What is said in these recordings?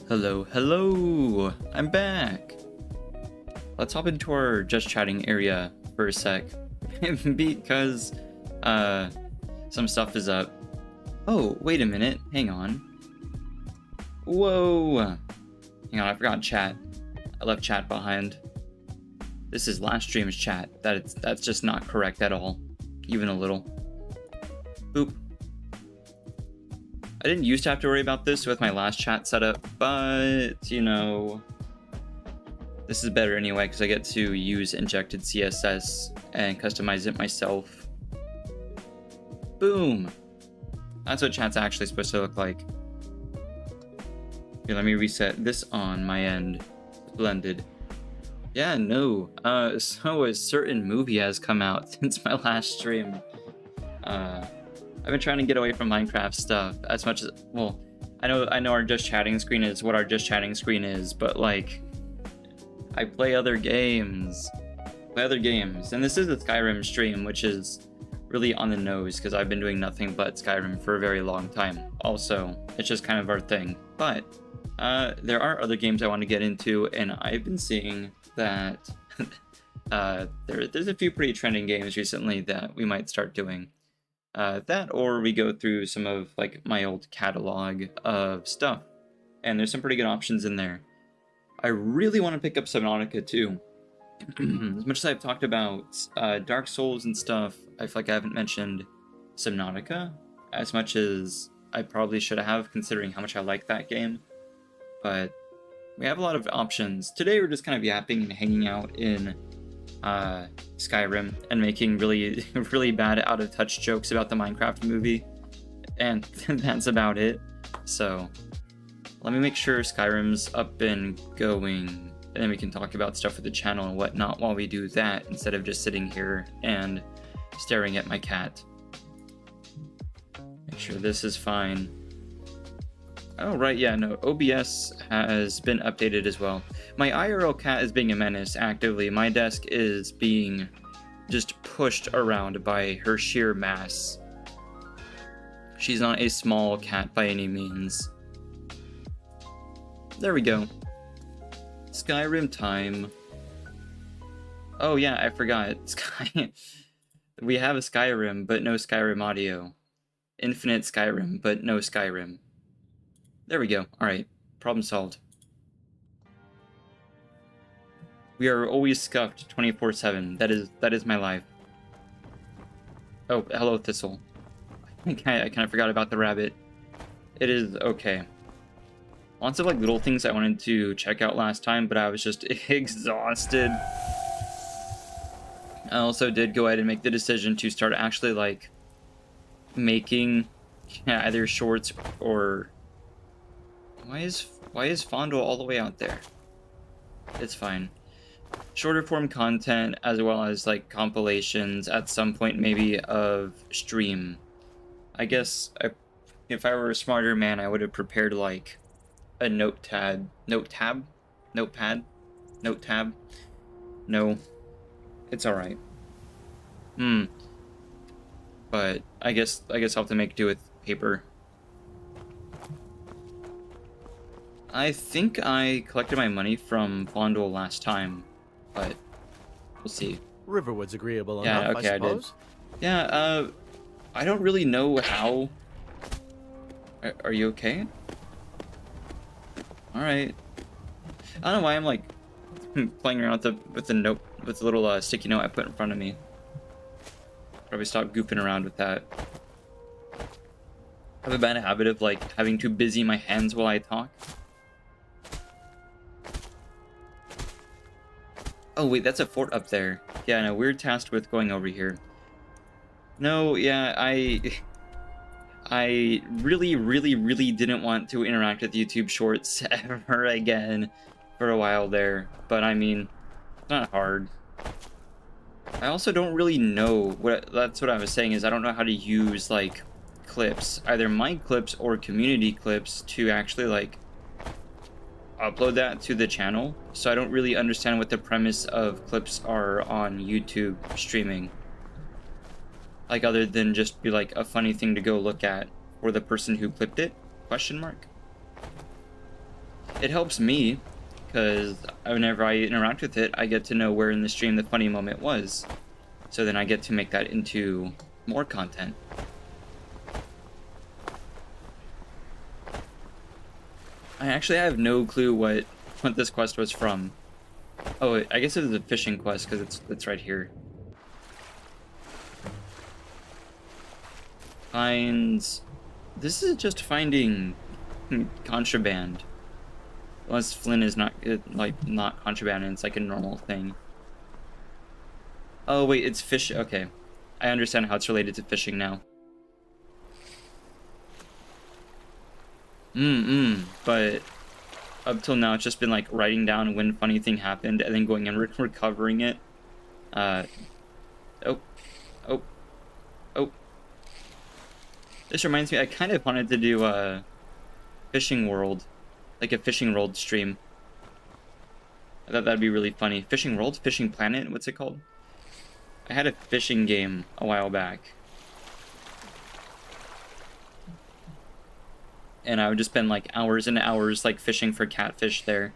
Hello, hello! I'm back! Let's hop into our just chatting area for a sec. Because, some stuff is up. Oh, wait a minute. Hang on. Whoa! Hang on, I forgot chat. I left chat behind. This is last stream's chat. That's just not correct at all. Even a little. Boop. I didn't used to have to worry about this with my last chat setup, but, you know, this is better anyway because I get to use injected CSS and customize it myself. Boom! That's what chat's actually supposed to look like. Here, let me reset this on my end. Blended. Yeah, no. So a certain movie has come out since my last stream. I've been trying to get away from Minecraft stuff as much as, well, I know our just chatting screen is what our just chatting screen is, but like, I play other games, and this is a Skyrim stream, which is really on the nose because I've been doing nothing but Skyrim for a very long time. Also, it's just kind of our thing, but there are other games I want to get into, and I've been seeing that there's a few pretty trending games recently that we might start doing. That, or we go through some of like my old catalog of stuff, and there's some pretty good options in there. I really want to pick up Subnautica too. As much as I've talked about Dark Souls and stuff, I feel like I haven't mentioned Subnautica as much as I probably should have, considering how much I like that game. But we have a lot of options. Today we're just kind of yapping and hanging out in Skyrim and making really really bad out of touch jokes about the Minecraft movie, and that's about it. So let me make sure Skyrim's up and going, and then we can talk about stuff with the channel and whatnot while we do that, instead of just sitting here and staring at my cat. Make sure this is fine. Oh, right, yeah, no, OBS has been updated as well. My IRL cat is being a menace actively. My desk is being just pushed around by her sheer mass. She's not a small cat by any means. There we go. Skyrim time. Oh yeah, I forgot. We have a Skyrim, but no Skyrim audio. Infinite Skyrim, but no Skyrim. There we go. Alright. Problem solved. We are always scuffed 24/7. That is my life. Oh, hello Thistle. I kind of forgot about the rabbit. It is okay. Lots of like little things I wanted to check out last time, but I was just exhausted. I also did go ahead and make the decision to start actually like making either shorts or why is Fondle all the way out there? It's fine. Shorter form content as well as like compilations at some point maybe of stream. I guess if I were a smarter man, I would have prepared like a notepad. No, it's all right. But I guess I'll have to make do with paper. I think I collected my money from Fondle last time, but we'll see. Riverwood's agreeable enough, Yeah, okay, I suppose. I did. Yeah, I don't really know how. Are you okay? All right. I don't know why I'm like playing around with the little sticky note I put in front of me. Probably stop goofing around with that. I have a bad habit of like having to busy my hands while I talk. Oh wait, that's a fort up there. Yeah, no, we're tasked with going over here. No, yeah, I really didn't want to interact with YouTube Shorts ever again for a while there, but I mean, it's not hard. I also don't really know that's what I was saying, is I don't know how to use like clips, either my clips or community clips, to actually like upload that to the channel. So I don't really understand what the premise of clips are on YouTube streaming, like other than just be like a funny thing to go look at for the person who clipped it, question mark. it helps me, because whenever I interact with it, I get to know where in the stream the funny moment was. So then I get to make that into more content. I actually have no clue what this quest was from. Oh, I guess it was a fishing quest, because it's right here. Finds... This is just finding contraband. Unless Flynn is not, like, not contraband and it's like a normal thing. Oh, wait, it's fish. Okay. I understand how it's related to fishing now. But up till now, it's just been, like, writing down when funny thing happened and then going and recovering it. Oh. This reminds me, I kind of wanted to do a fishing world. Like a fishing world stream. I thought that'd be really funny. Fishing world? Fishing planet? What's it called? I had a fishing game a while back. And I would just spend like hours and hours like fishing for catfish there.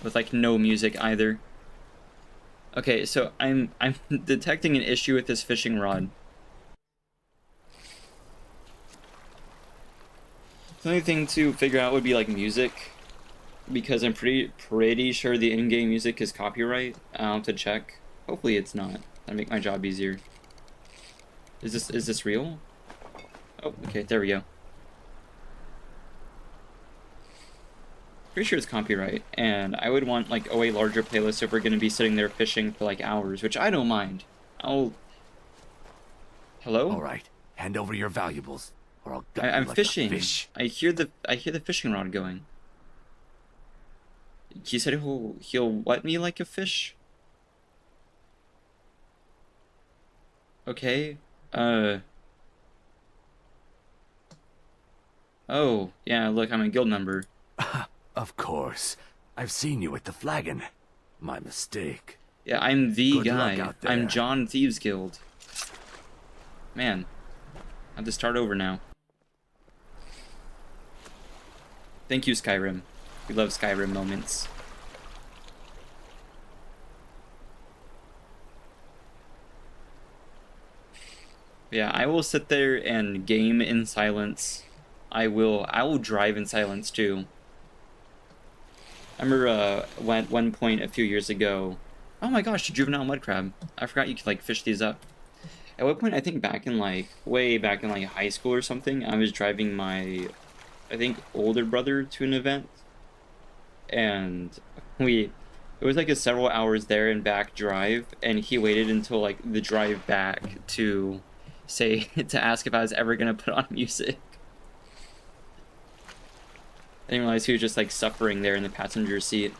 With like no music either. Okay, so I'm detecting an issue with this fishing rod. The only thing to figure out would be like music, because I'm pretty sure the in-game music is copyright. I'll have to check. Hopefully it's not. That'll make my job easier. Is this real? Oh, okay, there we go. Pretty sure it's copyright, and I would want like a way larger playlist if we're gonna be sitting there fishing for like hours, which I don't mind. Hello? All right, hand over your valuables. Or I'll gut I'm you like fishing. a fish. I hear the fishing rod going. He said he'll wet me like a fish. Okay. Oh, yeah, look, I'm a guild member. Of course. I've seen you at the flagon. My mistake. Yeah, I'm the Good luck guy. out there. I'm John Thieves Guild. Man. I have to start over now. Thank you, Skyrim. We love Skyrim moments. Yeah, I will sit there and game in silence. I will drive in silence too. I remember one point a few years ago. Oh my gosh, the juvenile mud crab. I forgot you could like fish these up. At one point, I think back in like way back in like high school or something, I was driving my, I think, older brother to an event, and it was like a several hours there and back drive, and he waited until like the drive back to to ask if I was ever gonna put on music. I didn't realize he was just like suffering there in the passenger seat.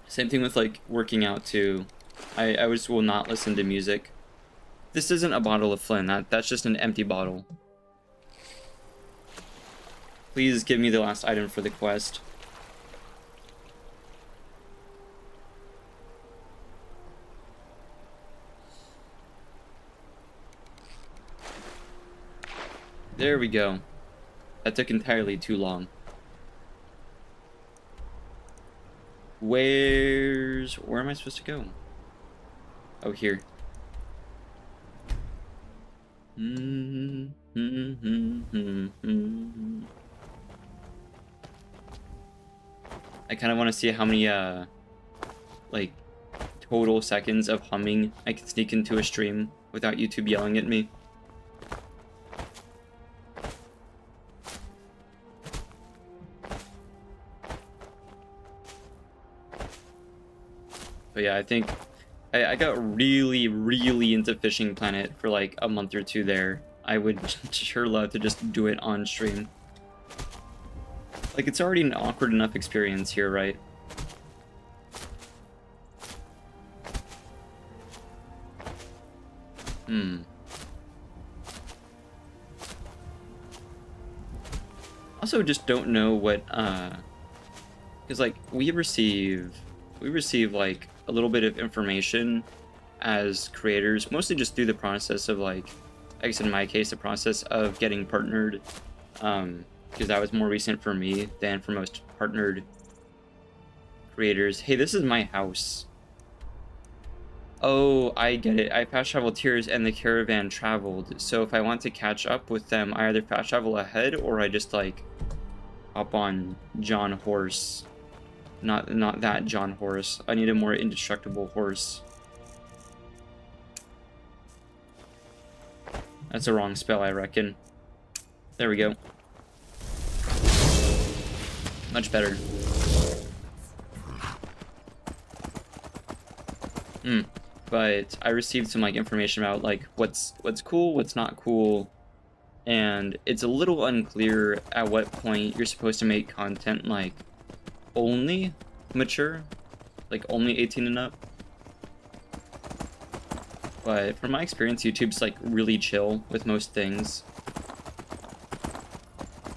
Same thing with like working out too. I will not listen to music. This isn't a bottle of Flynn. That's just an empty bottle. Please give me the last item for the quest. There we go. That took entirely too long. Where am I supposed to go? Oh, here. I kind of want to see how many like total seconds of humming I can sneak into a stream without YouTube yelling at me. But yeah, I think I got really into Fishing Planet for like a month or two there. I would sure love to just do it on stream. Like, it's already an awkward enough experience here, right? Also, just don't know what, because like we receive like a little bit of information as creators, mostly just through the process of like I guess in my case the process of getting partnered, because that was more recent for me than for most partnered creators. Hey, this is my house. Oh, I get it. I fast travel tiers and the caravan traveled. So if I want to catch up with them, I either fast travel ahead or I just like hop on John Horse. Not that John Horse. I need a more indestructible horse. That's a wrong spell, I reckon. There we go. Much better. But I received some like information about like what's cool, what's not cool, and it's a little unclear at what point you're supposed to make content like only mature, like only 18 and up. But from my experience, YouTube's like really chill with most things.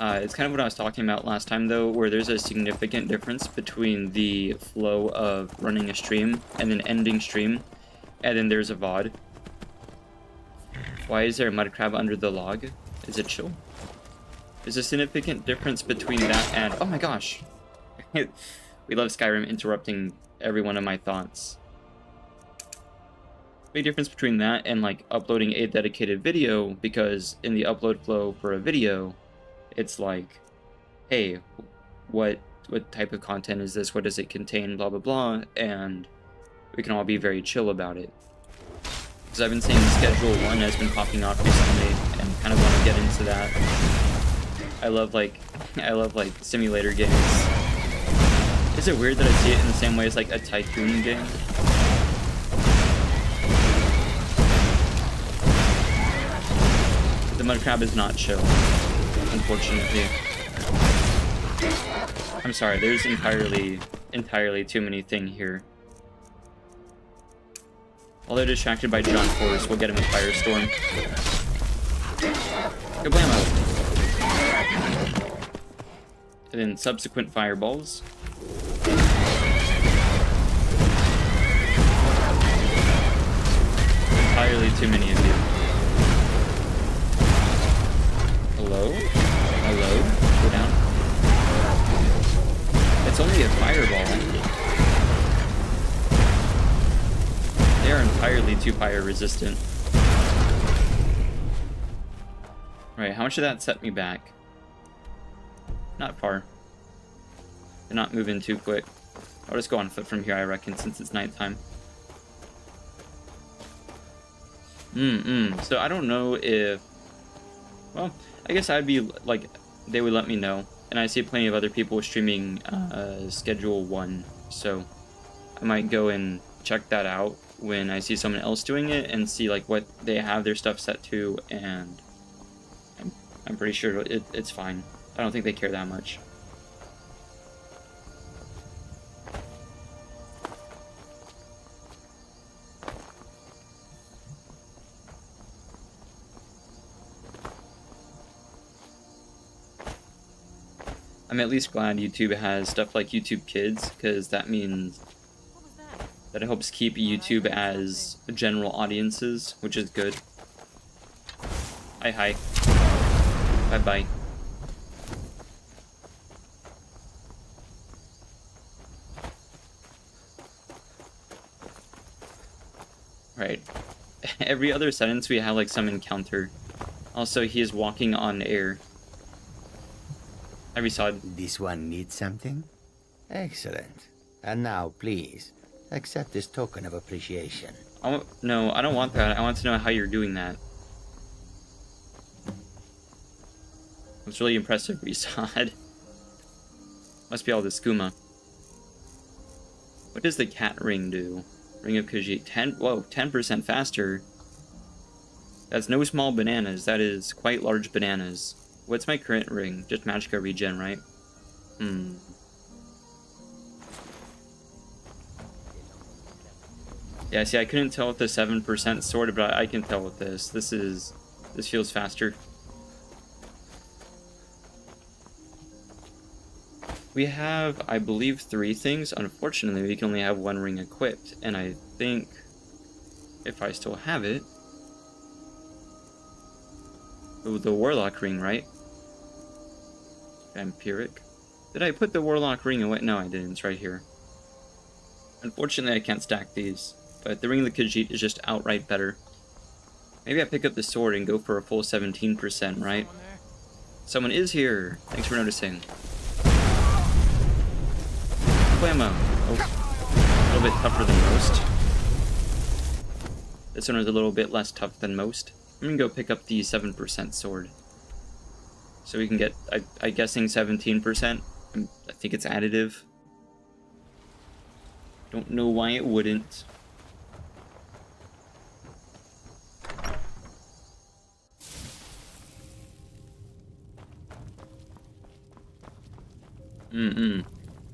It's kind of what I was talking about last time though, where there's a significant difference between the flow of running a stream and then ending stream, and then there's a VOD. Why is there a mud crab under the log? Is it chill? There's a significant difference between that and... Oh my gosh! We love Skyrim interrupting every one of my thoughts. Big difference between that and like uploading a dedicated video, because in the upload flow for a video, it's like, hey, what type of content is this? What does it contain? Blah, blah, blah. And we can all be very chill about it. Because I've been seeing Schedule 1 has been popping off recently and kind of want to get into that. I love like simulator games. Is it weird that I see it in the same way as like a tycoon game? The mud crab is not chill, unfortunately. I'm sorry, there's entirely too many things here. While they're distracted by John Force, we'll get him a Firestorm. Kablamo! And then subsequent fireballs. Entirely too many of you. Hello? Hello? Go down. It's only a fireball. They are entirely too fire resistant. Right, how much did that set me back? Not far. They're not moving too quick. I'll just go on foot from here, I reckon, since it's nighttime. So I don't know if... Well, I guess I'd be like, they would let me know. And I see plenty of other people streaming Schedule 1, so I might go and check that out when I see someone else doing it and see like what they have their stuff set to, and I'm pretty sure it's fine. I don't think they care that much. I'm at least glad YouTube has stuff like YouTube Kids, because that means that it helps keep YouTube as general audiences, which is good. Hi. Bye-bye. Right. Every other sentence we have like some encounter. Also, he is walking on air. Every side. This one needs something? Excellent. And now, please, accept this token of appreciation. No, I don't want that. I want to know how you're doing that. It's really impressive, Resod. Must be all the skooma. What does the cat ring do? Ring of Khajiit. 10% faster. That's no small bananas. That is quite large bananas. What's my current ring? Just Magicka regen, right? Yeah, see, I couldn't tell with the 7% sword, but I can tell with this. This feels faster. We have, I believe, 3 things. Unfortunately, we can only have 1 ring equipped, and I think if I still have it. Oh, the Warlock ring, right? Vampiric. Did I put the Warlock ring away? No, I didn't. It's right here. Unfortunately, I can't stack these, but the Ring of the Khajiit is just outright better. Maybe I pick up the sword and go for a full 17%, right? Someone is here. Thanks for noticing. Blammo. Oh, a little bit tougher than most. This one was a little bit less tough than most. I'm gonna go pick up the 7% sword. So we can get, I'm guessing 17%. I think it's additive. Don't know why it wouldn't.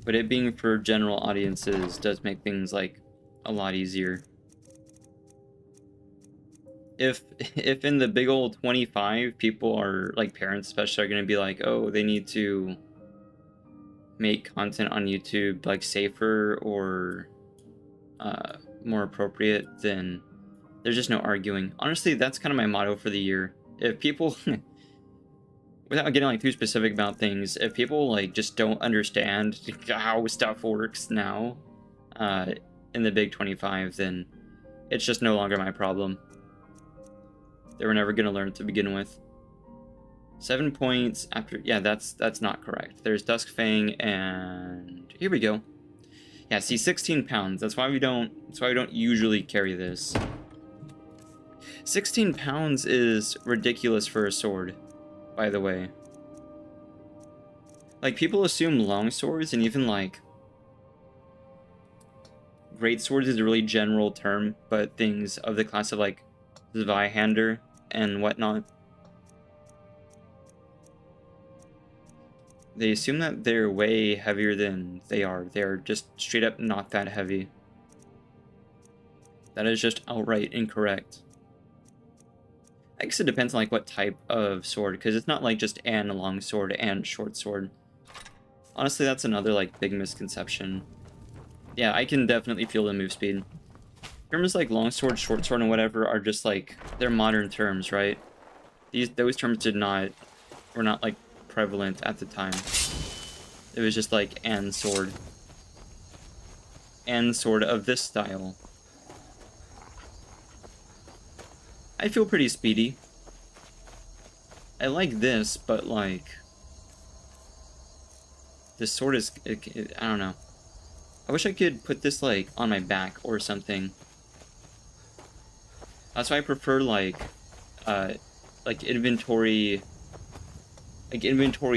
But it being for general audiences does make things like a lot easier. If in the big old 25, people are like parents especially are gonna be like, oh, they need to make content on YouTube like safer or more appropriate, then there's just no arguing. Honestly, that's kind of my motto for the year. If people without getting like too specific about things, if people like just don't understand how stuff works now in the big 25, then it's just no longer my problem. They were never gonna learn to begin with. 7 points after, yeah, that's not correct. There's Duskfang, and here we go. Yeah, see, 16 pounds. That's why we don't usually carry this. 16 pounds is ridiculous for a sword, by the way. Like, people assume long swords and even like great swords is a really general term, but things of the class of like Zweihander and whatnot, they assume that they're way heavier than they are. They're just straight up not that heavy. That is just outright incorrect. I guess it depends on like what type of sword, because it's not like just a long sword and short sword. Honestly, that's another like big misconception. Yeah, I can definitely feel the move speed. Terms like long sword, short sword, and whatever are just like, they're modern terms, right? Those terms were not like prevalent at the time. It was just like and sword of this style. I feel pretty speedy. I like this, but like this sword is, I don't know. I wish I could put this like on my back or something. That's why I prefer like inventory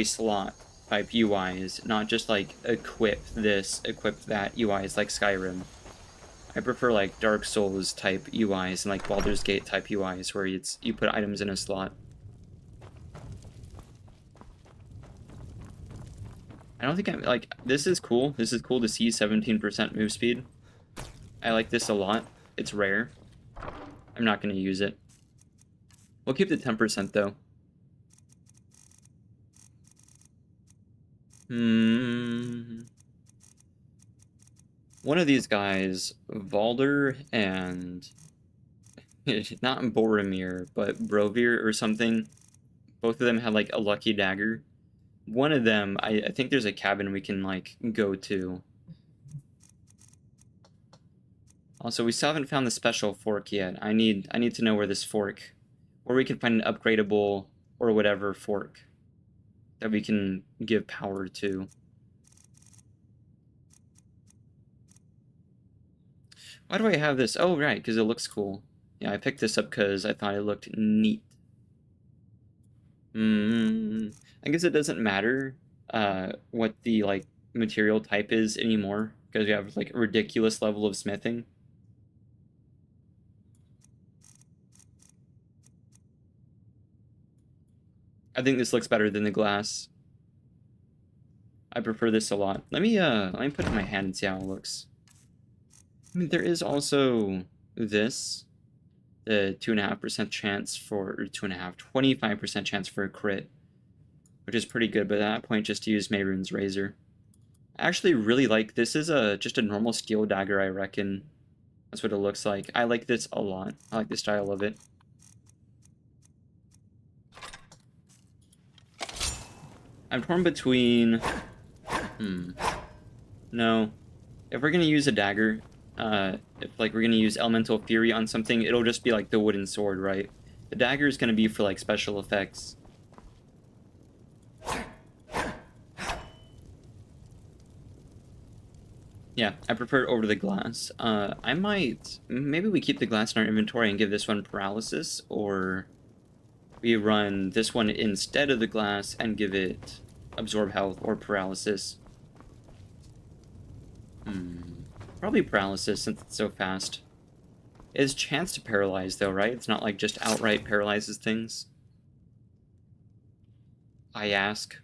slot type UIs, not just like equip this, equip that UIs like Skyrim. I prefer like Dark Souls type UIs and like Baldur's Gate type UIs where you put items in a slot. I don't think I'm like, this is cool. This is cool to see 17% move speed. I like this a lot. It's rare. I'm not going to use it. We'll keep the 10% though. One of these guys, Valder and not Boromir, but Brovir or something. Both of them had like a lucky dagger. One of them, I think there's a cabin we can like go to. Also, we still haven't found the special fork yet. I need to know where this fork, where we can find an upgradable or whatever fork that we can give power to. Why do I have this? Oh, right, because it looks cool. Yeah, I picked this up because I thought it looked neat. I guess it doesn't matter what the like material type is anymore, because we have like a ridiculous level of smithing. I think this looks better than the glass. I prefer this a lot. Let me put it in my hand and see how it looks. I mean, there is also this, the 2.5% chance for, or 25% chance for a crit, which is pretty good, but at that point, just use Mehrunes Razor. I actually really like, this is just a normal steel dagger, I reckon. That's what it looks like. I like this a lot. I like the style of it. I'm torn between... No. If we're gonna use a dagger, if like we're gonna use Elemental Fury on something, it'll just be like the wooden sword, right? The dagger is gonna be for like special effects. Yeah, I prefer it over the glass. I might... Maybe we keep the glass in our inventory and give this one paralysis, or we run this one instead of the glass and give it absorb health or paralysis. Probably paralysis since it's so fast. It has chance to paralyze though, right? It's not like just outright paralyzes things. I ask.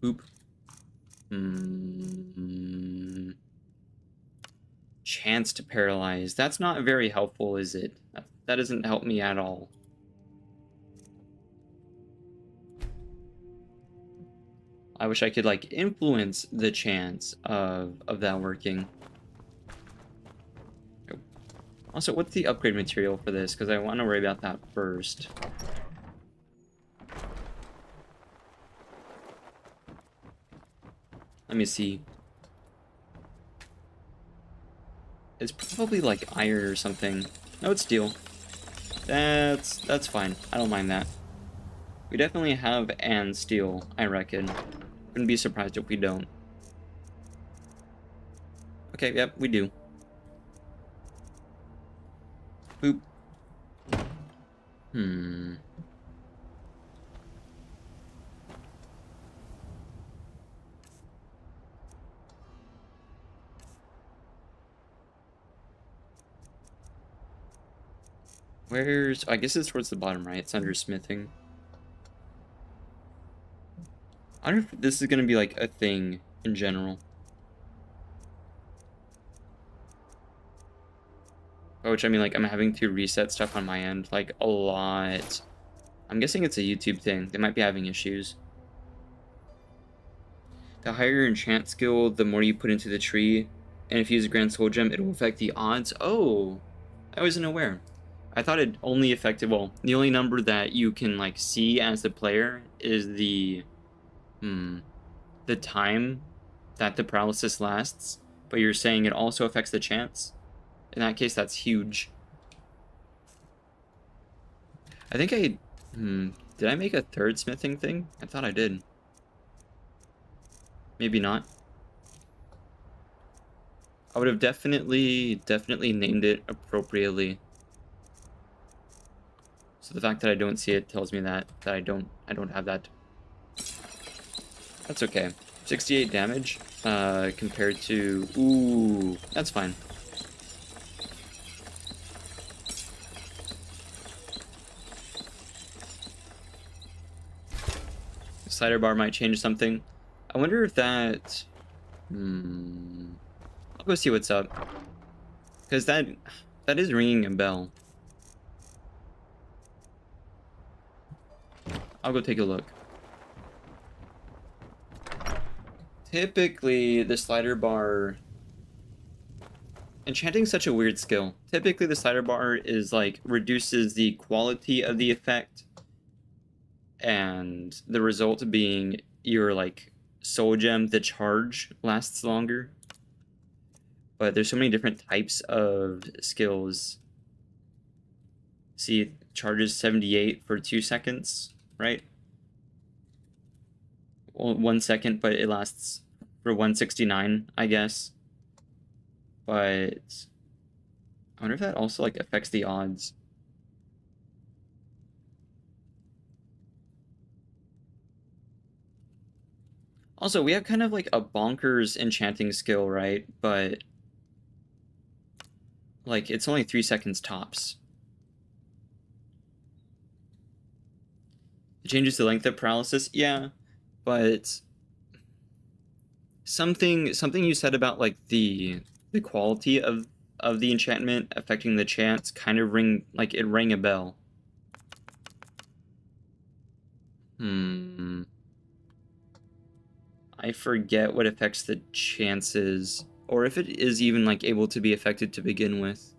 Oop. Chance to paralyze. That's not very helpful, is it? That doesn't help me at all. I wish I could, like, influence the chance of that working. Also, what's the upgrade material for this? Because I want to worry about that first. Let me see. It's probably like iron or something. No, it's steel. That's fine. I don't mind that. We definitely have and steel, I reckon. Wouldn't be surprised if we don't. Okay, yep, we do. Boop. Where's... I guess it's towards the bottom, right? It's under smithing. I wonder if this is going to be, like, a thing in general. By which I mean, like, I'm having to reset stuff on my end, like, a lot. I'm guessing it's a YouTube thing. They might be having issues. The higher your enchant skill, the more you put into the tree. And if you use a Grand Soul Gem, it will affect the odds. Oh! I wasn't aware. I thought it only affected, well, the only number that you can, like, see as the player is the time that the paralysis lasts, but you're saying it also affects the chance? In that case, that's huge. I think I, did I make a third smithing thing? I thought I did. Maybe not. I would have definitely named it appropriately. So the fact that I don't see it tells me that I don't have that. That's okay. 68 damage compared to... Ooh, that's fine. The slider bar might change something. I wonder if that... I'll go see what's up. Because that is ringing a bell. I'll go take a look. Typically, the slider bar... Enchanting's such a weird skill. Typically, the slider bar is, like, reduces the quality of the effect. And the result being your, like, soul gem, the charge, lasts longer. But there's so many different types of skills. See, it charges 78 for 2 seconds, right? Well, 1 second, but it lasts for 169, I guess. But I wonder if that also, like, affects the odds. Also, we have kind of like a bonkers enchanting skill, right? But like, it's only 3 seconds tops. It changes the length of paralysis, yeah, but something you said about like the quality of the enchantment affecting the chance kind of rang a bell. I forget what affects the chances. or if it is even like able to be affected to begin with.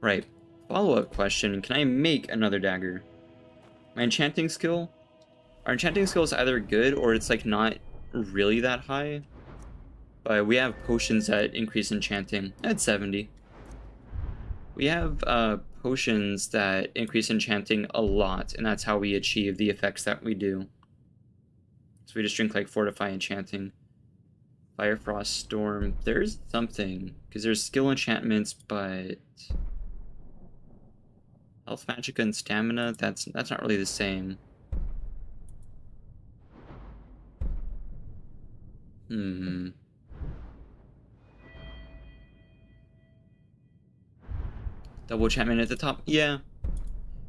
Right. Follow-up question, can I make another dagger? My enchanting skill? Our enchanting skill is either good or it's like not really that high. But we have potions that increase enchanting at 70. We have potions that increase enchanting a lot, and that's how we achieve the effects that we do. So we just drink like Fortify Enchanting. Fire, Frost, Storm. There's something, because there's skill enchantments, but Health, Magicka, and Stamina, that's not really the same. Double enchantment at the top? Yeah,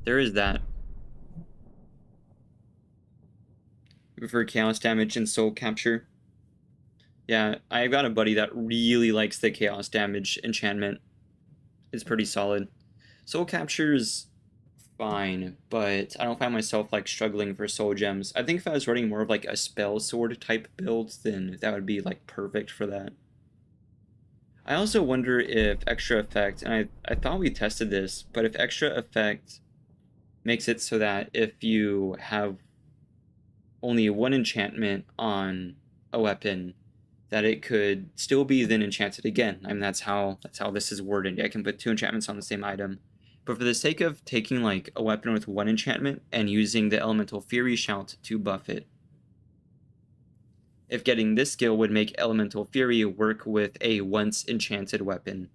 there is that. For chaos damage and soul capture. Yeah, I've got a buddy that really likes the chaos damage enchantment. It's pretty solid. Soul capture is fine, but I don't find myself like struggling for soul gems. I think if I was running more of like a spell sword type build, then that would be like perfect for that. I also wonder if extra effect, and I thought we tested this, but if extra effect makes it so that if you have only one enchantment on a weapon, that it could still be then enchanted again. I mean, that's how this is worded. I can put 2 enchantments on the same item. But for the sake of taking like a weapon with 1 enchantment and using the Elemental Fury Shout to buff it, if getting this skill would make Elemental Fury work with a once enchanted weapon.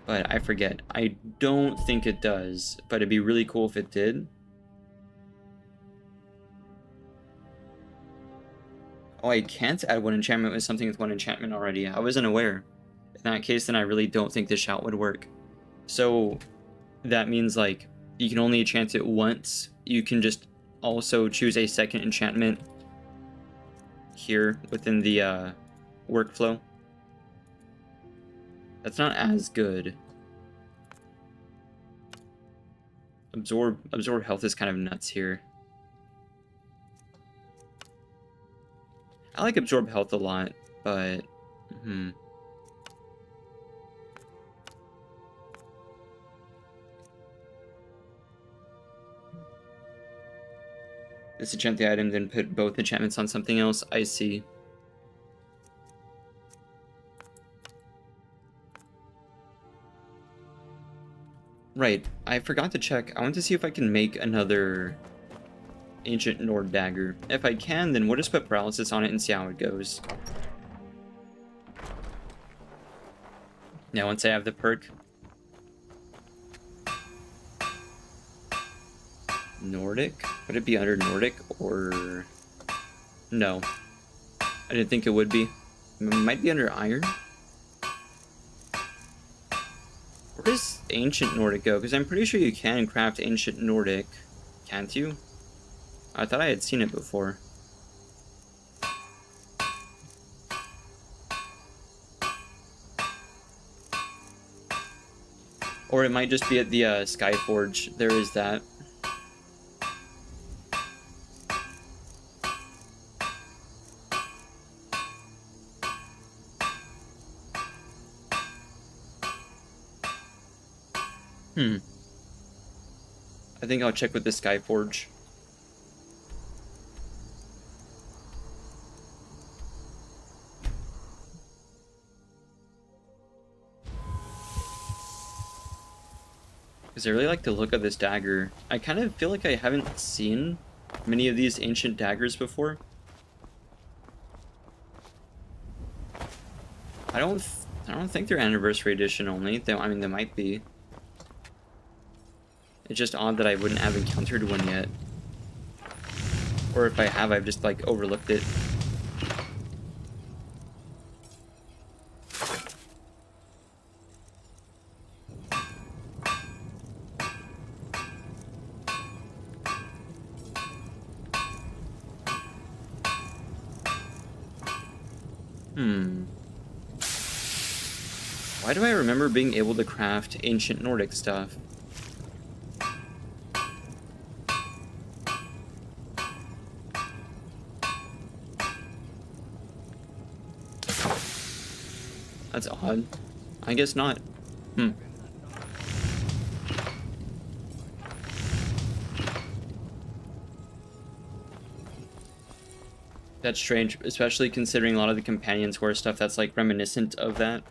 But I forget. I don't think it does, but it'd be really cool if it did. Oh, I can't add 1 enchantment with something with 1 enchantment already. I wasn't aware. In that case, then I really don't think the shout would work. So that means like you can only enchant it once. You can just also choose a second enchantment here within the workflow. That's not as good. Absorb health is kind of nuts here. I like absorb health a lot, but disenchant the item, then put both enchantments on something else. I see. Right, I forgot to check. I want to see if I can make another Ancient Nord dagger. If I can, then we'll just put paralysis on it and see how it goes. Now, once I have the perk. Nordic? Would it be under Nordic or... No. I didn't think it would be. It might be under Iron? Where does Ancient Nordic go? Because I'm pretty sure you can craft Ancient Nordic. Can't you? I thought I had seen it before. Or it might just be at the Skyforge. There is that. I think I'll check with the Skyforge. Because I really like the look of this dagger. I kind of feel like I haven't seen many of these ancient daggers before. I don't think they're anniversary edition only. I mean, they might be. It's just odd that I wouldn't have encountered one yet. Or if I have, I've just like overlooked it. Why do I remember being able to craft ancient Nordic stuff? That's odd. I guess not. Hmm. That's strange, especially considering a lot of the companions wear stuff that's like reminiscent of that.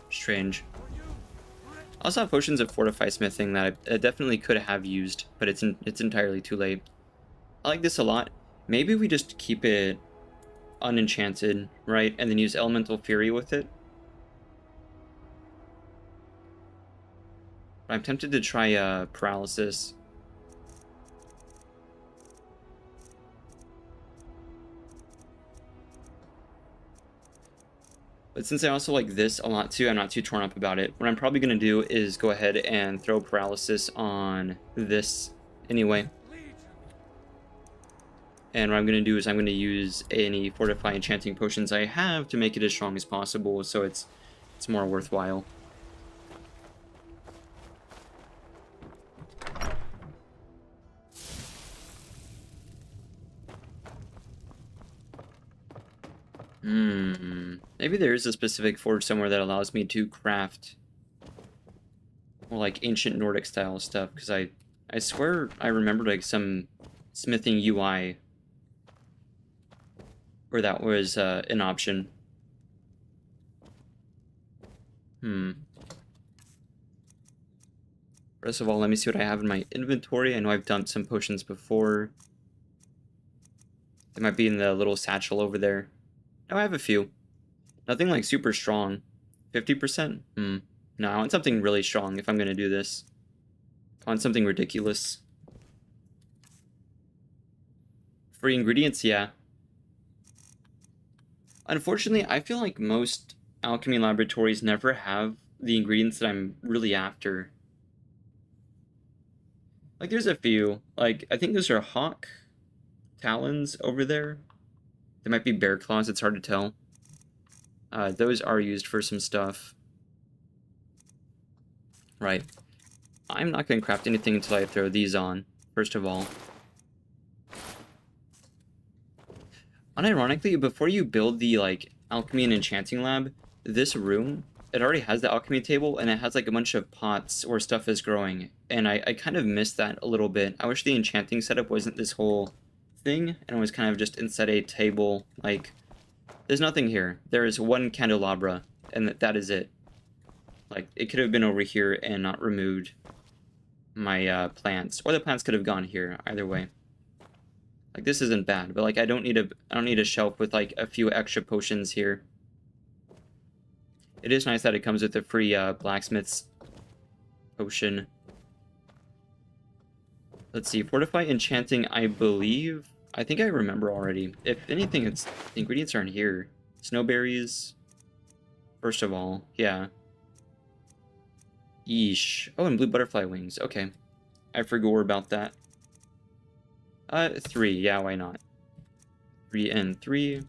Strange. I also have potions of fortify smithing that I definitely could have used, but it's entirely too late. I like this a lot. Maybe we just keep it unenchanted, right? And then use elemental fury with it. I'm tempted to try paralysis. But since I also like this a lot too, I'm not too torn up about it. What I'm probably going to do is go ahead and throw paralysis on this anyway. And what I'm going to do is I'm going to use any fortify enchanting potions I have to make it as strong as possible, so it's more worthwhile. Maybe there is a specific forge somewhere that allows me to craft more like ancient Nordic style stuff, because I swear I remember like some smithing UI where that was an option. First of all, let me see what I have in my inventory. I know I've dumped some potions before. They might be in the little satchel over there. No, I have a few. Nothing like super strong. 50%? No, I want something really strong if I'm going to do this. I want something ridiculous. Free ingredients, yeah. Unfortunately, I feel like most alchemy laboratories never have the ingredients that I'm really after. Like, there's a few. Like, I think those are hawk talons over there. They might be bear claws, it's hard to tell. Those are used for some stuff. Right. I'm not going to craft anything until I throw these on, first of all. Unironically, before you build the, like, alchemy and enchanting lab, this room, it already has the alchemy table, and it has, like, a bunch of pots where stuff is growing. And I kind of missed that a little bit. I wish the enchanting setup wasn't this whole thing, and it was kind of just inside a table, like... There's nothing here. There is one candelabra, and that is it. Like, it could have been over here and not removed my plants. Or the plants could have gone here, either way. Like, this isn't bad, but like I don't need a shelf with like a few extra potions here. It is nice that it comes with a free blacksmith's potion. Let's see, fortify enchanting, I believe. I think I remember already. If anything, the ingredients are in here. Snowberries, first of all, yeah. Yeesh. Oh, and blue butterfly wings. Okay, I forgot about that. 3. Yeah, why not? 3 and 3.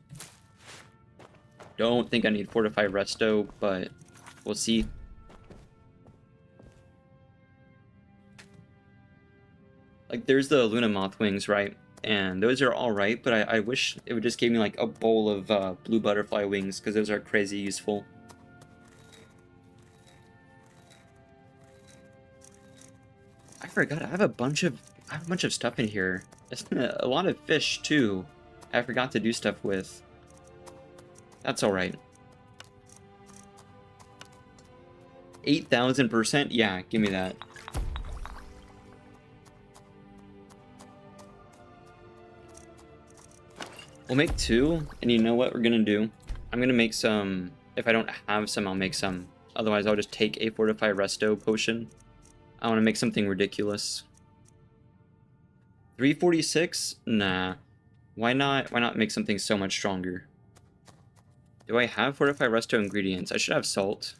Don't think I need fortify resto, but we'll see. Like, there's the Luna moth wings, right? And those are alright, but I wish it would just give me like a bowl of blue butterfly wings, because those are crazy useful. I forgot, I have a bunch of stuff in here. A lot of fish too. I forgot to do stuff with. That's alright. 8,000%? Yeah, give me that. We'll make 2, and you know what we're gonna do? I'm gonna make some... If I don't have some, I'll make some. Otherwise, I'll just take a Fortify Resto potion. I want to make something ridiculous. 346? Nah. Why not make something so much stronger? Do I have Fortify Resto ingredients? I should have salt.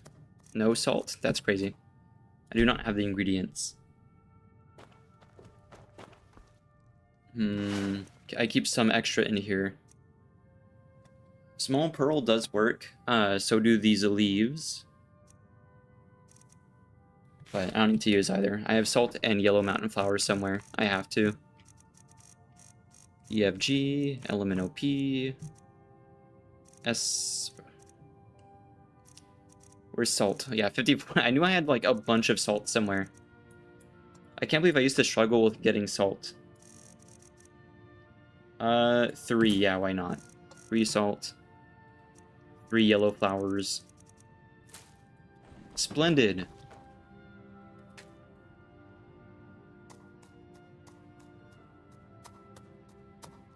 No salt? That's crazy. I do not have the ingredients. I keep some extra in here. Small pearl does work. So do these leaves. But I don't need to use either. I have salt and yellow mountain flowers somewhere. I have to. EFG, element OP. S. Where's salt? Yeah, 54. I knew I had like a bunch of salt somewhere. I can't believe I used to struggle with getting salt. 3. Yeah, why not? 3 salt. 3 yellow flowers. Splendid.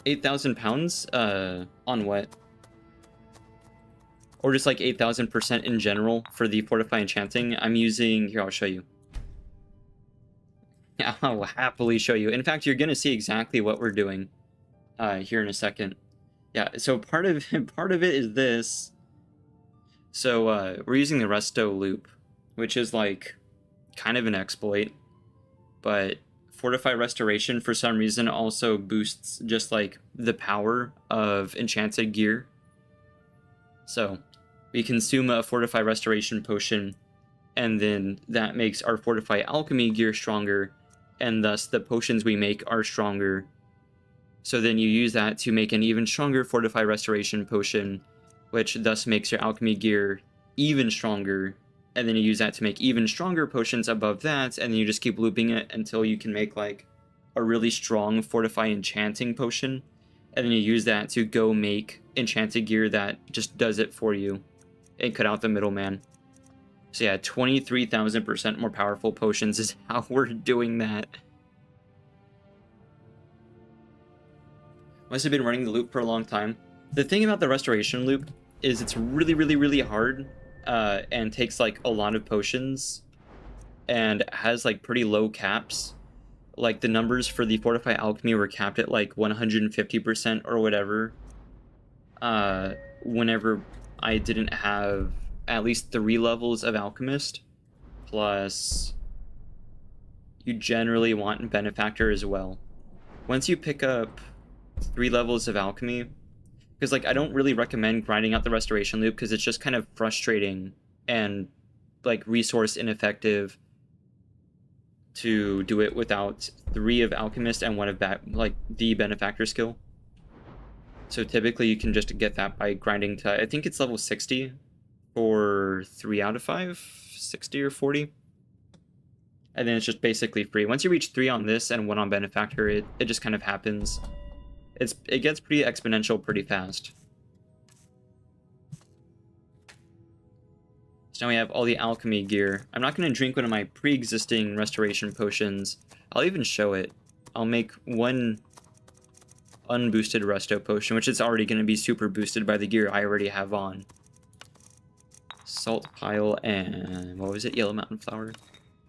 £8,000? On what? Or just like 8,000% in general for the Fortify Enchanting. I'm using... Here, I'll show you. Yeah, I'll happily show you. In fact, you're going to see exactly what we're doing here in a second. Yeah, so part of it is this. So we're using the Resto loop, which is like kind of an exploit. But Fortify Restoration, for some reason, also boosts just like the power of enchanted gear. So we consume a Fortify Restoration potion, and then that makes our Fortify Alchemy gear stronger, and thus the potions we make are stronger. So then you use that to make an even stronger Fortify Restoration potion, which thus makes your alchemy gear even stronger, and then you use that to make even stronger potions above that, and then you just keep looping it until you can make like a really strong Fortify Enchanting potion, and then you use that to go make enchanted gear that just does it for you and cut out the middleman. So yeah, 23,000% more powerful potions is how we're doing that. Must have been running the loop for a long time. The thing about the restoration loop is it's really, really, really hard and takes like a lot of potions and has like pretty low caps. Like the numbers for the Fortify Alchemy were capped at like 150% or whatever. Whenever I didn't have at least 3 levels of Alchemist, plus you generally want Benefactor as well. Once you pick up 3 levels of Alchemy, because like I don't really recommend grinding out the restoration loop because it's just kind of frustrating and like resource ineffective to do it without 3 of Alchemist and 1 of like the Benefactor skill. So typically you can just get that by grinding to, I think it's level 60 for 3 out of 5, 60 or 40. And then it's just basically free. Once you reach 3 on this and 1 on Benefactor, it just kind of happens. It gets pretty exponential pretty fast. So now we have all the alchemy gear. I'm not going to drink one of my pre-existing restoration potions. I'll even show it. I'll make 1 unboosted resto potion, which is already going to be super boosted by the gear I already have on. Salt pile and what was it? Yellow mountain flower.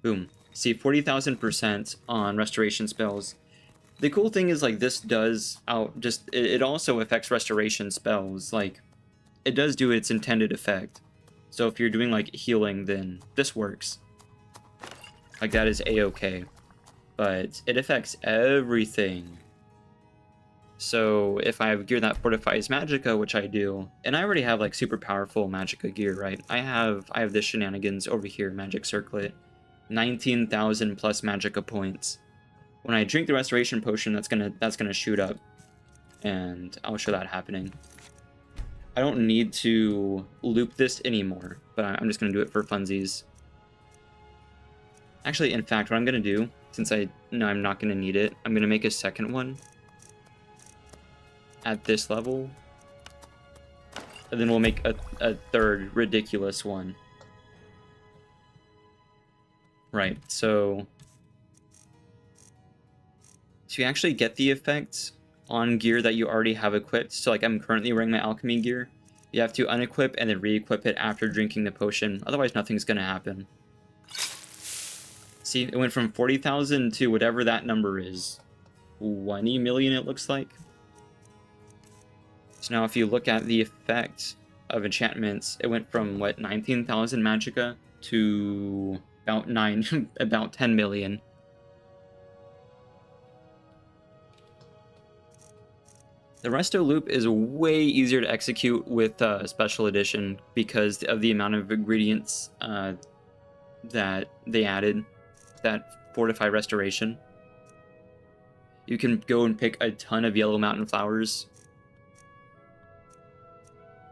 Boom. See, 40,000% on restoration spells. The cool thing is like this does it also affects restoration spells. Like it does do its intended effect. So if you're doing like healing, then this works. Like that is a-okay. But it affects everything. So if I have gear that fortifies magicka, which I do, and I already have like super powerful magicka gear, right? I have this shenanigans over here, magic circlet, 19,000 plus magicka points. When I drink the restoration potion, that's gonna shoot up, and I'll show that happening. I don't need to loop this anymore, but I'm just gonna do it for funsies. Actually, in fact, what I'm gonna do, since I know I'm not gonna need it, I'm gonna make a second one at this level, and then we'll make a third ridiculous one. Right, so to actually get the effects on gear that you already have equipped, so like I'm currently wearing my alchemy gear, you have to unequip and then re-equip it after drinking the potion, otherwise nothing's gonna happen. See, it went from 40,000 to whatever that number is, 20 million it looks like. So now if you look at the effect of enchantments, it went from what, 19,000 magicka to about about 10 million. The resto loop is way easier to execute with special edition because of the amount of ingredients that they added that fortify restoration. You can go and pick a ton of yellow mountain flowers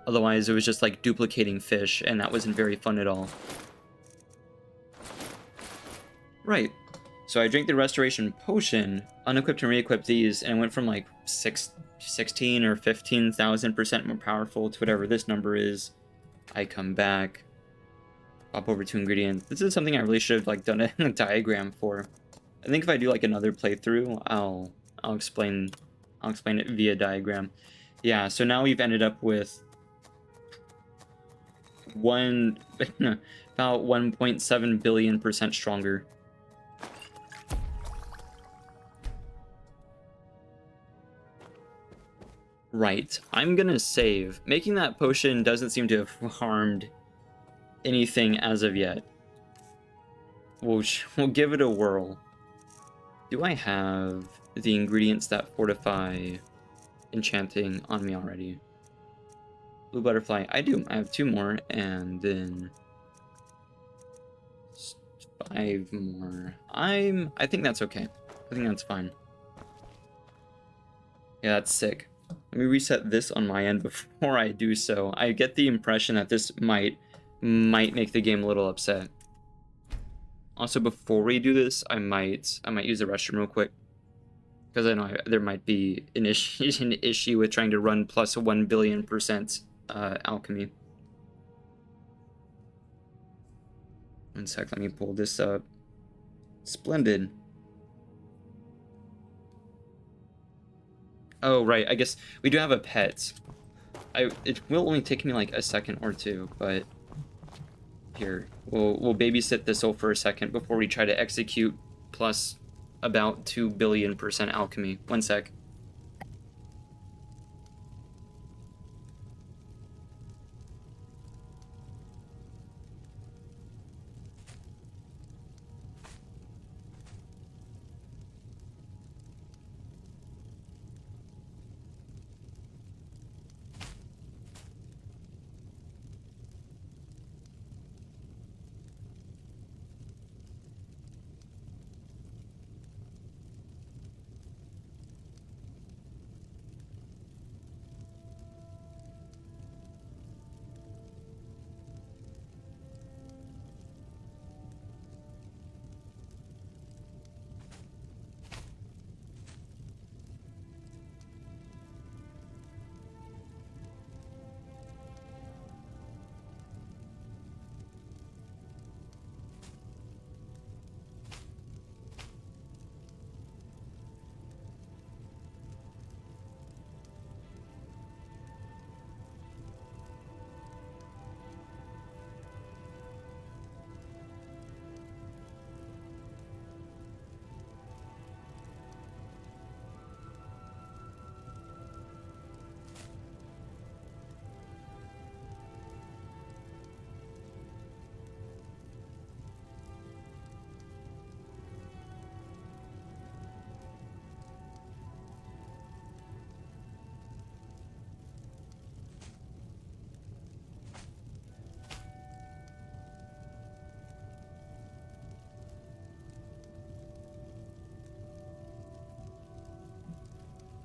Otherwise, it was just like duplicating fish, and that wasn't very fun at all. Right. So I drank the restoration potion, unequipped and re-equipped these, and it went from like 16 or 15,000% more powerful to whatever this number is. I come back, pop over to ingredients. This is something I really should have like done a diagram for. I think if I do like another playthrough, I'll explain it via diagram. Yeah, so now we've ended up with about 1.7 billion% stronger. Right, I'm gonna save. Making that potion doesn't seem to have harmed anything as of yet. We'll give it a whirl. Do I have the ingredients that fortify enchanting on me already? Blue butterfly, I do. I have 2 more, and then 5 more. I think that's okay. I think that's fine. Yeah, that's sick. Let me reset this on my end before I do so. I get the impression that this might make the game a little upset. Also, before we do this, I might use the restroom real quick, because I know there might be an issue with trying to run plus 1 billion% alchemy. One sec, let me pull this up. Splendid. Oh, right, I guess we do have a pet. It will only take me like a second or two, but here, we'll babysit this all for a second before we try to execute plus about 2 billion% alchemy. One sec.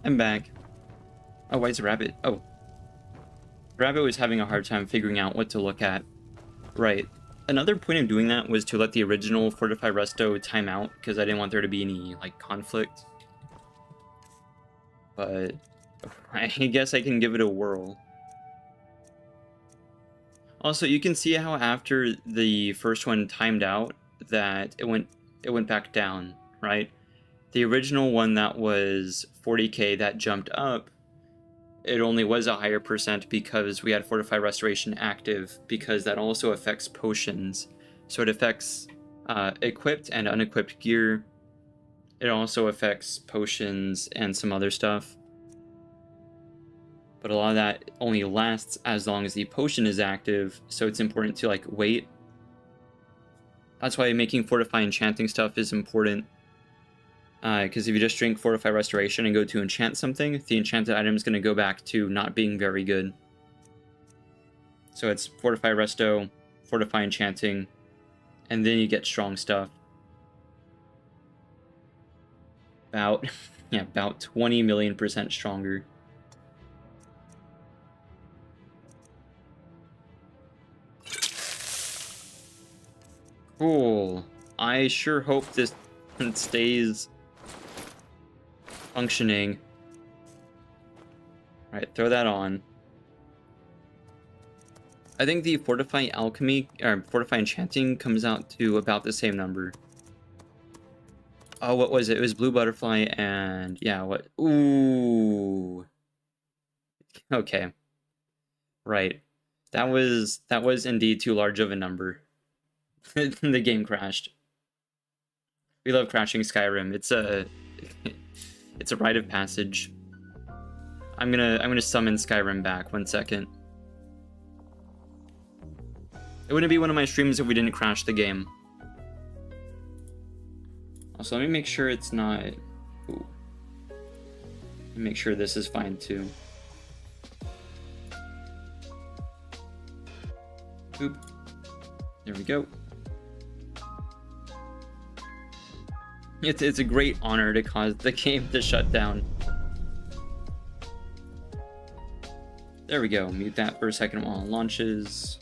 I'm back. Oh, why is Rabbit? Oh. Rabbit was having a hard time figuring out what to look at. Right. Another point of doing that was to let the original Fortify Resto time out, because I didn't want there to be any, like, conflict. But I guess I can give it a whirl. Also, you can see how after the first one timed out, that it went back down, right? The original one that was 40k that jumped up, it only was a higher percent because we had Fortify Restoration active, because that also affects potions. So it affects equipped and unequipped gear. It also affects potions and some other stuff. But a lot of that only lasts as long as the potion is active, so it's important to like wait. That's why making Fortify Enchanting stuff is important. Because if you just drink Fortify Restoration and go to enchant something, the enchanted item is going to go back to not being very good. So it's Fortify Resto, Fortify Enchanting, and then you get strong stuff. About, yeah, about 20 million% stronger. Cool. I sure hope this stays functioning. Alright, throw that on. I think the Fortify Alchemy, or Fortify Enchanting comes out to about the same number. Oh, what was it? It was Blue Butterfly and... yeah, what? Ooh. Okay. Right. That was indeed too large of a number. The game crashed. We love crashing Skyrim. It's a... it's a rite of passage. I'm gonna summon Skyrim back. 1 second. It wouldn't be one of my streams if we didn't crash the game. Also, let me make sure it's not... ooh. Let me make sure this is fine too. Boop. There we go. It's a great honor to cause the game to shut down. There we go. Mute that for a second while it launches.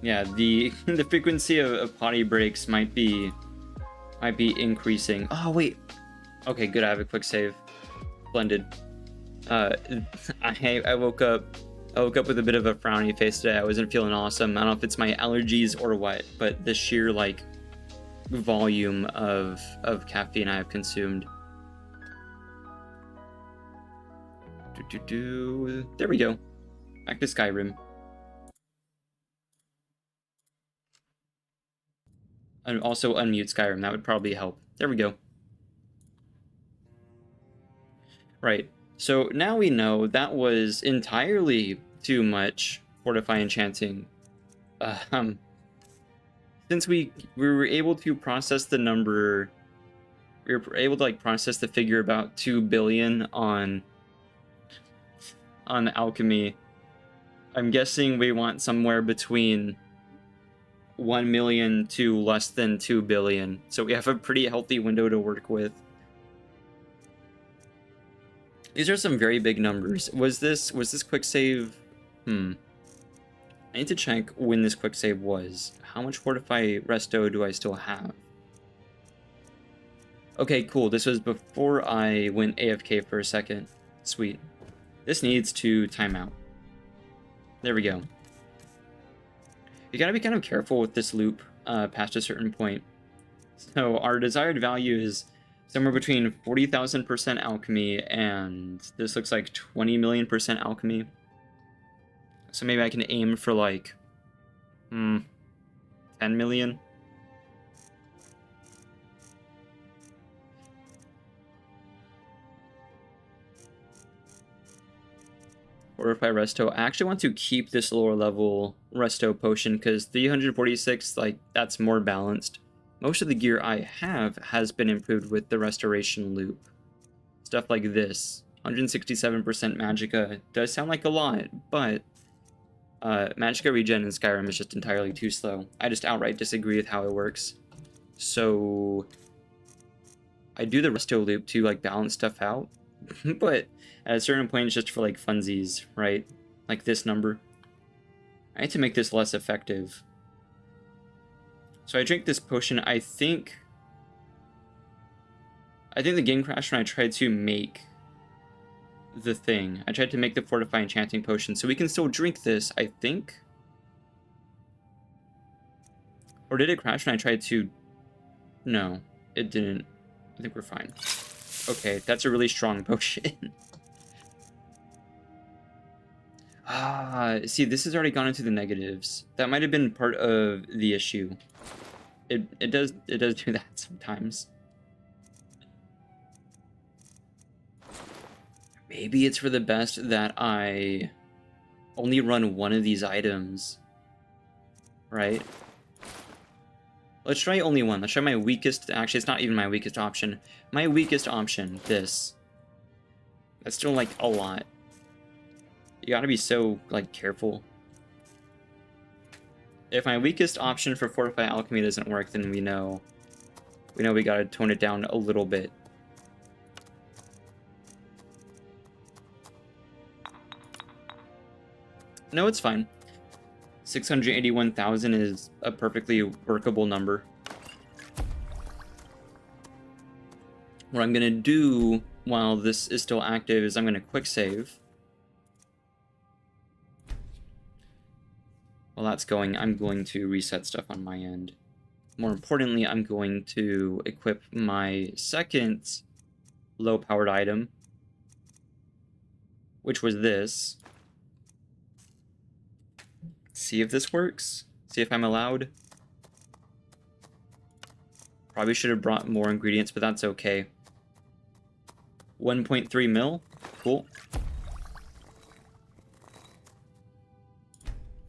Yeah, the frequency of potty breaks might be increasing. Oh wait. Okay, good. I have a quick save. Splendid. I woke up with a bit of a frowny face today. I wasn't feeling awesome. I don't know if it's my allergies or what, but the sheer like volume of caffeine I have consumed. There we go. Back to Skyrim. And also unmute Skyrim. That would probably help. There we go. Right. So now we know that was entirely too much Fortify Enchanting. Since we were able to process the number, we were able to like process the figure about 2 billion on alchemy. I'm guessing we want somewhere between 1 million to less than 2 billion. So we have a pretty healthy window to work with. These are some very big numbers. Was this quick save? I need to check when this quick save was. How much Fortify Resto do I still have? Okay, cool. This was before I went AFK for a second. Sweet. This needs to time out. There we go. You gotta be kind of careful with this loop past a certain point. So our desired value is somewhere between 40,000% alchemy and this looks like 20 million% alchemy. So maybe I can aim for like 10 million. Fortify Resto. I actually want to keep this lower level Resto potion because 346, like, that's more balanced. Most of the gear I have has been improved with the restoration loop. Stuff like this. 167% Magicka does sound like a lot, but Magicka regen in Skyrim is just entirely too slow. I just outright disagree with how it works. So I do the Resto loop to like balance stuff out, but at a certain point it's just for like funsies, right? Like this number. I need to make this less effective. So I drink this potion. I think the game crashed when I tried to make the thing. I tried to make the Fortify Enchanting Potion, so we can still drink this, I think. Or did it crash when I tried to... No, it didn't. I think we're fine. Okay, that's a really strong potion. See, this has already gone into the negatives. That might have been part of the issue. It does do that sometimes. Maybe it's for the best that I only run one of these items, right? Let's try only one. Let's try my weakest. Actually, it's not even my weakest option. My weakest option, this. That's still like a lot. You gotta be so like careful. If my weakest option for Fortify Alchemy doesn't work, then we know we gotta tone it down a little bit. No, it's fine. 681,000 is a perfectly workable number. What I'm gonna do while this is still active is I'm gonna quick save. While that's going, I'm going to reset stuff on my end. More importantly, I'm going to equip my second low-powered item, which was this. See if this works. See if I'm allowed. Probably should have brought more ingredients, but that's okay. 1.3 mil. Cool.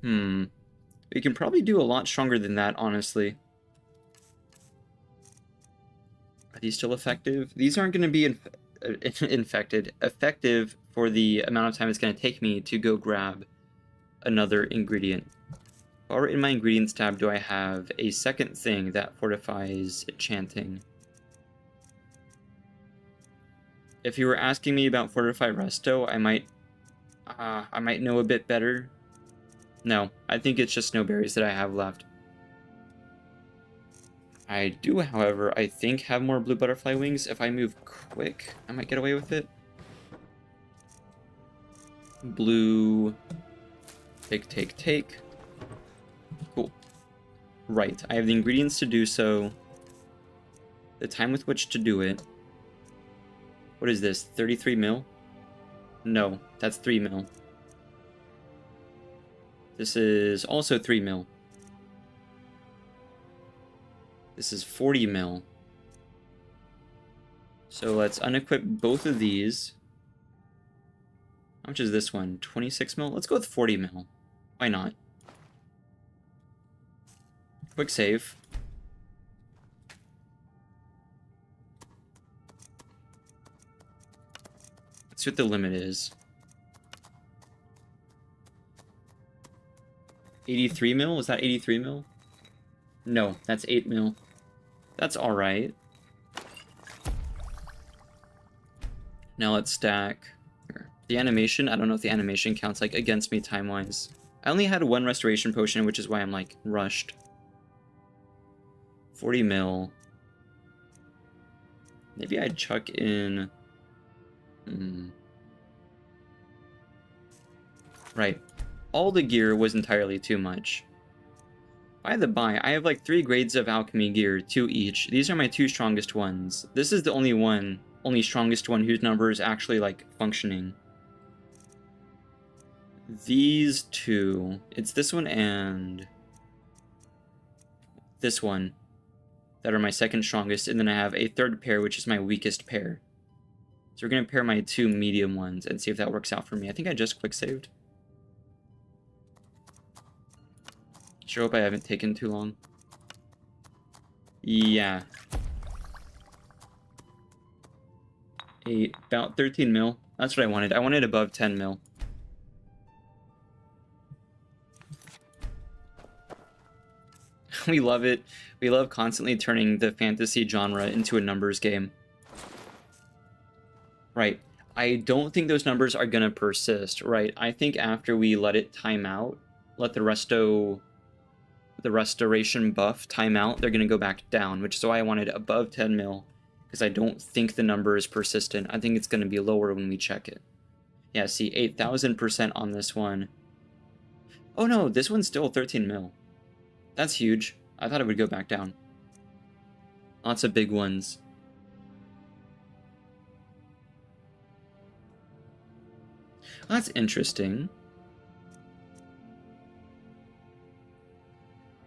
We can probably do a lot stronger than that, honestly. Are these still effective? These aren't going to be effective for the amount of time it's going to take me to go grab another ingredient. Or in my ingredients tab, do I have a second thing that fortifies enchanting? If you were asking me about Fortify Resto, I might know a bit better. No, I think it's just snowberries that I have left. I do, however, I think have more blue butterfly wings. If I move quick, I might get away with it. Blue. Take. Cool. Right, I have the ingredients to do so. The time with which to do it. What is this, 33 mil? No, that's 3 mil. This is also 3 mil. This is 40 mil. So let's unequip both of these. How much is this one? 26 mil? Let's go with 40 mil. Why not? Quick save. Let's see what the limit is. 83 mil? Was that 83 mil? No, that's 8 mil. That's alright. Now let's stack. The animation, I don't know if the animation counts like against me time-wise. I only had one restoration potion, which is why I'm like rushed. 40 mil. Maybe I'd chuck in... Right. All the gear was entirely too much. By the by, I have like 3 grades of alchemy gear, 2 each. These are my 2 strongest ones. This is the only strongest one whose number is actually like functioning. These 2, it's this one and this one that are my second strongest, and then I have a third pair, which is my weakest pair. So we're gonna pair my 2 medium ones and see if that works out for me. I think I just quick saved. Sure hope I haven't taken too long. Yeah. About 13 mil. That's what I wanted. I wanted above 10 mil. We love it. We love constantly turning the fantasy genre into a numbers game. Right. I don't think those numbers are gonna persist, right? I think after we let it time out, let the restoration buff time out, they're gonna go back down, which is why I wanted above 10 mil, because I don't think the number is persistent. I think it's gonna be lower when we check it. Yeah, see, 8,000% on this one. Oh no, this one's still 13 mil. That's huge. I thought it would go back down. Lots of big ones. That's interesting.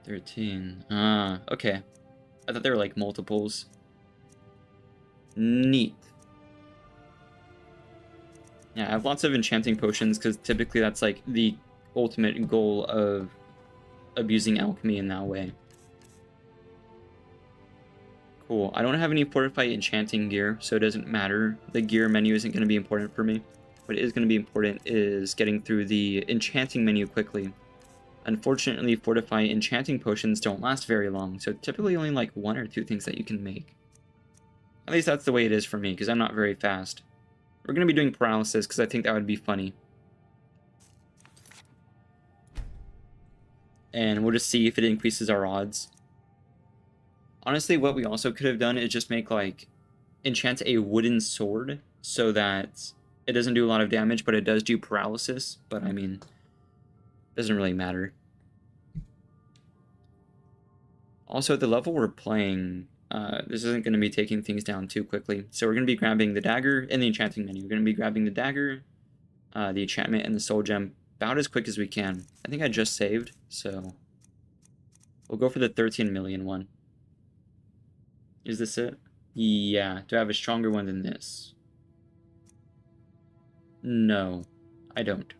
13. Ah, okay. I thought they were like multiples. Neat. Yeah, I have lots of enchanting potions because typically that's like the ultimate goal of abusing alchemy in that way. Cool. I don't have any fortify enchanting gear, so it doesn't matter. The gear menu isn't going to be important for me. What is going to be important is getting through the enchanting menu quickly. Unfortunately, fortify enchanting potions don't last very long, so typically only like 1 or 2 things that you can make. At least that's the way it is for me, because I'm not very fast. We're going to be doing paralysis, because I think that would be funny. and we'll just see if it increases our odds. Honestly, what we also could have done is just make, like, enchant a wooden sword so that it doesn't do a lot of damage, but it does do paralysis. But, I mean, doesn't really matter. Also, at the level we're playing, this isn't going to be taking things down too quickly. So we're going to be grabbing the dagger in the enchanting menu. We're going to be grabbing the dagger, the enchantment, and the soul gem about as quick as we can. I think I just saved, so we'll go for the 13 million one. Is this it? Yeah. Do I have a stronger one than this? No, I don't.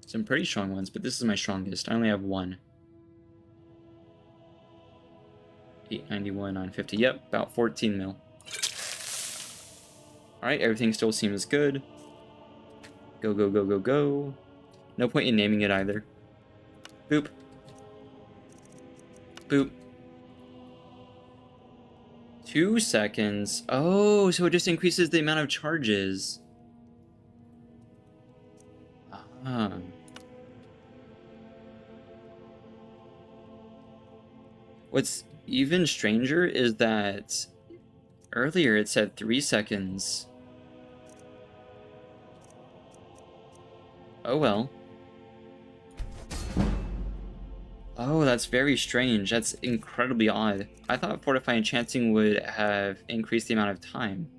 Some pretty strong ones, but this is my strongest. I only have one. 891, 950. Yep, about 14 mil. Alright, everything still seems good. Go, go, go, go, go. No point in naming it either. Boop. Boop. 2 seconds. Oh, so it just increases the amount of charges. Ah. What's even stranger is that earlier it said 3 seconds. Oh well. Oh, that's very strange. That's incredibly odd. I thought Fortify Enchanting would have increased the amount of time.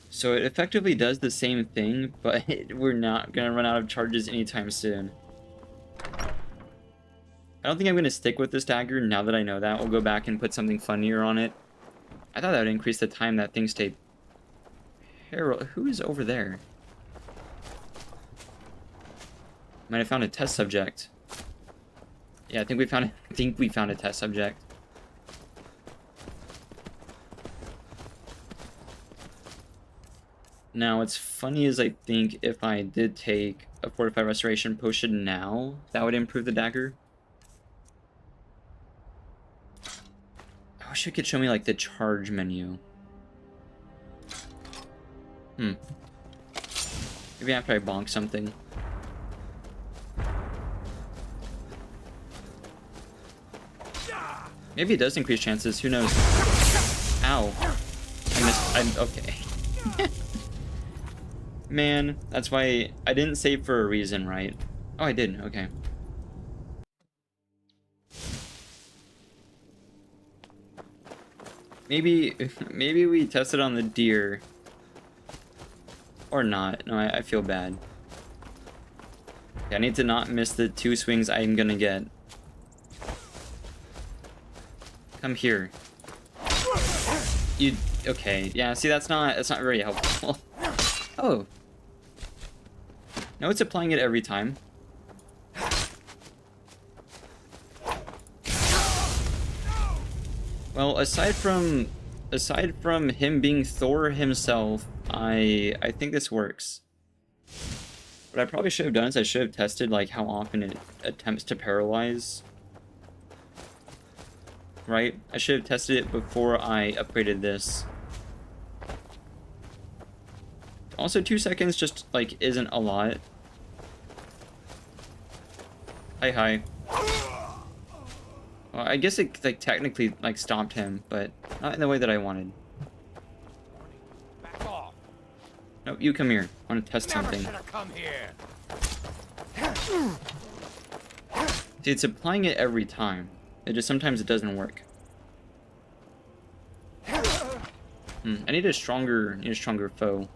So it effectively does the same thing, but we're not going to run out of charges anytime soon. I don't think I'm going to stick with this dagger now that I know that. We'll go back and put something funnier on it. I thought that would increase the time that things stay... Harold, who is over there? Might have found a test subject. Yeah, I think we found a test subject. Now, what's funny is I think if I did take a Fortified Restoration Potion now, that would improve the dagger. I wish it could show me, like, the charge menu. Maybe after I bonk something. Maybe it does increase chances, who knows? Ow. I'm okay. Man, that's why I didn't save for a reason, right? Oh, I didn't, okay. Maybe we tested on the deer. Or not. No, I feel bad. Okay, I need to not miss the 2 swings I'm gonna get. Come here. You... Okay, yeah, see, that's not very helpful. Oh. No, it's applying it every time. Well, aside from him being Thor himself, I think this works. What I probably should have done is I should have tested, like, how often it attempts to paralyze. Right? I should have tested it before I upgraded this. Also, 2 seconds just, like, isn't a lot. Hi. Well, I guess it, like, technically, like, stopped him, but not in the way that I wanted. Back off. No, you come here. I want to test something. Never should have come here. See, it's applying it every time. It just sometimes it doesn't work. I need a stronger foe.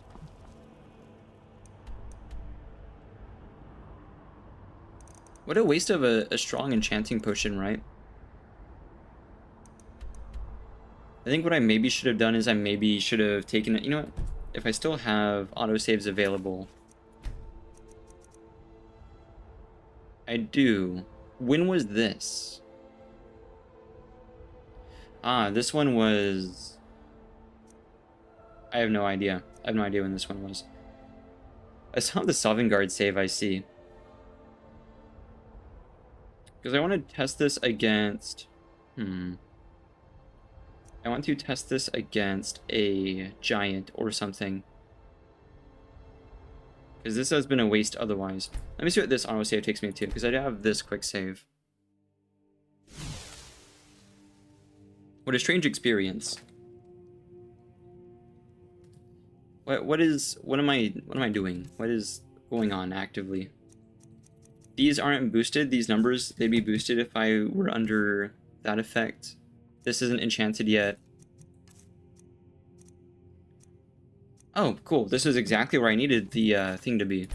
What a waste of a strong enchanting potion, right? I think what I maybe should have done is I maybe should have taken it. You know what? If I still have autosaves available. I do. When was this? Ah, this one was... I have no idea. I have no idea when this one was. I saw the Sovngarde save, I see. Because I want to test this against... I want to test this against a giant or something. Because this has been a waste otherwise. Let me see what this autosave takes me to, because I do have this quick save. What a strange experience. What am I doing? What is going on actively? These aren't boosted, these numbers, they'd be boosted if I were under that effect. This isn't enchanted yet. Oh, cool. This is exactly where I needed the thing to be.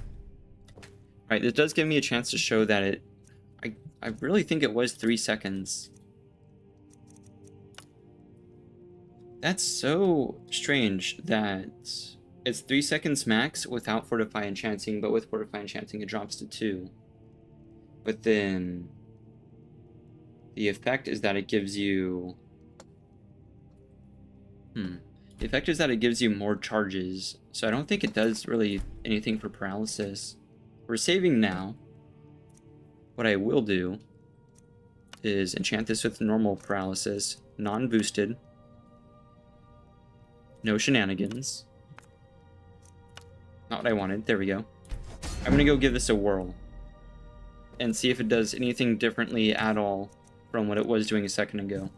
Alright, this does give me a chance to show that it... I really think it was 3 seconds. That's so strange that it's 3 seconds max without Fortify Enchanting, but with Fortify Enchanting it drops to 2. But then the effect is that it gives you... The effect is that it gives you more charges, so I don't think it does really anything for paralysis. We're saving now. What I will do is enchant this with normal paralysis, non-boosted, no shenanigans. Not what I wanted. There we go. I'm gonna go give this a whirl and see if it does anything differently at all from what it was doing a second ago.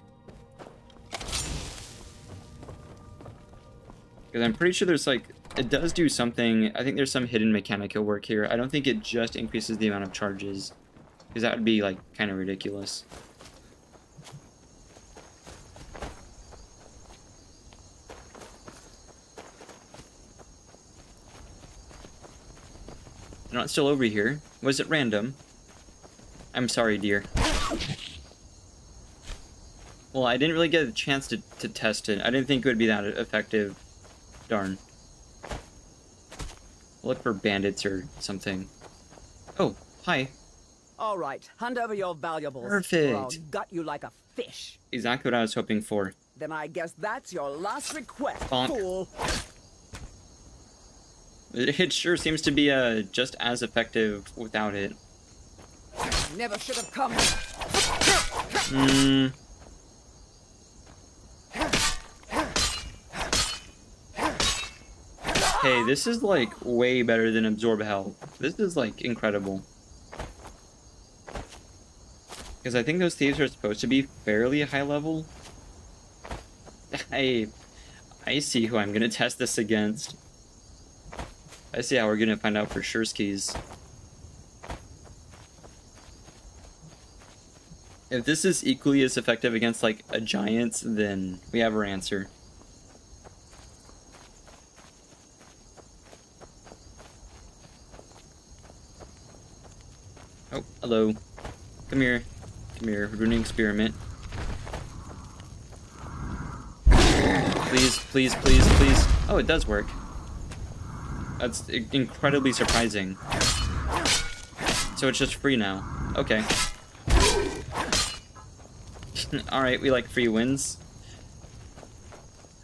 Because I'm pretty sure there's like, it does do something. I think there's some hidden mechanic at work here. I don't think it just increases the amount of charges, because that would be like kind of ridiculous. They're not still over here. Was it random? I'm sorry, dear. Well, I didn't really get a chance to test it. I didn't think it would be that effective. Darn. Look for bandits or something. Oh, hi. All right, hand over your valuables. Perfect. Or I'll gut you like a fish. Exactly what I was hoping for. Then I guess that's your last request, Bonk. fool. It sure seems to be just as effective without it. Never should have come. Hey, this is like way better than Absorb Health. This is like incredible. Because I think those thieves are supposed to be fairly high level. I see who I'm gonna test this against. I see how we're gonna find out for sure skis. If this is equally as effective against like a giant, then we have our answer. Oh, hello. Come here. Come here. We're doing an experiment. Please, please, please, please. Oh, it does work. That's incredibly surprising. So it's just free now. Okay. Alright, we like free wins.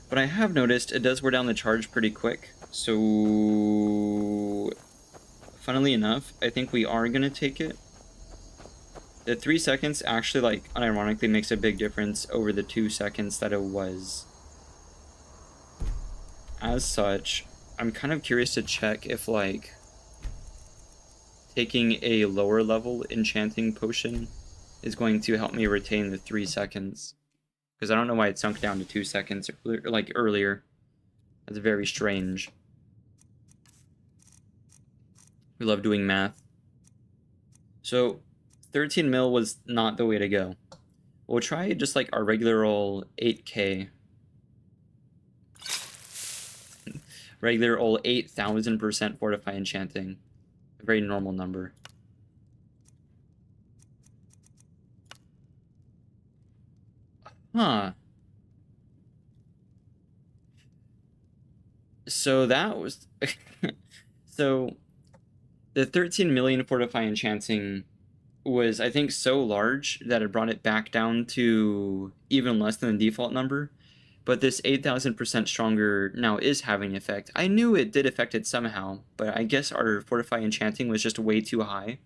But I have noticed it does wear down the charge pretty quick. So... funnily enough, I think we are going to take it. The 3 seconds actually, like, unironically makes a big difference over the 2 seconds that it was. As such, I'm kind of curious to check if, like, taking a lower level enchanting potion is going to help me retain the 3 seconds. Because I don't know why it sunk down to 2 seconds, like, earlier. That's very strange. We love doing math. So, 13 mil was not the way to go. We'll try just like our regular old 8k. Regular old 8,000% Fortify Enchanting. A very normal number. Huh. So that was... so... the 13 million Fortify Enchanting was, I think, so large that it brought it back down to even less than the default number. But this 8,000% stronger now is having an effect. I knew it did affect it somehow, but I guess our Fortify Enchanting was just way too high.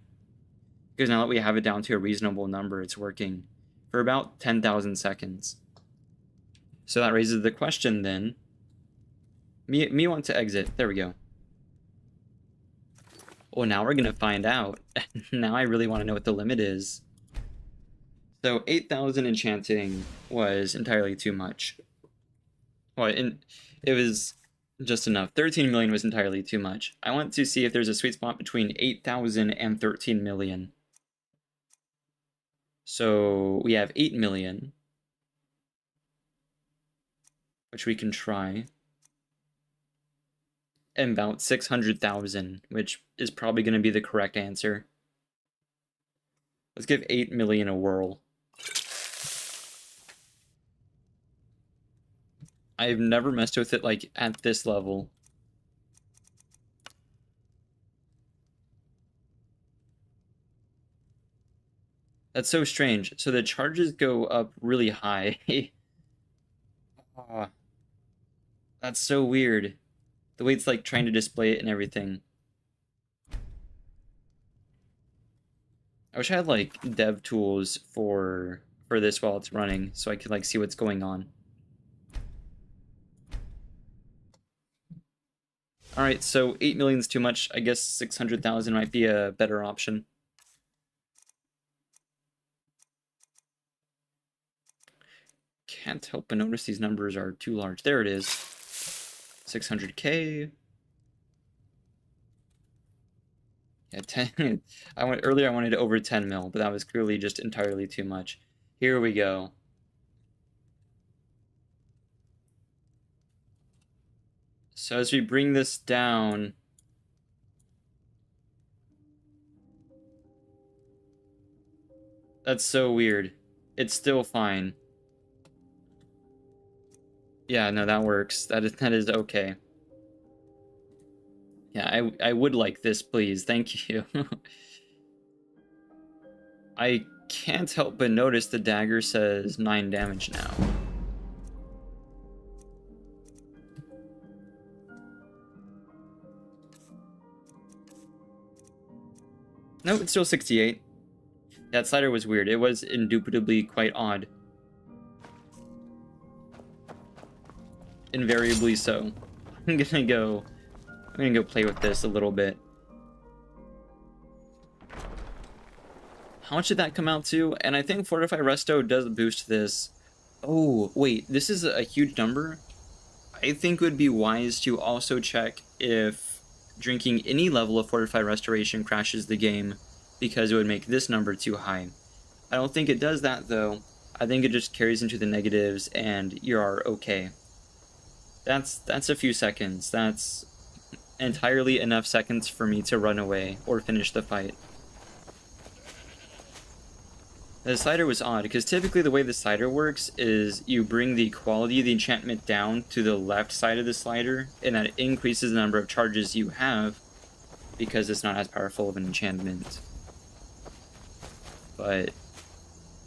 Because now that we have it down to a reasonable number, it's working for about 10,000 seconds. So that raises the question then. Me want to exit. There we go. Oh, now we're gonna find out. Now I really want to know what the limit is. So 8,000 enchanting was entirely too much. Well, it was just enough. 13 million was entirely too much. I want to see if there's a sweet spot between 8,000 and 13 million. So we have 8 million, which we can try. And about 600,000, which is probably going to be the correct answer. Let's give 8 million a whirl. I've never messed with it like at this level. That's so strange. So the charges go up really high. Oh, that's so weird. The way it's like trying to display it and everything. I wish I had like dev tools for this while it's running so I could like see what's going on. Alright, so 8 million is too much. I guess 600,000 might be a better option. Can't help but notice these numbers are too large. There it is. 600k. Yeah, 10. Earlier I wanted over 10 mil, but that was clearly just entirely too much. Here we go. So as we bring this down, that's so weird. It's still fine. Yeah, no, that works. That is okay. Yeah, I would like this, please. Thank you. I can't help but notice the dagger says 9 damage now. No, it's still 68. That slider was weird. It was indubitably quite odd. Invariably so. I'm gonna go play with this a little bit. How much did that come out to? And I think Fortify Resto does boost this. Oh, wait, this is a huge number. I think it would be wise to also check if drinking any level of Fortify Restoration crashes the game, because it would make this number too high. I don't think it does that, though. I think it just carries into the negatives, and you are okay. That's a few seconds. That's entirely enough seconds for me to run away or finish the fight. The slider was odd, because typically the way the slider works is you bring the quality of the enchantment down to the left side of the slider, and that increases the number of charges you have, because it's not as powerful of an enchantment. But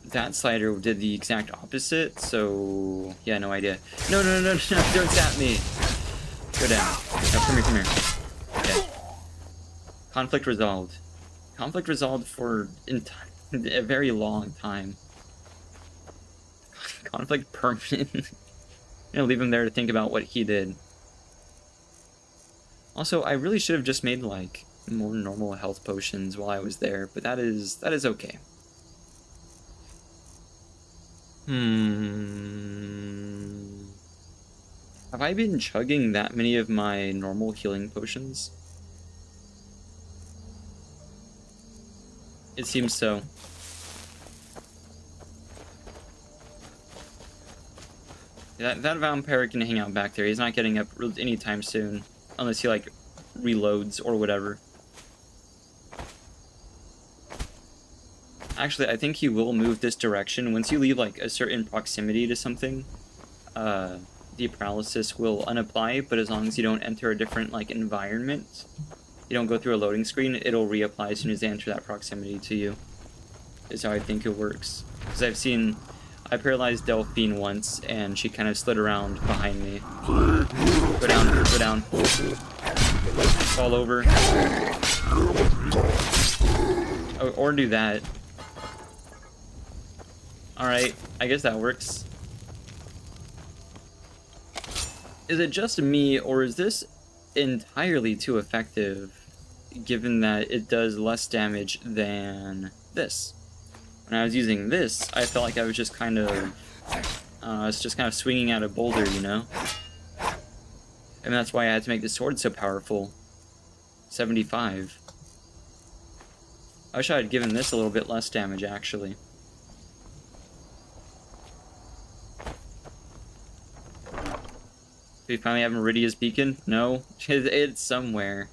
that slider did the exact opposite, so yeah, no idea. No, don't zap me! Go down. No, come here. Okay. Conflict resolved. Conflict resolved for a very long time. Conflict permanent. I'm gonna leave him there to think about what he did. Also, I really should have just made like more normal health potions while I was there, but that is okay. Have I been chugging that many of my normal healing potions? It seems so. That vampire can hang out back there. He's not getting up anytime soon, unless he like reloads or whatever. Actually, I think he will move this direction. Once you leave like a certain proximity to something, the paralysis will unapply, but as long as you don't enter a different like environment, you don't go through a loading screen, it'll reapply as soon as they enter that proximity to you, is how I think it works. Because I paralyzed Delphine once, and she kind of slid around behind me. Go down. Fall over. Oh, or do that. Alright, I guess that works. Is it just me, or is this entirely too effective? given that it does less damage than this. When I was using this, I felt like I was just kind of, it's just kind of swinging at a boulder, you know? And that's why I had to make the sword so powerful. 75. I wish I had given this a little bit less damage, actually. Do we finally have Meridia's Beacon? No, it's somewhere.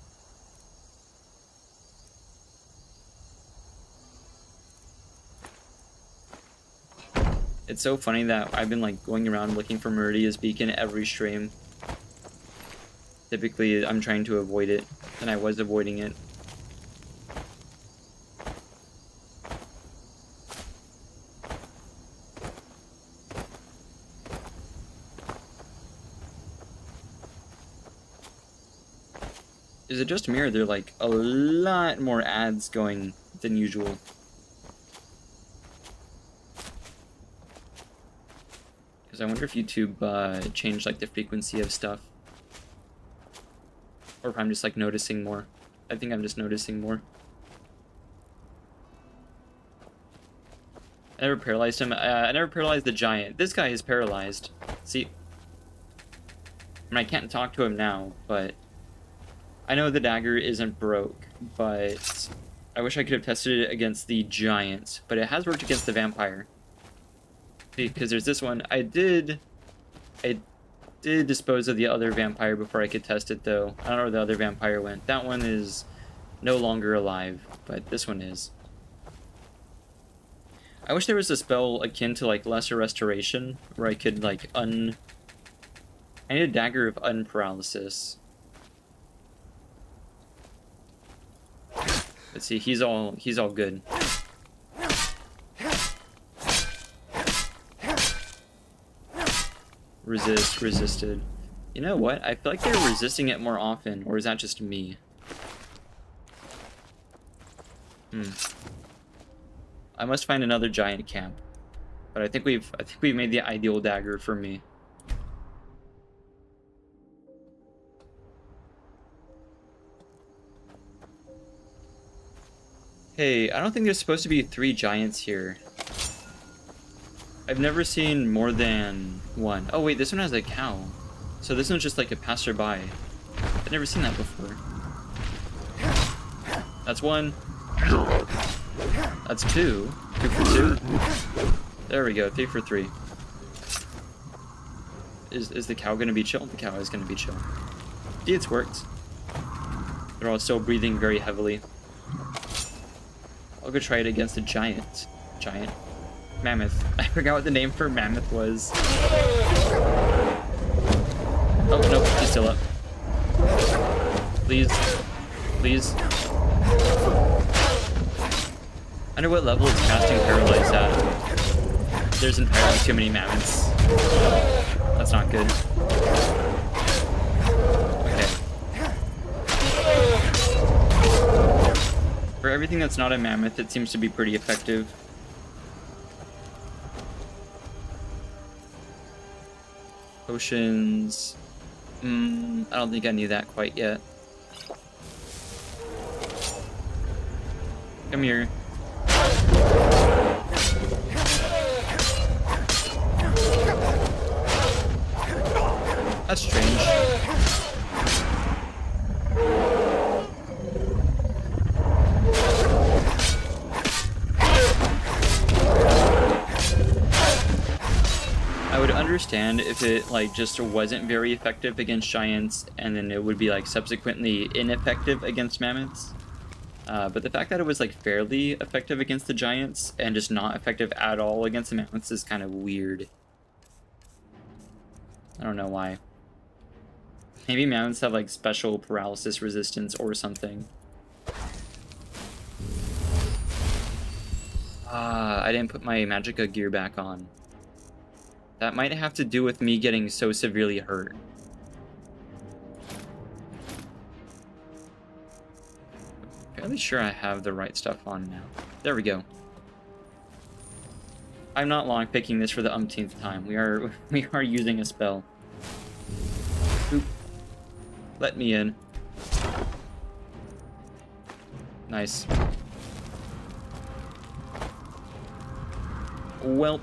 It's so funny that I've been like going around looking for Meridia's Beacon every stream. Typically, I'm trying to avoid it, and I was avoiding it. Is it just me, or are there like a lot more ads going than usual? Because I wonder if YouTube changed like the frequency of stuff. Or if I'm just like noticing more. I think I'm just noticing more. I never paralyzed him. I never paralyzed the giant. This guy is paralyzed. See? I mean, I can't talk to him now, but I know the dagger isn't broke, but I wish I could have tested it against the giant, but it has worked against the vampire. Because there's this one. I did dispose of the other vampire before I could test it, though. I don't know where the other vampire went. That one is no longer alive, but this one is. I wish there was a spell akin to like Lesser Restoration, where I could like I need a dagger of unparalysis. Let's see, he's all good. Resist, resisted. You know what? I feel like they're resisting it more often, or is that just me? I must find another giant camp. But I think we've made the ideal dagger for me. Hey, I don't think there's supposed to be 3 giants here. I've never seen more than one. Oh wait, this one has a cow. So this one's just like a passerby. I've never seen that before. That's 1. That's 2. 2 for 2. There we go, 3 for 3. Is the cow gonna be chill? The cow is gonna be chill. See, it's worked. They're all still breathing very heavily. I'll go try it against a giant. Mammoth. I forgot what the name for mammoth was. Oh, nope, he's still up. Please. Please. I know what level is casting Paralyze at. There's entirely too many mammoths. That's not good. Okay. For everything that's not a mammoth, it seems to be pretty effective. Potions. I don't think I need that quite yet. Come here. That's strange. I would understand if it like just wasn't very effective against giants, and then it would be like subsequently ineffective against mammoths. But the fact that it was like fairly effective against the giants and just not effective at all against the mammoths is kind of weird. I don't know why. Maybe mammoths have like special paralysis resistance or something. I didn't put my Magicka gear back on. That might have to do with me getting so severely hurt. Fairly sure I have the right stuff on now. There we go. I'm not long picking this for the umpteenth time. We are using a spell. Oop. Let me in. Nice. Well.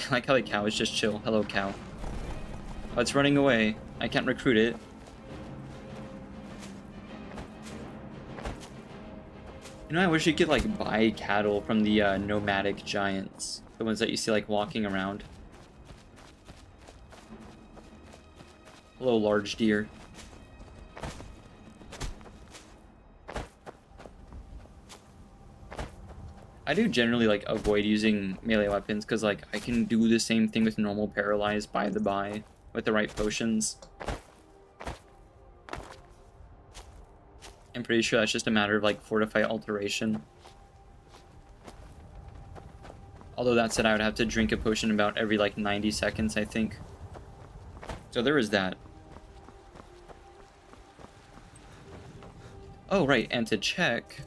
I like how the cow is just chill. Hello, cow. Oh, it's running away. I can't recruit it. You know, I wish you could, like, buy cattle from the nomadic giants. The ones that you see, like, walking around. Hello, large deer. I do generally, like, avoid using melee weapons, because, like, I can do the same thing with normal paralyzed by the by, with the right potions. I'm pretty sure that's just a matter of, like, fortify alteration. Although that said, I would have to drink a potion about every, like, 90 seconds, I think. So there is that. Oh, right, and to check...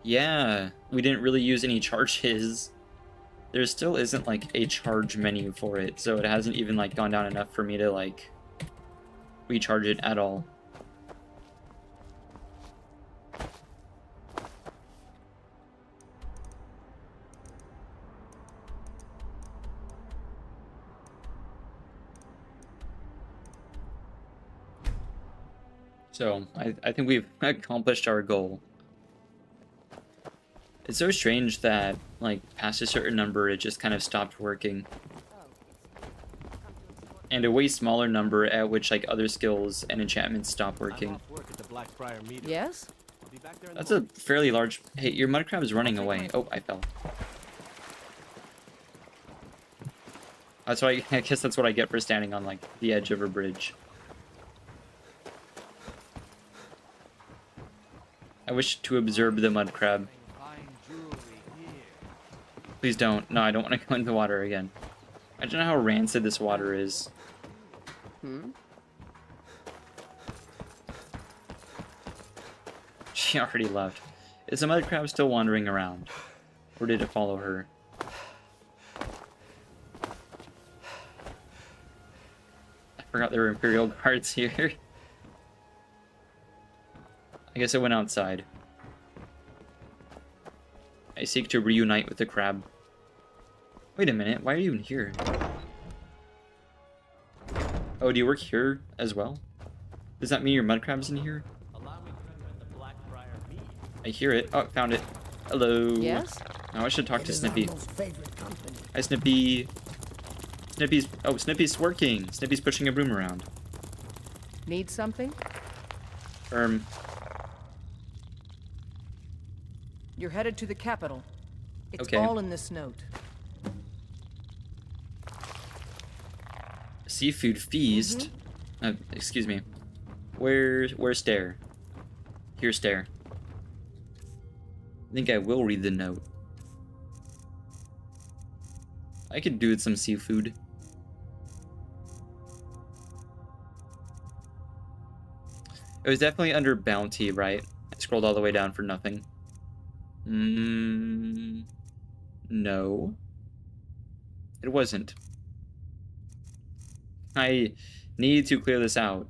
Yeah, we didn't really use any charges. There still isn't, like, a charge menu for it, so it hasn't even, like, gone down enough for me to, like, recharge it at all. So, I think we've accomplished our goal. It's so strange that, like, past a certain number, it just kind of stopped working. And a way smaller number at which, like, other skills and enchantments stop working. Yes? That's a fairly large... Hey, your mud crab is running away. Oh, I fell. That's why I guess that's what I get for standing on, like, the edge of a bridge. I wish to observe the mud crab. Please don't. No, I don't want to go into the water again. I don't know how rancid this water is. She already left. Is the mud crab still wandering around? Or did it follow her? I forgot there were Imperial guards here. I guess it went outside. I seek to reunite with the crab. Wait a minute, why are you even here? Oh, do you work here as well? Does that mean your mud crab's in here? I hear it. Oh, found it. Hello. Yes? Now I should talk to Snippy. Hi, Snippy. Snippy's... Oh, Snippy's working. Snippy's pushing a broom around. Need something? You're headed to the capital. It's Okay. all in this note. Seafood feast? Excuse me. Where's Stare? Here's Stare. I think I will read the note. I could do with some seafood. It was definitely under bounty, right? I scrolled all the way down for nothing. No. It wasn't. I need to clear this out.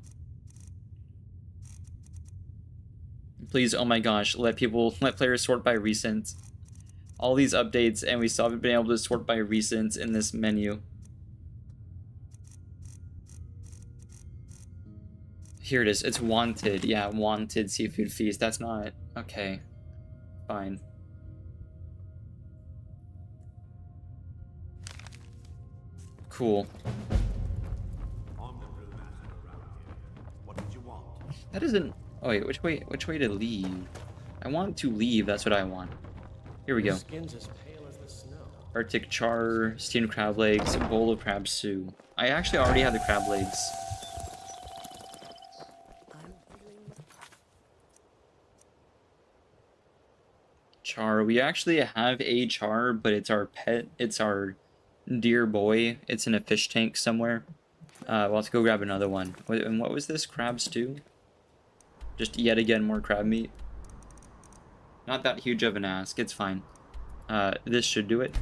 Please, oh my gosh, let players sort by recent. All these updates, and we still haven't been able to sort by recent in this menu. Here it is. It's wanted. Yeah, wanted seafood feast. That's not... Okay. Fine. Cool. That isn't... Oh wait, which way to leave? I want to leave, that's what I want. Here we go. Arctic char, steamed crab legs, bowl of crab stew. I actually already have the crab legs. Char, we actually have a char, but it's our pet. It's our dear boy. It's in a fish tank somewhere. We'll have to go grab another one. And what was this? Crab stew? Just yet again more crab meat. Not that huge of an ask. It's fine. This should do it.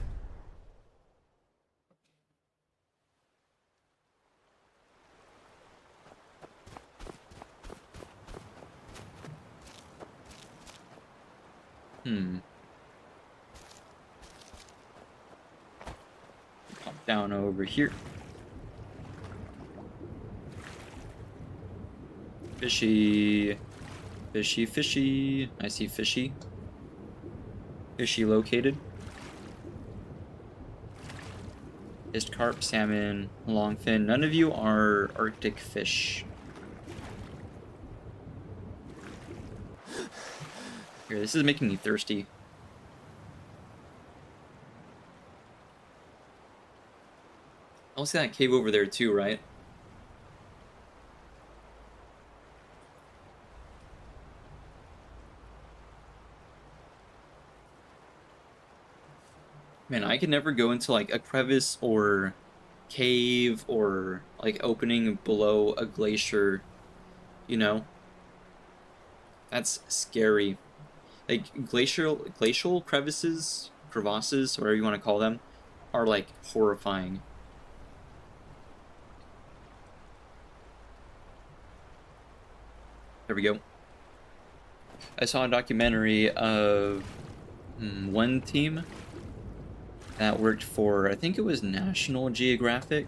down over here. Fishy. Fishy, fishy. I see fishy. Fishy located. Fist carp, salmon, longfin. None of you are Arctic fish. Here, this is making me thirsty. I'll see that cave over there too, right? Man, I could never go into like a crevice or cave or like opening below a glacier, you know? That's scary. Like glacial crevasses, whatever you want to call them, are like horrifying. There we go. I saw a documentary of one team that worked for, I think it was National Geographic.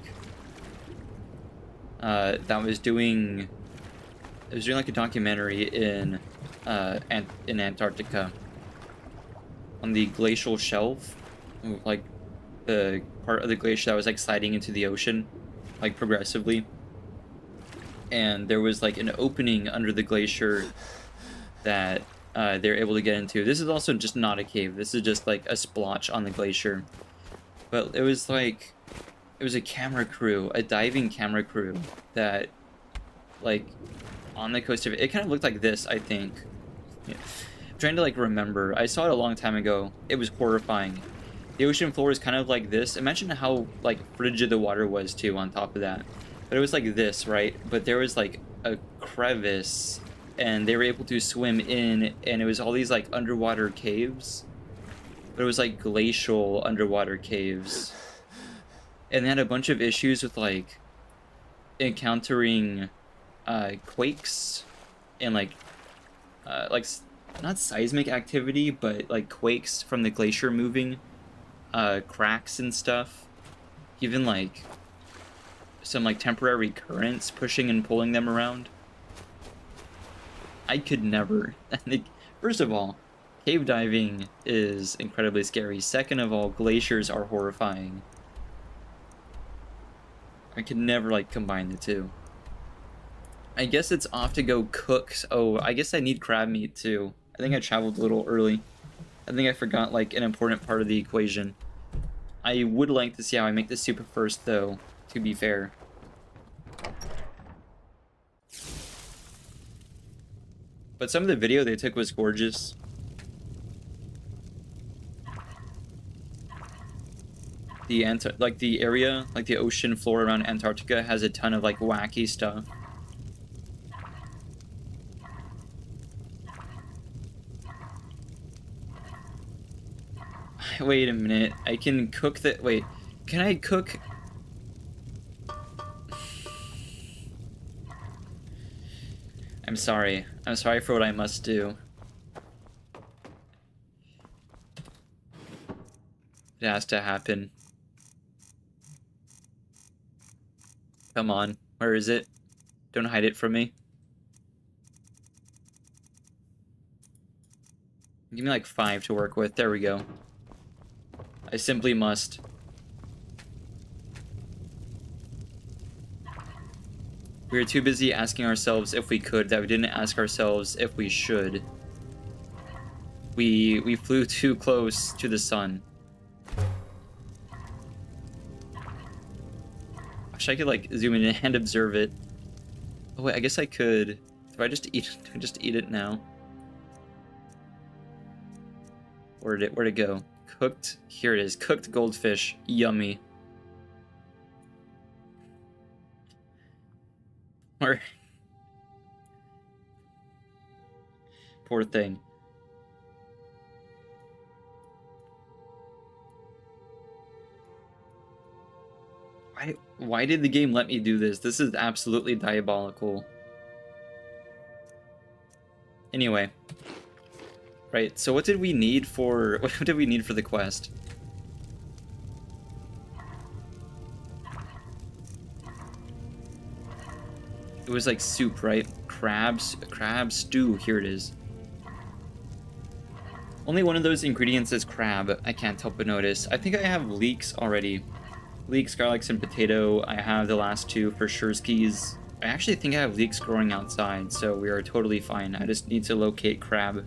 That was doing like a documentary in Antarctica on the glacial shelf, like the part of the glacier that was like sliding into the ocean, like progressively. And there was like an opening under the glacier that they're able to get into. This is also just not a cave. This is just like a splotch on the glacier. But it was a camera crew, a diving camera crew that, like, on the coast of it kind of looked like this, I think. Yeah. I'm trying to like remember. I saw it a long time ago. It was horrifying. The ocean floor is kind of like this. Imagine how like frigid the water was too on top of that. But it was like this, right? But there was like a crevice and they were able to swim in, and it was all these like underwater caves. But it was like glacial underwater caves. And they had a bunch of issues with like encountering quakes and like not seismic activity, but like quakes from the glacier moving, cracks and stuff. Even like some like temporary currents pushing and pulling them around. I could never. First of all, cave diving is incredibly scary. Second of all, glaciers are horrifying. I could never like combine the two. I guess it's off to go cook. Oh, I guess I need crab meat too. I think I traveled a little early. I think I forgot like an important part of the equation. I would like to see how I make the soup first though, to be fair. But some of the video they took was gorgeous. The area, like the ocean floor around Antarctica has a ton of like wacky stuff. Wait a minute, I can cook the, wait, can I cook? I'm sorry for what I must do. It has to happen. Come on, where is it? Don't hide it from me. Give me like 5 to work with. There we go. I simply must. We were too busy asking ourselves if we could that we didn't ask ourselves if we should. We flew too close to the sun. Wish I could like zoom in and observe it. Oh wait, I guess I could. Do I just eat it now? Where'd it go? Cooked. Here it is. Cooked goldfish. Yummy. Or poor thing. Why did the game let me do this? This is absolutely diabolical. Anyway. Right, so what did we need for the quest? It was like soup, right? Crab stew. Here it is. Only one of those ingredients is crab. I can't help but notice. I think I have leeks already. Leeks, garlics, and potato. I have the last two for sure skis. I actually think I have leeks growing outside, so we are totally fine. I just need to locate crab.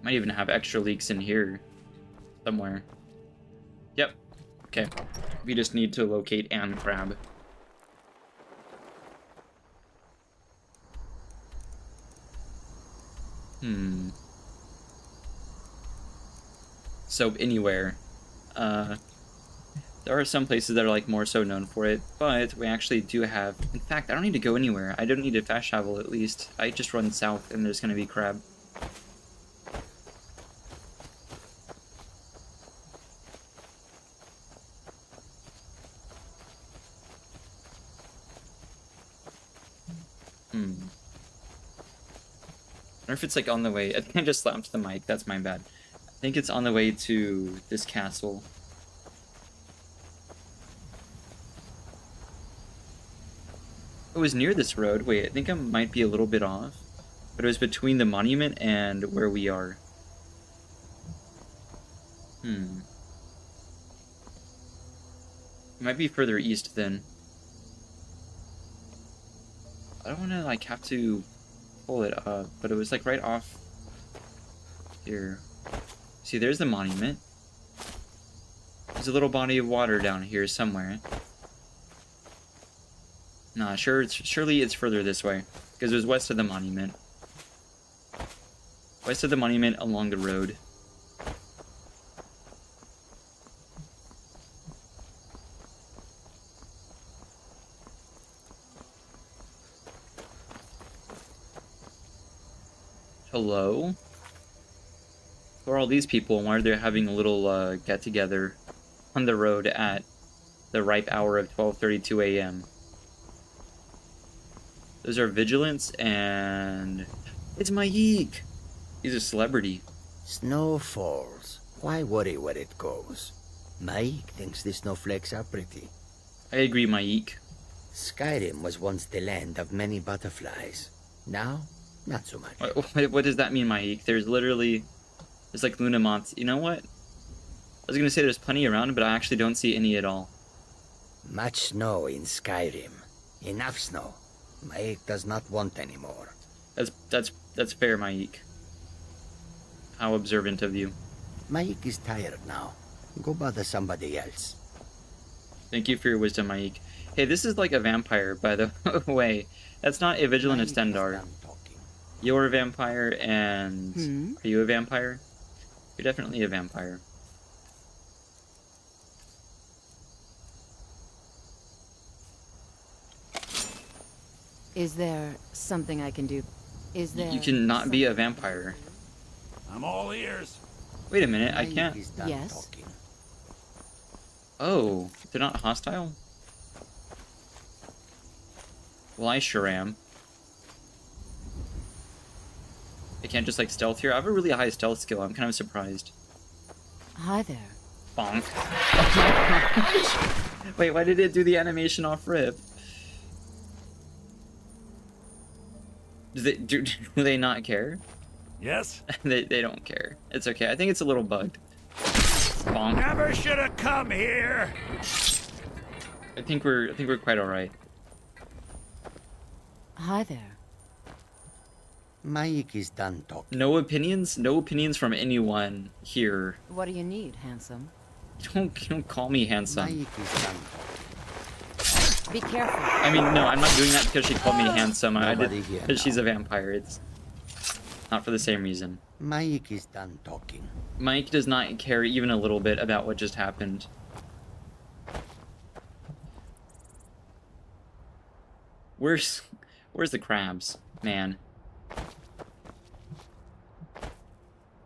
Might even have extra leeks in here somewhere. Yep. Okay. We just need to locate and crab. Soap anywhere. There are some places that are like more so known for it, but we actually do have. In fact, I don't need to go anywhere. I don't need to fast travel at least. I just run south and there's gonna be crab. I wonder if it's like on the way. I think I just slapped the mic. That's my bad. I think it's on the way to this castle. It was near this road. Wait, I think I might be a little bit off. But it was between the monument and where we are. It might be further east then. I don't want to like have to pull it up, but it was like right off here. See, there's the monument. There's a little body of water down here somewhere. Nah, surely it's further this way, because it was west of the monument. West of the monument along the road. Hello? Who are all these people, and why are they having a little get-together on the road at the ripe hour of 12:32 a.m.? Those are Vigilance, and it's Mayik! He's a celebrity. Snow falls. Why worry where it goes? Maik thinks the snowflakes are pretty. I agree, Mayik. Skyrim was once the land of many butterflies. Now, not so much. What does that mean, Mayik? There's like Lunamonts. You know what? I was gonna say there's plenty around, but I actually don't see any at all. Much snow in Skyrim. Enough snow. Maik does not want any more. That's fair, Mayik. How observant of you. Maik is tired now. Go bother somebody else. Thank you for your wisdom, Mayik. Hey, this is like a vampire, by the way. That's not a Vigilant Extendar. You're a vampire, and... Are you a vampire? You're definitely a vampire. Is there something I can do? Is there... You can not be a vampire. I'm all ears. Wait a minute, I Maik can't... is done Yes? talking. Oh, they're not hostile? Well, I sure am. I can't just like stealth here. I have a really high stealth skill. I'm kind of surprised. Hi there. Bonk. Wait, why did it do the animation off rip? Do they not care? Yes? they don't care. It's okay. I think it's a little bugged. Bonk. Never should have come here. I think we're quite all right. Hi there. Maik is done talking. No opinions? No opinions from anyone here. What do you need, handsome? You don't call me handsome. Maik is done talking. Be careful. I mean, no, I'm not doing that because she called me handsome. I did Nobody here because she's now. a vampire. It's not for the same reason. Maik is done talking. Mike does not care even a little bit about what just happened. Where's the crabs, man?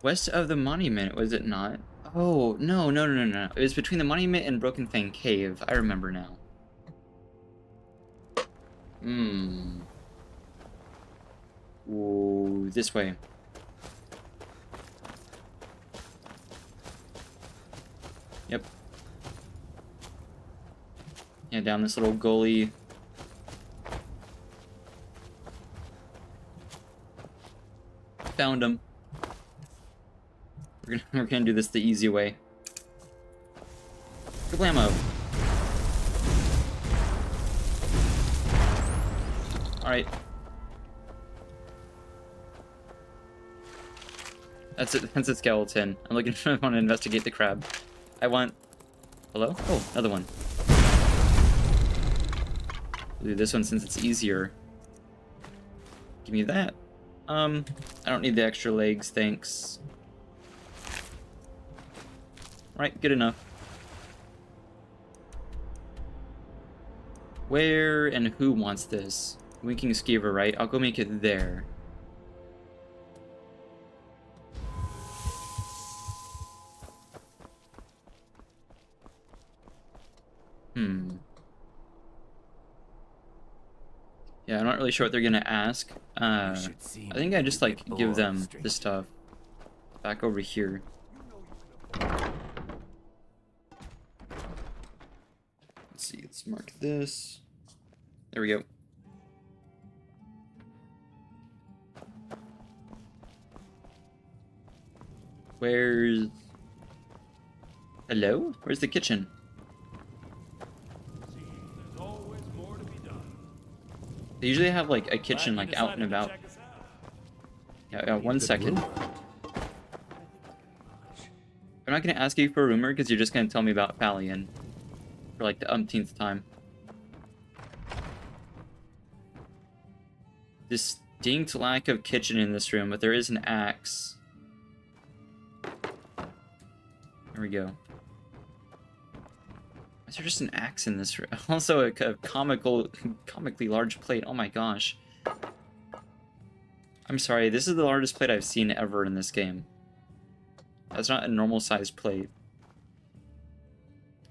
West of the monument, was it not? Oh, no. It was between the monument and Broken Fang Cave. I remember now. Ooh, this way. Yeah, down this little gully. Found him. We're gonna do this the easy way. Kablamo. Alright. That's it. That's a skeleton. I'm looking for. I want to investigate the crab. I want. Hello? Oh, another one. We'll do this one since it's easier. Give me that. I don't need the extra legs, thanks. Right, good enough. Where and who wants this? Winking skeever, right? I'll go make it there. Yeah, I'm not really sure what they're gonna ask. I think I just like give them the stuff. Back over here. Let's see, let's mark this. There we go. Where's... Hello? Where's the kitchen? They usually have like a kitchen like out and about. Yeah, 1 second. I'm not gonna ask you for a rumor because you're just gonna tell me about Falion for like the umpteenth time. Distinct lack of kitchen in this room, but there is an axe. There we go. Is there just an axe in this room? Also a comically large plate. Oh my gosh. I'm sorry, this is the largest plate I've seen ever in this game. That's not a normal sized plate.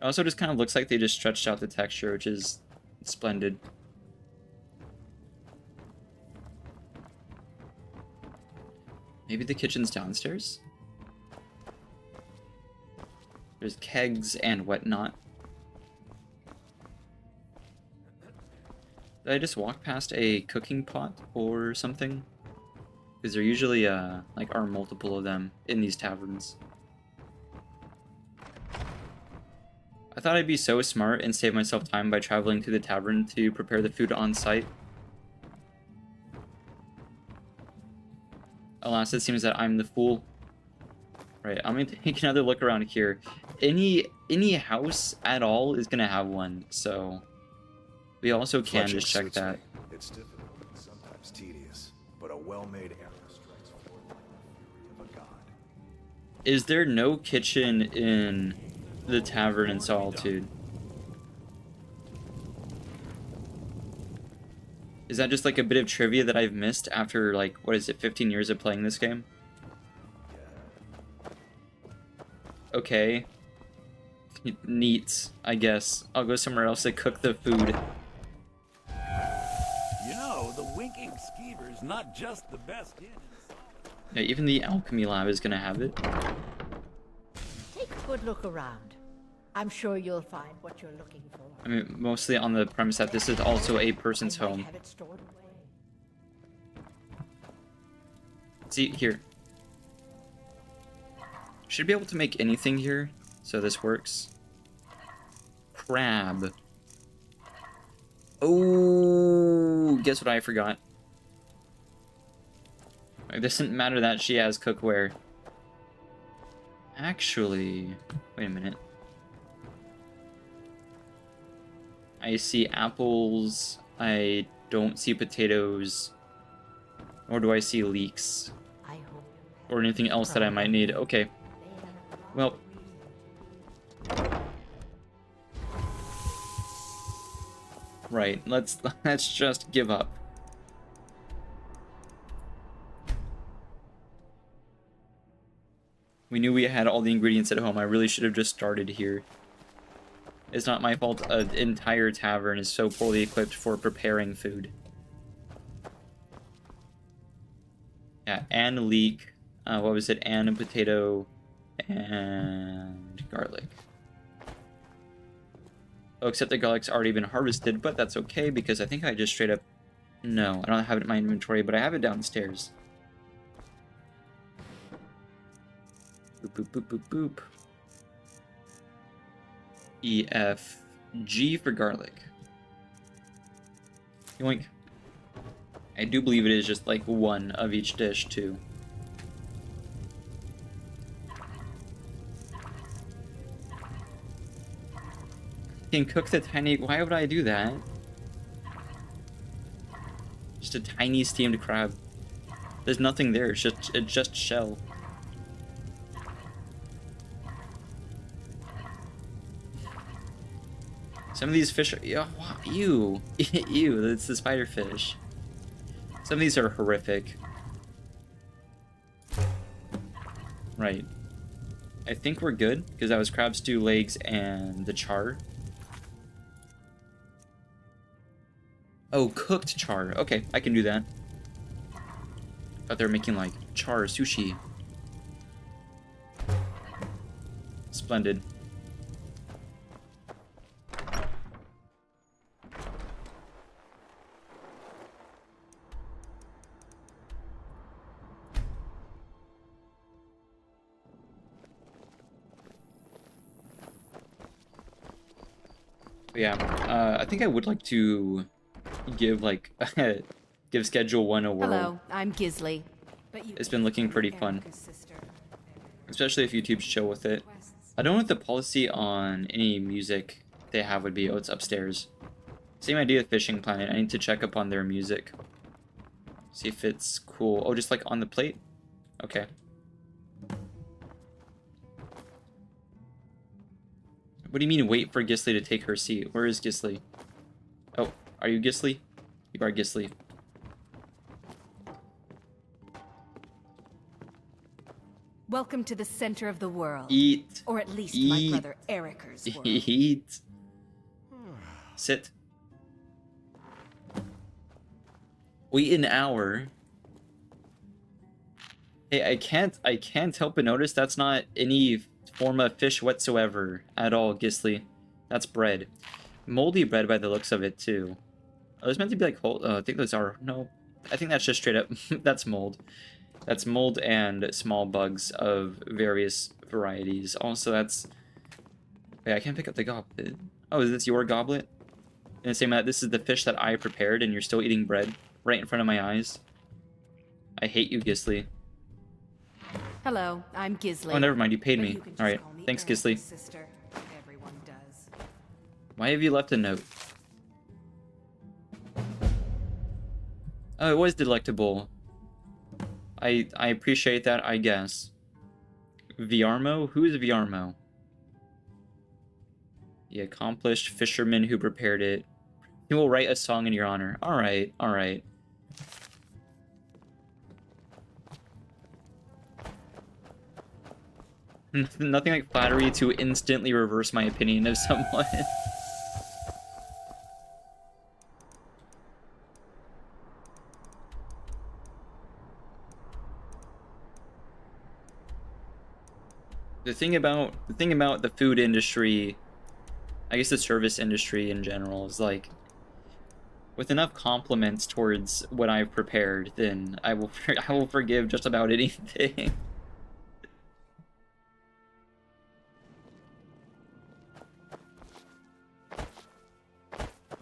It also just kind of looks like they just stretched out the texture, which is splendid. Maybe the kitchen's downstairs? There's kegs and whatnot. Did I just walk past a cooking pot or something? Because there usually like are multiple of them in these taverns. I thought I'd be so smart and save myself time by traveling to the tavern to prepare the food on site. Alas, it seems that I'm the fool. Right, I'm gonna take another look around here. Any house at all is gonna have one, so we also can just check that. It's difficult and sometimes tedious, but a well-made arrow strikes forth like the fury of a god. Is there no kitchen in the tavern in Solitude? Is that just like a bit of trivia that I've missed after like, what is it, 15 years of playing this game? Okay. Neat, I guess. I'll go somewhere else to cook the food. You know, the winking skeever's not just the best in. Yeah, even the alchemy lab is gonna have it. Take a good look around. I'm sure you'll find what you're looking for. I mean, mostly on the premise that this is also a person's I might home. have it stored away. See, here. Should be able to make anything here, so this works. Crab. Oh, guess what I forgot? It doesn't matter that she has cookware. Actually, wait a minute. I see apples. I don't see potatoes. Nor do I see leeks. I hope Or anything else that I might need. Okay. Well. Right, let's just give up. We knew we had all the ingredients at home. I really should have just started here. It's not my fault an entire tavern is so poorly equipped for preparing food. Yeah, and leek. What was it? And a potato and garlic. Oh, except the garlic's already been harvested, but that's okay because I think I just straight up... No, I don't have it in my inventory, but I have it downstairs. Boop, boop, boop, boop, boop. E, F, G for garlic. Yoink. I do believe it is just like one of each dish, too. Can cook the tiny... Why would I do that? Just a tiny steamed crab. There's nothing there. It's just shell. Some of these fish are... Ew. Ew, that's the spider fish. Some of these are horrific. Right. I think we're good, because that was crab stew, legs, and the char. Oh, cooked char. Okay, I can do that. Thought they were making, like, char sushi. Splendid. Yeah, I think I would like to give, like, give Schedule 1 a whirl. Hello, I'm Gisley. It's been looking pretty fun. Especially if YouTube's chill with it. I don't know what the policy on any music they have would be. Oh, it's upstairs. Same idea with Fishing Planet. I need to check up on their music. See if it's cool. Oh, just like on the plate? Okay. What do you mean wait for Gisley to take her seat? Where is Gisley? Oh, are you Gisley? You are Gisley. Welcome to the center of the world. Eat. Or at least Eat. my brother Erica's world. Eat. Sit. Wait an hour. Hey, I can't help but notice that's not any form of fish whatsoever at all, Gisley. That's bread. Moldy bread by the looks of it, too. Oh, it's meant to be like whole... I think those are... No. I think that's just straight up... that's mold. That's mold and small bugs of various varieties. Also, that's... Wait, I can't pick up the goblet. Oh, is this your goblet? And the same that this is the fish that I prepared and you're still eating bread right in front of my eyes. I hate you, Gisley. Hello, I'm Gisley. Oh, never mind. You paid But me. you can just Alright. call me Thanks, Erica's Gisley. sister. Everyone does. Why have you left a note? Oh, it was delectable. I appreciate that, I guess. Viarmo? Who is Viarmo? The accomplished fisherman who prepared it. He will write a song in your honor. Alright, alright. Nothing like flattery to instantly reverse my opinion of someone. The thing about the food industry, I guess the service industry in general, is like, with enough compliments towards what I've prepared, then I will forgive just about anything.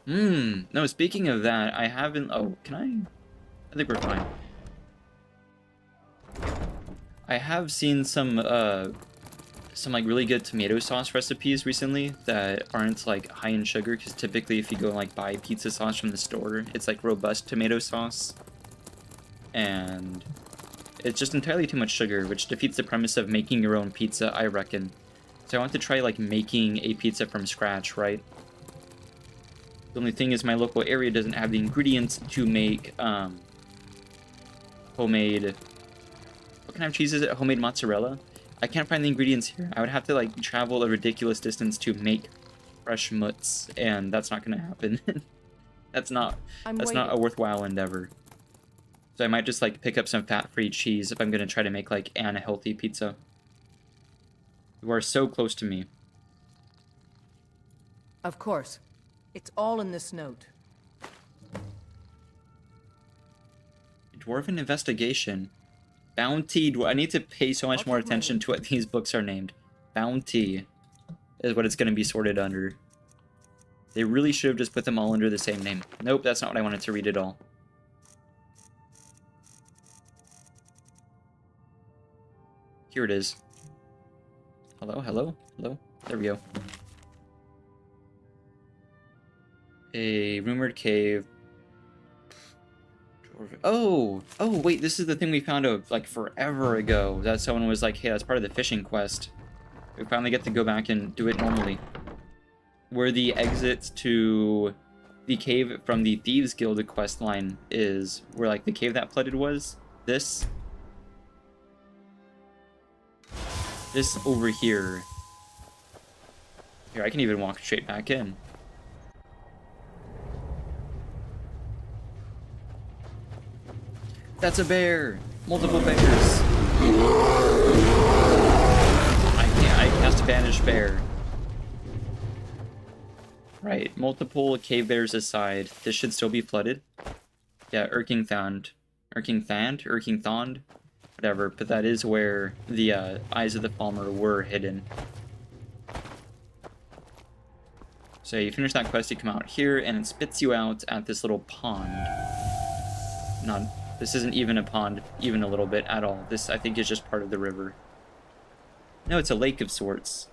No, speaking of that, I haven't... Oh, can I think we're fine. I have seen some like really good tomato sauce recipes recently that aren't like high in sugar, because typically if you go like buy pizza sauce from the store, it's like robust tomato sauce. And it's just entirely too much sugar, which defeats the premise of making your own pizza, I reckon. So I want to try like making a pizza from scratch, right? The only thing is my local area doesn't have the ingredients to make homemade... What kind of cheese is it? Homemade mozzarella? I can't find the ingredients here. I would have to like travel a ridiculous distance to make fresh mutts, and that's not gonna happen. That's not a worthwhile endeavor. So I might just like pick up some fat-free cheese if I'm gonna try to make like a healthy pizza. You are so close to me. Of course. It's all in this note. Dwarven investigation. Bounty. I need to pay so much more attention to what these books are named. Bounty is what it's going to be sorted under. They really should have just put them all under the same name. Nope, that's not what I wanted to read at all. Here it is. Hello, hello, hello. There we go. A rumored cave. Oh, wait, this is the thing we found out like forever ago. That someone was like, hey, that's part of the fishing quest. We finally get to go back and do it normally. Where the exit to the cave from the Thieves Guild quest line is, where like the cave that flooded was. This over here. Here, I can even walk straight back in. That's a bear! Multiple bears! I cast a banished bear. Right, multiple cave bears aside. This should still be flooded. Yeah, Erking Thond, whatever, but that is where the Eyes of the Falmer were hidden. So you finish that quest, you come out here, and it spits you out at this little pond. This isn't even a pond, even a little bit at all. This, I think, is just part of the river. No, it's a lake of sorts.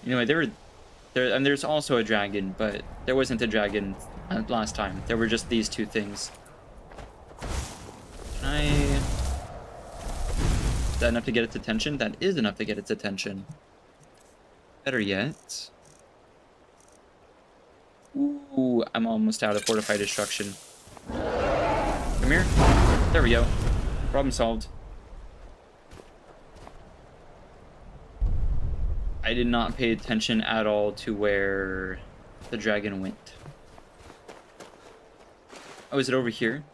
Anyway, and there's also a dragon, but there wasn't a dragon last time. There were just these two things. Is that enough to get its attention? That is enough to get its attention. Better yet. Ooh, I'm almost out of fortified destruction. Come here. There we go. Problem solved. I did not pay attention at all to where the dragon went. Oh, is it over here?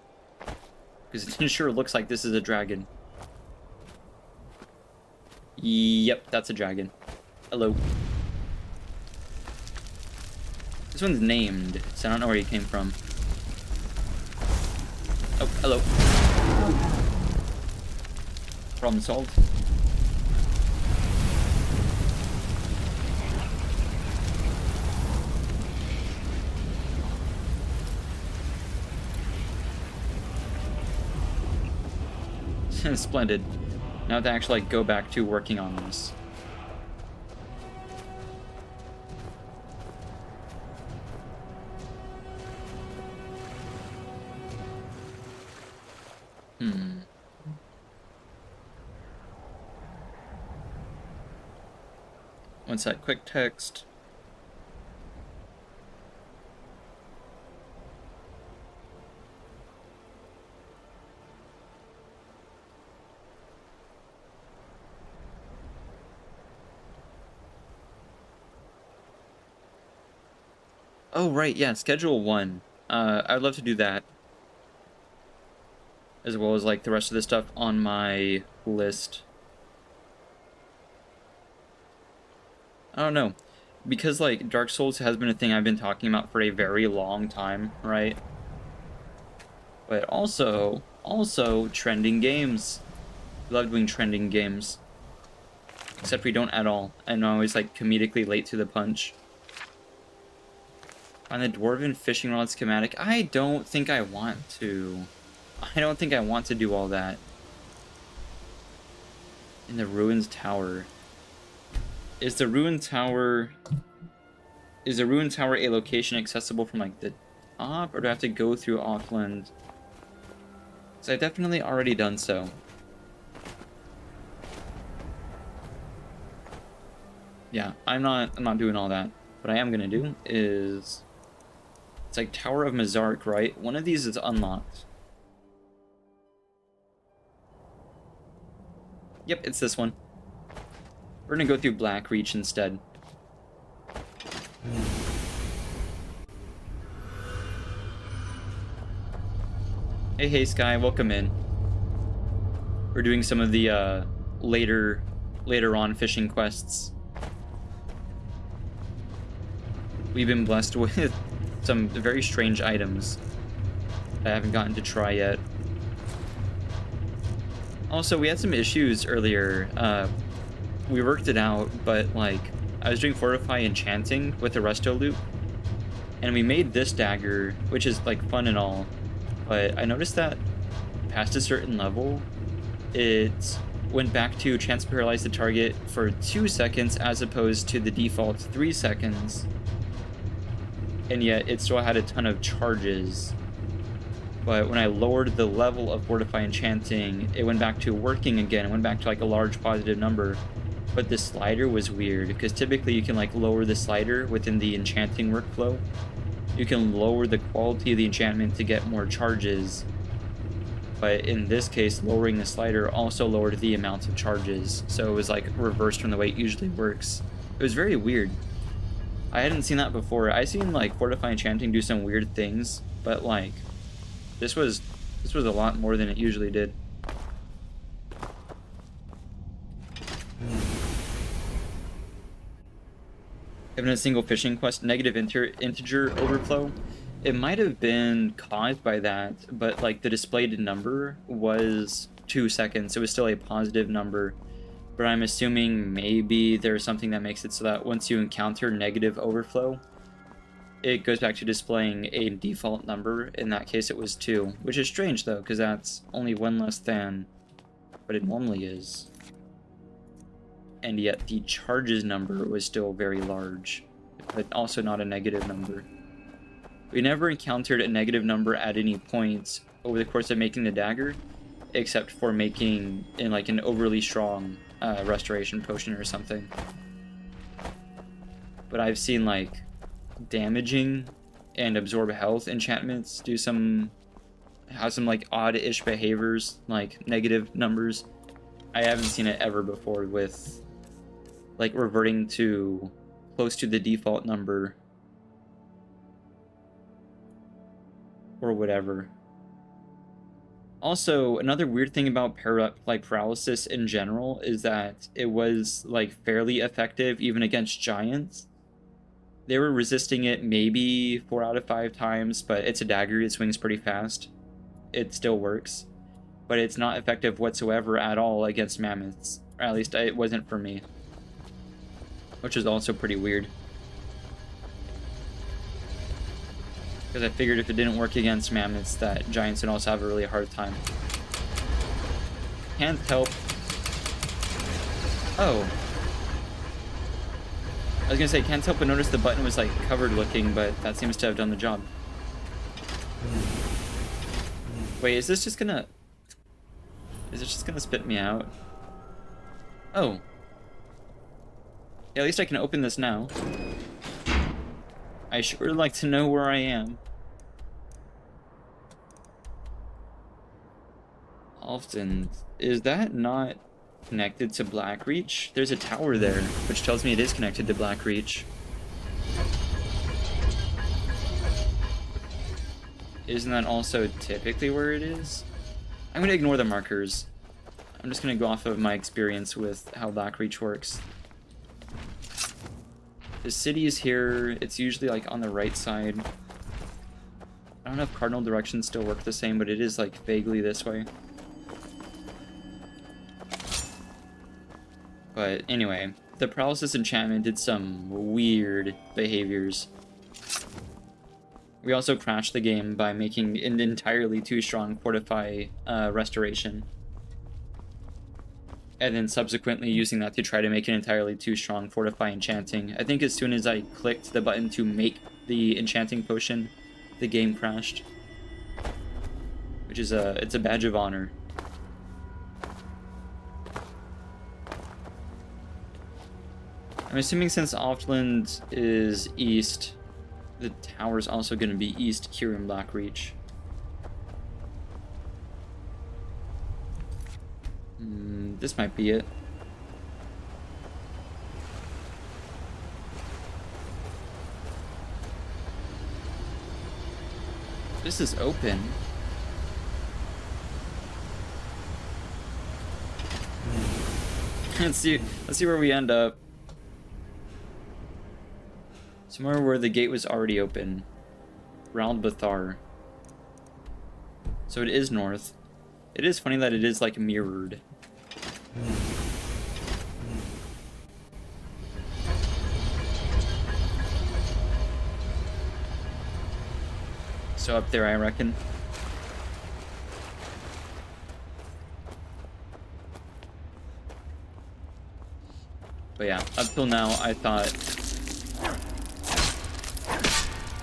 Because it sure looks like this is a dragon. Yep, that's a dragon. Hello. This one's named, so I don't know where he came from. Oh, hello. Problem solved. Splendid. Now to actually go back to working on this. One sec, quick text. Oh, right, yeah, schedule 1. I'd love to do that. As well as, like, the rest of the stuff on my list. I don't know. Because, like, Dark Souls has been a thing I've been talking about for a very long time, right? But also trending games. Love doing trending games. Except we don't at all. And I'm always, like, comedically late to the punch. On the Dwarven fishing rod schematic, I don't think I want to. I don't think I want to do all that. In the Ruins Tower. Is the Ruins Tower a location accessible from like the top, or do I have to go through Auckland? Because I've definitely already done so. Yeah, I'm not doing all that. What I am gonna do is, it's like Tower of Mazark, right? One of these is unlocked. Yep, it's this one. We're gonna go through Blackreach instead. Hey Sky, welcome in. We're doing some of the later on fishing quests. we've been blessed with some very strange items that I haven't gotten to try yet. Also, we had some issues earlier. We worked it out, but like I was doing Fortify Enchanting with the Resto loop, and we made this dagger, which is like fun and all, but I noticed that past a certain level, it went back to chance to paralyze the target for 2 seconds as opposed to the default 3 seconds, and yet it still had a ton of charges. But when I lowered the level of Fortify Enchanting, it went back to working again. It went back to like a large positive number. But the slider was weird, because typically you can like lower the slider within the enchanting workflow. You can lower the quality of the enchantment to get more charges. But in this case, lowering the slider also lowered the amount of charges. So it was like reversed from the way it usually works. It was very weird. I hadn't seen that before. I seen like Fortify Enchanting do some weird things, but like this was a lot more than it usually did. Having a single fishing quest, negative integer overflow. It might have been caused by that, but like the displayed number was 2 seconds. It was still a positive number, but I'm assuming maybe there's something that makes it so that once you encounter negative overflow, it goes back to displaying a default number. In that case, it was 2, which is strange though, because that's only 1 less than what it normally is. And yet the charges number was still very large, but also not a negative number. We never encountered a negative number at any point over the course of making the dagger, except for making in like an overly strong restoration potion or something. But I've seen like damaging and absorb health enchantments have some like odd-ish behaviors, like negative numbers. I haven't seen it ever before with like reverting to close to the default number or whatever. Also, another weird thing about paralysis in general is that it was like fairly effective even against giants. They were resisting it maybe 4 out of 5 times, but it's a dagger, it swings pretty fast. It still works, but it's not effective whatsoever at all against mammoths, or at least it wasn't for me, which is also pretty weird. Because I figured if it didn't work against mammoths, that giants would also have a really hard time. Can't help. Oh. I was gonna say, can't help but notice the button was like covered looking, but that seems to have done the job. Wait, is this just gonna spit me out? Oh. Yeah, at least I can open this now. I sure would like to know where I am. Often, is that not connected to Blackreach? There's a tower there, which tells me it is connected to Blackreach. Isn't that also typically where it is? I'm gonna ignore the markers. I'm just gonna go off of my experience with how Blackreach works. The city is here. It's usually like on the right side. I don't know if cardinal directions still work the same, but it is like vaguely this way. But anyway, the paralysis enchantment did some weird behaviors. We also crashed the game by making an entirely too strong fortify restoration, and then subsequently using that to try to make an entirely too strong fortify enchanting. I think as soon as I clicked the button to make the enchanting potion, the game crashed, which is it's a badge of honor. I'm assuming since Oftland is east, the tower's also going to be east here in Blackreach. This might be it. This is open. Let's see where we end up. Somewhere where the gate was already open. Rald Bathar. So it is north. It is funny that it is like mirrored. So up there, I reckon. But yeah, up till now, I thought...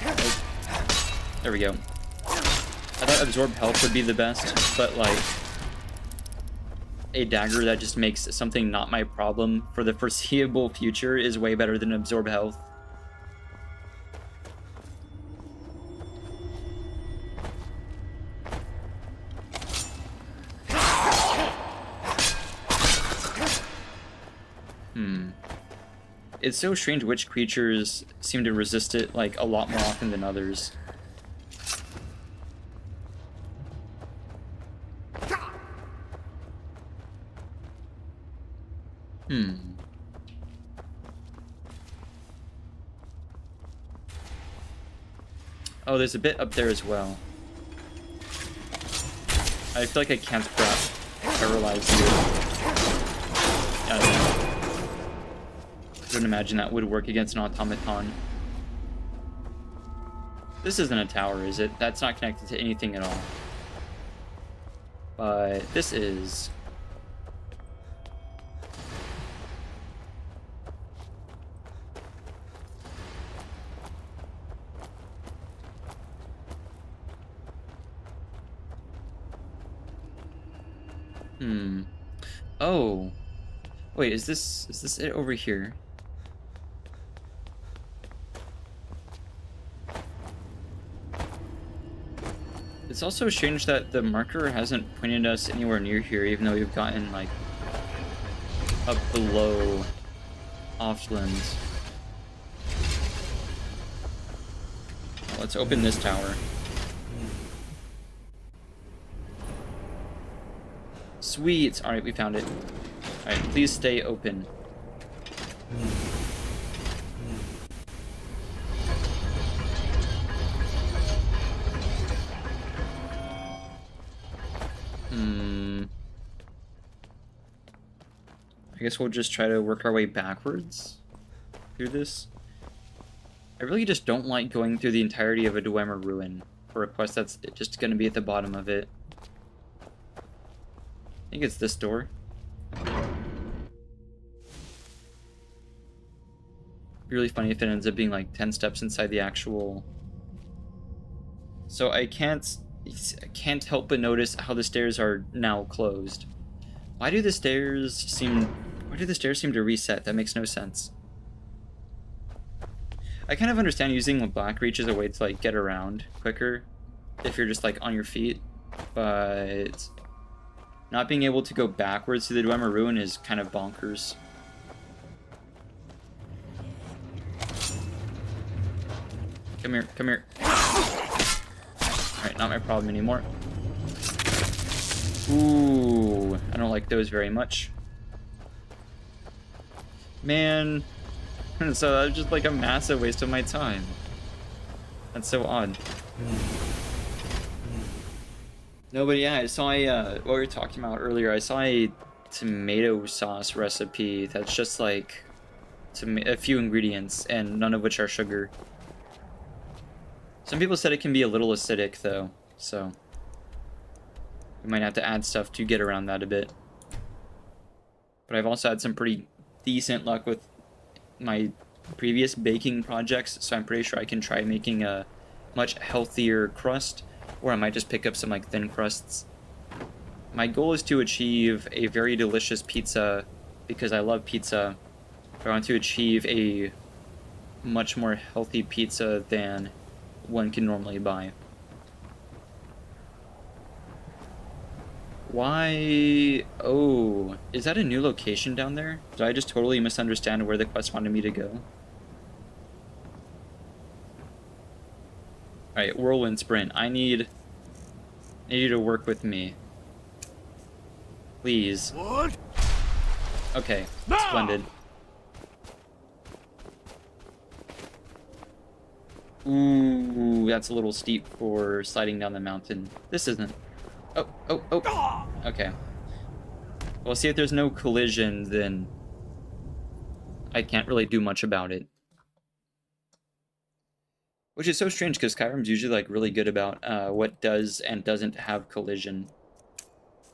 Oh, there we go. I thought Absorb Health would be the best, but like... a dagger that just makes something not my problem for the foreseeable future is way better than Absorb Health. It's so strange which creatures seem to resist it, like, a lot more often than others. Oh, there's a bit up there as well. I feel like I can't paralyze you. I don't know. I couldn't imagine that would work against an automaton. This isn't a tower, is it? That's not connected to anything at all. But this is... Oh. Wait, is this it over here? It's also strange that the marker hasn't pointed us anywhere near here, even though we've gotten, like, up below Offlands. Let's open this tower. Sweet! Alright, we found it. Alright, please stay open. I guess we'll just try to work our way backwards through this. I really just don't like going through the entirety of a Dwemer ruin for a quest that's just going to be at the bottom of it. I think it's this door. Be really funny if it ends up being like 10 steps inside the actual... So I can't help but notice how the stairs are now closed. Why do the stairs seem to reset? That makes no sense. I kind of understand using Black Reach as a way to like get around quicker if you're just like on your feet, but not being able to go backwards to the Dwemer Ruin is kind of bonkers. Come here, come here. Alright, not my problem anymore. Ooh, I don't like those very much. Man, so that was just like a massive waste of my time. That's so odd. No, but yeah, I saw what we were talking about earlier. I saw a tomato sauce recipe that's just like a few ingredients and none of which are sugar. Some people said it can be a little acidic though, so we might have to add stuff to get around that a bit. But I've also had some pretty decent luck with my previous baking projects, so I'm pretty sure I can try making a much healthier crust, or I might just pick up some like thin crusts. My goal is to achieve a very delicious pizza because I love pizza. I want to achieve a much more healthy pizza than one can normally buy. Why? Oh, is that a new location down there? Did I just totally misunderstand where the quest wanted me to go? Alright, Whirlwind Sprint. I need you to work with me. Please. What? Okay, splendid. Ooh, that's a little steep for sliding down the mountain. This isn't. Oh, oh, oh. Okay. Well, see, if there's no collision, then I can't really do much about it. Which is so strange, because Skyrim's usually, like, really good about what does and doesn't have collision.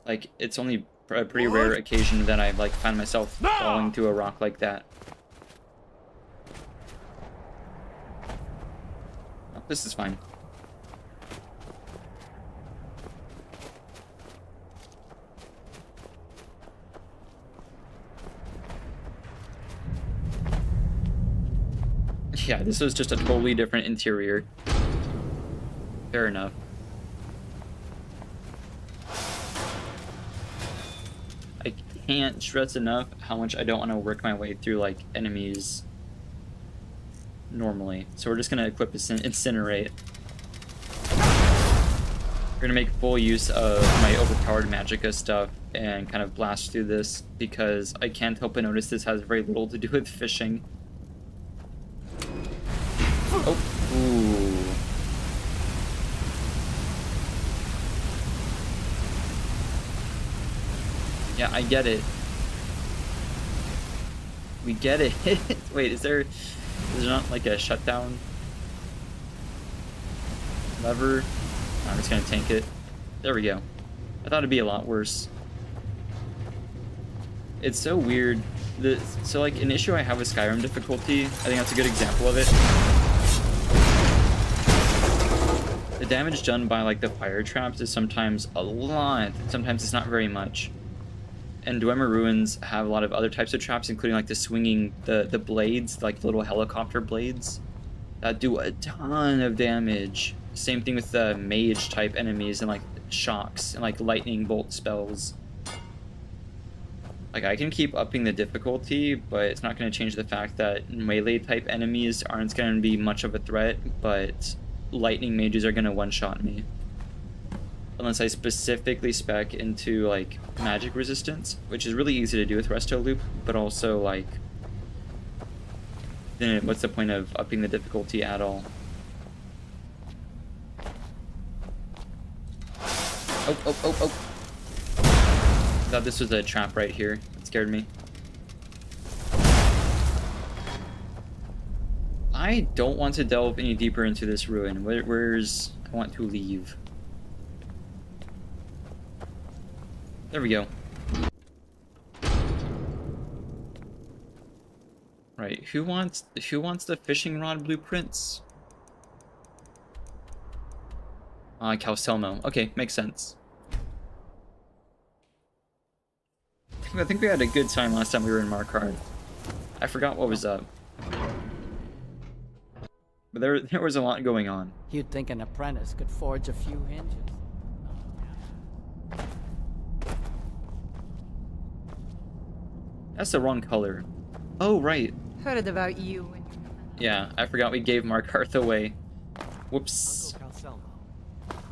Like, it's only a pretty rare occasion that I, like, find myself falling to a rock like that. Oh, this is fine. Yeah, this was just a totally different interior. Fair enough. I can't stress enough how much I don't want to work my way through, like, enemies normally. So we're just going to equip Incinerate. We're going to make full use of my overpowered magicka stuff and kind of blast through this, because I can't help but notice this has very little to do with fishing. Oh, ooh. Yeah, I get it. We get it. Wait, is there not like a shutdown lever? I'm just gonna tank it. There we go. I thought it'd be a lot worse. It's so weird. So like an issue I have with Skyrim difficulty, I think that's a good example of it. The damage done by like the fire traps is sometimes a lot, sometimes it's not very much. And Dwemer Ruins have a lot of other types of traps, including like the swinging, the blades, like the little helicopter blades, that do a ton of damage. Same thing with the mage type enemies and like shocks and like lightning bolt spells. Like I can keep upping the difficulty, but it's not going to change the fact that melee type enemies aren't going to be much of a threat, but lightning mages are going to one-shot me. Unless I specifically spec into like magic resistance, which is really easy to do with Resto Loop, but also like, then what's the point of upping the difficulty at all? Oh, oh, oh, oh. I thought this was a trap right here. It scared me. I don't want to delve any deeper into this ruin. Where's... I want to leave. There we go. Right, who wants the fishing rod blueprints? Calcelmo. Okay, makes sense. I think we had a good time last time we were in Markarth. I forgot what was up. But there was a lot going on. You'd think an apprentice could forge a few hinges. That's the wrong color. Oh, right. Heard about you. Yeah, I forgot we gave Markarth away. Whoops.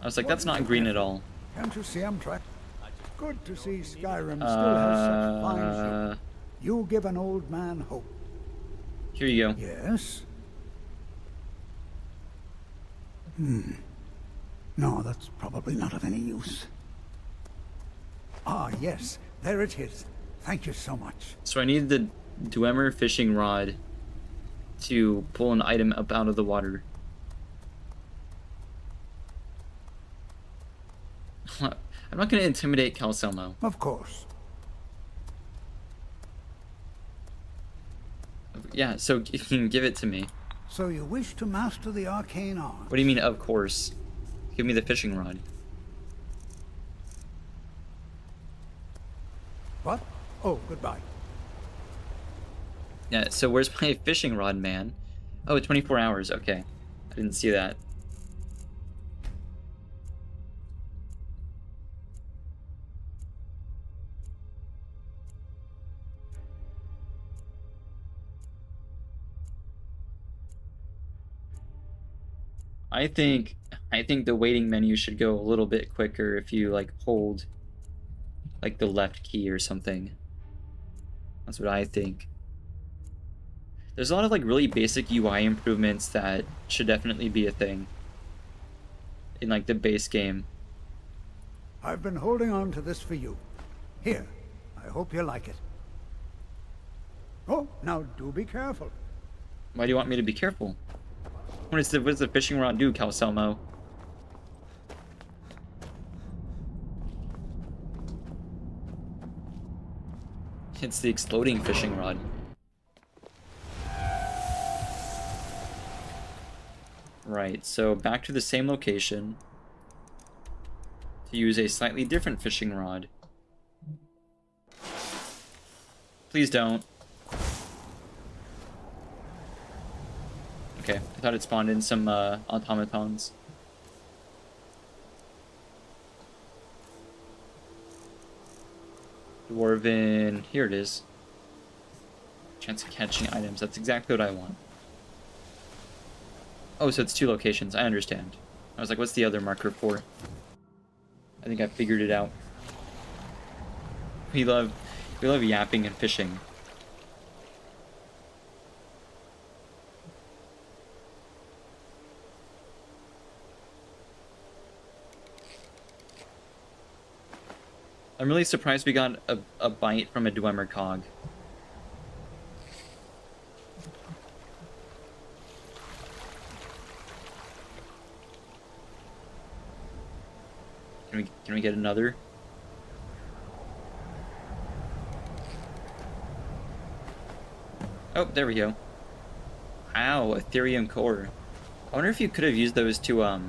I was like, that's not green at all. Can't you see I'm trapped? Good to see Skyrim still has such fine shape. You give an old man hope. Here you go. Yes? No, that's probably not of any use. Ah, yes. There it is. Thank you so much. So I need the Dwemer fishing rod to pull an item up out of the water. I'm not going to intimidate Calcelmo. Of course. Yeah, so you can give it to me. So you wish to master the arcane art? What do you mean, of course? Give me the fishing rod. What? Oh, goodbye. Yeah, so where's my fishing rod, man? Oh, 24 hours. Okay. I didn't see that. I think the waiting menu should go a little bit quicker if you like hold like the left key or something. That's what I think. There's a lot of like really basic UI improvements that should definitely be a thing in like the base game. I've been holding on to this for you. Here, I hope you like it. Oh, now do be careful. Why do you want me to be careful? What does the fishing rod do, Calcelmo? It's the exploding fishing rod. Right, so back to the same location to use a slightly different fishing rod. Please don't. Okay, I thought it spawned in some automatons. Dwarven, here it is. Chance of catching items, that's exactly what I want. Oh, so it's 2 locations, I understand. I was like, what's the other marker for? I think I figured it out. We love yapping and fishing. I'm really surprised we got a bite from a Dwemer cog. Can we get another? Oh, there we go. Wow, Ethereum core. I wonder if you could have used those to I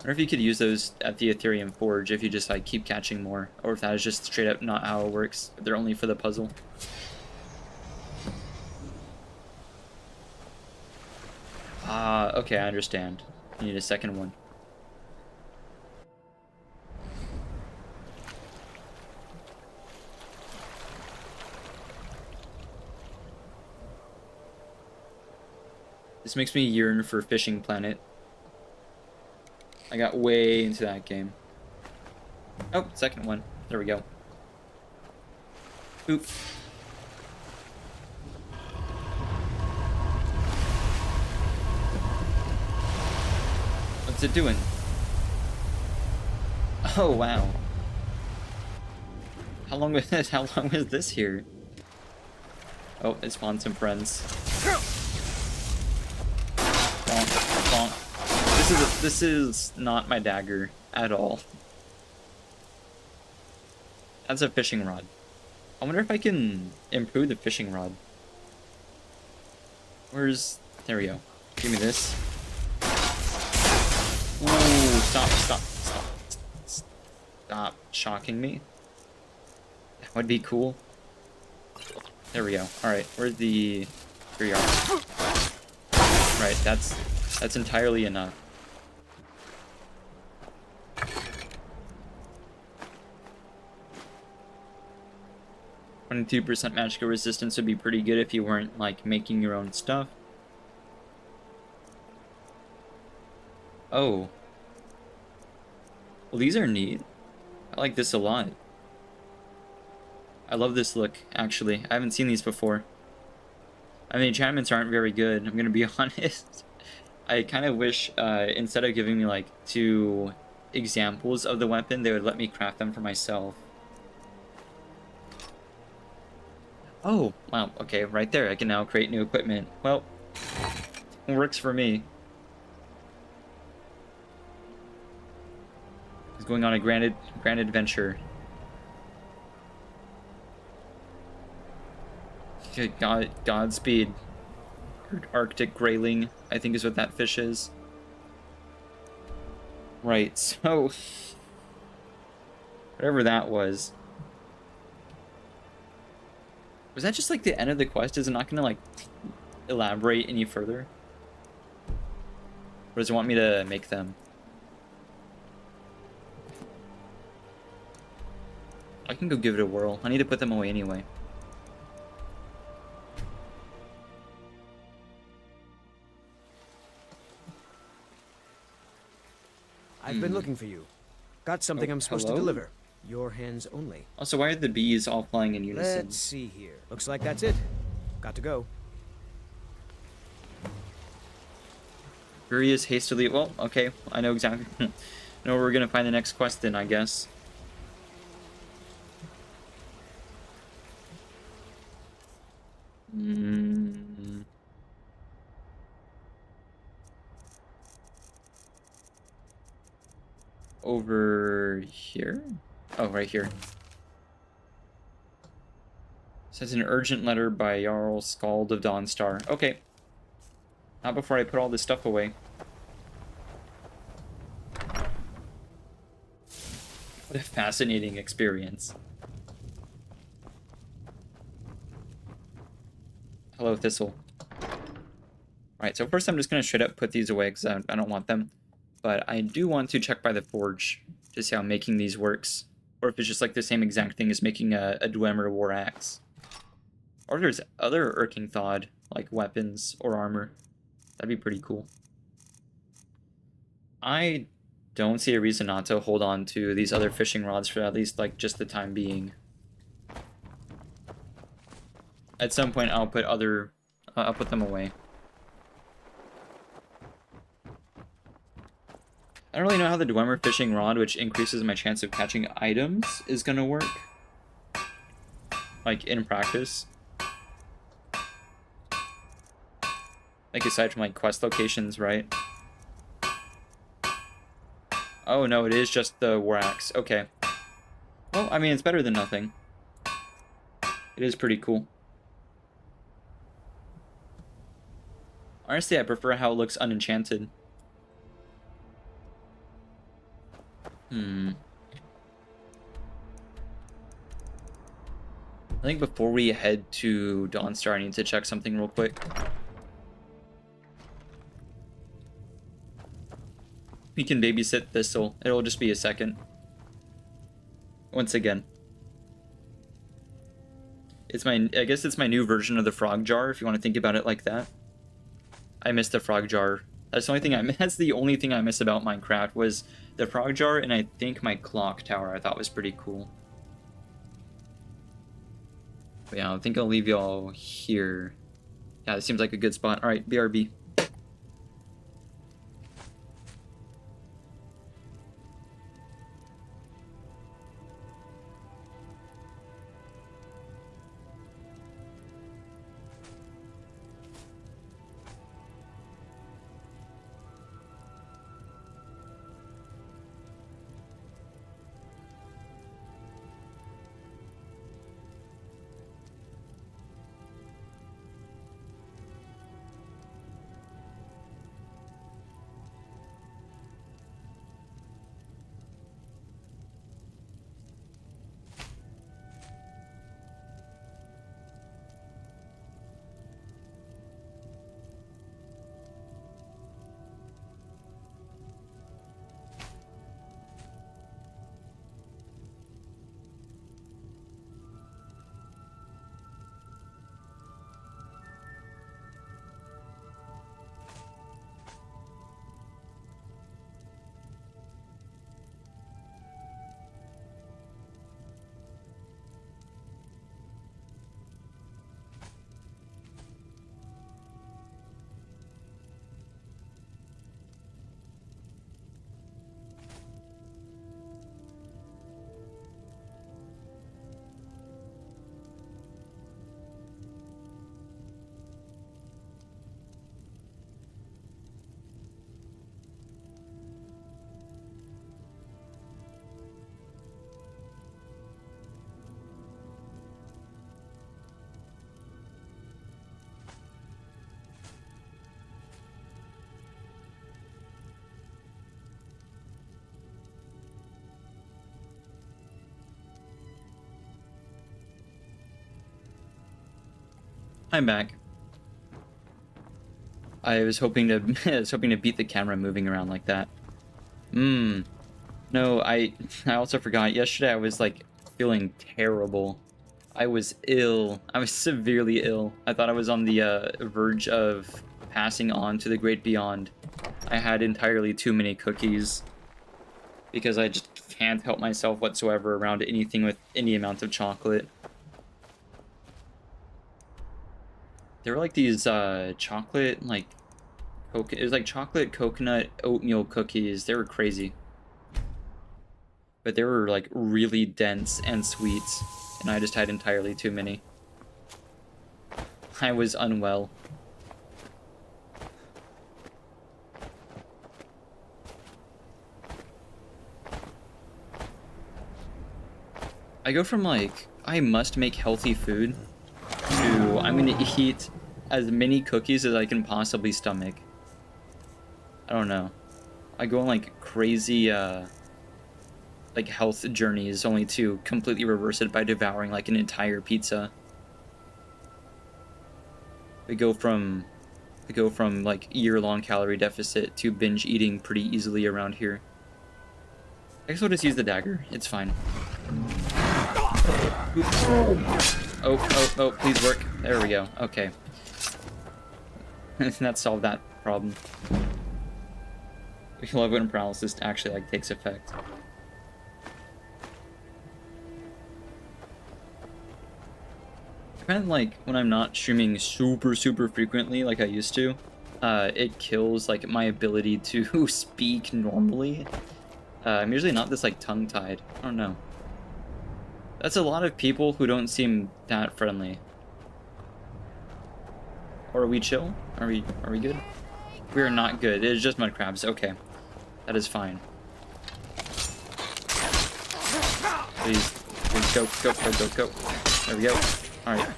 wonder if you could use those at the Ethereum Forge if you just like keep catching more, or if that is just straight up not how it works. They're only for the puzzle. Ah, okay, I understand. You need a second one. This makes me yearn for Fishing Planet. I got way into that game. Oh, second one. There we go. Oop. What's it doing? Oh, wow. How long was this? How long was this here? Oh, it spawned some friends. Bonk, bonk. This is not my dagger at all. That's a fishing rod. I wonder if I can improve the fishing rod. There we go. Give me this. Ooh, stop shocking me. That would be cool. There we go. Alright, where's the... Here you are. Right, that's entirely enough. 22% magical resistance would be pretty good if you weren't, like, making your own stuff. Oh. Well, these are neat. I like this a lot. I love this look, actually. I haven't seen these before. I mean, enchantments aren't very good, I'm gonna be honest. I kind of wish, instead of giving me, like, 2 examples of the weapon, they would let me craft them for myself. Oh, wow, okay, right there, I can now create new equipment. Well, it works for me. He's going on a grand adventure. Godspeed. Arctic grayling, I think is what that fish is. Right, so... whatever that was. Was that just like the end of the quest? Is it not gonna like elaborate any further? Or does it want me to make them? I can go give it a whirl. I need to put them away anyway. I've been looking for you. Got something I'm supposed to hello? deliver. Your hands only. Also, why are the bees all flying in unison? Let's see here. Looks like that's it. Got to go. Furious hastily. Well, okay. I know exactly. know where we're gonna find the next quest in, I guess. Over here? Oh, right here. Says an urgent letter by Jarl Skald of Dawnstar. Okay. Not before I put all this stuff away. What a fascinating experience. Hello, Thistle. Alright, so first I'm just going to straight up put these away because I don't want them. But I do want to check by the forge to see how making these works. Or if it's just like the same exact thing as making a Dwemer war axe. Or if there's other Irking Thawed, like weapons or armor. That'd be pretty cool. I don't see a reason not to hold on to these other fishing rods for at least like just the time being. At some point I'll put them away. I don't really know how the Dwemer fishing rod, which increases my chance of catching items, is gonna work. Like, in practice. Like, aside from, like, quest locations, right? Oh, no, it is just the war axe. Okay. Well, I mean, it's better than nothing. It is pretty cool. Honestly, I prefer how it looks unenchanted. I think before we head to Dawnstar, I need to check something real quick. We can babysit Thistle. It'll just be a second. Once again. I guess it's my new version of the frog jar, if you want to think about it like that. I miss the frog jar. That's the only thing I miss about Minecraft was the frog jar, and I think my clock tower I thought was pretty cool. But yeah, I think I'll leave y'all here. Yeah, this seems like a good spot. Alright, BRB. I'm back. I was hoping to beat the camera moving around like that. No, I also forgot. Yesterday I was like feeling terrible. I was ill. I was severely ill. I thought I was on the verge of passing on to the great beyond. I had entirely too many cookies because I just can't help myself whatsoever around anything with any amount of chocolate. There were like these chocolate like it was like chocolate coconut oatmeal cookies. They were crazy. But they were like really dense and sweet, and I just had entirely too many. I was unwell. I go from like, I must make healthy food, to I'm gonna eat as many cookies as I can possibly stomach. I don't know. I go on like crazy, like health journeys only to completely reverse it by devouring like an entire pizza. We go from like year-long calorie deficit to binge eating pretty easily around here. I guess we'll just use the dagger. It's fine. Oops. Oh, please work. There we go. Okay. That solved that problem. We love when paralysis actually like takes effect. I kind of like when I'm not streaming super frequently like I used to. It kills like my ability to speak normally. I'm usually not this like tongue-tied. I don't know. That's a lot of people who don't seem that friendly. Or are we chill? Are we good? We are not good. It is just mud crabs. Okay. That is fine. Please go. There we go. Alright.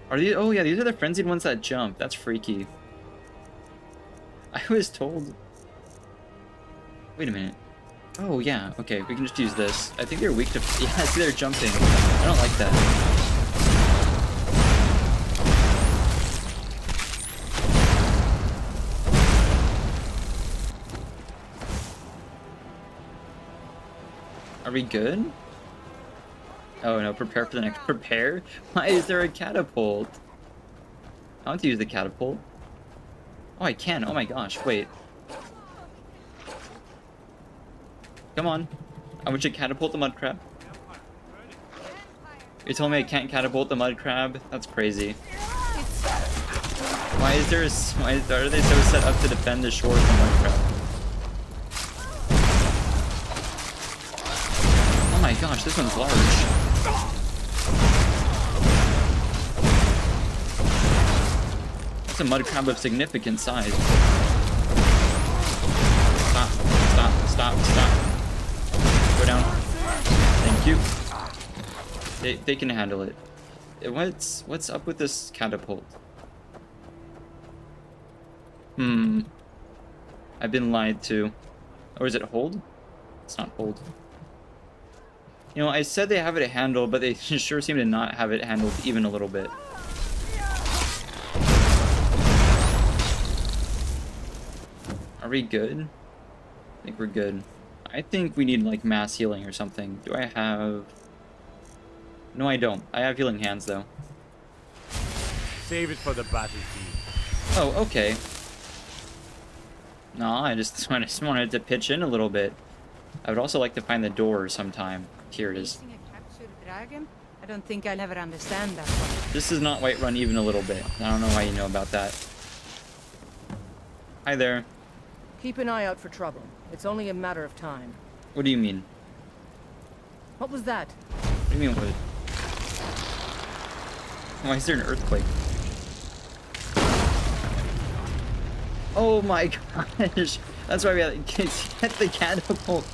Are these? Oh yeah, these are the frenzied ones that jump. That's freaky. I was told... Wait a minute. Oh yeah, okay, we can just use this. I think they're weak to... Yeah, see, they're jumping. I don't like that. Are we good? Oh no, prepare for the next... Prepare? Why is there a catapult? I want to use the catapult. Oh, I can. Oh my gosh, wait. Come on. I want you to catapult the mud crab. You're telling me I can't catapult the mud crab? That's crazy. Why is there a... Why are they so set up to defend the shore from mud crab? Oh my gosh, this one's large. That's a mud crab of significant size. Stop. Go down. Thank you. They can handle it. What's up with this catapult? I've been lied to. Or is it hold? It's not hold. You know, I said they have it handled, but they sure seem to not have it handled even a little bit. Are we good? I think we're good. I think we need like mass healing or something. Do I have... No, I don't. I have healing hands though. Save it for the battlefield. Oh, okay. No, I just wanted to pitch in a little bit. I would also like to find the door sometime. Here it is. I don't think I'll ever understand that one. This is not Whiterun even a little bit. I don't know why you know about that. Hi there. Keep an eye out for trouble. It's only a matter of time. What do you mean? What was that? What do you mean what? Why is there an earthquake? Oh my gosh! That's why we had to get the catapult.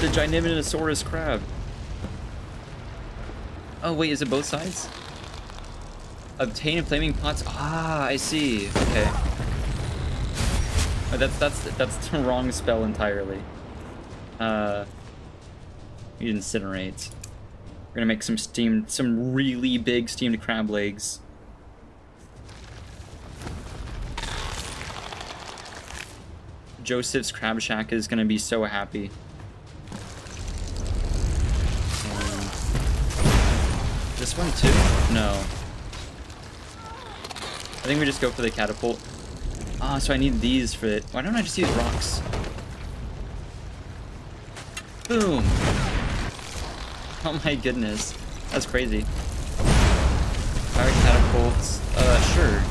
The Gigantinosaurus crab. Oh wait, is it both sides? Obtain flaming pots. Ah, I see. Okay. Oh, that's the wrong spell entirely. You incinerate. We're gonna make some really big steamed crab legs. Joseph's Crab Shack is gonna be so happy. This one too? No. I think we just go for the catapult. Ah, so I need these for it. Why don't I just use rocks? Boom! Oh my goodness. That's crazy. Fire catapults. Sure.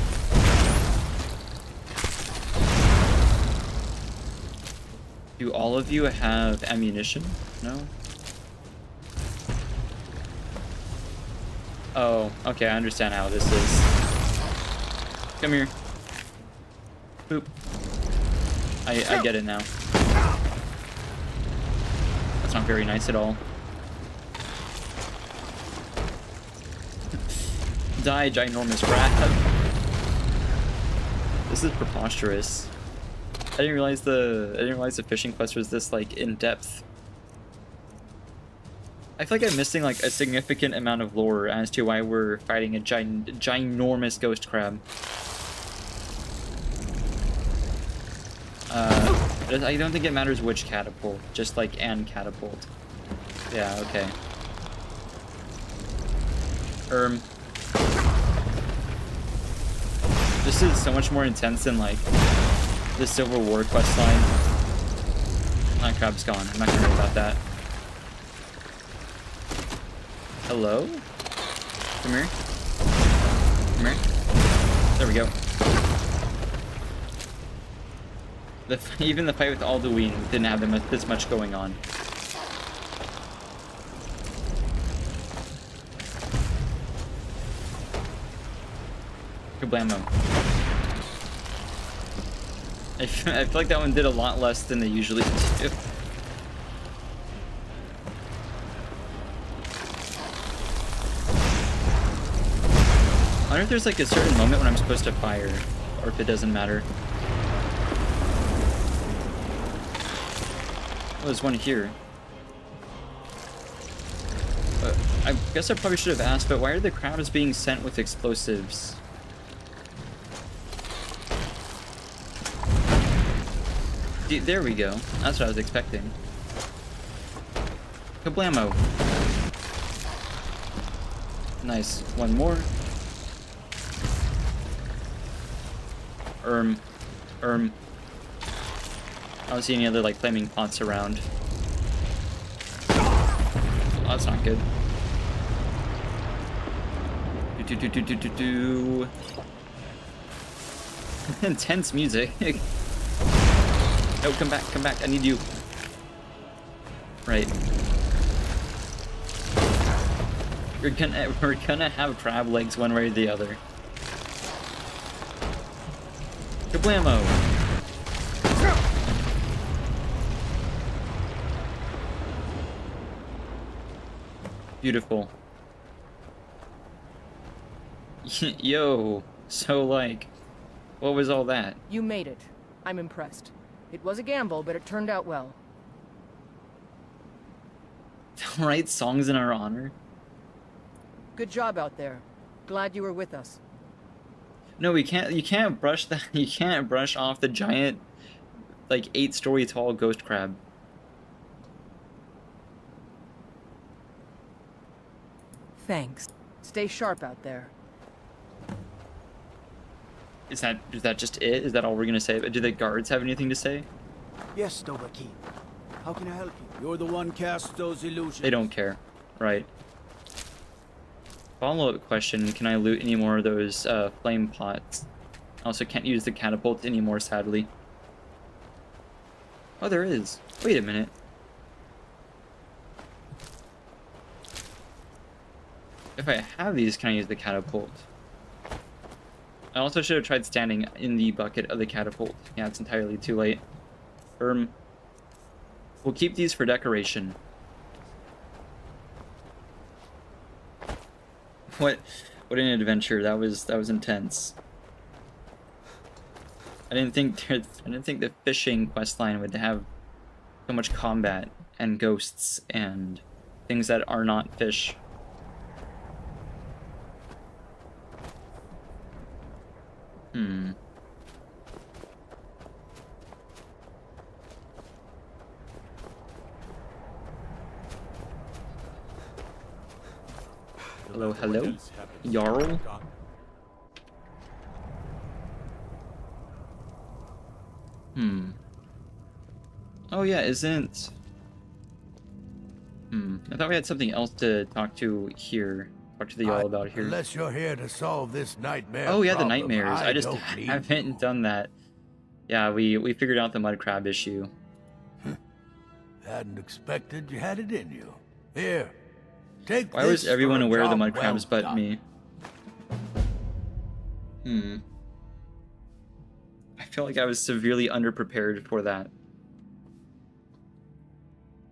Do all of you have ammunition? No? Oh, okay, I understand how this is. Come here. Boop. I get it now. That's not very nice at all. Die, ginormous rat. This is preposterous. I didn't realize the fishing quest was this like in depth. I feel like I'm missing like a significant amount of lore as to why we're fighting a ginormous ghost crab. I don't think it matters which catapult, just like an catapult. Yeah, okay. This is so much more intense than like the Civil War questline. My crab's gone. I'm not gonna worry about that. Hello? Come here. Come here. There we go. Even the fight with Alduin didn't have this much going on. Kablamo. I feel like that one did a lot less than they usually do. I wonder if there's like a certain moment when I'm supposed to fire, or if it doesn't matter. Oh, there's one here. I guess I probably should have asked, but why are the crabs being sent with explosives? There we go. That's what I was expecting. Kablamo. Nice. One more. I don't see any other like flaming pots around. Oh, that's not good. Intense music. No, come back, come back. I need you. Right. We're gonna have crab legs one way or the other. Kablamo! Beautiful. Yo, so like, what was all that? You made it. I'm impressed. It was a gamble, but it turned out well. Write songs in our honor? Good job out there. Glad you were with us. No, we can't. You can't brush that. You can't brush off the giant, like 8-story tall ghost crab. Thanks. Stay sharp out there. Is that just it? Is that all we're gonna say? Do the guards have anything to say? Yes, Dovahkiin. How can I help you? You're the one cast those illusions. They don't care, right? Follow-up question: can I loot any more of those flame pots? I also can't use the catapult anymore, sadly. Oh, there is. Wait a minute. If I have these, can I use the catapult? I also should have tried standing in the bucket of the catapult. Yeah, it's entirely too late. We'll keep these for decoration. What an adventure. That was intense. I didn't think the fishing questline would have so much combat and ghosts and things that are not fish. Hello, hello? Jarl? Oh yeah, isn't... I thought we had something else to talk to here. Talk to the y'all about here. Unless you're here to solve this nightmare. Oh yeah, the problem, nightmares. I just don't need haven't you. done that. Yeah, we figured out the mud crab issue. Hadn't expected you had it in you. Here, take Why this was everyone for a aware of the job mud crabs well but done. me? I feel like I was severely underprepared for that.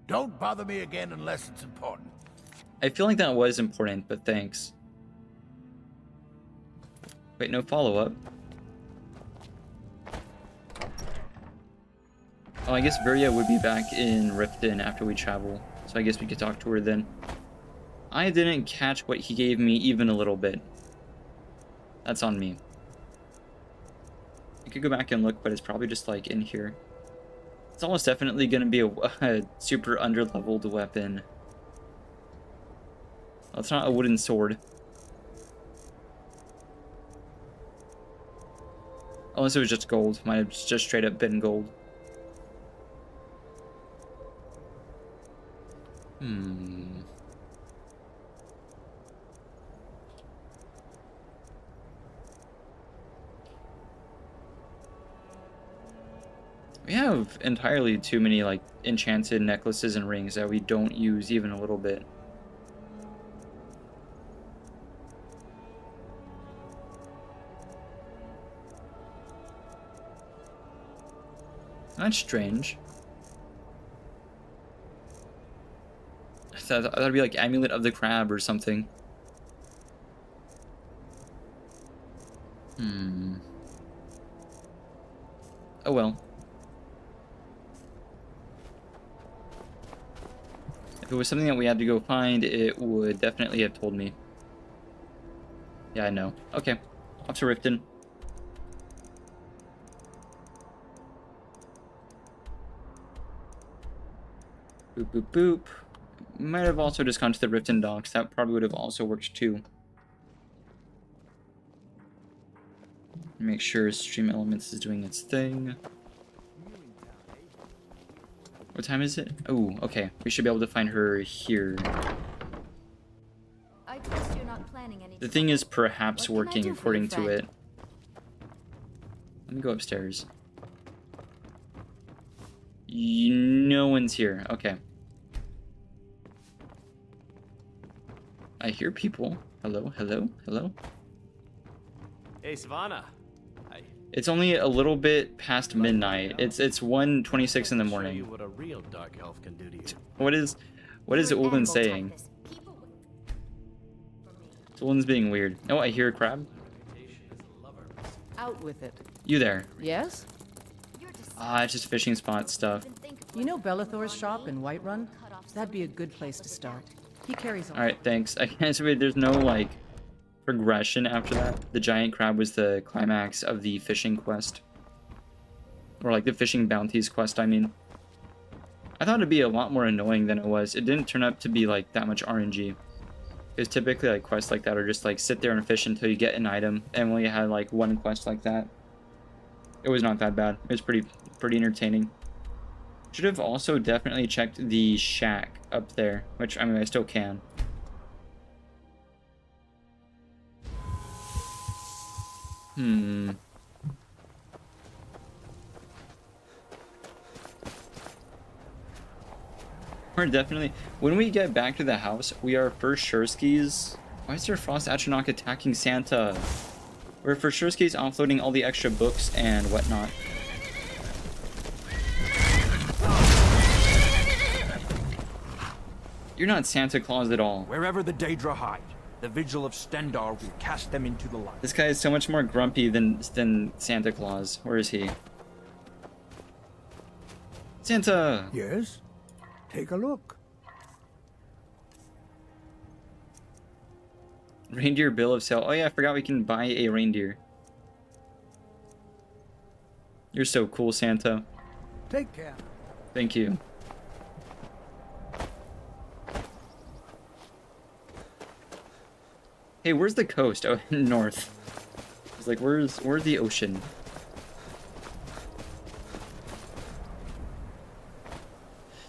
Don't bother me again unless it's important. I feel like that was important, but thanks. Wait, no follow-up. Oh, I guess Virya would be back in Riften after we travel, so I guess we could talk to her then. I didn't catch what he gave me even a little bit. That's on me. I could go back and look, but it's probably just like in here. It's almost definitely going to be a super under-leveled weapon. Oh, it's not a wooden sword. Unless it was just gold. Might have just straight up been gold. We have entirely too many like enchanted necklaces and rings that we don't use even a little bit. That's strange. I thought that'd be like Amulet of the Crab or something. Oh well. If it was something that we had to go find, it would definitely have told me. Yeah, I know. Okay. Off to Riften. Boop, boop, boop. Might have also just gone to the Riften docks. That probably would have also worked too. Make sure Stream Elements is doing its thing. What time is it? Oh, okay. We should be able to find her here. I trust you're not planning any. The thing is perhaps What can I working do for according you, to friend? it. Let me go upstairs. No one's here. Okay. I hear people. Hello, hello, hello. Hey, Savannah. Hi. It's only a little bit past midnight. It's 1:26 in the Show you morning. what a real dark elf can do to you. What is Ulin saying? Ulin's being weird. Oh, I hear a crab. Out with it. You there? Yes? Ah, it's just fishing spot stuff. You know Bellathor's shop in Whiterun? That'd be a good place to start. He carries on. All right, thanks. I guess there's no like progression after that. The giant crab was the climax of the fishing quest, or like the fishing bounties quest. I mean, I thought it'd be a lot more annoying than it was. It didn't turn up to be like that much RNG. Because typically like quests like that are just like sit there and fish until you get an item. And we had like one quest like that. It was not that bad. It was pretty entertaining. Should have also definitely checked the shack up there, which I mean I still can. We're definitely, when we get back to the house, we are for sure skis. Why is there Frost Atronach attacking Santa? We're for sure skis offloading all the extra books and whatnot. You're not Santa Claus at all. Wherever the Daedra hide, the vigil of Stendar will cast them into the light. This guy is so much more grumpy than Santa Claus. Where is he? Santa! Yes? Take a look. Reindeer bill of sale. Oh yeah, I forgot we can buy a reindeer. You're so cool, Santa. Take care. Thank you. Hey, where's the coast? Oh, north. It's like, where's the ocean?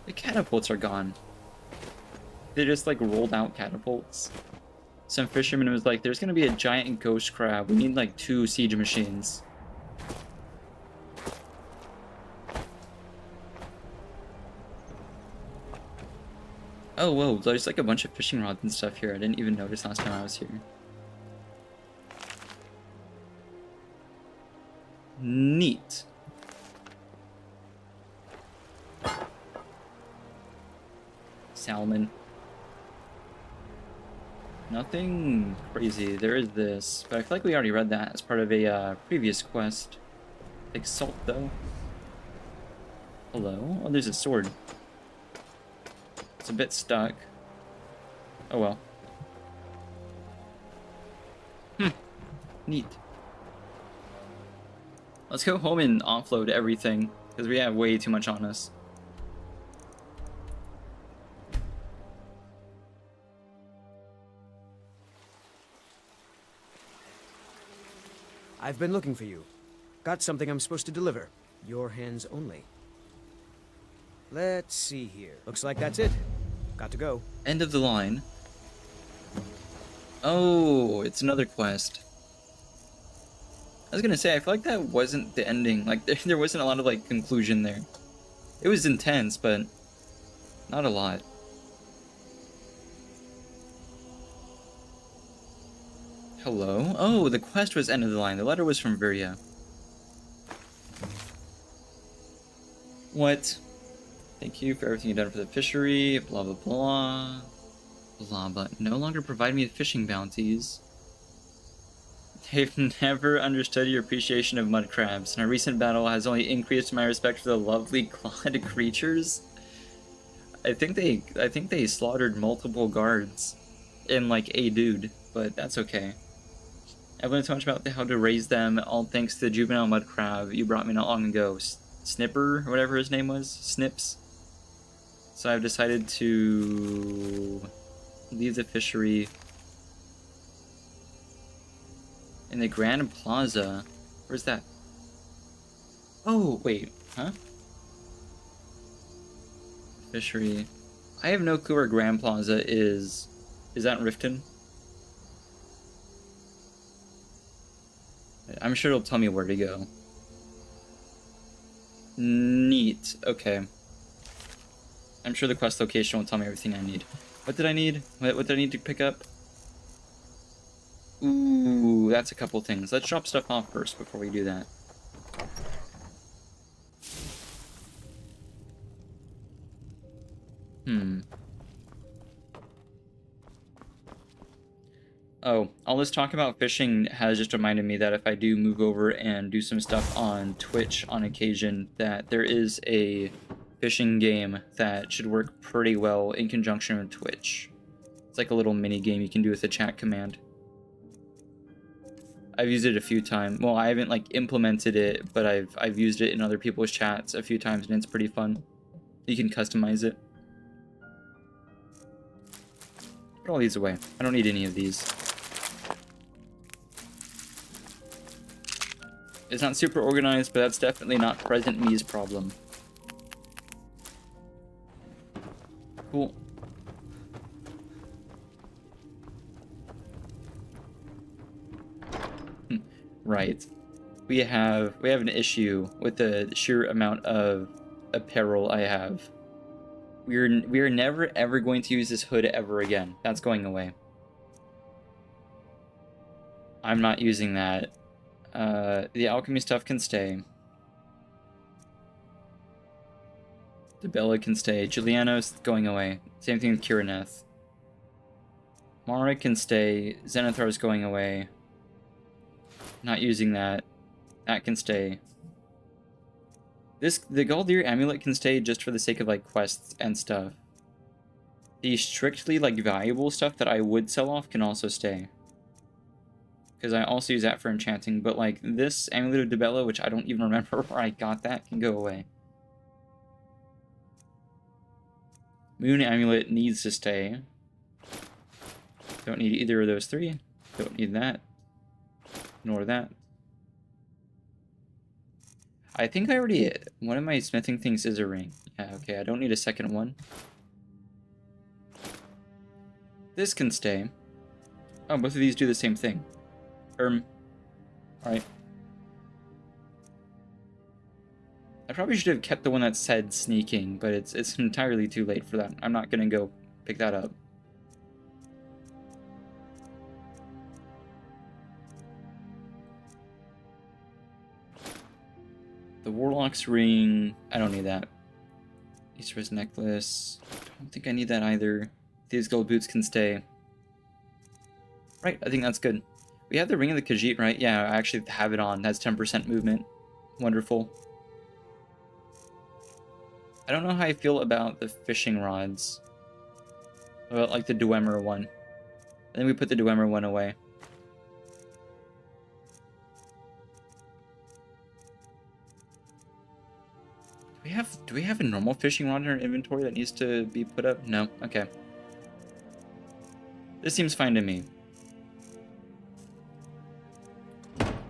The catapults are gone. They just like rolled out catapults. Some fisherman was like, there's gonna be a giant ghost crab. We need like 2 siege machines. Oh, whoa, there's like a bunch of fishing rods and stuff here. I didn't even notice last time I was here. Neat. Salmon. Nothing crazy. There is this, but I feel like we already read that as part of a previous quest. Like salt, though. Hello? Oh, there's a sword. It's a bit stuck. Oh well. Neat. Let's go home and offload everything, because we have way too much on us. I've been looking for you. Got something I'm supposed to deliver. Your hands only. Let's see here. Looks like that's it. Got to go. End of the line. Oh, it's another quest. I was gonna say, I feel like that wasn't the ending. Like, there wasn't a lot of, like, conclusion there. It was intense, but not a lot. Hello? Oh, the quest was end of the line. The letter was from Viria. What? Thank you for everything you've done for the fishery, blah blah blah. Blah blah. No longer provide me with fishing bounties. They've never understood your appreciation of mud crabs, and our recent battle has only increased my respect for the lovely clawed creatures. I think they slaughtered multiple guards in like a dude, but that's okay. I've learned so much about how to raise them, all thanks to the juvenile mud crab you brought me not long ago. Snipper, or whatever his name was? Snips? So I've decided to leave the fishery in the Grand Plaza. Where's that? Oh, wait, huh? Fishery. I have no clue where Grand Plaza is. Is that in Riften? I'm sure it'll tell me where to go. Neat. Okay. I'm sure the quest location will tell me everything I need. What did I need? What did I need to pick up? Ooh, that's a couple things. Let's drop stuff off first before we do that. Oh, all this talk about fishing has just reminded me that if I do move over and do some stuff on Twitch on occasion, that there is a fishing game that should work pretty well in conjunction with Twitch. It's like a little mini game you can do with a chat command. I've used it a few times. Well, I haven't like implemented it, but I've used it in other people's chats a few times, and it's pretty fun. You can customize it. Put all these away. I don't need any of these. It's not super organized, but that's definitely not present me's problem. Cool. Right. We have an issue with the sheer amount of apparel I have. We are never ever going to use this hood ever again. That's going away. I'm not using that. The alchemy stuff can stay. Debella can stay. Juliano's going away. Same thing with Kiraneth. Mara can stay. Zenithar's going away. Not using that. That can stay. The Galdir amulet can stay just for the sake of like quests and stuff. The strictly like valuable stuff that I would sell off can also stay. Because I also use that for enchanting, but like this amulet of Debella, which I don't even remember where I got that, can go away. Moon amulet needs to stay. Don't need either of those three. Don't need that. Nor that. I think I already... One of my smithing things is a ring. Yeah, okay, I don't need a second one. This can stay. Oh, both of these do the same thing. Alright. I probably should have kept the one that said sneaking, but it's entirely too late for that. I'm not gonna go pick that up. The Warlock's ring, I don't need that. Easter's necklace, I don't think I need that either. These gold boots can stay. Right, I think that's good. We have the Ring of the Khajiit, right? Yeah, I actually have it on. That's 10% movement. Wonderful. I don't know how I feel about the fishing rods. About, like, the Dwemer one. I think we put the Dwemer one away. Do we have a normal fishing rod in our inventory that needs to be put up? No? Okay. This seems fine to me.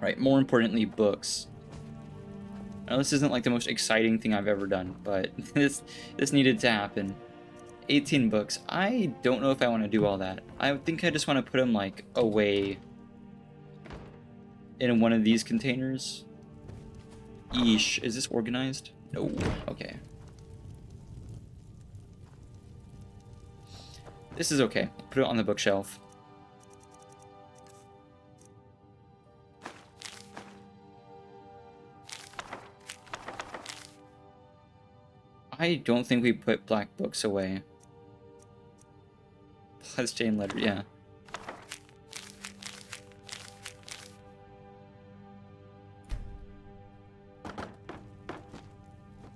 Right, more importantly, books. I know this isn't like the most exciting thing I've ever done, but this needed to happen. 18 books. I don't know if I want to do all that. I think I just want to put them like away in one of these containers. Yeesh. Is this organized? No. Okay. This is okay. Put it on the bookshelf. I don't think we put black books away. Bloodstained letter, yeah.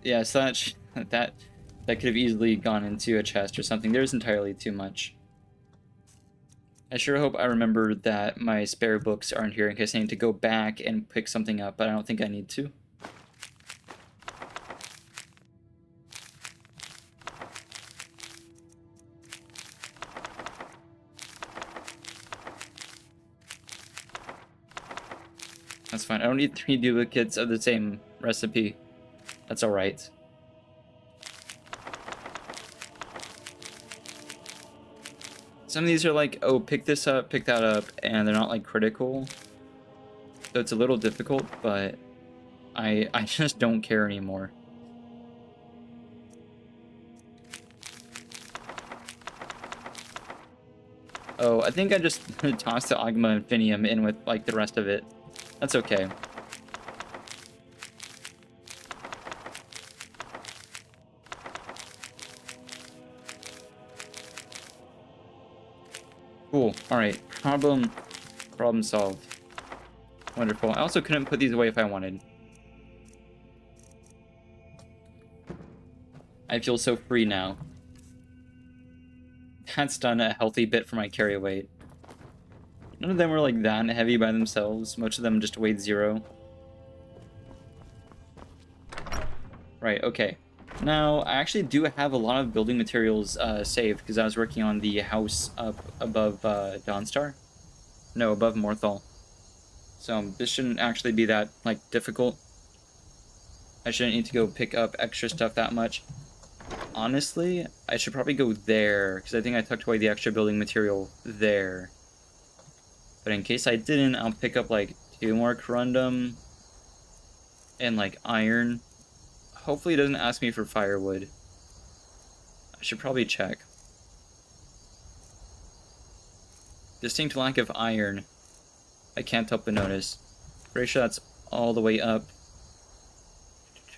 Yeah, so that could have easily gone into a chest or something. There's entirely too much. I sure hope I remember that my spare books aren't here in case I need to go back and pick something up, but I don't think I need to. That's fine. I don't need 3 duplicates of the same recipe. That's alright. Some of these are like, oh, pick this up, pick that up, and they're not like critical. So it's a little difficult, but I just don't care anymore. Oh, I think I just tossed the Agma Infinium in with like the rest of it. That's okay. Cool. Alright. Problem solved. Wonderful. I also couldn't put these away if I wanted. I feel so free now. That's done a healthy bit for my carry weight. None of them were like that heavy by themselves. Most of them just weighed 0. Right, okay. Now, I actually do have a lot of building materials saved because I was working on the house up above Dawnstar. No, above Morthal. So this shouldn't actually be that, like, difficult. I shouldn't need to go pick up extra stuff that much. Honestly, I should probably go there because I think I tucked away the extra building material there. But in case I didn't, I'll pick up, like, 2 more corundum and, like, iron. Hopefully it doesn't ask me for firewood. I should probably check. Distinct lack of iron. I can't help but notice. Pretty sure that's all the way up.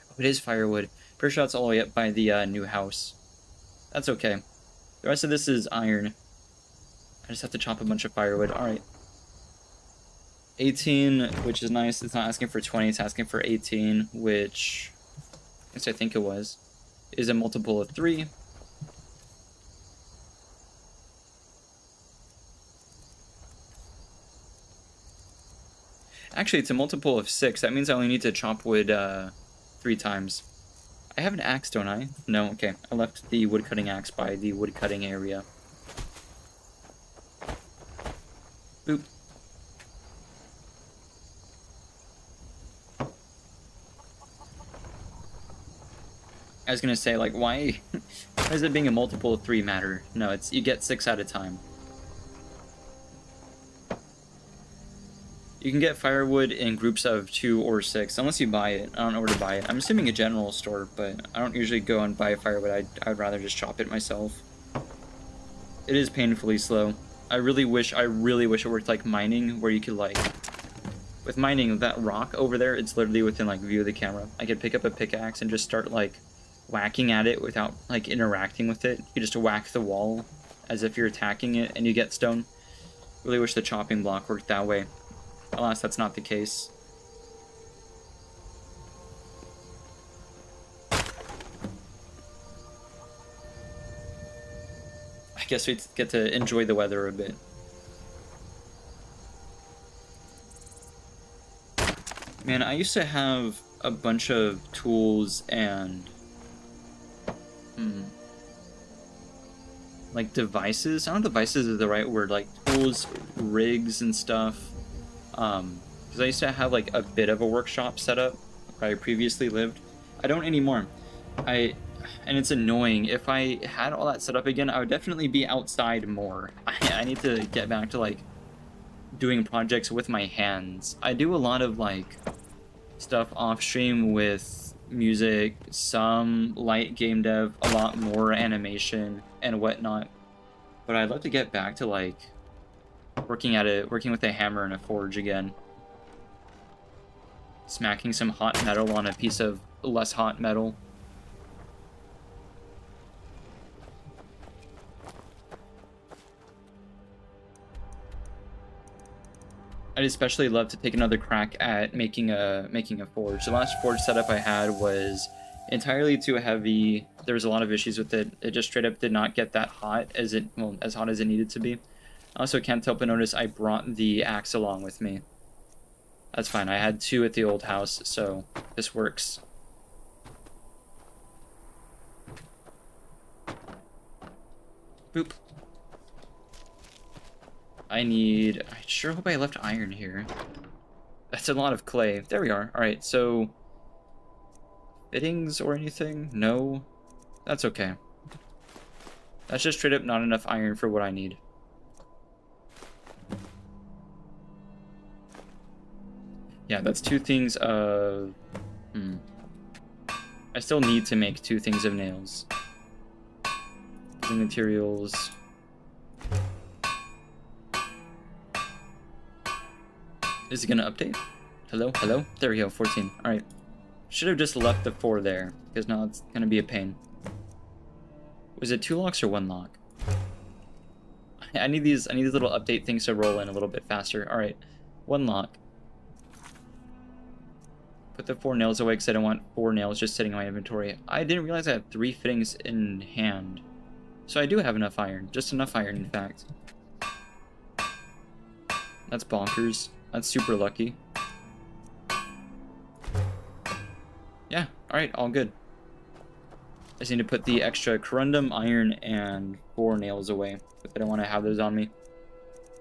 Oh, it is firewood. Pretty sure that's all the way up by the new house. That's okay. The rest of this is iron. I just have to chop a bunch of firewood. Alright. 18, which is nice. It's not asking for 20, it's asking for 18, which... I think it was, is a multiple of 3. Actually, it's a multiple of 6. That means I only need to chop wood 3 times. I have an axe, don't I? No, okay. I left the woodcutting axe by the woodcutting area. Boop. I was gonna say, like, why is it being a multiple of 3 matter? No, it's you get 6 at a time. You can get firewood in groups of 2 or 6, unless you buy it. I don't know where to buy it. I'm assuming a general store, but I don't usually go and buy firewood. I would rather just chop it myself. It is painfully slow. I really wish it worked like mining, where you could, like... With mining, that rock over there, it's literally within, like, view of the camera. I could pick up a pickaxe and just start, like, whacking at it without, like, interacting with it. You just whack the wall as if you're attacking it, and you get stone. Really wish the chopping block worked that way. Alas, that's not the case. I guess we get to enjoy the weather a bit. Man, I used to have a bunch of tools and... like devices? I don't know if devices is the right word. Like tools, rigs, and stuff. Because I used to have like a bit of a workshop set up where I previously lived. I don't anymore. And it's annoying. If I had all that set up again, I would definitely be outside more. I need to get back to like doing projects with my hands. I do a lot of like stuff off stream with music, some light game dev, a lot more animation and whatnot. But I'd love to get back to like working with a hammer and a forge again. Smacking some hot metal on a piece of less hot metal. I'd especially love to take another crack at making a forge. The last forge setup I had was entirely too heavy. There was a lot of issues with it. It just straight up did not get that hot as hot as it needed to be. I also can't help but notice I brought the axe along with me. That's fine. I had 2 at the old house, so this works. Boop. I sure hope I left iron here. That's a lot of clay. There we are. Alright, so... fittings or anything? No? That's okay. That's just straight up not enough iron for what I need. Yeah, that's 2 things of... I still need to make 2 things of nails. Materials... Is it gonna update? Hello? Hello? There we go, 14. Alright. Should have just left the 4 there, because now it's gonna be a pain. Was it 2 locks or 1 lock? I need these little update things to roll in a little bit faster. Alright. 1 lock. Put the 4 nails away because I don't want 4 nails just sitting in my inventory. I didn't realize I had 3 fittings in hand. So I do have enough iron. Just enough iron, in fact. That's bonkers. That's super lucky. Yeah, alright, all good. I just need to put the extra corundum, iron, and 4 nails away. But I don't want to have those on me.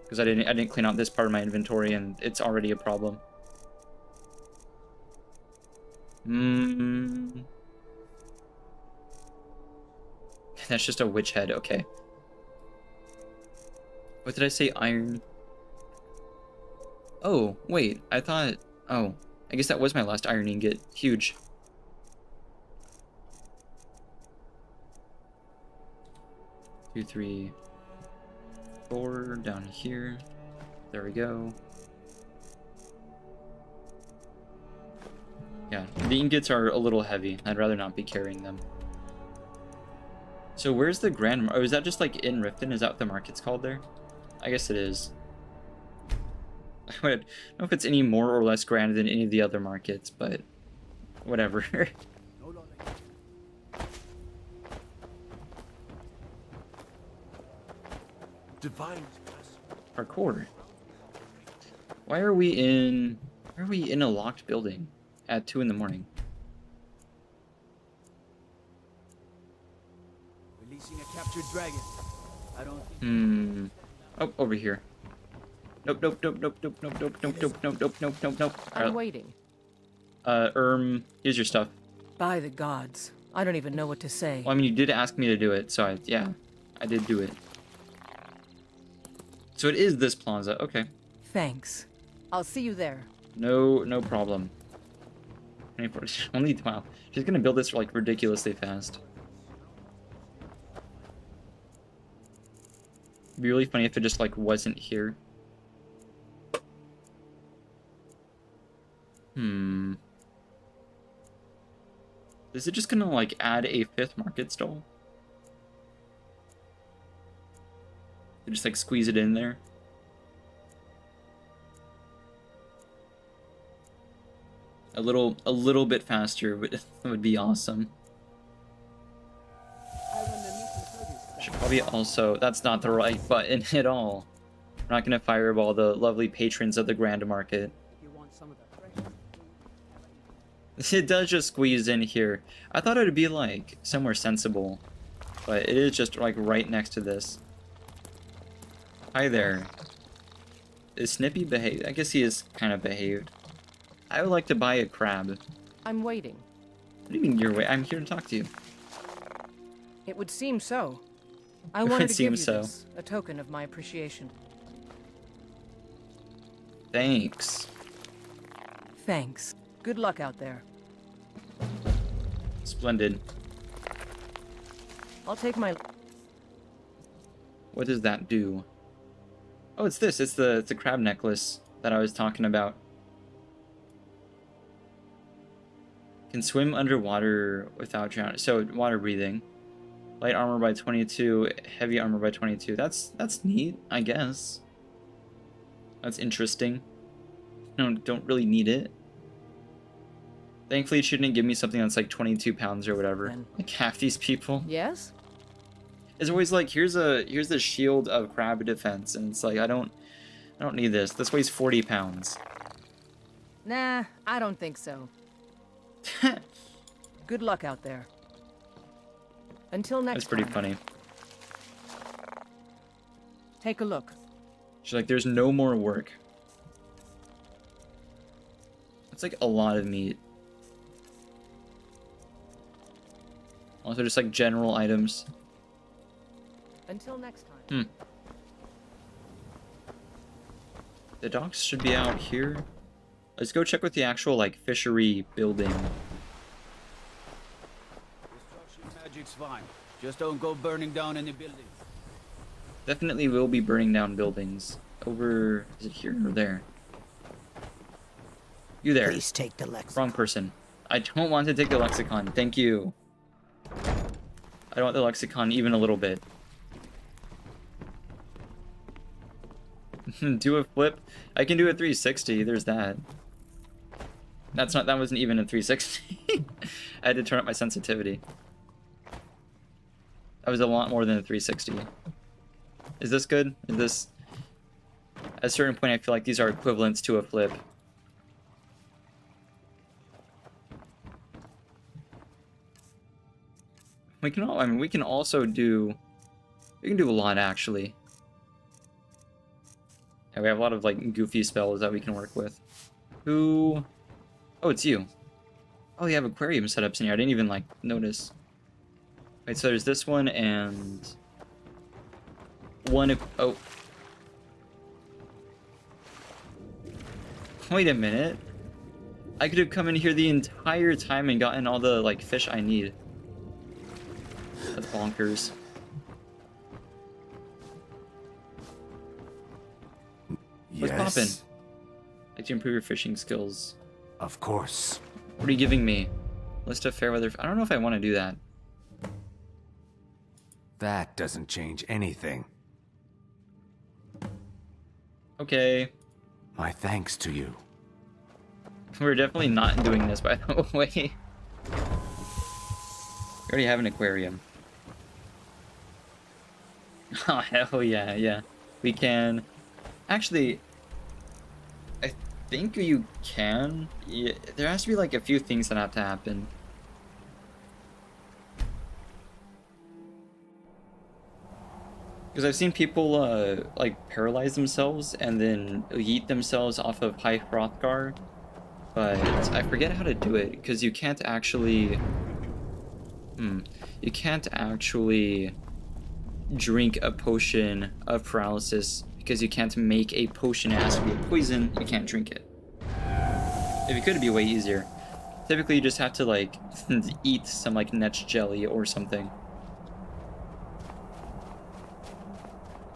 Because I didn't clean out this part of my inventory, and it's already a problem. That's just a witch head, okay. What did I say? Iron. Oh, wait, I thought... Oh, I guess that was my last iron ingot. Huge. Two, 3, 4, down here. There we go. Yeah, the ingots are a little heavy. I'd rather not be carrying them. So where's the Grand... Oh, is that just like in Riften? Is that what the market's called there? I guess it is. I don't know if it's any more or less grand than any of the other markets, but whatever. Divine Parkour. Why are we in a locked building at 2 in the morning? Releasing a captured dragon. I don't. Oh, over here. Nope. I'm waiting. Here's your stuff. By the gods, I don't even know what to say. Well, I mean, you did ask me to do it, so yeah, I did do it. So it is this plaza. Okay. Thanks. I'll see you there. No problem. Only wow. She's gonna build this like ridiculously fast. It'd be really funny if it just like wasn't here. Is it just gonna like add a 5th market stall? Just like squeeze it in there? A little bit faster would be awesome. Should probably also, that's not the right button at all. We're not gonna fireball the lovely patrons of the Grand Market. It does just squeeze in here. I thought it would be like somewhere sensible, but it is just like right next to this. Hi there. Is Snippy behaved? I guess he is kind of behaved. I would like to buy a crab. I'm waiting. What do you mean you're waiting? I'm here to talk to you. It would seem so. I wanted to give you so. this, a token of my appreciation. Thanks. Thanks. Good luck out there. Splendid. I'll take my... What does that do? Oh, it's this. It's the crab necklace that I was talking about. Can swim underwater without drowning. So water breathing. Light armor by 22, heavy armor by 22. That's neat, I guess. That's interesting. Don't really need it. Thankfully, it shouldn't give me something that's like 22 pounds or whatever. Like half these people. Yes? It's always like, here's the shield of crab defense, and it's like I don't need this. This weighs 40 pounds. Nah, I don't think so. Good luck out there. Until next time. That's pretty funny. Take a look. She's like, there's no more work. That's like a lot of meat. Also just like general items. Until next time. The docks should be out here. Let's go check with the actual like fishery building. Destruction magic's fine. Just don't go burning down any buildings. Definitely will be burning down buildings. Over, is it here or there? You there. Please take the lexicon. Wrong person. I don't want to take the lexicon. Thank you. I don't want the lexicon even a little bit. Do a flip. I can do a 360. There's that. That wasn't even a 360. I had to turn up my sensitivity. That was a lot more than a 360. Is this good? Is this... At a certain point, I feel like these are equivalents to a flip. We can also do... We can do a lot, actually. Yeah, we have a lot of, like, goofy spells that we can work with. Who... Oh, it's you. Oh, you have aquarium setups in here. I didn't even, like, notice. Wait, so there's this one and... One... Oh. Wait a minute. I could have come in here the entire time and gotten all the, like, fish I need. That's bonkers. What's poppin'? Like to improve your fishing skills. Of course. What are you giving me? List of fair weather... I don't know if I want to do that. That doesn't change anything. Okay. My thanks to you. We're definitely not doing this, by the way. We already have an aquarium. Oh, hell yeah, yeah. We can... Actually, I think you can. Yeah, there has to be, like, a few things that have to happen. Because I've seen people, like, paralyze themselves and then yeet themselves off of High Hrothgar. But I forget how to do it, because you can't actually... You can't actually drink a potion of paralysis because you can't make a potion. It has to be a poison. You can't drink it. If you could, it'd be way easier. Typically, you just have to, like, eat some, like, netch jelly or something.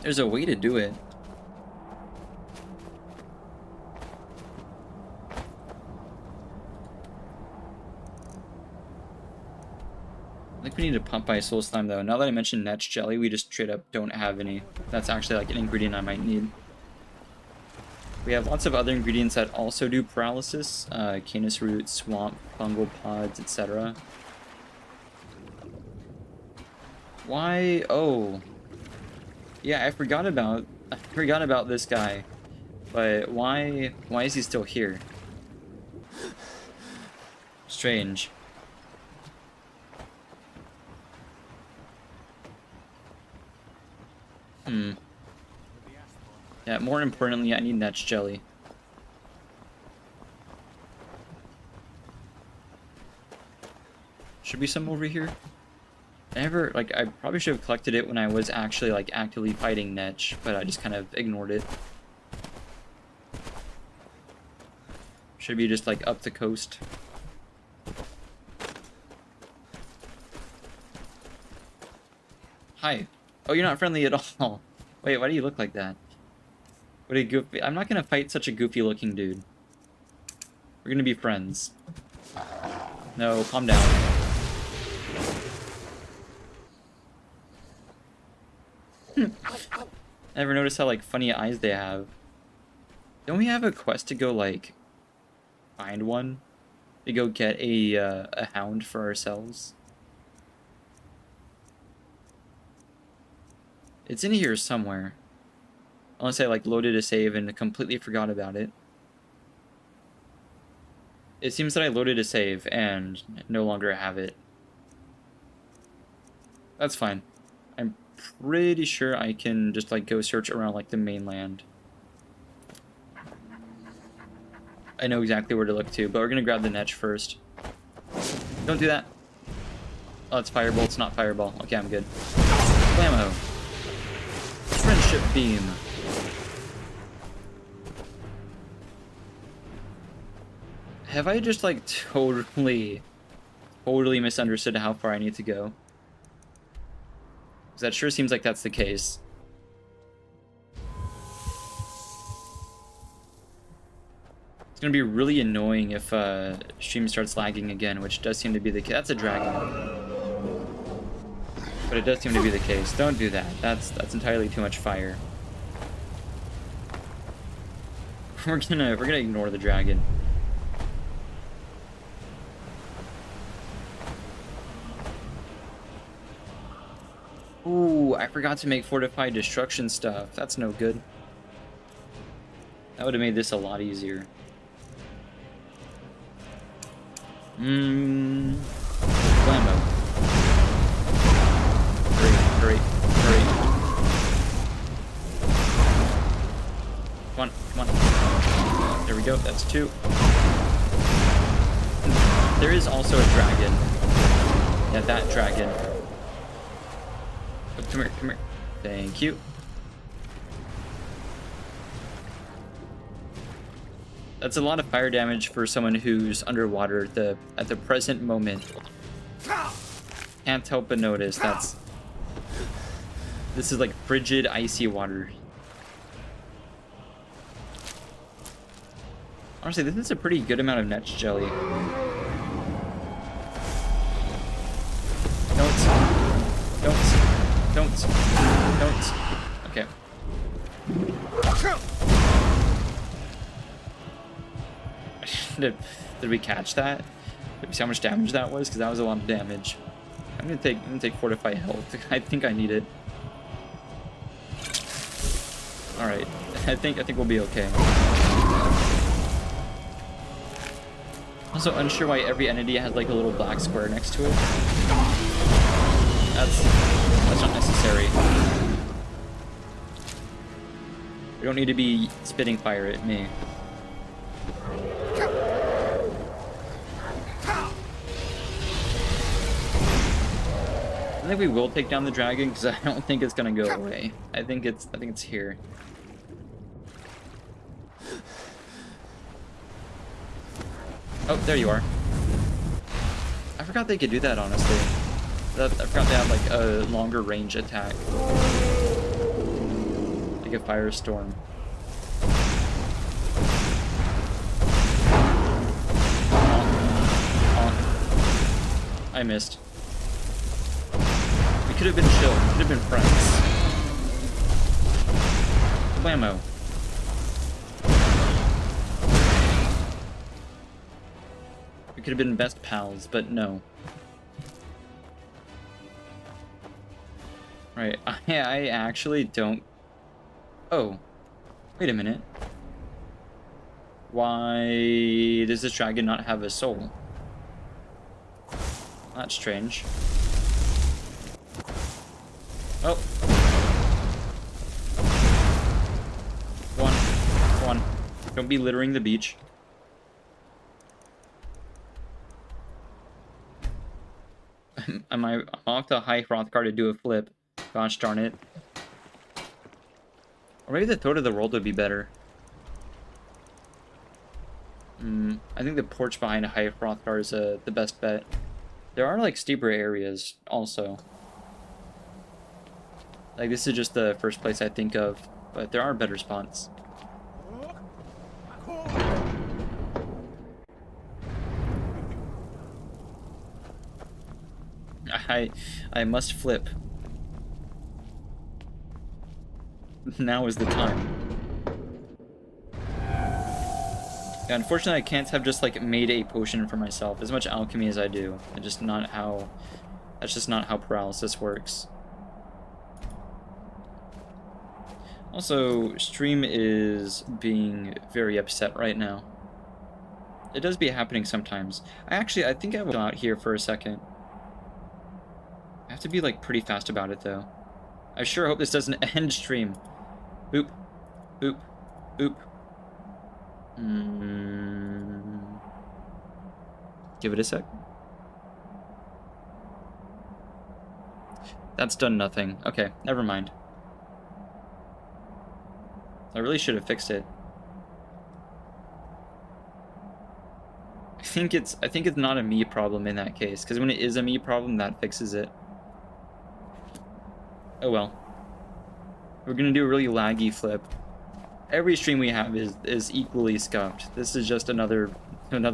There's a way to do it. I think we need to pump ice soul slime though. Now that I mentioned netch jelly, we just straight up don't have any. That's actually like an ingredient I might need. We have lots of other ingredients that also do paralysis. Canis root, swamp, fungal pods, etc. Why? Oh. Yeah, I forgot about this guy. But why is he still here? Strange. Yeah, more importantly, I need netch jelly. Should be some over here. I probably should have collected it when I was actually, like, actively fighting Netch, but I just kind of ignored it. Should be just, like, up the coast. Hi. Oh, you're not friendly at all. Wait, why do you look like that? What a goofy... I'm not gonna fight such a goofy-looking dude. We're gonna be friends. No, calm down. Ever notice how, like, funny eyes they have? Don't we have a quest to go, like, find one? To go get a hound for ourselves? It's in here somewhere. Unless I, like, loaded a save and completely forgot about it. It seems that I loaded a save and no longer have it. That's fine. I'm pretty sure I can just, like, go search around, like, the mainland. I know exactly where to look to, but we're gonna grab the Netch first. Don't do that. Oh, it's Fireball, it's not Fireball. Okay, I'm good. Blammo. Friendship Beam. Have I just, like, totally misunderstood how far I need to go? Because that sure seems like that's the case. It's gonna be really annoying if stream starts lagging again, which does seem to be the case. That's a dragon. But it does seem to be the case. Don't do that. That's entirely too much fire. We're gonna ignore the dragon. Ooh, I forgot to make fortified destruction stuff. That's no good. That would have made this a lot easier. Blammo. Hurry. Come on. There we go, that's 2. There is also a dragon. Yeah, that dragon. Oh, come here. Thank you. That's a lot of fire damage for someone who's underwater at the present moment. Can't help but notice this is like frigid, icy water. Honestly, this is a pretty good amount of Netch jelly. Don't. Okay. Did we catch that? Did we see how much damage that was? Because that was a lot of damage. I'm gonna take fortify health. I think I need it. All right. I think we'll be okay. Also unsure why every entity has like a little black square next to it. That's not necessary. You don't need to be spitting fire at me. think we will take down the dragon because I don't think it's gonna go away. I think it's here. Oh, there you are. I forgot they could do that, honestly. I forgot they had like a longer range attack. Like a firestorm. I missed. We could have been chill. We could have been friends. Blammo. We could have been best pals, but no. Right, I actually don't... Oh. Wait a minute. Why does this dragon not have a soul? That's strange. Oh. One. Don't be littering the beach. I'm off to high Hrothgar to do a flip. Gosh darn it. Or maybe the throat of the world would be better. I think the porch behind a high Hrothgar is the best bet. There are like steeper areas also. Like this is just the first place I think of, but there are better spots. I must flip. Now is the time. Yeah, unfortunately, I can't have just like made a potion for myself. As much alchemy as I do, it's just not how. That's just not how paralysis works. Also, stream is being very upset right now. It does be happening sometimes. I think I will go out here for a second. I have to be like pretty fast about it though. I sure hope this doesn't end stream. Boop. Boop. Boop. Give it a sec. That's done nothing. Okay, never mind. I really should have fixed it. I think it's not a me problem in that case, because when it is a me problem, that fixes it. Oh well. We're gonna do a really laggy flip. Every stream we have is equally scuffed. This is just another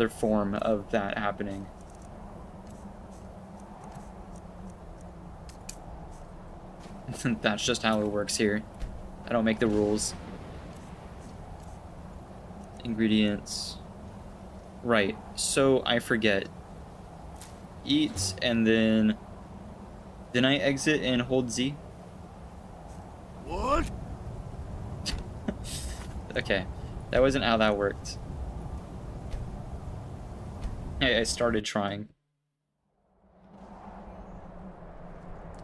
form of that happening. That's just how it works here. I don't make the rules. Ingredients. Right, so I forget. Eat, and then I exit and hold Z? What? Okay, that wasn't how that worked. Hey, I started trying.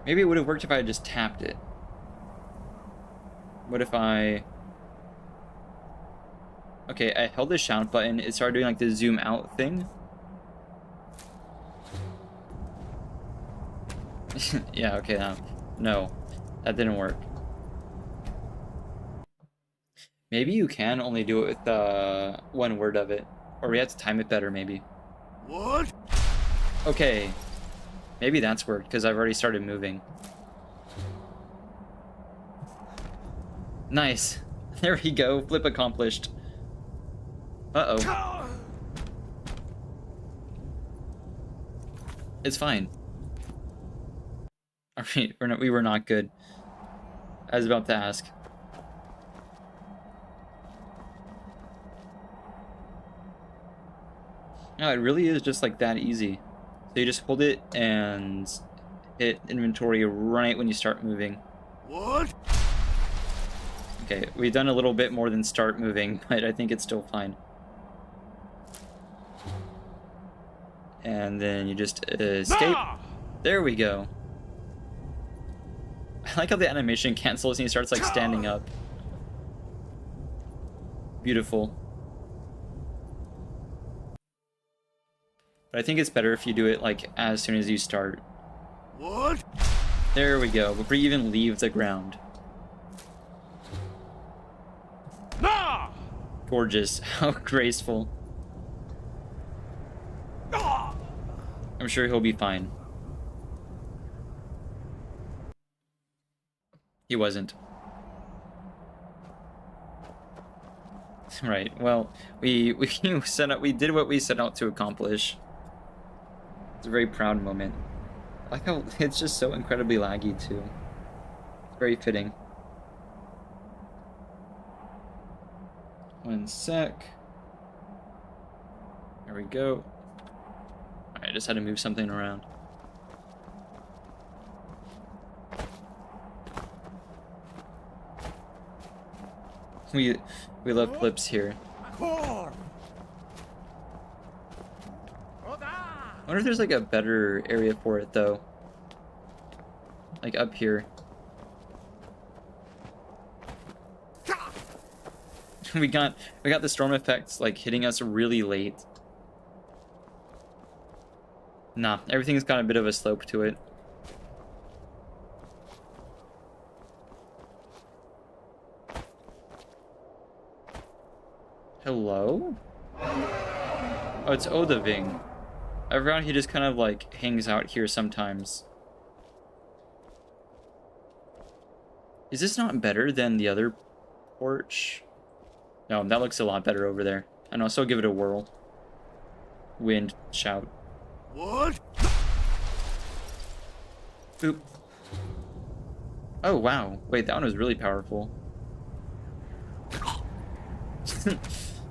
Maybe it would have worked if I had just tapped it. What if I... Okay, I held the shout button, it started doing like the zoom out thing. Yeah, okay, no, that didn't work. Maybe you can only do it with one word of it. Or we have to time it better, maybe. What? Okay. Maybe that's worked, because I've already started moving. Nice. There we go. Flip accomplished. Uh-oh. It's fine. Alright, we were not good. I was about to ask. No, it really is just like that easy. So you just hold it and hit inventory right when you start moving. What? Okay, we've done a little bit more than start moving, but I think it's still fine. And then you just escape. There we go. I like how the animation cancels and he starts like standing up. Beautiful. But I think it's better if you do it like as soon as you start. What? There we go, before you even leave the ground. Gorgeous. How graceful. I'm sure he'll be fine. He wasn't. Right. Well, we did what we set out to accomplish. It's a very proud moment. I like how it's just so incredibly laggy too. It's very fitting. One sec. There we go. Alright, I just had to move something around. We love clips here. I wonder if there's like a better area for it though. Like up here. we got the storm effects like hitting us really late. Nah, everything's got a bit of a slope to it. Hello? Oh, it's Odaving. I forgot he just kind of like hangs out here sometimes. Is this not better than the other porch? No, that looks a lot better over there. I know, so I'll give it a whirl. Wind, shout. What? Boop. Oh, wow. Wait, that one was really powerful.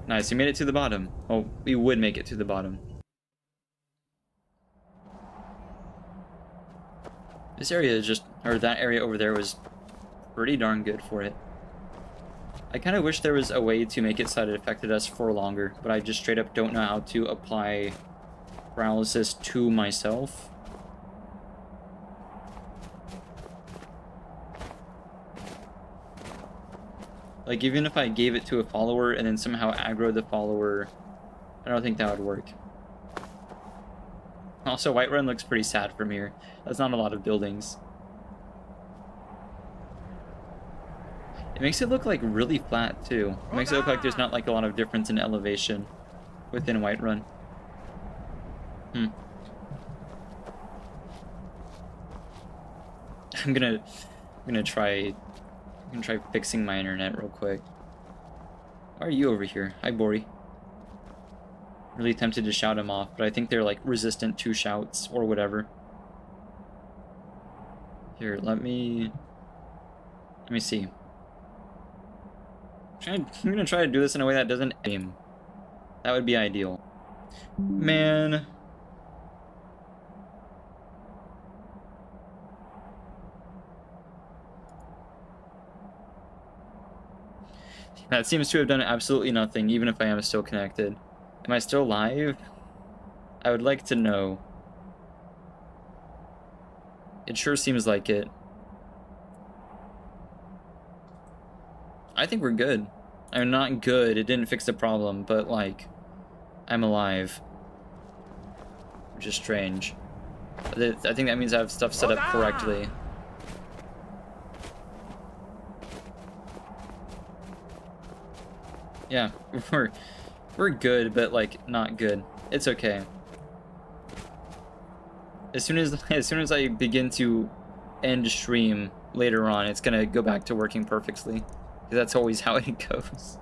Nice, you made it to the bottom. Oh, we would make it to the bottom. This area is just, or that area over there was pretty darn good for it. I kind of wish there was a way to make it so that it affected us for longer, but I just straight up don't know how to apply paralysis to myself. Like, even if I gave it to a follower and then somehow aggro the follower, I don't think that would work. Also, Whiterun looks pretty sad from here. That's not a lot of buildings. It makes it look like really flat too. It makes it look like there's not like a lot of difference in elevation within Whiterun. I'm gonna try fixing my internet real quick. Why are you over here? Hi, Bori. Really tempted to shout him off, but I think they're like resistant to shouts or whatever. Here, let me see. I'm gonna try to do this in a way that doesn't aim. That would be ideal. Man. That seems to have done absolutely nothing, even if I am still connected. Am I still live? I would like to know. It sure seems like it. I think we're good. I'm not good, it didn't fix the problem, but like, I'm alive. Which is strange. I think that means I have stuff set up correctly. Yeah, we're good, but like not good. It's okay. As soon as I begin to end stream later on, it's gonna go back to working perfectly. That's always how it goes.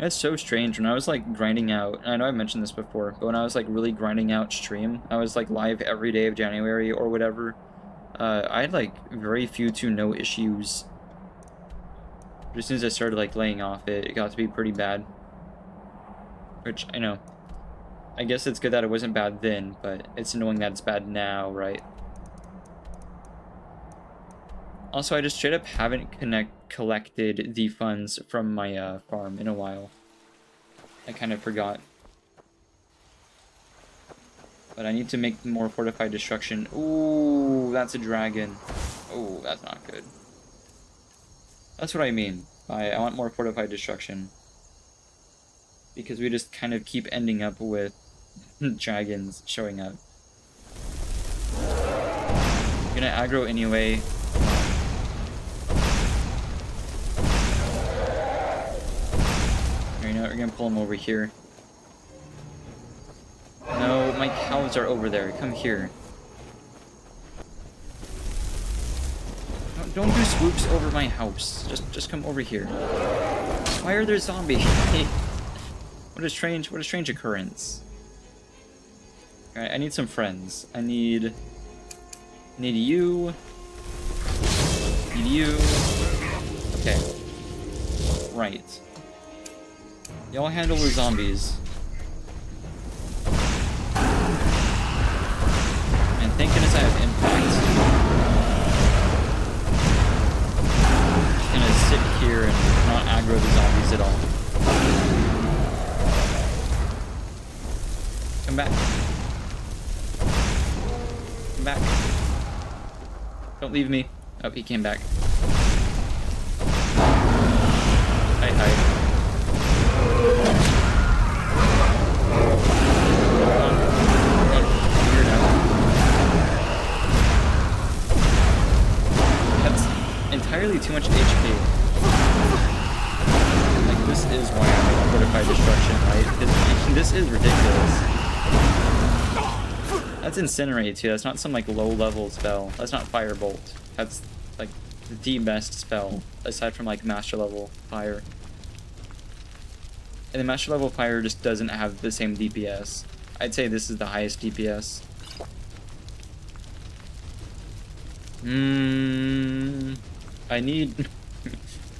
It's so strange. When I was like grinding out, and I know I mentioned this before, but when I was like really grinding out stream, I was like live every day of January or whatever. I had like very few to no issues. But as soon as I started like laying off it got to be pretty bad. Which, I know. I guess it's good that it wasn't bad then, but it's annoying that it's bad now, right? Also, I just straight up haven't collected the funds from my farm in a while. I kind of forgot. But I need to make more fortified destruction. Ooh, that's a dragon. Ooh, that's not good. That's what I mean by I want more fortified destruction. because we just kind of keep ending up with dragons showing up. I'm gonna aggro anyway. You know what, we're gonna pull them over here. No, my cows are over there. Come here. Don't do swoops over my house. Just come over here. Why are there zombies? What a strange occurrence. Alright, I need some friends. I need you. Need you. Okay. Right. Y'all handle the zombies. And thank goodness I have impact. Just gonna sit here and not aggro the zombies at all. Come back. Come back. Don't leave me. Oh, he came back. Hi. That's entirely too much HP. Like, this is why I make fortified destruction, right? This is ridiculous. That's incinerate too. That's not some like low level spell. That's not firebolt. That's like the best spell aside from like master level fire. And the master level fire just doesn't have the same DPS. I'd say this is the highest DPS. I need,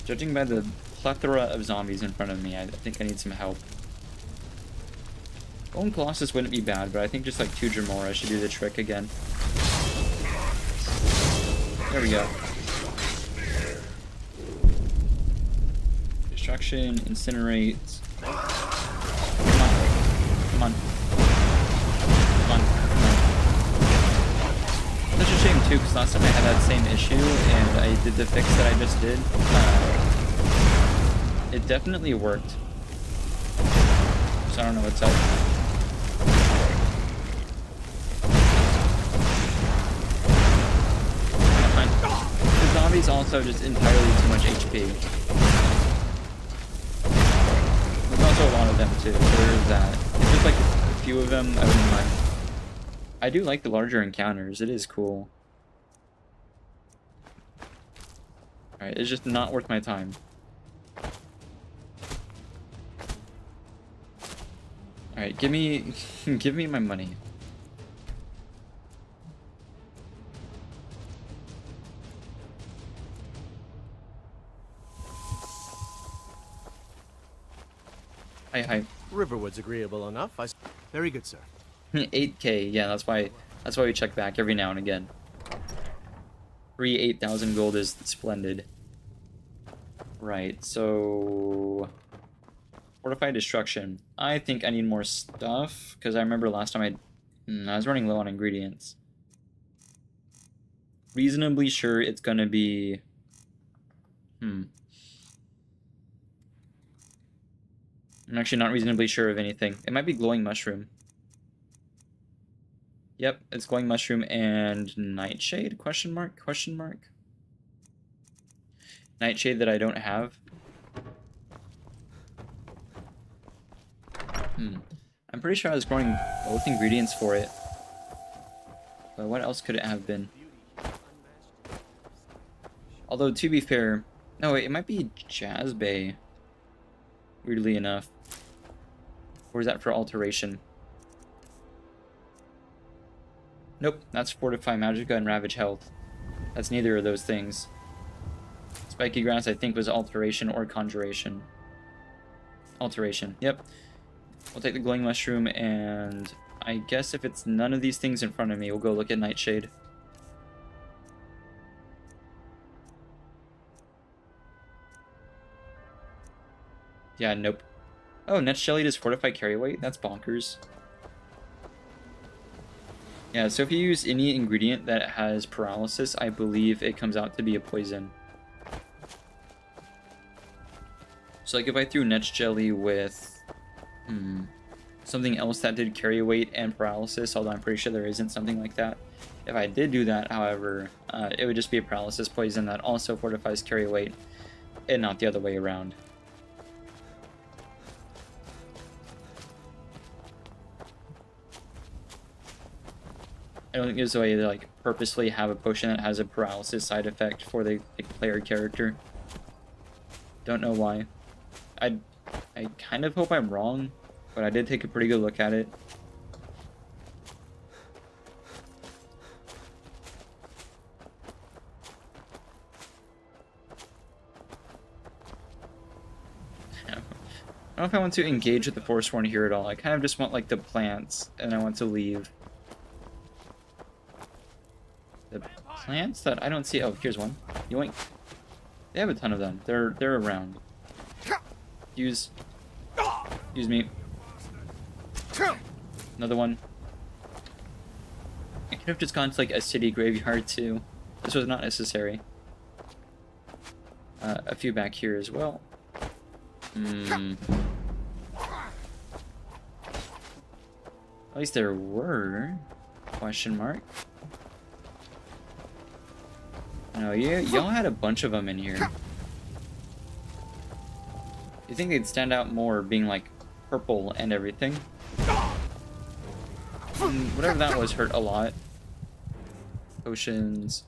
judging by the plethora of zombies in front of me, I think I need some help. Golden Colossus wouldn't be bad, but I think just like 2 Dremora should do the trick again. There we go. Destruction, incinerate. Come on. Such a shame too, because last time I had that same issue and I did the fix that I just did. It definitely worked. So I don't know what's up. The zombies also just entirely too much HP. There's also a lot of them too, so there's that. If there's like a few of them, I wouldn't mind. I do like the larger encounters, it is cool. Alright, it's just not worth my time. Alright, give me my money. Hi. Riverwood's agreeable enough. Very good, sir. 8k, yeah, that's why we check back every now and again. Free 8,000 gold is splendid. Right, so fortified destruction. I think I need more stuff because I remember last time I was running low on ingredients. Reasonably sure it's gonna be I'm actually not reasonably sure of anything. It might be glowing mushroom. Yep, it's glowing mushroom and nightshade? Question mark? Nightshade that I don't have. I'm pretty sure I was growing both ingredients for it. But what else could it have been? Although, to be fair... No, wait, it might be Jazzbay. Weirdly enough. Or is that for alteration? Nope, that's Fortify Magicka and Ravage Health. That's neither of those things. Spiky Grass, I think, was alteration or conjuration. Alteration, yep. We'll take the glowing mushroom, and I guess if it's none of these things in front of me, we'll go look at Nightshade. Yeah, nope. Oh, Net Shelly does Fortify Carry Weight? That's bonkers. Yeah, so if you use any ingredient that has paralysis, I believe it comes out to be a poison. So like if I threw Net Jelly with Something else that did carry weight and paralysis, although I'm pretty sure there isn't something like that. If I did do that, however, it would just be a paralysis poison that also fortifies carry weight, and not the other way around. I don't think there's a way to like purposely have a potion that has a paralysis side effect for the player character. Don't know why. I kind of hope I'm wrong, but I did take a pretty good look at it. I don't know if I want to engage with the Forsworn here at all. I kind of just want like the plants, and I want to leave. The plants that I don't see. Oh, here's one. Yoink. They have a ton of them. They're around. Use me. Another one. I could have just gone to like a city graveyard too. This was not necessary. A few back here as well. At least there were. Question mark. No, y'all had a bunch of them in here. You think they'd stand out more being like purple and everything? Whatever that was hurt a lot. Potions.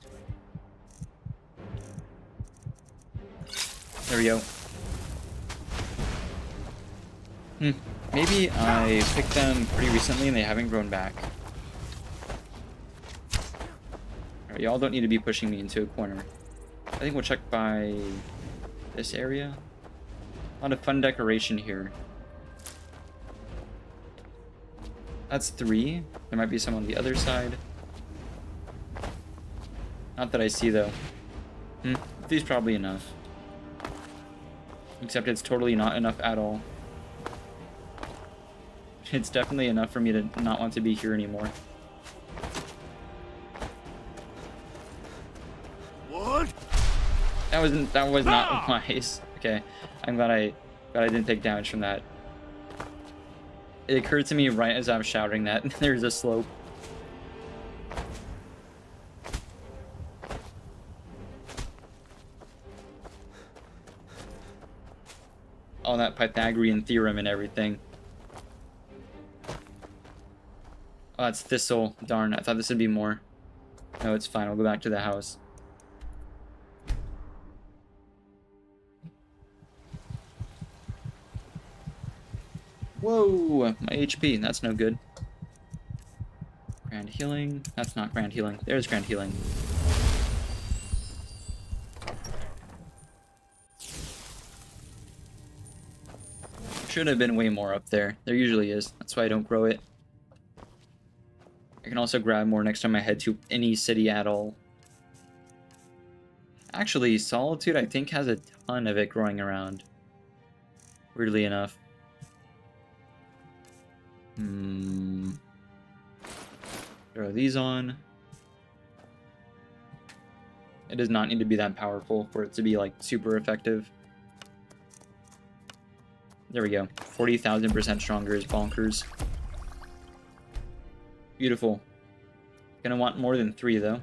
There we go. Maybe I picked them pretty recently and they haven't grown back. Alright, y'all don't need to be pushing me into a corner. I think we'll check by this area. A lot of fun decoration here. That's 3. There might be some on the other side. Not that I see though. These probably enough. Except it's totally not enough at all. It's definitely enough for me to not want to be here anymore. What? That was not wise. Okay, I'm glad I didn't take damage from that. It occurred to me right as I was shouting that there's a slope. All that Pythagorean theorem and everything. Oh, it's thistle. Darn, I thought this would be more. No, it's fine. I'll go back to the house. Whoa, my HP. That's no good. Grand healing. That's not grand healing. There's grand healing. Should have been way more up there. There usually is. That's why I don't grow it. I can also grab more next time I head to any city at all. Actually, Solitude I think has a ton of it growing around. Weirdly enough. Throw these on. It does not need to be that powerful for it to be like super effective. There we go. 40,000% stronger is bonkers. Beautiful. Gonna want more than 3 though.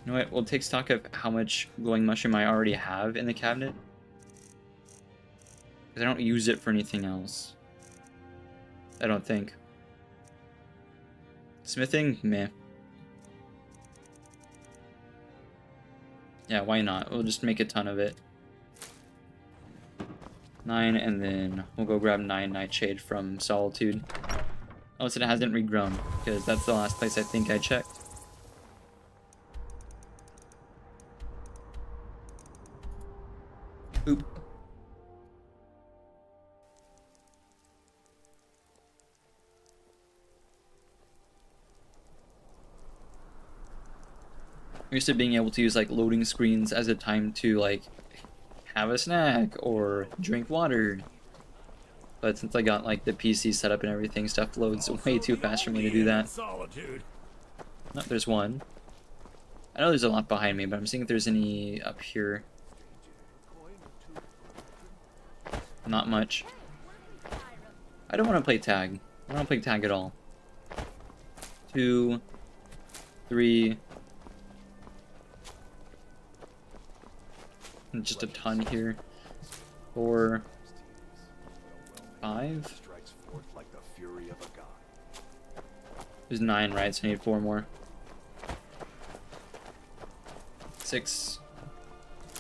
You know what? We'll take stock of how much glowing mushroom I already have in the cabinet. Because I don't use it for anything else. I don't think. Smithing? Meh. Yeah, why not? We'll just make a ton of it. 9, and then we'll go grab 9 Nightshade from Solitude. Unless it hasn't regrown, because that's the last place I think I checked. Oop. I'm used to being able to use like loading screens as a time to like have a snack or drink water. But since I got like the PC set up and everything, stuff loads way too fast for me to do that. No, there's one. I know there's a lot behind me, but I'm seeing if there's any up here. Not much. I don't want to play tag. I don't want to play tag at all. 2, 3. Just a ton here. 4, 5. There's 9, right? So I need 4 more. 6,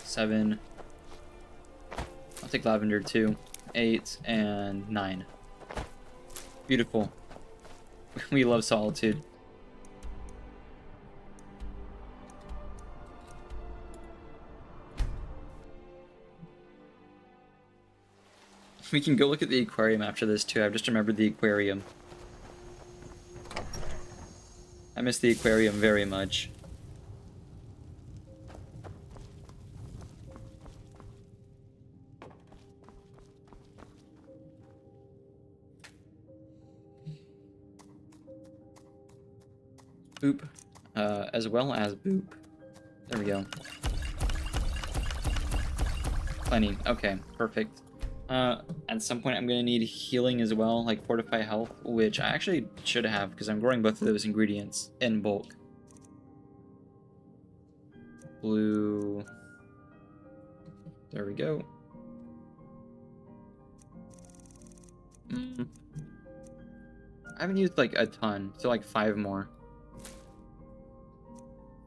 7. I'll take lavender too. 8 and 9. Beautiful. We love solitude. We can go look at the aquarium after this too. I've just remembered the aquarium. I miss the aquarium very much. Boop. As well as boop. There we go. Plenty. Okay, perfect. At some point I'm gonna need healing as well, like fortify health, which I actually should have because I'm growing both of those ingredients in bulk. Blue. There we go. I haven't used like a ton, so like 5 more.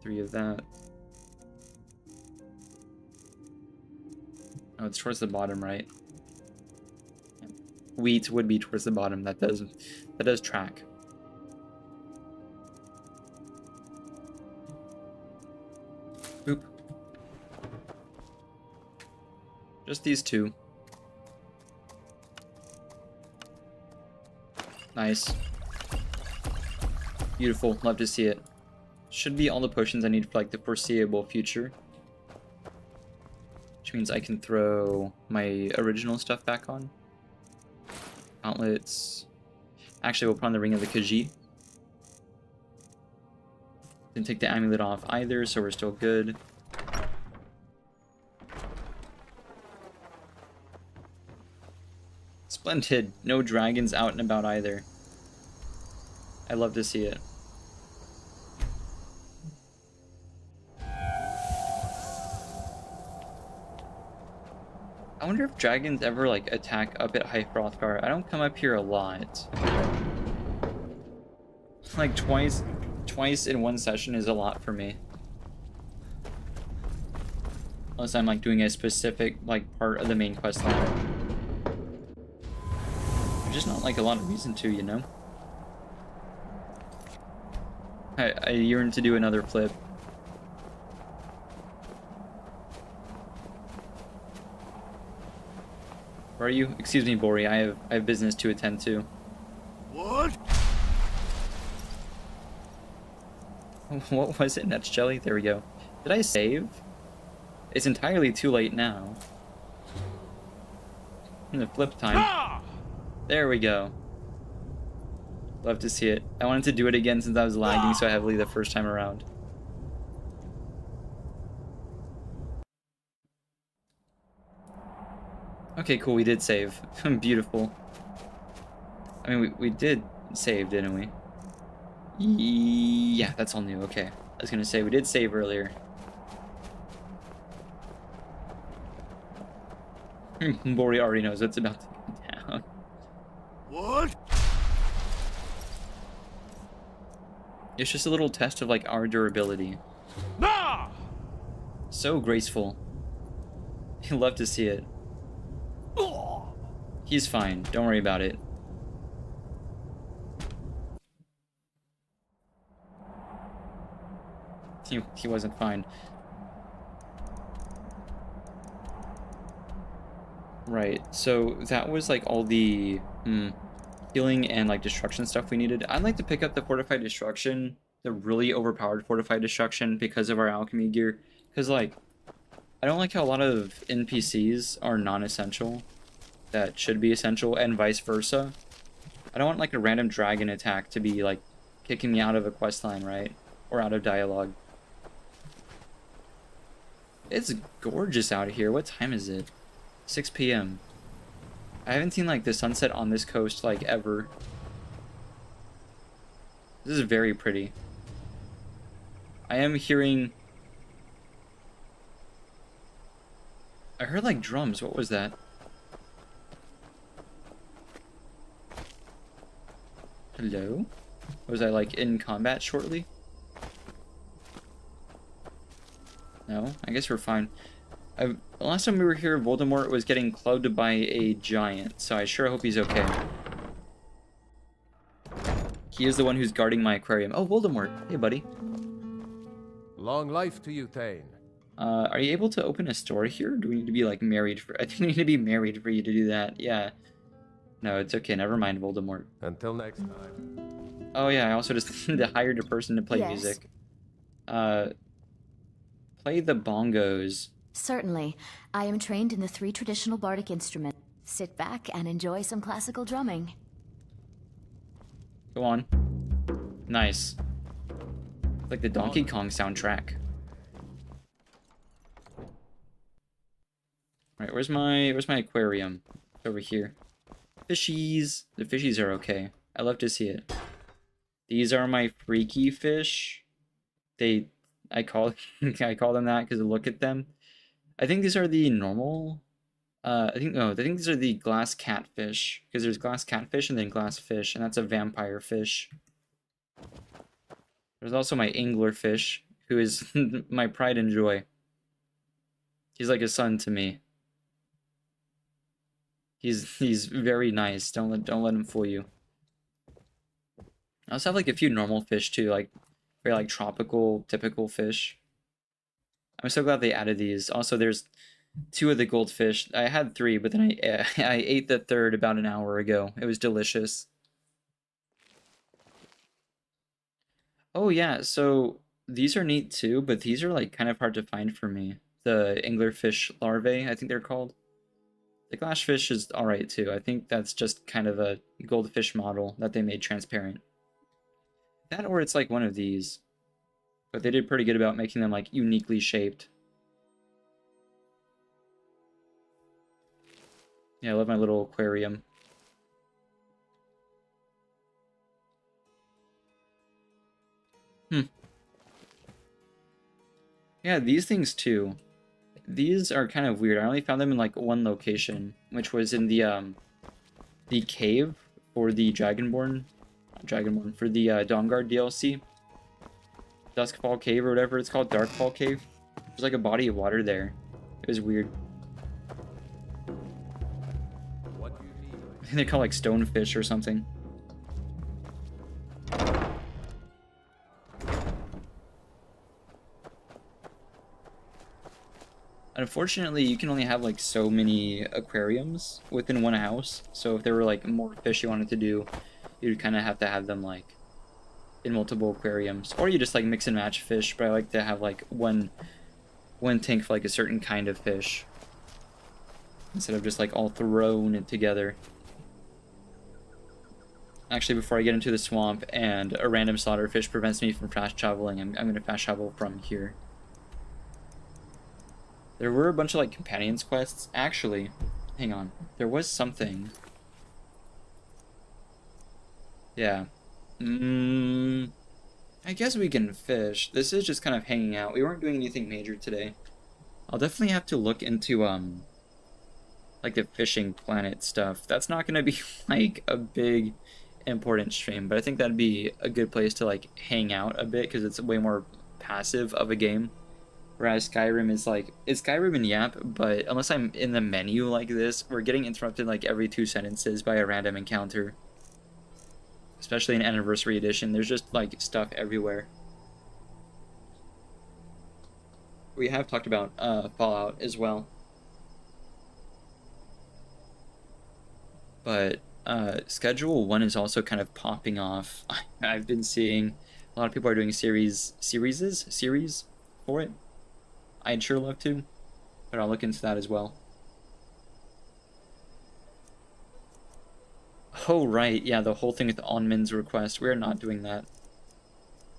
3 of that. Oh, it's towards the bottom, right? Wheat would be towards the bottom. That does track. Boop. Just these 2. Nice. Beautiful. Love to see it. Should be all the potions I need for like the foreseeable future. Which means I can throw my original stuff back on. Gauntlets. Actually, we'll put on the Ring of the Khajiit. Didn't take the amulet off either, so we're still good. Splendid. No dragons out and about either. I love to see it. I wonder if dragons ever like attack up at High Hrothgar. I don't come up here a lot. Like twice in one session is a lot for me. Unless I'm like doing a specific like part of the main quest line. There's just not like a lot of reason to, you know? I yearn to do another flip. Where are you? Excuse me, Bori. I have business to attend to. What? What was it? Nuts jelly? There we go. Did I save? It's entirely too late now. In the flip time. Ah! There we go. Love to see it. I wanted to do it again since I was lagging so heavily the first time around. Okay, cool, we did save. Beautiful. I mean, we did save, didn't we? Yeah, that's all new, okay. I was gonna say, we did save earlier. Bori already knows what's about to go down. What? It's just a little test of, like, our durability. Ah! So graceful. You love to see it. He's fine. Don't worry about it. He wasn't fine. Right. So that was like all the healing and like destruction stuff we needed. I'd like to pick up the fortified destruction, the really overpowered fortified destruction because of our alchemy gear. Because like, I don't like how a lot of NPCs are non-essential that should be essential and vice versa. I don't want like a random dragon attack to be like kicking me out of a questline, right? Or out of dialogue. It's gorgeous out here. What time is it? 6 p.m. I haven't seen like the sunset on this coast like ever. This is very pretty. I am hearing... I heard like drums. What was that? Hello? Was I like in combat shortly? No? I guess we're fine. Last time we were here, Voldemort was getting clubbed by a giant, so I sure hope he's okay. He is the one who's guarding my aquarium. Oh, Voldemort. Hey, buddy. Long life to you, Thane. Are you able to open a store here? Or do we need to be, like, married for... I think we need to be married for you to do that. Yeah. No, it's okay. Never mind, Voldemort. Until next time. Oh, yeah. I also just hired a person to play music. Play the bongos. Certainly. I am trained in the 3 traditional bardic instruments. Sit back and enjoy some classical drumming. Go on. Nice. Like the Donkey Kong soundtrack. Alright, where's my aquarium? It's over here. Fishies. The fishies are okay. I love to see it. These are my freaky fish. I call them that because look at them. I think these are the normal. I think these are the glass catfish, because there's glass catfish and then glass fish, and that's a vampire fish. There's also my angler fish, who is my pride and joy. He's like a son to me. He's very nice. Don't let him fool you. I also have like a few normal fish too, like very like tropical, typical fish. I'm so glad they added these. Also, there's 2 of the goldfish. I had 3, but then I ate the 3rd about an hour ago. It was delicious. Oh yeah, so these are neat too, but these are like kind of hard to find for me. The anglerfish larvae, I think they're called. The glassfish is alright too. I think that's just kind of a goldfish model that they made transparent. That or it's like one of these. But they did pretty good about making them like uniquely shaped. Yeah, I love my little aquarium. Yeah, these things too. These are kind of weird. I only found them in like one location, which was in the cave for the Dragonborn for the Dawnguard DLC. Duskfall Cave or whatever it's called, Darkfall Cave. There's like a body of water there. It was weird. What do you need? I think they're called like stonefish or something. Unfortunately, you can only have like so many aquariums within one house. So if there were like more fish you wanted to do, you'd kind of have to have them like in multiple aquariums, or you just like mix and match fish. But I like to have like one tank for like a certain kind of fish instead of just like all thrown it together. Actually, before I get into the swamp and a random slaughterfish prevents me from fast traveling, I'm gonna fast travel from here. There were a bunch of like companions quests. Actually, hang on, there was something. Yeah. I guess we can fish. This is just kind of hanging out. We weren't doing anything major today. I'll definitely have to look into like the fishing planet stuff. That's not gonna be like a big important stream, but I think that'd be a good place to like hang out a bit because it's way more passive of a game. Whereas Skyrim is like, it's Skyrim and Yap, but unless I'm in the menu like this, we're getting interrupted like every 2 sentences by a random encounter. Especially in Anniversary Edition, there's just like stuff everywhere. We have talked about Fallout as well. But Schedule 1 is also kind of popping off. I've been seeing a lot of people are doing series for it. I'd sure love to, but I'll look into that as well. Oh, right, yeah, the whole thing with Onmin's request. We're not doing that.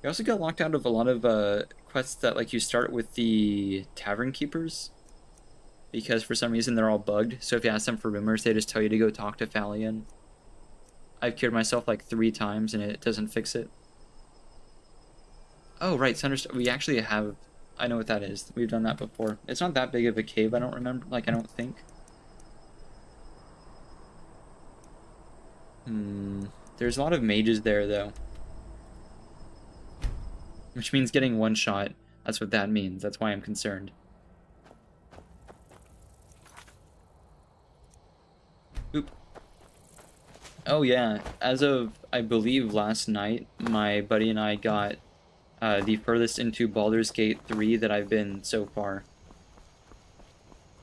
We also got locked out of a lot of quests that, like, you start with the Tavern Keepers. because for some reason they're all bugged. So if you ask them for rumors, they just tell you to go talk to Fallion. I've cured myself like 3 times and it doesn't fix it. Oh, right, we actually have... I know what that is. We've done that before. It's not that big of a cave, I don't remember. Like, I don't think. There's a lot of mages there, though. Which means getting one shot. That's what that means. That's why I'm concerned. Oop. Oh yeah, as of, I believe, last night, my buddy and I got the furthest into Baldur's Gate 3 that I've been so far.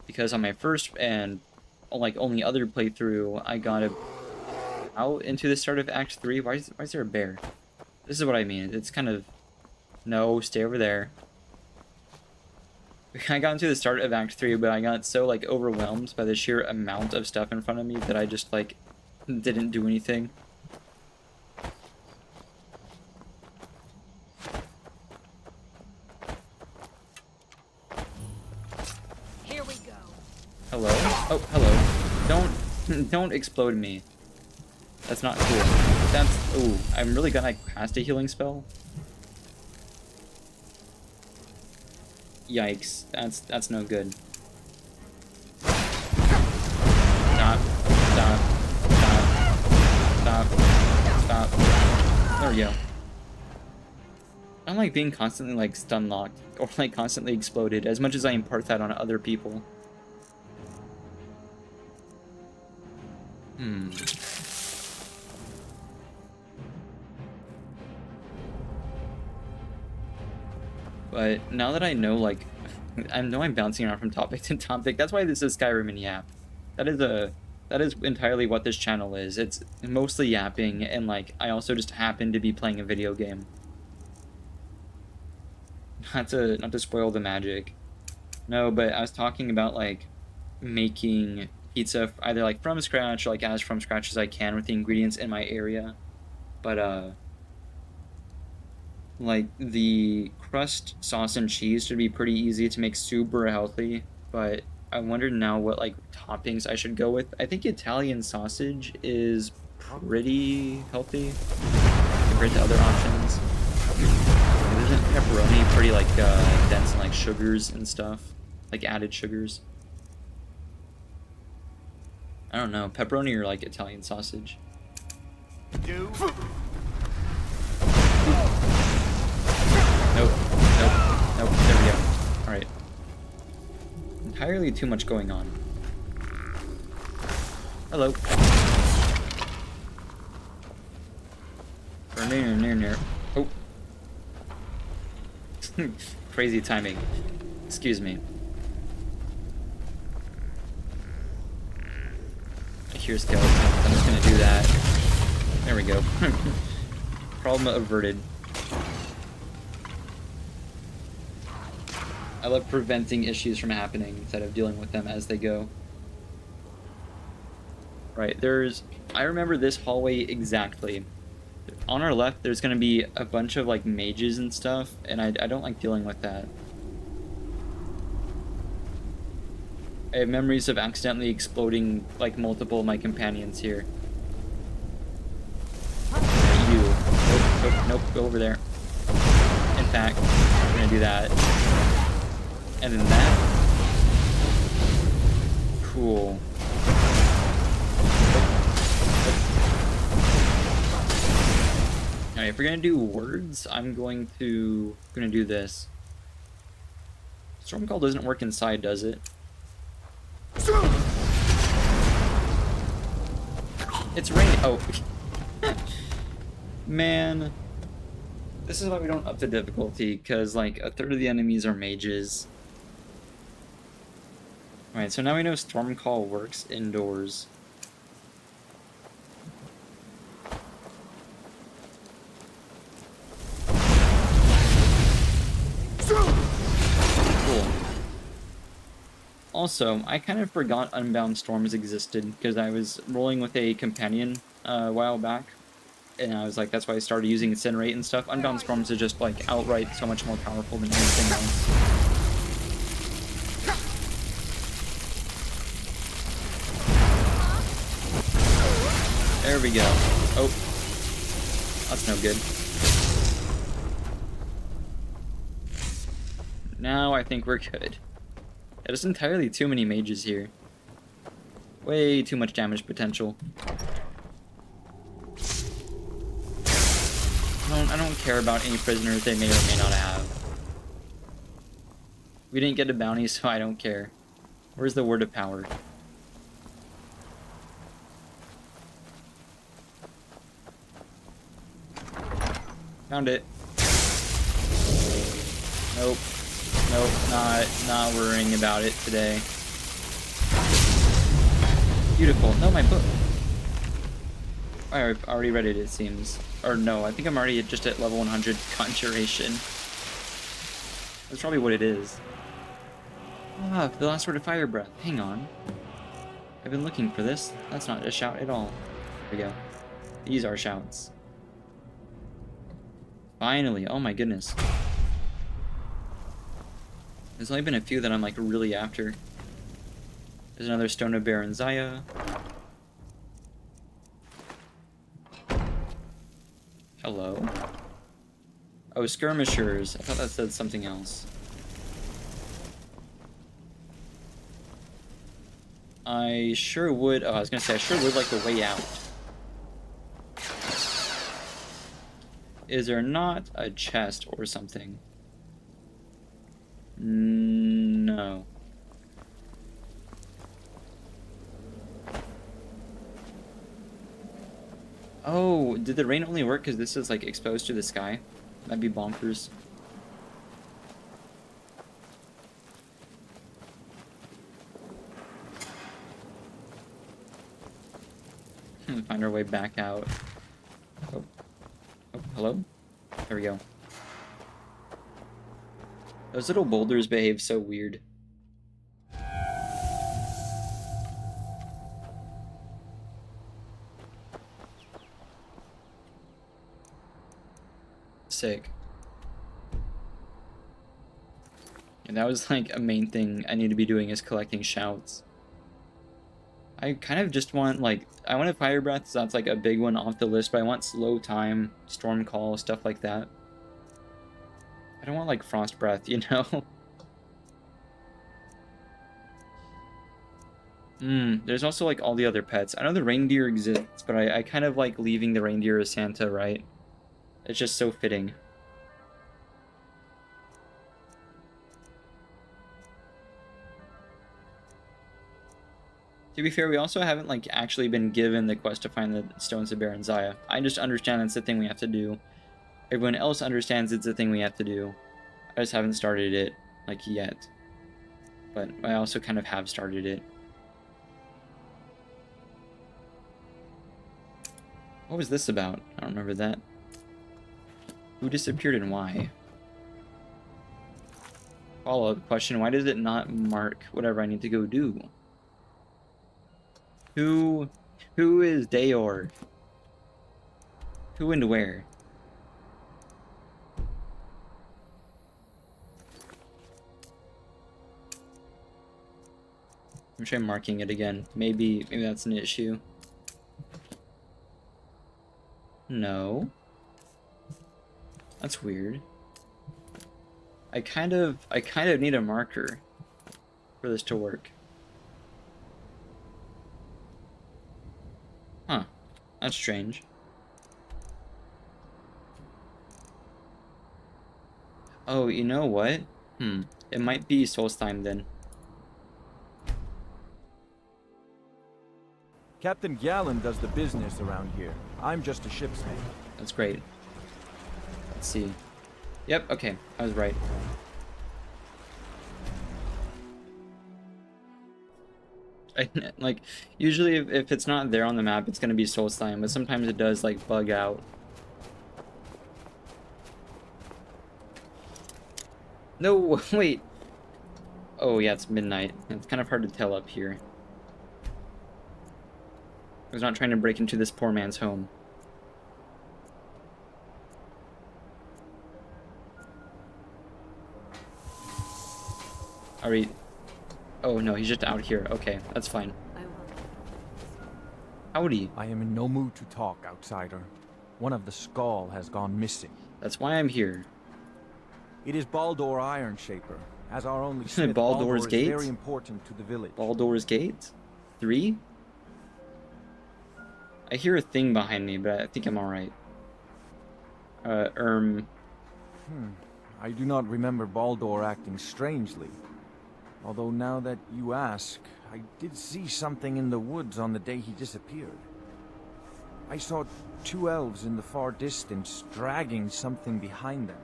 Because on my first and, like, only other playthrough, I got out into the start of Act 3. Why is there a bear? This is what I mean. It's kind of... No, stay over there. I got into the start of Act 3, but I got so, like, overwhelmed by the sheer amount of stuff in front of me that I just, like, didn't do anything. Here we go. Hello? Oh, hello. Don't explode me. That's not cool. That's... Ooh, I'm really gonna cast a healing spell? Yikes. That's no good. Stop. Stop. Stop. Stop. Stop. There we go. I don't like being constantly, like, stun locked or, like, constantly exploded as much as I impart that on other people. But now that I know, like, I know I'm bouncing around from topic to topic. That's why this is Skyrim and Yap. That is entirely what this channel is. It's mostly yapping, and, like, I also just happen to be playing a video game. Not to spoil the magic. No, but I was talking about, like, making pizza either, like, from scratch or, like, as from scratch as I can with the ingredients in my area. But, like, the crust, sauce, and cheese should be pretty easy to make super healthy, but I wonder now what, like, toppings I should go with. I think Italian sausage is pretty healthy compared to other options. Isn't pepperoni pretty, like, dense in, like, sugars and stuff? Like, added sugars? I don't know. Pepperoni or, like, Italian sausage? Nope. Nope. There we go. Alright. Entirely too much going on. Hello. Near. Oh. Crazy timing. Excuse me. I hear skeletons. I'm just gonna do that. There we go. Problem averted. I love preventing issues from happening instead of dealing with them as they go. Right, I remember this hallway exactly. On our left, there's gonna be a bunch of, like, mages and stuff, and I don't like dealing with that. I have memories of accidentally exploding, like, multiple of my companions here. You. Nope, go over there. In fact, we're gonna do that. And then that. Cool. Alright, if we're gonna do words, I'm gonna do this. Stormcall doesn't work inside, does it? It's raining. Oh. Man. This is why we don't up the difficulty, because, like, a third of the enemies are mages. Alright, so now we know Stormcall works indoors. Cool. Also, I kind of forgot Unbound Storms existed, because I was rolling with a companion a while back. And I was like, that's why I started using Incinerate and stuff. Unbound Storms is just, like, outright so much more powerful than anything else. There we go. Oh. That's no good. Now I think we're good. There's entirely too many mages here. Way too much damage potential. I don't care about any prisoners they may or may not have. We didn't get a bounty, so I don't care. Where's the word of power? Found it. Nope. Nope, not worrying about it today. Beautiful. No, my book. I've already read it, it seems. Or no, I think I'm already just at level 100 conjuration. That's probably what it is. Ah, the last word of fire breath. Hang on. I've been looking for this. That's not a shout at all. There we go. These are shouts. Finally. Oh my goodness. There's only been a few that I'm like really after. There's another Stone of Baron Zaya. Hello. Oh, skirmishers. I thought that said something else. I sure would. Oh, I was gonna say I sure would like the way out. Is there not a chest or something? No. Oh, did the rain only work because this is like exposed to the sky? That'd be bonkers. Find our way back out. Oh. Oh, hello? There we go. Those little boulders behave so weird. Sick. And that was like a main thing I need to be doing is collecting shouts. I kind of just want like, I want a fire breath, so that's like a big one off the list, but I want slow time, storm call, stuff like that. I don't want like frost breath, you know? There's also like all the other pets. I know the reindeer exists, but I kind of like leaving the reindeer as Santa, right? It's just so fitting. To be fair, we also haven't like actually been given the quest to find the Stones of Baron Zaya. I just understand it's the thing we have to do. Everyone else understands it's the thing we have to do. I just haven't started it like yet. But I also kind of have started it. What was this about? I don't remember that. Who disappeared and why? Follow-up question, why does it not mark whatever I need to go do? Who is Dayor? Who and where? I'm trying marking it again. Maybe that's an issue. No. That's weird. I kind of need a marker for this to work. Huh. That's strange. Oh, you know what? It might be Solstheim then. Captain Gallen does the business around here. I'm just a ship's mate. That's great. Let's see. Yep, okay. I was right. Like, usually if it's not there on the map, it's going to be Solstheim, but sometimes it does, like, bug out. No, wait. Oh, yeah, it's midnight. It's kind of hard to tell up here. I was not trying to break into this poor man's home. Are we... Oh, no, he's just out here. Okay, that's fine. Howdy. I am in no mood to talk, outsider. One of the skull has gone missing. That's why I'm here. It is Baldur Ironshaper. As our only smith, Baldur's Baldur is Gate? very important to the village. Baldur's Gate? 3? I hear a thing behind me, but I think I'm alright. I do not remember Baldur acting strangely. Although now that you ask, I did see something in the woods on the day he disappeared. I saw 2 elves in the far distance dragging something behind them.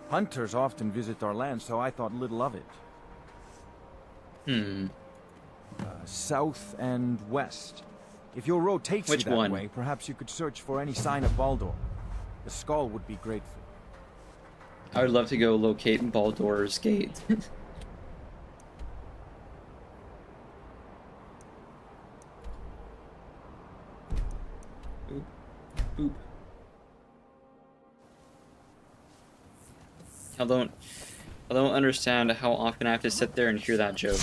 Hunters often visit our land, so I thought little of it. South and west. If your road takes you that way, perhaps you could search for any sign of Baldur. The skull would be grateful. I would love to go locate Baldur's Gate. Boop. Boop. I don't understand how often I have to sit there and hear that joke.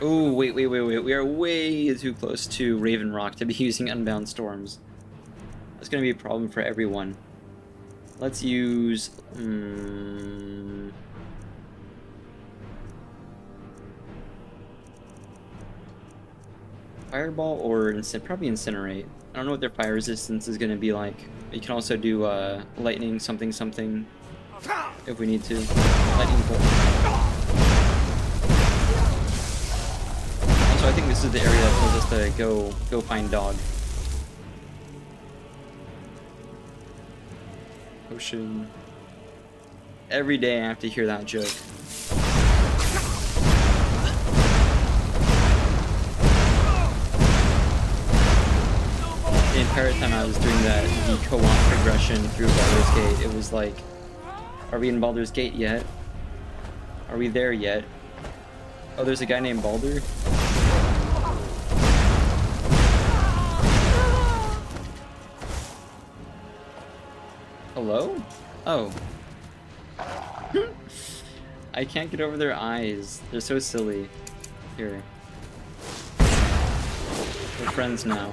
Oh, wait. We are way too close to Raven Rock to be using Unbound Storms. That's going to be a problem for everyone. Let's use... Fireball or probably Incinerate. I don't know what their fire resistance is going to be like. You can also do lightning something if we need to. Lightning bolt. Also, I think this is the area that tells us to go find dog. Potion. Every day I have to hear that joke. The entire time I was doing the co-op progression through Baldur's Gate, it was like, are we in Baldur's Gate yet? Are we there yet? Oh, there's a guy named Baldur? Hello? Oh. I can't get over their eyes. They're so silly. Here. We're friends now.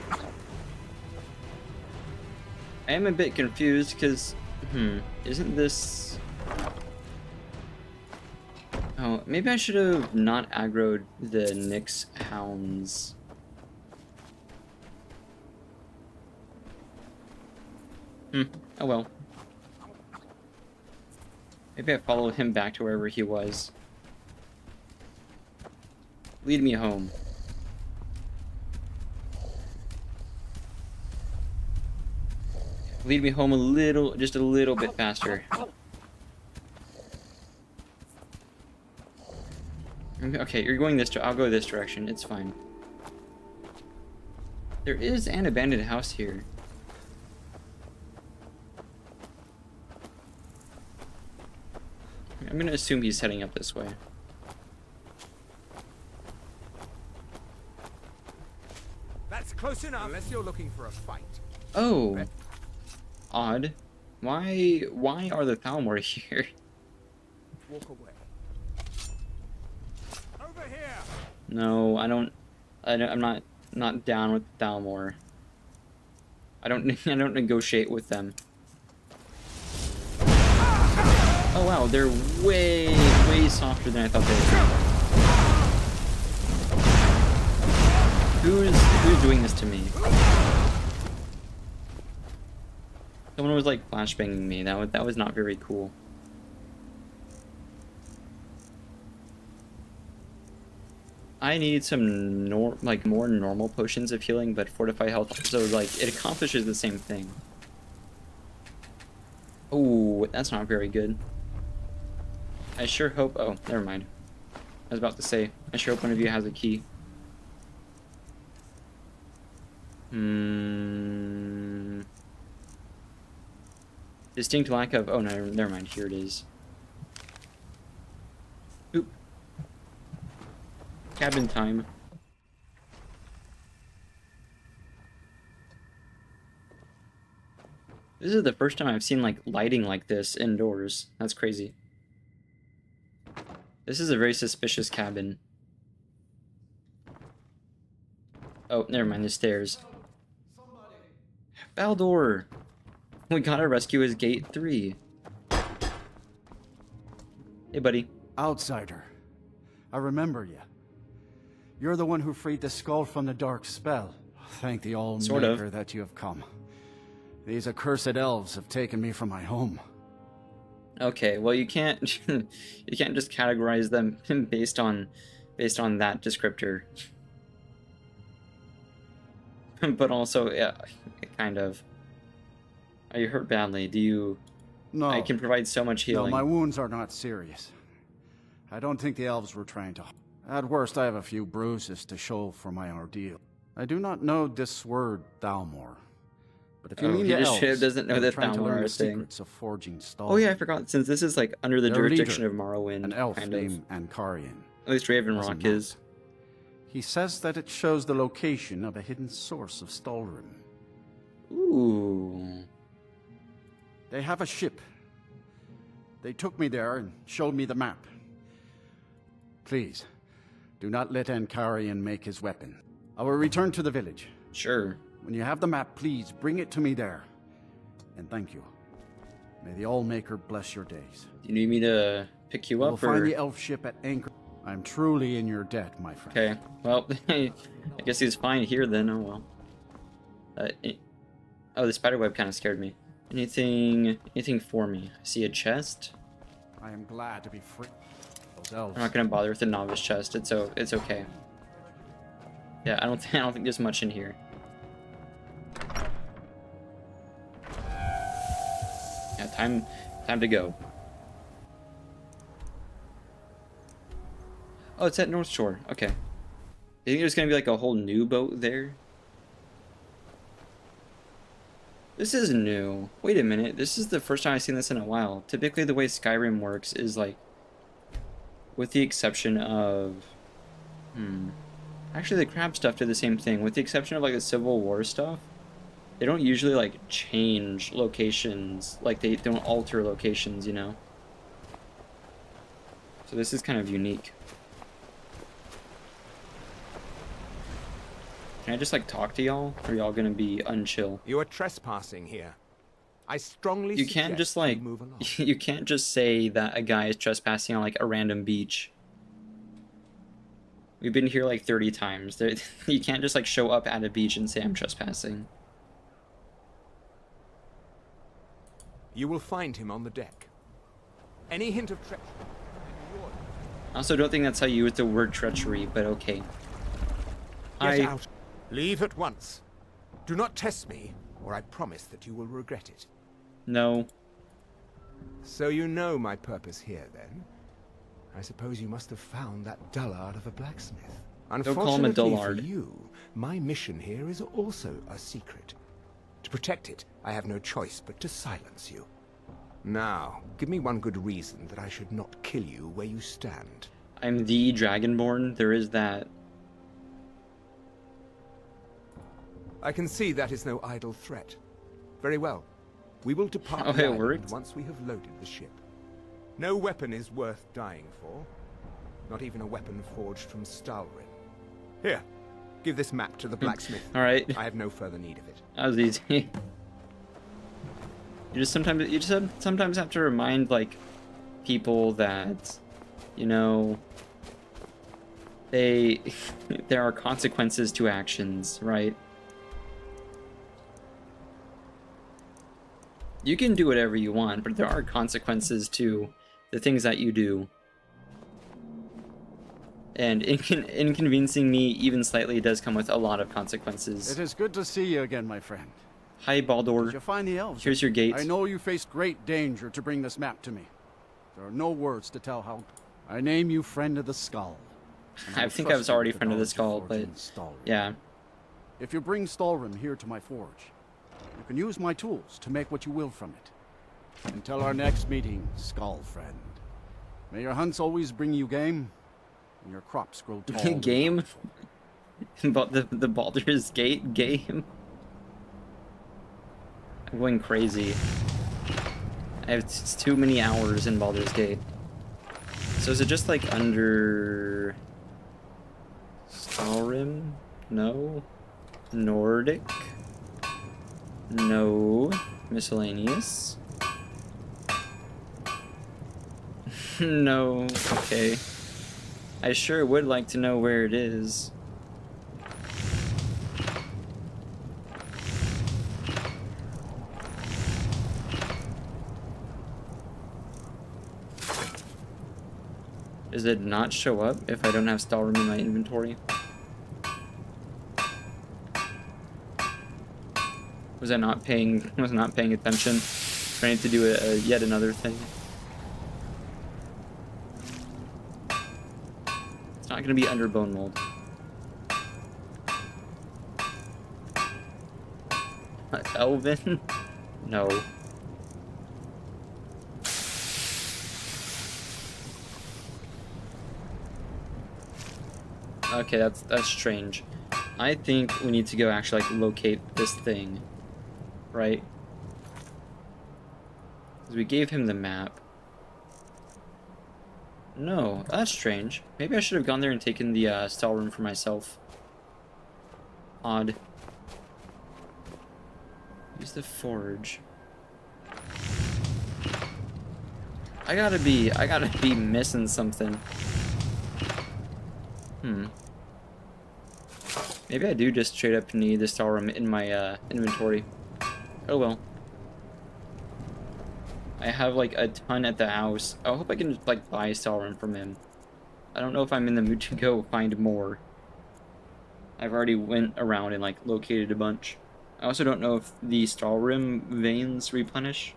I am a bit confused because, isn't this... Oh, maybe I should have not aggroed the Nyx hounds. Oh well. Maybe I followed him back to wherever he was. Lead me home. Lead me home just a little bit faster. Okay, you're going this I'll go this direction, it's fine. There is an abandoned house here. I'm gonna assume he's heading up this way. That's close enough. Unless you're looking for a fight. Oh. Odd. Why are the Thalmor here? Walk away. Over here. No, I'm not down with Thalmor. I don't negotiate with them. Oh wow, they're way softer than I thought they would be. Who's doing this to me? Someone was like flashbanging me. That was not very cool. I need some more normal potions of healing, but fortified health also it accomplishes the same thing. Oh, that's not very good. I sure hope... Oh, never mind. I was about to say, I sure hope one of you has a key. Distinct lack of... Oh, no, never mind. Here it is. Oop. Cabin time. This is the first time I've seen, lighting like this indoors. That's crazy. This is a very suspicious cabin. Oh, never mind, the stairs. Baldur! We gotta rescue his gate 3. Hey, buddy. Outsider. I remember you. You're the one who freed the skull from the dark spell. Thank the All-Maker that you have come. These accursed elves have taken me from my home. Okay, well you can't you can't just categorize them based on that descriptor. But also, yeah, kind of. Are you hurt badly? Do you... No. I can provide so much healing. No, my wounds are not serious. I don't think the elves were trying to... At worst, I have a few bruises to show for my ordeal. I do not know this word, Thalmor. But if you mean the elves, doesn't know that trying to learn Thalmor the is saying. secrets of forging Stalwart. Oh yeah, I forgot. Since this is like under the jurisdiction of Morrowind, an elf kind named Ankarian. At least Ravenrock is. He says that it shows the location of a hidden source of Stalrim. Ooh. They have a ship. They took me there and showed me the map. Please, do not let Ankarian make his weapon. I will return to the village. Sure. When you have the map, please bring it to me there. And thank you. May the All-Maker bless your days. Do you need me to pick you up, We'll find the elf ship at anchor. I'm truly in your debt, my friend. Okay. Well, I guess he's fine here then. Oh well. Oh, the spiderweb kind of scared me. Anything for me? I see a chest. I am glad to be free. Those I'm elves. not gonna bother with the novice chest. It's okay. Yeah, I don't think there's much in here. Yeah, time to go. Oh, it's at North Shore. Okay. Do you think there's gonna be like a whole new boat there? This is new. Wait a minute. This is the first time I've seen this in a while. Typically the way Skyrim works is like, with the exception of... Actually, the crab stuff did the same thing. With the exception of like the Civil War stuff, they don't usually like change locations. Like they don't alter locations, you know? So this is kind of unique. Can I just like talk to y'all? Or are y'all gonna be unchill? You are trespassing here. I strongly You can't just like you can't just say that a guy is trespassing on like a random beach. We've been here like 30 times. You can't just like show up at a beach and say I'm trespassing. You will find him on the deck. Any hint of treachery? I also don't think that's how you use the word treachery, but okay. Get out. Leave at once. Do not test me, or I promise that you will regret it. No. So you know my purpose here, then? I suppose you must have found that dullard of a blacksmith. Don't call him a dullard. For you, my mission here is also a secret. To protect it, I have no choice but to silence you. Now, give me one good reason that I should not kill you where you stand. I'm the Dragonborn. There is that. I can see that is no idle threat. Very well. We will depart Oh, the it island worked? once we have loaded the ship. No weapon is worth dying for. Not even a weapon forged from Stalrim. Here, give this map to the blacksmith. All right. I have no further need of it. That was easy. You just sometimes have to remind like people that, you know, there are consequences to actions, right? You can do whatever you want, but there are consequences to the things that you do. And inconveniencing me even slightly does come with a lot of consequences. It is good to see you again, my friend. Hi, Baldur. Did you find the elves? Here's your gate. I know you faced great danger to bring this map to me. There are no words to tell how. I name you Friend of the Skull. I think I was already Friend of the Skull, but yeah. If you bring Stalrim here to my forge, you can use my tools to make what you will from it. Until our next meeting, Skull Friend. May your hunts always bring you game, and your crops grow tall. Game? But the Baldur's Gate game? I'm going crazy. I have too many hours in Baldur's Gate. So is it just like under Skyrim? No? Nordic. No. Miscellaneous. No. Okay. I sure would like to know where it is. Does it not show up if I don't have Stalrim in my inventory? Was I not paying attention? Trying to do yet another thing. It's not gonna be under bone mold. Elven? No. Okay, that's strange. I think we need to go actually like locate this thing, right? Because we gave him the map. No, that's strange. Maybe I should have gone there and taken the Stalrim for myself. Odd. Use the forge. I gotta be missing something. Maybe I do just straight up need the Stalrim in my inventory. Oh well. I have like a ton at the house. I hope I can like buy Stalrim from him. I don't know if I'm in the mood to go find more. I've already went around and like located a bunch. I also don't know if the Stalrim veins replenish.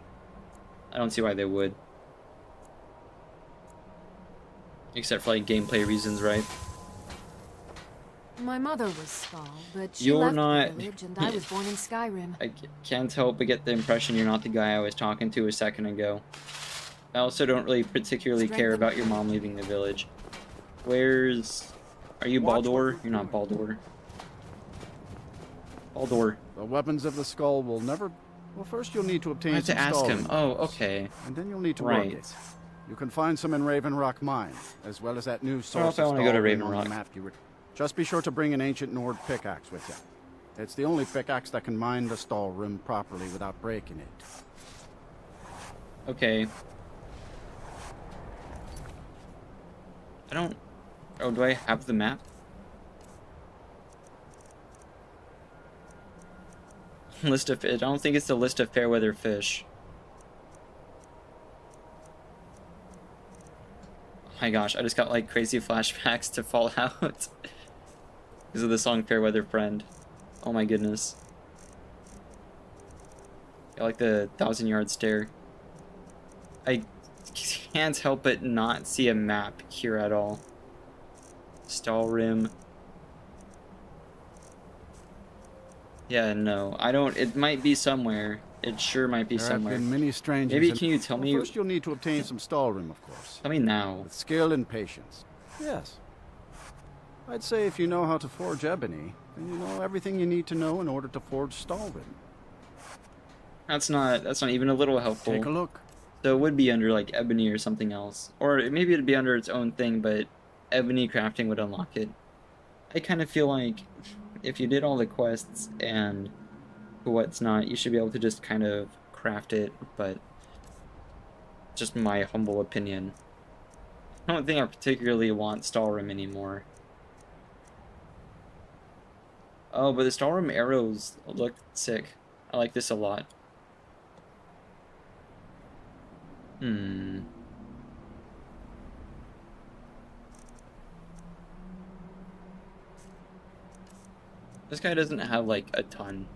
I don't see why they would. Except for like gameplay reasons, right? My mother was Skull, but she You're left not... the village and I was born in Skyrim. I can't help but get the impression you're not the guy I was talking to a second ago. I also don't really particularly care about your mom leaving the village. Where's... Are you Baldur? You're not Baldur. Baldur. The weapons of the skull will never... Well, first you'll need to obtain I have to ask him. Stalrim. Oh, okay. And then you'll need to work it. You can find some in Raven Rock Mine, as well as that new source I of want to go to Stalrim Raven on the Rock. map you were... Just be sure to bring an ancient Nord pickaxe with you. It's the only pickaxe that can mine the Stalrim properly without breaking it. Okay. I don't... Oh, do I have the map? List of fish. I don't think it's the list of fairweather fish. Oh my gosh, I just got like crazy flashbacks to Fallout. Because of the song Fairweather Friend. Oh my goodness. I like the 1,000-yard stare. I can't help but not see a map here at all. Stalrim. Yeah, no. I don't... It might be somewhere. It sure might be somewhere. There have been many strangers. Maybe can you tell me... First you'll need to obtain some Stalrim, of course. Tell me now. With skill and patience. Yes. I'd say if you know how to forge ebony, then you know everything you need to know in order to forge Stalrim. That's not even a little helpful. Take a look. So it would be under like ebony or something else. Or maybe it'd be under its own thing, but ebony crafting would unlock it. I kind of feel like if you did all the quests and what's not, you should be able to just kind of craft it, but just my humble opinion. I don't think I particularly want Stalrim anymore. Oh, but the Stalrim arrows look sick. I like this a lot. This guy doesn't have like a ton.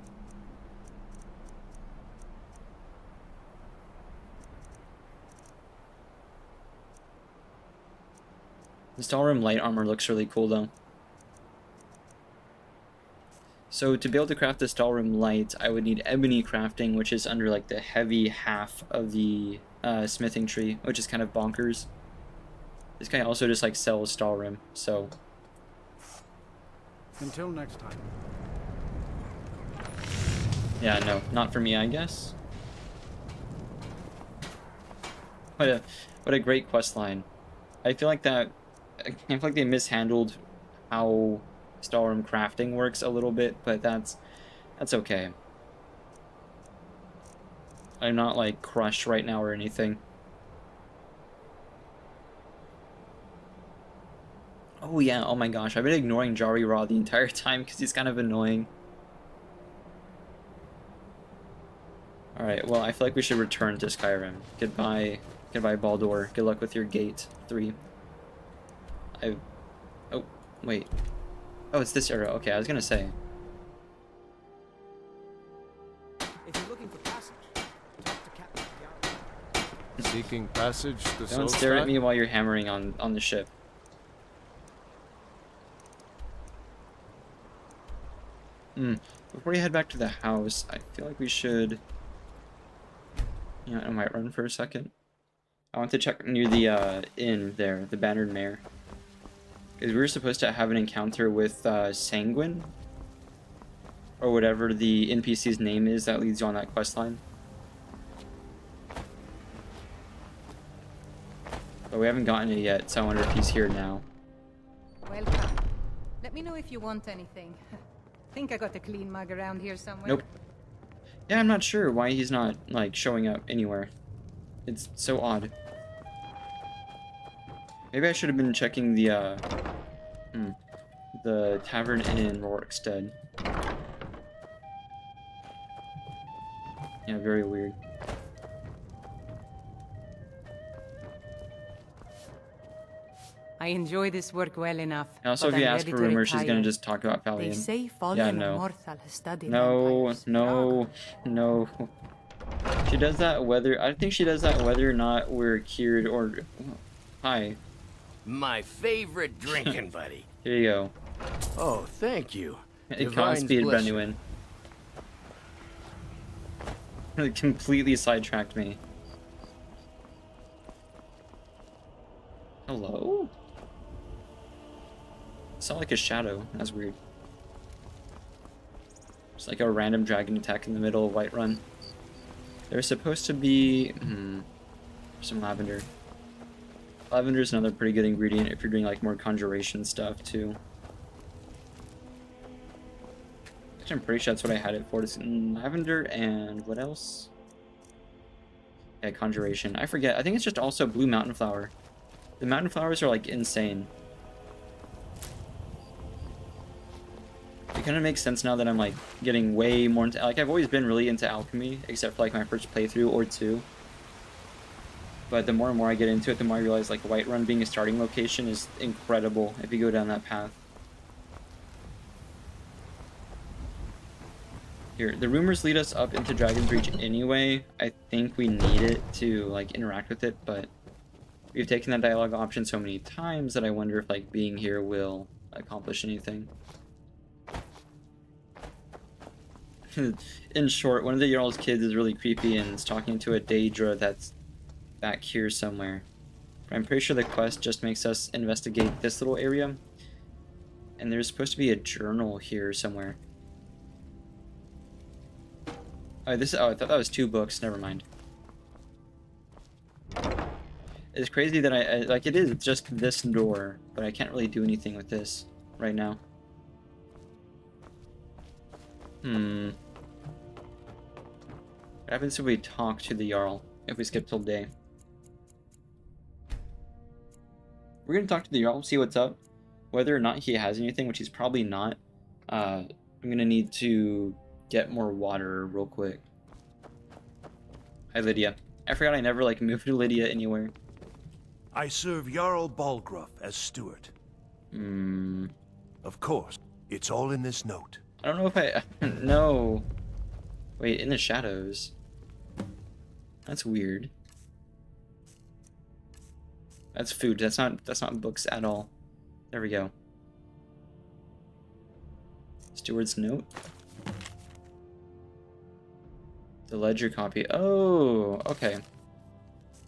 The Stalrim light armor looks really cool though. So to be able to craft the Stalrim light, I would need ebony crafting, which is under like the heavy half of the smithing tree, which is kind of bonkers. This guy also just like sells Stalrim, so... Until next time. Yeah, no, not for me, I guess. What a great quest line. I feel like they mishandled how Stalrim crafting works a little bit, but that's okay. I'm not like crushed right now or anything. Oh yeah, oh my gosh, I've been ignoring Jari Ra the entire time because he's kind of annoying. Alright, well I feel like we should return to Skyrim. Goodbye, Baldur. Good luck with your gate 3. Oh, wait. Oh, it's this area. Okay, I was gonna say. If you're looking for passage, talk to Captain Yarrow. Seeking passage to Don't stare at me while you're hammering on the ship. Before you head back to the house, I feel like we should... You know, I might run for a second. I want to check near the inn there, the Bannered Mare. Because we were supposed to have an encounter with Sanguine, or whatever the NPC's name is that leads you on that quest line. But we haven't gotten it yet, so I wonder if he's here now. Welcome. Let me know if you want anything. Think I got a clean mug around here somewhere. Nope. Yeah, I'm not sure why he's not, like, showing up anywhere. It's so odd. Maybe I should have been checking the Tavern Inn in Rorikstead. Yeah, very weird. I enjoy this work well enough. And also, if you ask for rumors, she's gonna just talk about Valiant. They say Fallen Yeah, no. Immortal has studied No, vampires. no. She does that whether... I think she does that whether or not we're cured or... Hi. My favorite drinking buddy. Here you go. Oh, thank you. It can't speed Brenuin. It completely sidetracked me. Hello? It's not like a shadow. That's weird. It's like a random dragon attack in the middle of Whiterun. There's supposed to be... some lavender. Lavender is another pretty good ingredient if you're doing like more conjuration stuff too. Actually, I'm pretty sure that's what I had it for. It's lavender and what else? Yeah, conjuration. I forget. I think it's just also blue mountain flower. The mountain flowers are like insane. It kind of makes sense now that I'm like getting way more into... Like I've always been really into alchemy, except for like my first playthrough or two. But the more and more I get into it, the more I realize like Whiterun being a starting location is incredible if you go down that path. Here, the rumors lead us up into Dragon's Reach anyway. I think we need it to like interact with it, but we've taken that dialogue option so many times that I wonder if like being here will accomplish anything. In short, one of the Jarl's kids is really creepy and is talking to a Daedra that's back here somewhere. I'm pretty sure the quest just makes us investigate this little area. And there's supposed to be a journal here somewhere. Oh, I thought that was 2 books. Never mind. It's crazy that I like it is just this door, but I can't really do anything with this right now. What happens if we talk to the Jarl if we skip till day? We're gonna talk to the Jarl, see what's up. Whether or not he has anything, which he's probably not, I'm gonna need to get more water real quick. Hi, Lydia. I forgot I never like moved Lydia anywhere. I serve Jarl Balgruuf as steward. Of course, it's all in this note. I don't know if I... No. Wait, in the shadows. That's weird. That's food. That's not books at all. There we go. Steward's note. The ledger copy. Oh, okay.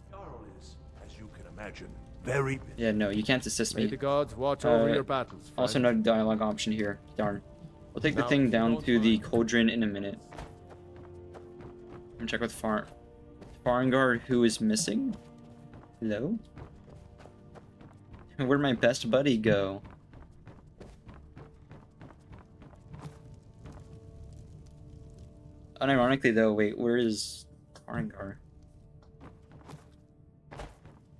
Jarl is, as you can imagine, very... Yeah, no, you can't assist me. May the gods watch over your battles, friend. Also no dialogue option here. Darn. We'll take the thing down to the cauldron in a minute. I'm gonna check with Farengar, who is missing. Hello? Where'd my best buddy go? Unironically though, wait, where is Farengar?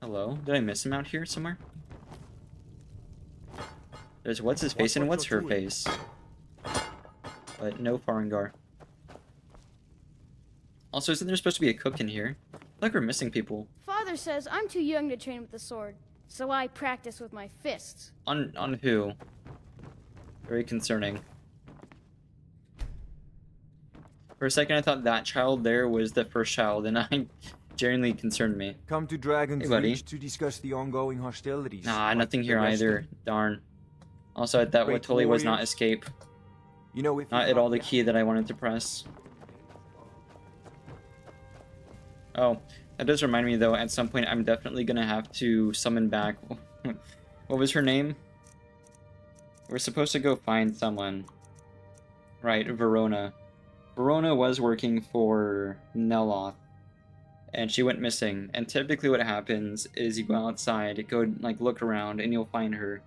Hello? Did I miss him out here somewhere? There's what's his face and what's her face. But no Farengar. Also, isn't there supposed to be a cook in here? I feel like we're missing people. Father says I'm too young to train with the sword, so I practice with my fists. On who? Very concerning. For a second, I thought that child there was the first child, and I genuinely concerned me. Come to Dragon's Hey, buddy. Reach to discuss the ongoing hostilities. Nah, nothing here either. Darn. Also, that Great totally was not warriors. escape. You know, if Not at all the key that I wanted to press. Oh, that does remind me though, at some point I'm definitely gonna have to summon back... What was her name? We're supposed to go find someone. Right, Verona. Verona was working for Neloth, and she went missing. And typically what happens is you go outside, go like look around, and you'll find her.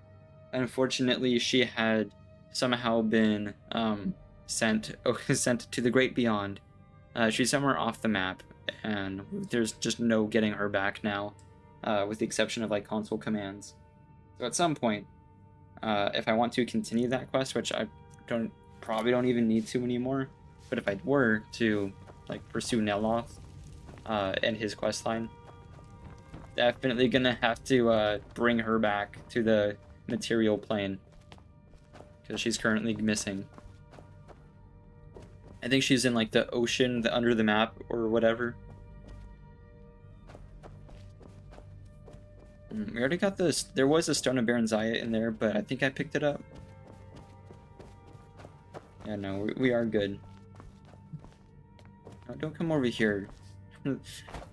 Unfortunately, she had somehow been sent to the great beyond. She's somewhere off the map, and there's just no getting her back now, with the exception of like console commands. So at some point, if I want to continue that quest, which I probably don't even need to anymore, but if I were to like pursue Neloth and his quest line, definitely gonna have to bring her back to the material plane, because she's currently missing. I think she's in like the ocean, under the map or whatever. We already got this. There was a Stone of Baron Zaya in there, but I think I picked it up. Yeah, no, we are good. No, don't come over here.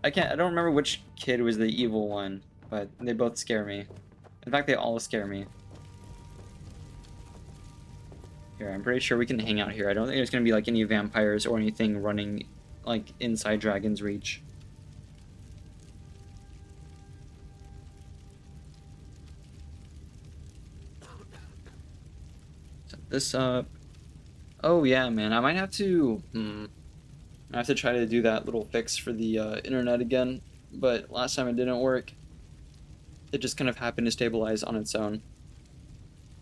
I don't remember which kid was the evil one, but they both scare me. In fact, they all scare me. Here, I'm pretty sure we can hang out here. I don't think there's gonna be like any vampires or anything running like inside Dragon's Reach. Set this up. Oh yeah, man, I might have to I have to try to do that little fix for the internet again, but last time it didn't work. It just kind of happened to stabilize on its own.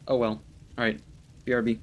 Oh well. Alright, BRB.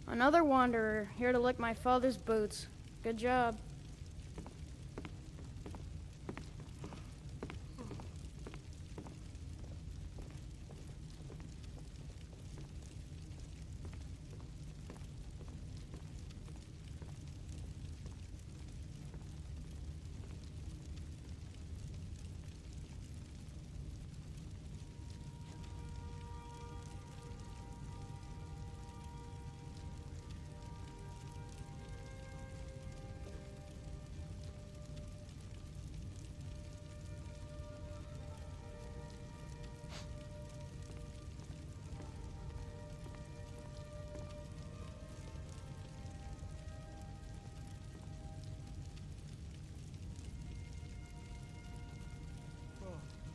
Another wanderer, here to lick my father's boots. Good job.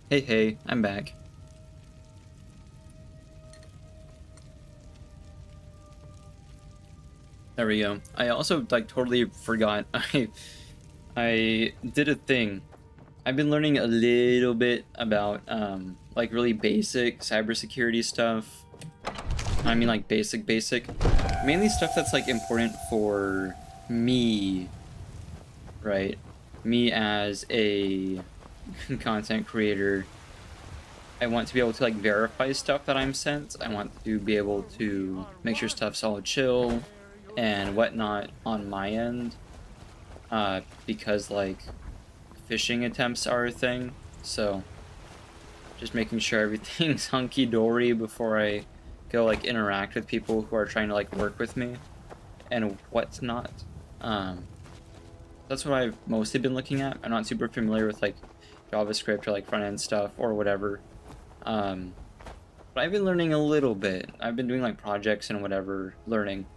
Hey, I'm back. There we go. I also like totally forgot. I did a thing. I've been learning a little bit about like really basic cybersecurity stuff. I mean like basic. Mainly stuff that's like important for me, right? Me as a content creator. I want to be able to like verify stuff that I'm sent. I want to be able to make sure stuff's all chill and whatnot on my end. Because like phishing attempts are a thing. So just making sure everything's hunky-dory before I go like interact with people who are trying to like work with me and what's not. That's what I've mostly been looking at. I'm not super familiar with like JavaScript or like front-end stuff or whatever. But I've been learning a little bit. I've been doing like projects and whatever, learning.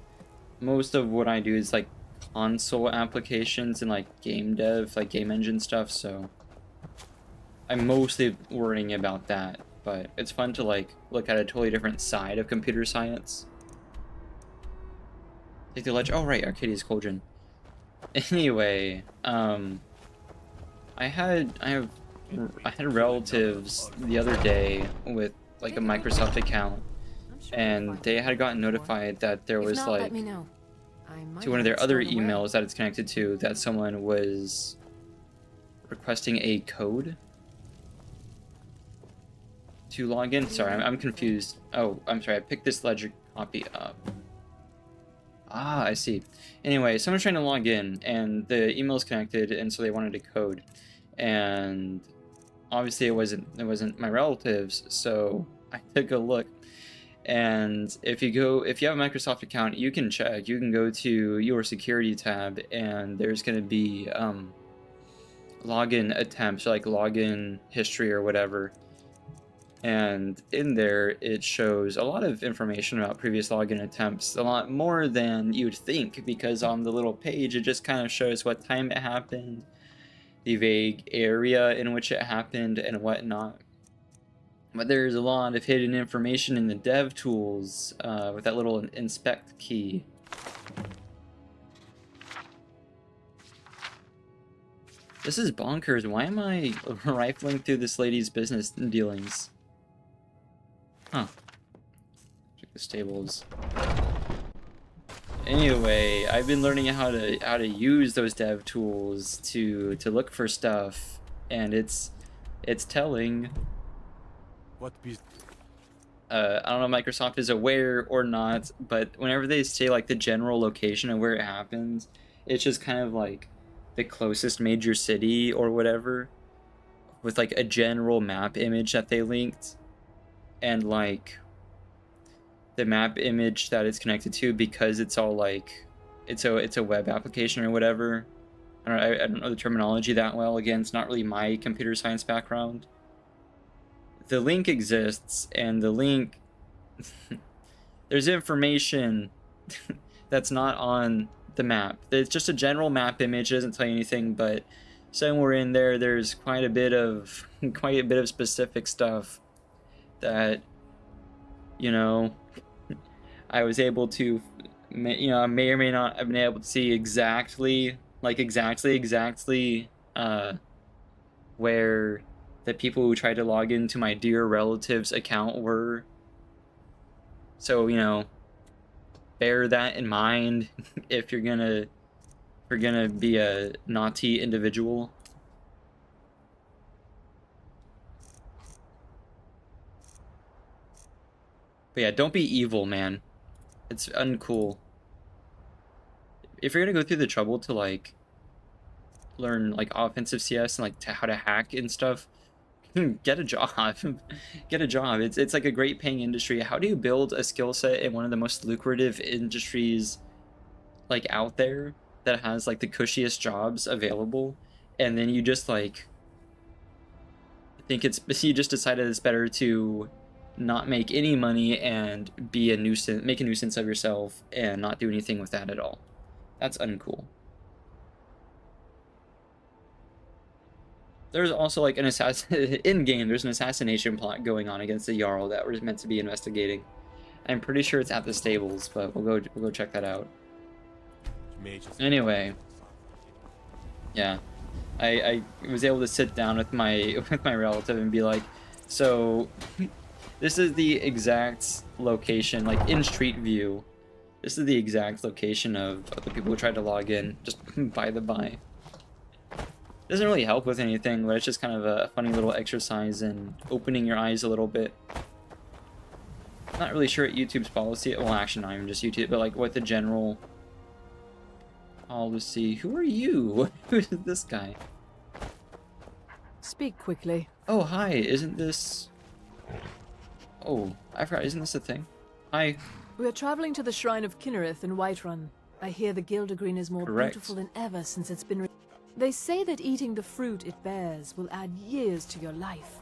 Most of what I do is like console applications and like game dev, like game engine stuff, so I'm mostly worrying about that, but it's fun to like look at a totally different side of computer science. Take the ledge. Oh right, Arcadia's Cauldron. Anyway, I had relatives the other day with like a Microsoft account, and they had gotten notified that there was like to one of their other emails that it's connected to that someone was requesting a code to log in. Sorry, I'm confused. Oh, I'm sorry. I picked this ledger copy up. Ah, I see. Anyway, someone's trying to log in, and the email's connected, and so they wanted a code. And obviously, it wasn't my relatives, so I took a look. And if you have a Microsoft account, you can check. You can go to your security tab, and there's going to be login attempts, like login history or whatever. And in there, it shows a lot of information about previous login attempts, a lot more than you'd think, because on the little page, it just kind of shows what time it happened, the vague area in which it happened, and whatnot. But there's a lot of hidden information in the dev tools with that little inspect key. This is bonkers. Why am I rifling through this lady's business dealings? Huh. Check the stables. Anyway, I've been learning how to use those dev tools to look for stuff, and it's telling. I don't know if Microsoft is aware or not, but whenever they say like the general location of where it happens, it's just kind of like the closest major city or whatever, with like a general map image that they linked, and like the map image that it's connected to, because it's all like it's a web application or whatever. I don't know the terminology that well. Again, it's not really my computer science background. The link exists, and the link there's information that's not on the map. It's just a general map image. It doesn't tell you anything, but somewhere in there, there's quite a bit of specific stuff that, you know, I was able to, you know, I may or may not have been able to see exactly where the people who tried to log into my dear relative's account were. So, you know, bear that in mind if you're gonna be a naughty individual. But yeah, don't be evil, man. It's uncool. If you're gonna go through the trouble to like learn like offensive CS and like how to hack and stuff, get a job. Get a job. It's like a great paying industry. How do you build a skill set in one of the most lucrative industries like out there that has like the cushiest jobs available, and then you just like you just decided it's better to not make any money and make a nuisance of yourself and not do anything with that at all. That's uncool. There's also like an in game. There's an assassination plot going on against the Jarl that we're meant to be investigating. I'm pretty sure it's at the stables, but we'll go check that out. Anyway, yeah, I was able to sit down with my relative and be like, so this is the exact location, like in street view. This is the exact location of the people who tried to log in. Just by the by. Doesn't really help with anything, but it's just kind of a funny little exercise in opening your eyes a little bit. Not really sure what YouTube's policy. Well, actually, not even just YouTube, but like what the general policy. Who are you? Who's this guy? Speak quickly. Oh, hi. Isn't this? Oh, I forgot. Isn't this a thing? Hi. We are traveling to the Shrine of Kinnereth in Whiterun. I hear the Gildergreen is more Correct. beautiful than ever since it's been. They say that eating the fruit it bears will add years to your life.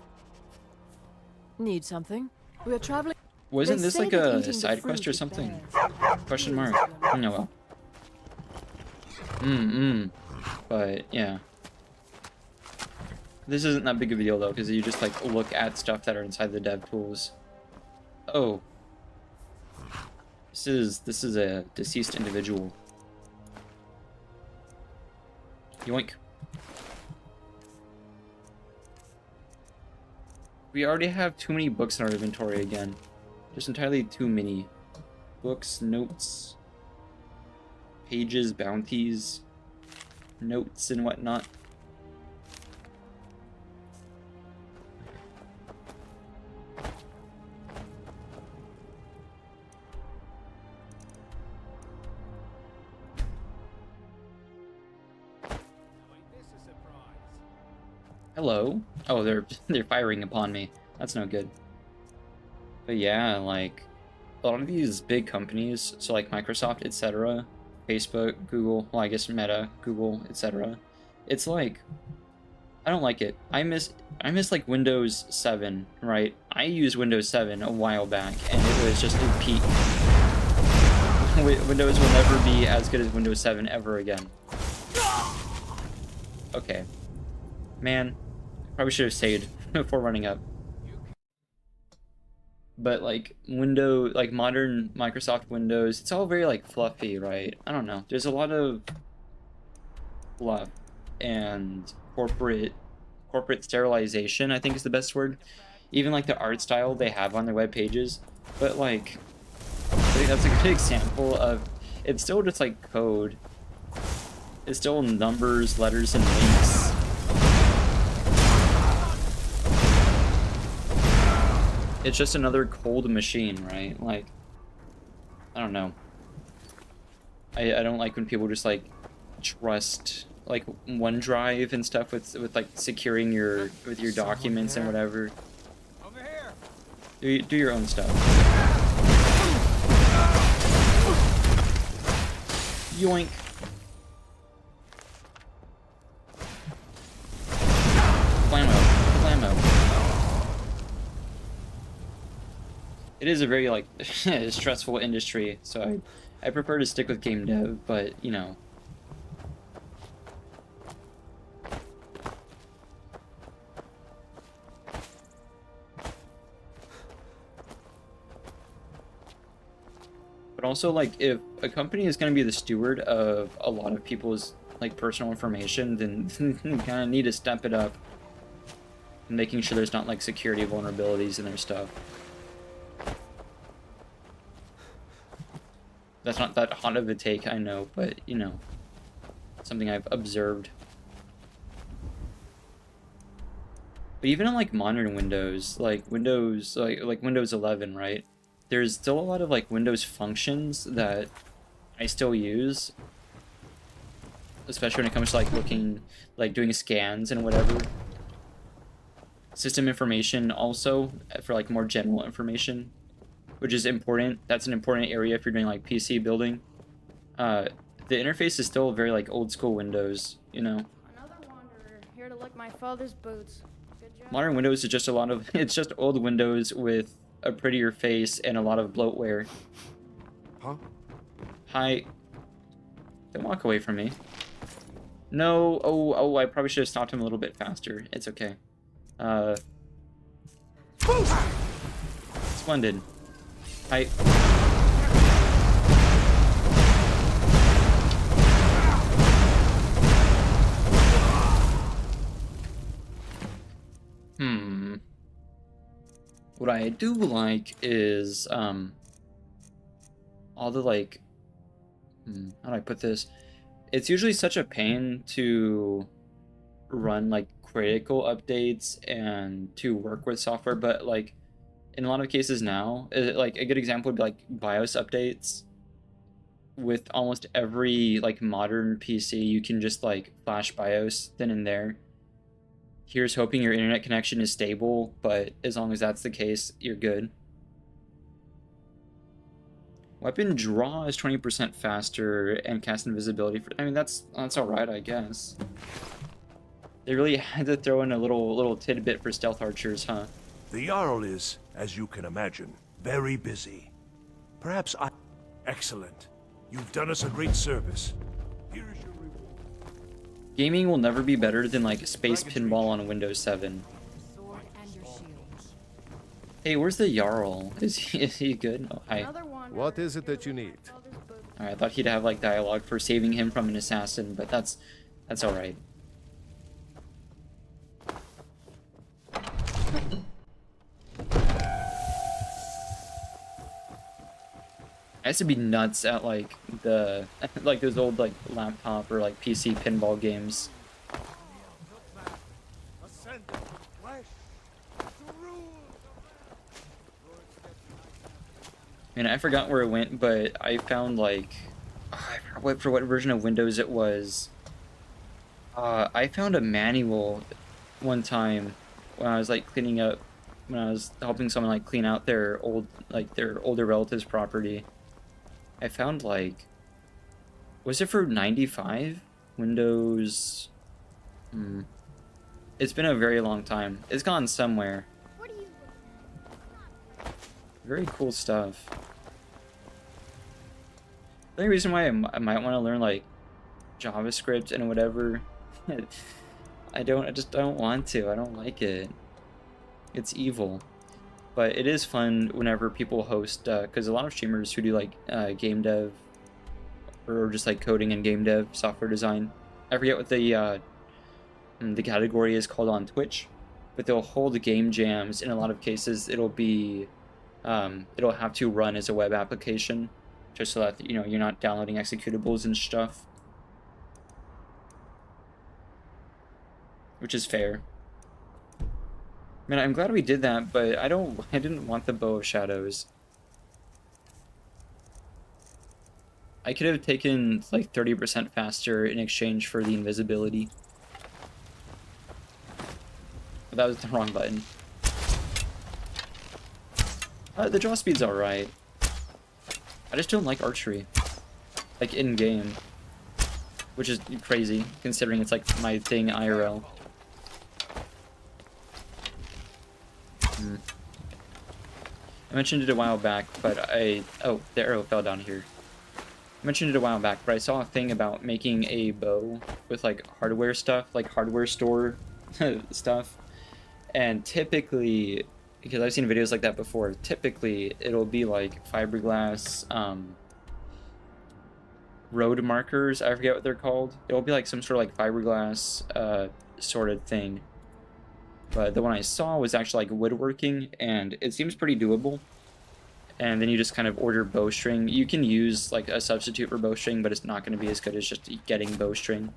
Need something? We are traveling. Wasn't this like a side quest or something? Question mark. No, well. But yeah. This isn't that big of a deal though, because you just like look at stuff that are inside the dev tools. Oh. This is a deceased individual. Yoink. We already have too many books in our inventory again. Just entirely too many. Books, notes, pages, bounties, notes, and whatnot. Hello. Oh, they're firing upon me. That's no good. But yeah, like a lot of these big companies, so like Microsoft, etc., Facebook, Google, well I guess Meta, Google, etc. It's like I don't like it. I miss like Windows 7, right? I used Windows 7 a while back and it was just a peak. Windows will never be as good as Windows 7 ever again. Okay. Man, probably should have saved before running up. But like modern Microsoft Windows, it's all very like fluffy, right? I don't know. There's a lot of fluff and corporate sterilization, I think is the best word. Even like the art style they have on their web pages. But like I think that's a good example of it's still just like code. It's still numbers, letters, and links. It's just another cold machine, right? Like, I don't know. I don't like when people just like trust like OneDrive and stuff with like securing your documents and whatever. Over here. Do your own stuff. Yoink. It is a very like stressful industry, so I prefer to stick with game dev, but you know. But also like if a company is going to be the steward of a lot of people's like personal information, then you kind of need to step it up, making sure there's not like security vulnerabilities in their stuff. That's not that hot of a take, I know, but, you know, something I've observed. But even on, like, modern Windows, like Windows 11, right? There's still a lot of, like, Windows functions that I still use. Especially when it comes to, like, doing scans and whatever. System information also, for, like, more general information. Which is important. That's an important area if you're doing like PC building. The interface is still very like old school Windows, you know. Another wanderer here to lick my father's boots. Good job. Modern Windows is just it's just old Windows with a prettier face and a lot of bloatware. Huh? Hi. Don't walk away from me. No, oh, I probably should have stopped him a little bit faster. It's okay. Splendid. What I do like is, all the, like, how do I put this? It's usually such a pain to run, like, critical updates and to work with software, but, like, in a lot of cases now, like, a good example would be, like, BIOS updates. With almost every, like, modern PC, you can just, like, flash BIOS then and there. Here's hoping your internet connection is stable, but as long as that's the case, you're good. Weapon draw is 20% faster, and cast invisibility for... I mean, that's alright, I guess. They really had to throw in a little tidbit for stealth archers, huh? The Jarl is, as you can imagine, very busy. Perhaps I... Excellent. You've done us a great service. Here is your reward. Gaming will never be better than, like, Space Pinball on Windows 7. Hey, where's the Jarl? Is he good? Oh, hi. What is it that you need? Alright, I thought he'd have, like, dialogue for saving him from an assassin, but that's alright. I used to be nuts at, like, like, those old, like, laptop or, like, PC pinball games. I mean, I forgot where it went, but I found, like, I forgot for what version of Windows it was. I found a manual one time when I was, like, cleaning up, when I was helping someone, like, clean out their older relative's property. I found, like, was it for 95? Windows... It's been a very long time. It's gone somewhere. Very cool stuff. The only reason why I might want to learn, like, JavaScript and whatever, I just don't want to. I don't like it. It's evil. But it is fun whenever people host, because a lot of streamers who do, like, game dev, or just, like, coding and game dev, software design, I forget what the category is called on Twitch, but they'll hold game jams. In a lot of cases, it'll be, it'll have to run as a web application, just so that, you know, you're not downloading executables and stuff. Which is fair. I mean, I'm glad we did that, but I didn't want the Bow of Shadows. I could have taken, like, 30% faster in exchange for the invisibility. But that was the wrong button. The draw speed's alright. I just don't like archery. Like, in-game. Which is crazy, considering it's, like, my thing IRL. I mentioned it a while back, but oh, the arrow fell down here. I mentioned it a while back, but I saw a thing about making a bow with, like, hardware stuff, like hardware store stuff. And typically, because I've seen videos like that before, typically it'll be like fiberglass road markers. I forget what they're called. It'll be like some sort of like fiberglass sorted thing. But the one I saw was actually like woodworking, and it seems pretty doable. And then you just kind of order bowstring. You can use like a substitute for bowstring, but it's not going to be as good as just getting bowstring.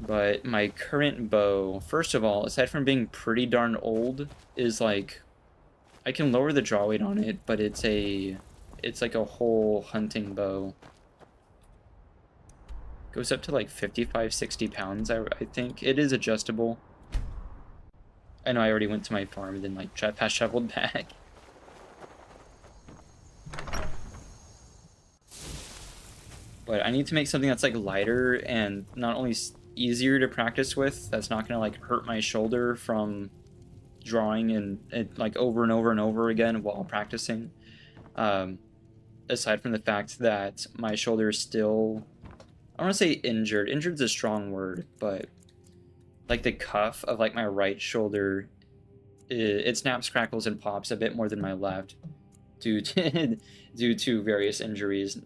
But my current bow, first of all, aside from being pretty darn old, is like, I can lower the draw weight on it, but it's like a whole hunting bow. Goes up to like 55, 60 pounds, I think. It is adjustable. I know I already went to my farm and then like fast traveled back. But I need to make something that's like lighter and not only easier to practice with, that's not gonna like hurt my shoulder from drawing and like over and over and over again while practicing. Aside from the fact that my shoulder is still I want to say injured. Injured's a strong word, but like the cuff of like my right shoulder, it snaps, crackles, and pops a bit more than my left due to various injuries,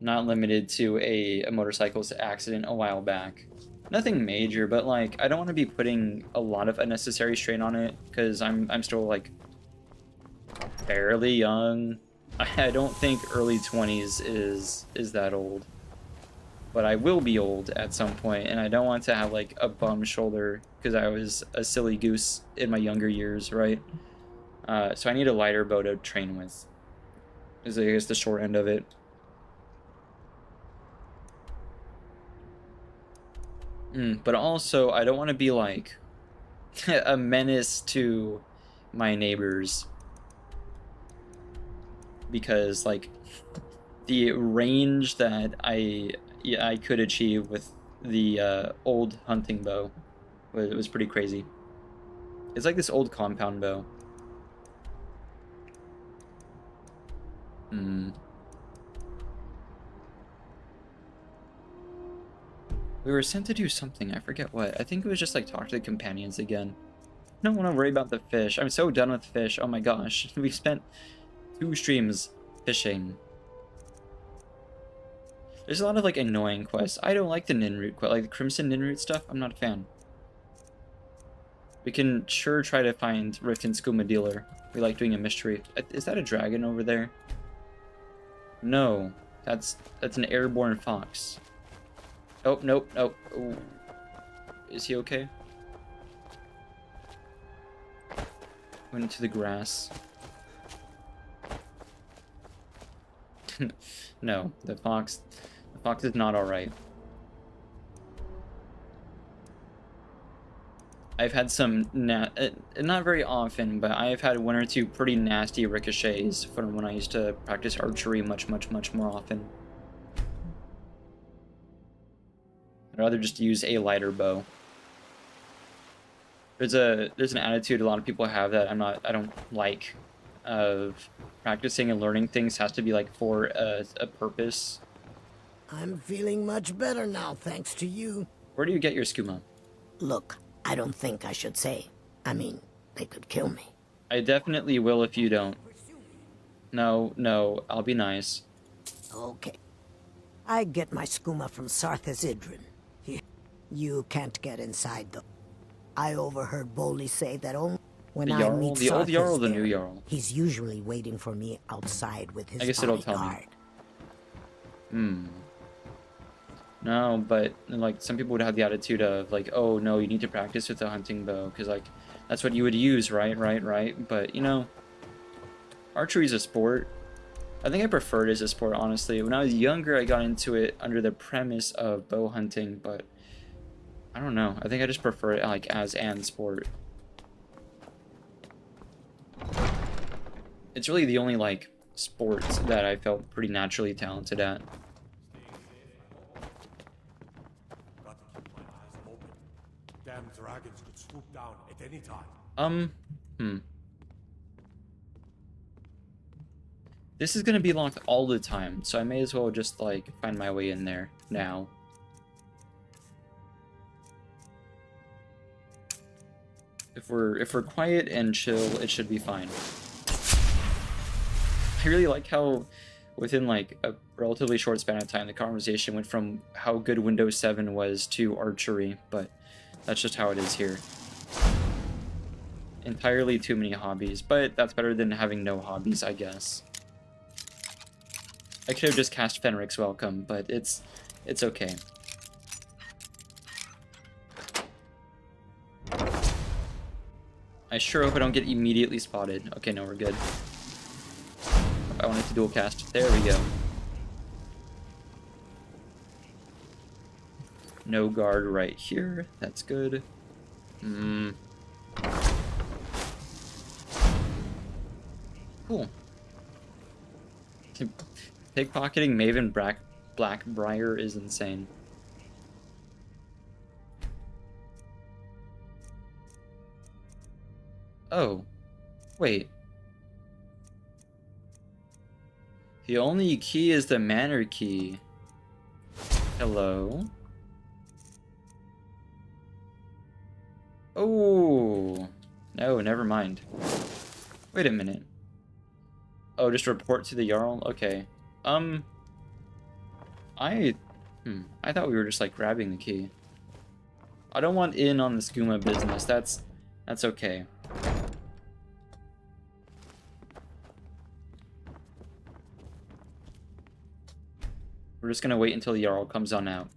not limited to a motorcycle accident a while back. Nothing major, but like I don't want to be putting a lot of unnecessary strain on it because I'm still like fairly young. I don't think early 20s is that old, but I will be old at some point, and I don't want to have like a bum shoulder because I was a silly goose in my younger years, right? So I need a lighter bow to train with, is I guess the short end of it. But also, I don't want to be like a menace to my neighbors, because like the range that I could achieve with the old hunting bow was pretty crazy. It's like this old compound bow. We were sent to do something, I forget what. I think it was just like talk to the companions again. I don't want to worry about the fish. I'm so done with fish. Oh my gosh. We spent 2 streams fishing. There's a lot of like annoying quests. I don't like the Ninroot quest, like the Crimson Ninroot stuff. I'm not a fan. We can sure try to find Rift and Skooma Dealer. We like doing a mystery. Is that a dragon over there? No, that's an airborne fox. Oh, nope, nope. Ooh. Is he okay? Went into the grass. No, the fox is not alright. I've had some, not very often, but I have had 1 or 2 pretty nasty ricochets from when I used to practice archery much more often. I'd rather just use a lighter bow. There's an attitude a lot of people have that I don't like, of practicing and learning things has to be like for a purpose. I'm feeling much better now, thanks to you. Where do you get your skooma? Look, I don't think I should say. I mean, they could kill me. I definitely will if you don't. No, I'll be nice. Okay. I get my skooma from Sarthas Idrin. You can't get inside, though. I overheard Bolli say that only when I meet the old Jarl or the there, new Jarl? he's usually waiting for me outside with his I guess it'll tell me. bodyguard. No, but like some people would have the attitude of like, oh no, you need to practice with the hunting bow because like that's what you would use, right? But you know, archery is a sport. I think I prefer it as a sport, honestly. When I was younger, I got into it under the premise of bow hunting, but I don't know. I think I just prefer it like as an sport. It's really the only like sports that I felt pretty naturally talented at. Damn dragons could swoop down at any time. This is gonna be locked all the time, so I may as well just like find my way in there now. If we're quiet and chill, it should be fine. I really like how within like a relatively short span of time the conversation went from how good Windows 7 was to archery, but that's just how it is here. Entirely too many hobbies, but that's better than having no hobbies, I guess. I could have just cast Fenric's Welcome, but it's okay. I sure hope I don't get immediately spotted. Okay, no, we're good. I wanted to dual cast. There we go. No guard right here. That's good. Cool. Pickpocketing Maven Blackbriar is insane. Oh, wait. The only key is the manor key. Hello? Oh, no, never mind. Wait a minute. Oh, just report to the Jarl? Okay. I thought we were just, like, grabbing the key. I don't want in on the skooma business. That's okay. We're just gonna wait until the Jarl comes on out.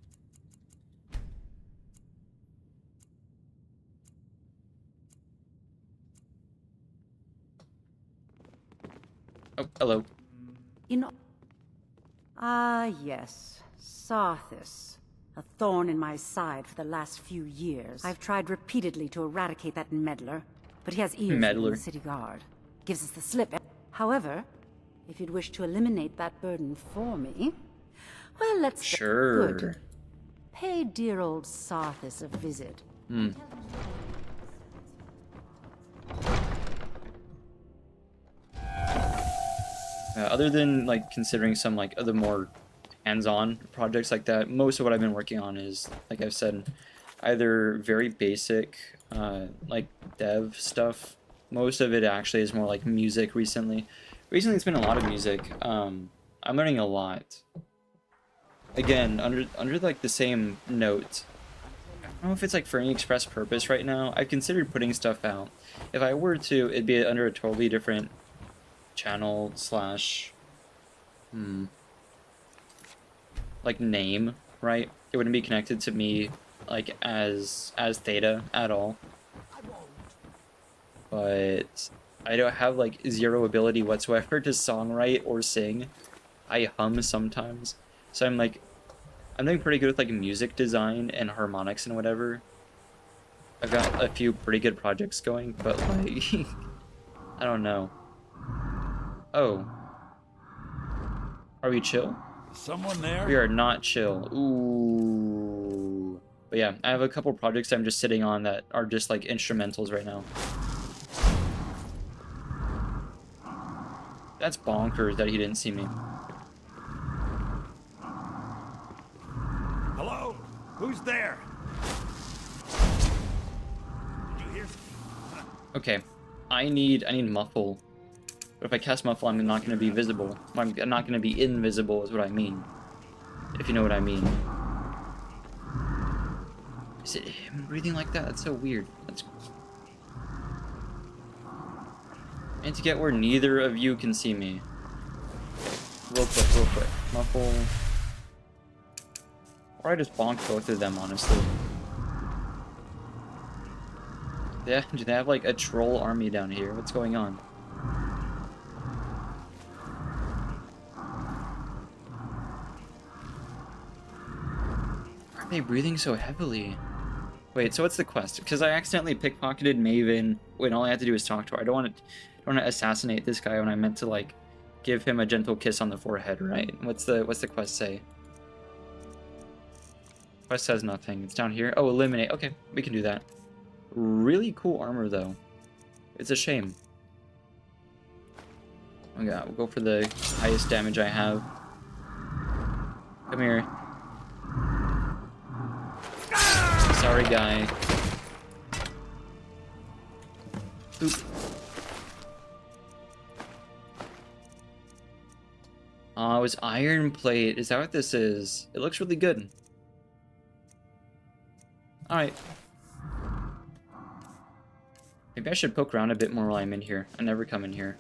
Oh, hello. You know... Ah, yes. Sarthis. A thorn in my side for the last few years. I've tried repeatedly to eradicate that meddler, but he has ears in the city guard. Gives us the slip. However, if you'd wish to eliminate that burden for me, well, let's... Sure. Good. Pay dear old Sarthis a visit. Other than, like, considering some, like, other more hands-on projects like that, most of what I've been working on is, like I've said, either very basic, like, dev stuff. Most of it actually is more like music recently. Recently it's been a lot of music. I'm learning a lot. Again, under like, the same note. I don't know if it's, like, for any express purpose right now. I've considered putting stuff out. If I were to, it'd be under a totally different channel slash like name, right? It wouldn't be connected to me like as Theta at all. But I don't have like zero ability whatsoever to songwrite or sing. I hum sometimes. So I'm doing pretty good with like music design and harmonics and whatever. I've got a few pretty good projects going, but like I don't know. Oh. Are we chill? Someone there? We are not chill. Ooh. But yeah, I have a couple projects I'm just sitting on that are just like instrumentals right now. That's bonkers that he didn't see me. Hello? Who's there? Did you hear? Okay. I need muffle. But if I cast muffle, I'm not going to be visible. I'm not going to be invisible is what I mean. If you know what I mean. Is it him breathing like that? That's so weird. That's... And to get where neither of you can see me. Real quick. Muffle. Or I just bonk both of them, honestly. Yeah, do they have like a troll army down here? What's going on? Why are they breathing so heavily? Wait, so what's the quest? Because I accidentally pickpocketed Maven when all I had to do was talk to her. I don't want to assassinate this guy when I meant to like give him a gentle kiss on the forehead, right? What's the quest say? Quest says nothing. It's down here. Oh, eliminate. Okay, we can do that. Really cool armor though. It's a shame. Oh yeah, we'll go for the highest damage I have. Come here. Sorry, guy. Boop. Oh, it was iron plate. Is that what this is? It looks really good. Alright. Maybe I should poke around a bit more while I'm in here. I never come in here.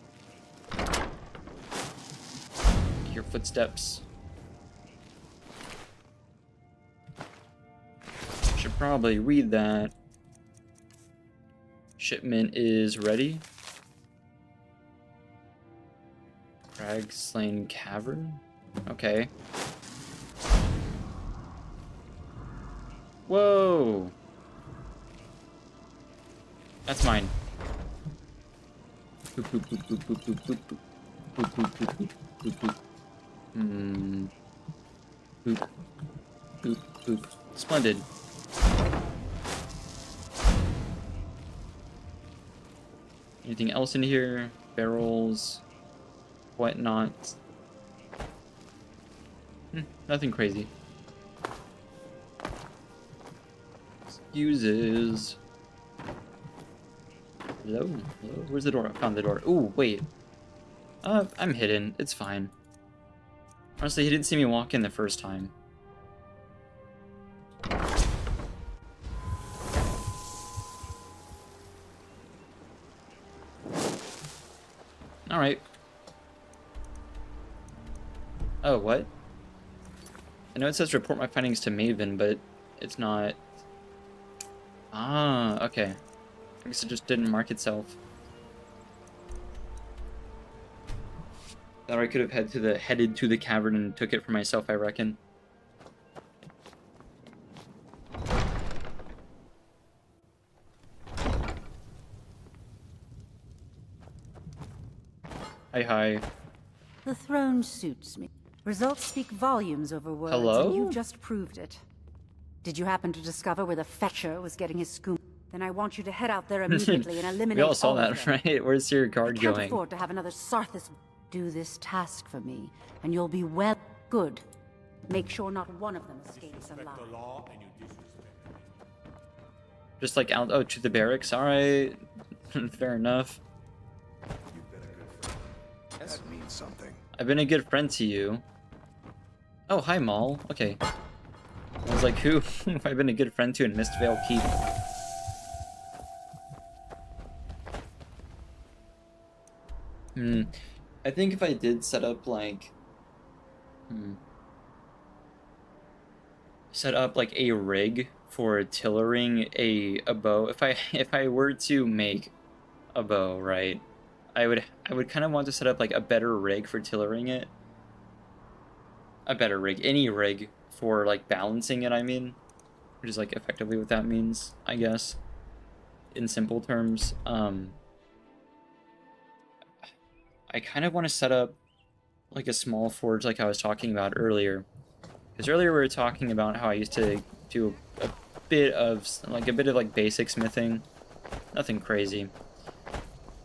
Hear footsteps. Should probably read that. Shipment is ready. Crag Slain Cavern? Okay. Whoa! That's mine. Boop, boop, boop, boop, boop, boop, boop, boop. Boop, boop, boop, boop, boop, boop. Boop. Boop, boop. Splendid. Anything else in here? Barrels, whatnot. Nothing crazy. uses. Hello? Hello? Where's the door? I found the door. Ooh, wait. I'm hidden. It's fine. Honestly, he didn't see me walk in the first time. Alright. Oh, what? I know it says report my findings to Maven, but it's not... Ah, okay. I guess it just didn't mark itself. Or I could have headed to the cavern and took it for myself, I reckon. Hi. The throne suits me. Results speak volumes over words, Hello? and you just proved it. Did you happen to discover where the fetcher was getting his skooma? Then I want you to head out there immediately and eliminate We all saw that, of them. right? Where's your guard I can't going? afford to have another Sarthis do this task for me, and you'll be well good. Make sure not one of them escapes alive. Just like out to the barracks, alright. Fair enough. That means something. I've been a good friend to you. Oh, hi, Maul. Okay. I was like, who have I been a good friend to in Mistvale Keep? I think if I did set up like... set up like a rig for tillering a bow. If I were to make a bow, right? I would kind of want to set up like a better rig for tillering it. A better rig, any rig for like balancing it, I mean, which is like effectively what that means, I guess, in simple terms. I kind of want to set up like a small forge like I was talking about earlier, because earlier we were talking about how I used to do a bit of like basic smithing, nothing crazy.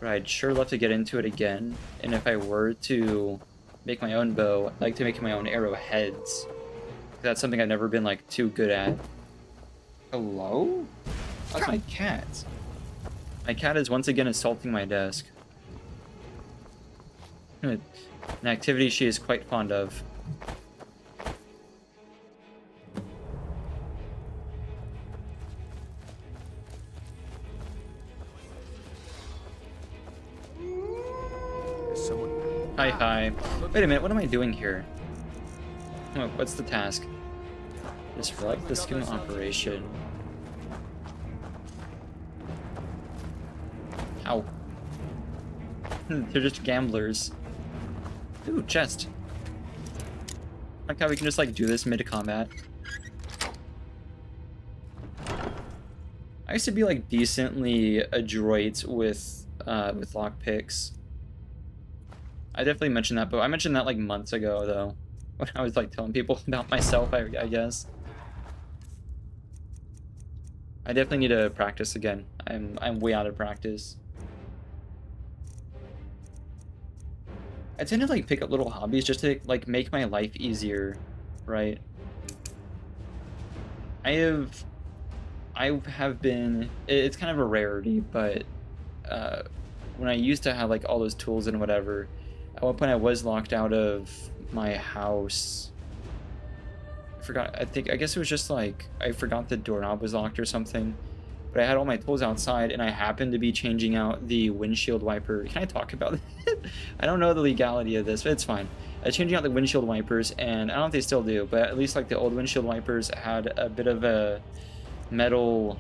But I'd sure love to get into it again, and if I were to make my own bow, I'd like to make my own arrowheads. That's something I've never been like too good at. Hello? That's my cat. My cat is once again assaulting my desk. An activity she is quite fond of. Hi. Wait a minute, what am I doing here? Oh, what's the task? Disrupt the skim operation. Ow. They're just gamblers. Ooh, chest. Like how we can just like do this mid-combat. I used to be like decently adroit with lockpicks. I definitely mentioned that, but I mentioned that like months ago though, when I was like telling people about myself, I guess. I definitely need to practice again. I'm way out of practice. I tend to like pick up little hobbies just to like make my life easier, right? I have been, it's kind of a rarity, but when I used to have like all those tools and whatever, at one point I was locked out of my house. I guess it was just like, I forgot the doorknob was locked or something. But I had all my tools outside, and I happened to be changing out the windshield wiper. Can I talk about it? I don't know the legality of this, but it's fine. I was changing out the windshield wipers, and I don't know if they still do, but at least like the old windshield wipers had a bit of a metal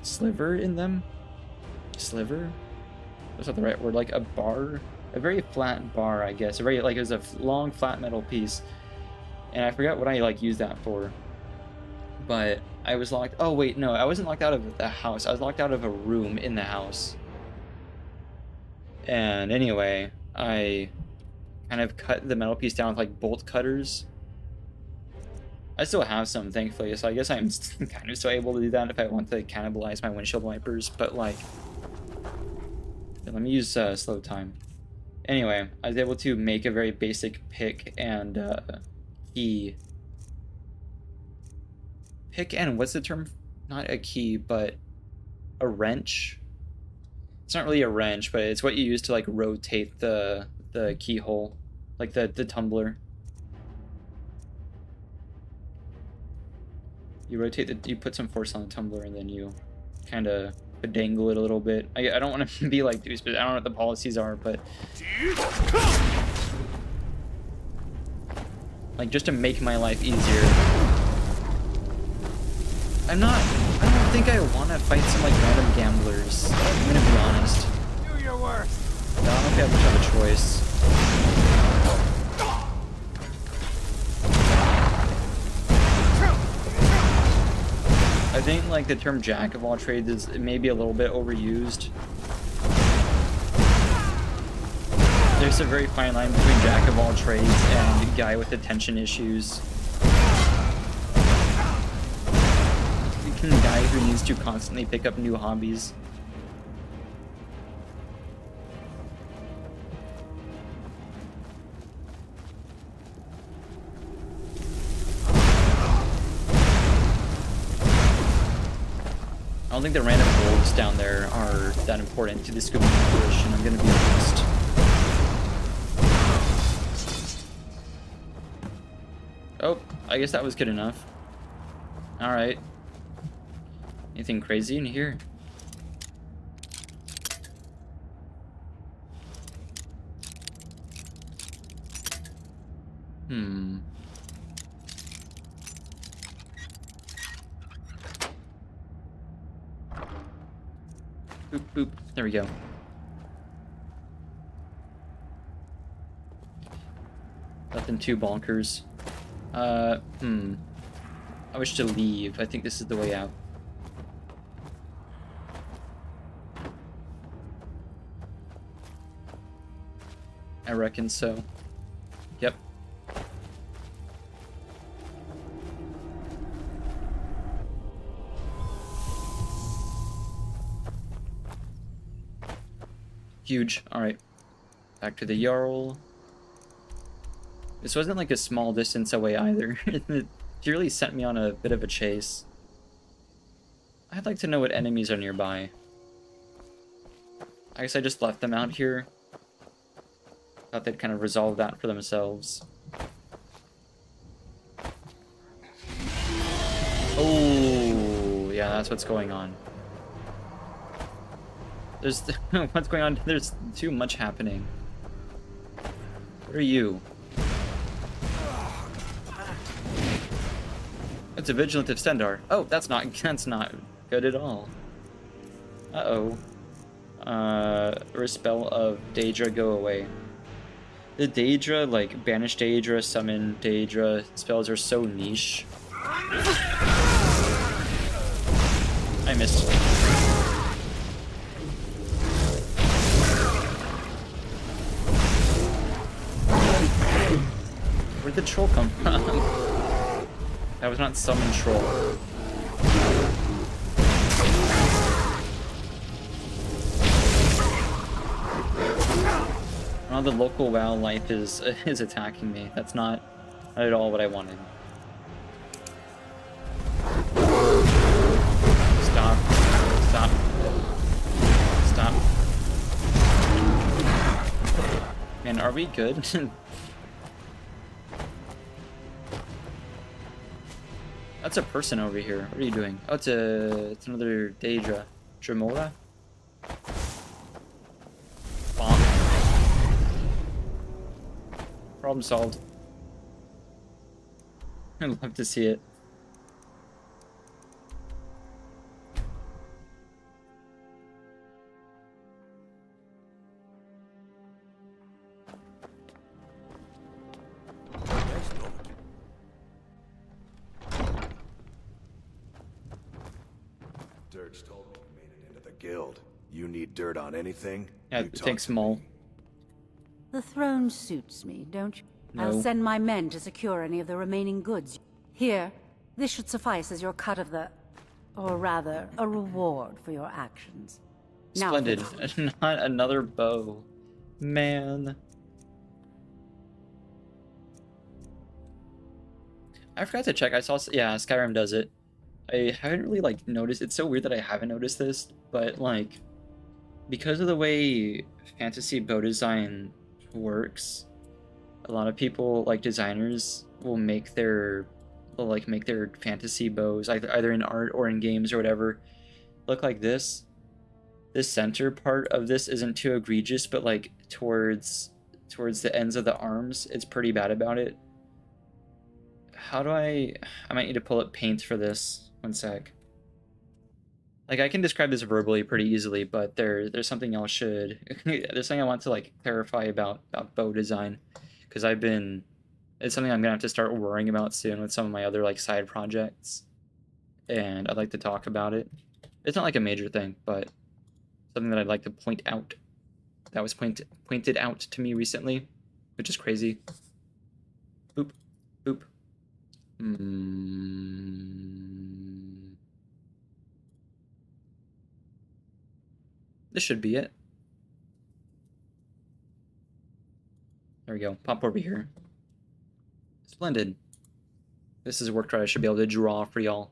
sliver in them. Sliver? That's not the right word. Like a bar, a very flat bar, I guess. It was a long flat metal piece, and I forgot what I like used that for. But I was locked. Oh wait, no, I wasn't locked out of the house. I was locked out of a room in the house. And anyway, I kind of cut the metal piece down with like bolt cutters. I still have some, thankfully, so I guess I'm kind of still able to do that if I want to cannibalize my windshield wipers. But like, let me use slow time. Anyway, I was able to make a very basic pick and key. Pick and what's the term not a key, but a wrench. It's not really a wrench, but it's what you use to like rotate the keyhole, like the tumbler. You rotate you put some force on the tumbler, and then you kind of dangle it a little bit. I don't want to be like Deuce, but I don't know what the policies are, but like just to make my life easier. I don't think I want to fight some like random gamblers. I'm gonna be honest. Do your worst. I don't know if I have much of a choice. I think like the term jack of all trades is maybe a little bit overused. There's a very fine line between jack of all trades and guy with attention issues. Guy who needs to constantly pick up new hobbies. I don't think the random wolves down there are that important to the scuba operation, I'm gonna be honest. Oh, I guess that was good enough. Alright. Anything crazy in here? Boop, boop. There we go. Nothing too bonkers. I wish to leave. I think this is the way out. I reckon so. Yep. Huge. Alright. Back to the Jarl. This wasn't like a small distance away either. It really sent me on a bit of a chase. I'd like to know what enemies are nearby. I guess I just left them out here. Thought they'd kind of resolve that for themselves. Oh, yeah, that's what's going on. There's what's going on? There's too much happening. What are you? It's a vigilant extendar. Oh, that's not good at all. Uh-oh. Spell of Daedra, go away. The Daedra, like banish Daedra, summon Daedra spells are so niche. I missed. Where'd the troll come from? That was not summon troll. Oh, the local WoW life is attacking me. That's not at all what I wanted. Stop. Stop. Stop. Man, are we good? That's a person over here. What are you doing? Oh, it's another Daedra. Tremora? Bomb. Problem solved. I'd love to see it. Dirge told me you made it into the guild. You need dirt on anything? Yeah, thanks, Small. The throne suits me, don't you? No. I'll send my men to secure any of the remaining goods. Here, this should suffice as your cut of the... or rather, a reward for your actions. Splendid. Not another bow. Man. I forgot to check. I saw... Yeah, Skyrim does it. I haven't really like noticed. It's so weird that I haven't noticed this, but like because of the way fantasy bow design works, a lot of people, like designers, will make their fantasy bows either in art or in games or whatever look like this. This center part of this isn't too egregious, but like towards the ends of the arms, it's pretty bad about it. How do I might need to pull up paint for this. One sec. Like, I can describe this verbally pretty easily, but there's something else there's something I want to like clarify about bow design, because it's something I'm gonna have to start worrying about soon with some of my other like side projects, and I'd like to talk about it. It's not like a major thing, but something that I'd like to point out that was pointed out to me recently, which is crazy. Boop, boop. This should be it. There we go. Pop over here. Splendid. This is work that I should be able to draw for y'all.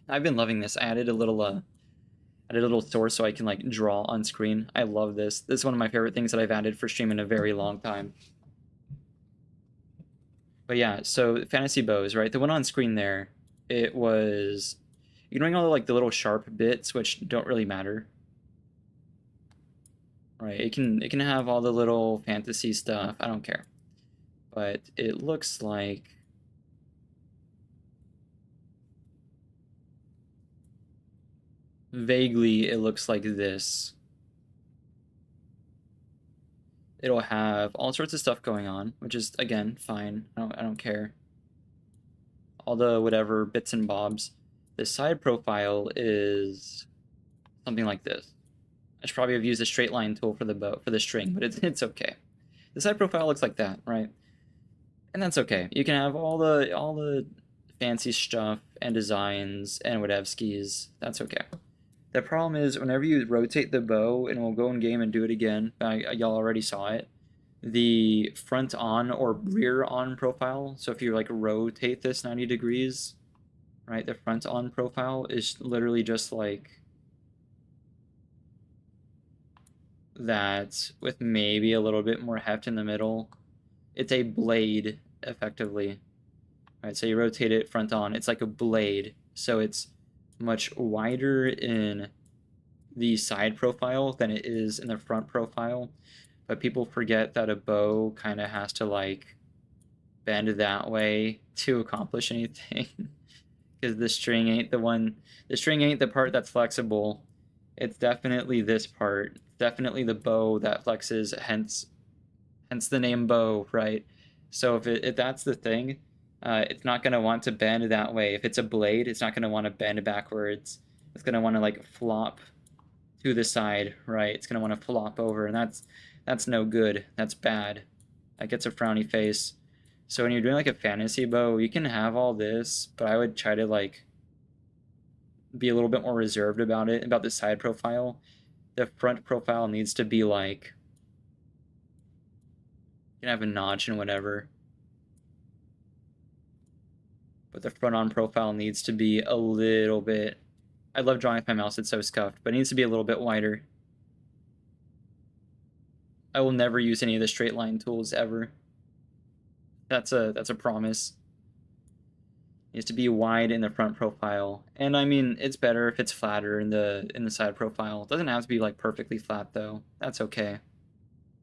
I've been loving this. I added a little source so I can like draw on screen. I love this. This is one of my favorite things that I've added for stream in a very long time. But yeah, so fantasy bows, right? The one on screen there, it was ignoring all the little sharp bits, which don't really matter. Right, it can have all the little fantasy stuff. I don't care. But it looks like vaguely it looks like this. It'll have all sorts of stuff going on, which is again fine. I don't care. All the whatever bits and bobs. The side profile is something like this. I should probably have used a straight line tool for the string, but it's okay. The side profile looks like that, right? And that's okay. You can have all the fancy stuff and designs and whatevskis. That's okay. The problem is whenever you rotate the bow, and we'll go in game and do it again. Y'all already saw it. The front on or rear on profile. So if you like rotate this 90 degrees, right? The front on profile is literally just like that with maybe a little bit more heft in the middle. It's a blade, effectively. Right, so you rotate it front on, it's like a blade. So it's much wider in the side profile than it is in the front profile. But people forget that a bow kind of has to like bend that way to accomplish anything. Because the string ain't the part that's flexible. It's definitely this part. Definitely the bow that flexes, hence the name bow, right? So if that's the thing, it's not going to want to bend that way. If it's a blade, it's not going to want to bend backwards. It's going to want to like flop to the side, right? It's going to want to flop over, and that's no good. That's bad. That gets a frowny face. So when you're doing like a fantasy bow, you can have all this, but I would try to like be a little bit more reserved about it, about the side profile. The front profile needs to be like, you can have a notch and whatever, but the front on profile needs to be a little bit, I love drawing with my mouse, it's so scuffed, but it needs to be a little bit wider. I will never use any of the straight line tools ever. That's a promise. It needs to be wide in the front profile. And I mean, it's better if it's flatter in the side profile. It doesn't have to be like perfectly flat though. That's okay.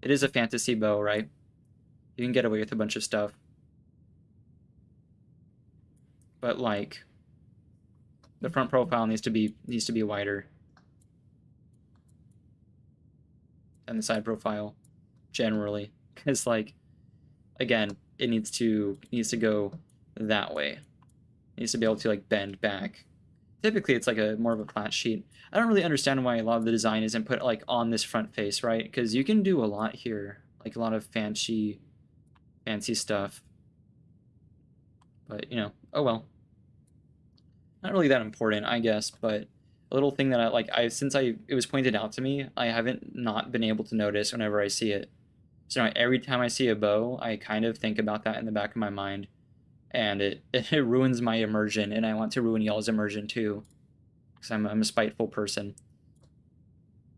It is a fantasy bow, right? You can get away with a bunch of stuff. But like the front profile needs to be wider than the side profile generally, because like again, it needs to go that way. It needs to be able to like bend back. Typically it's like more of a flat sheet. I don't really understand why a lot of the design isn't put like on this front face, right? Because you can do a lot here, like a lot of fancy stuff. But you know, oh well. Not really that important, I guess, but a little thing that since it was pointed out to me, I haven't not been able to notice whenever I see it. So every time I see a bow, I kind of think about that in the back of my mind. and it ruins my immersion, and I want to ruin y'all's immersion too, because I'm a spiteful person.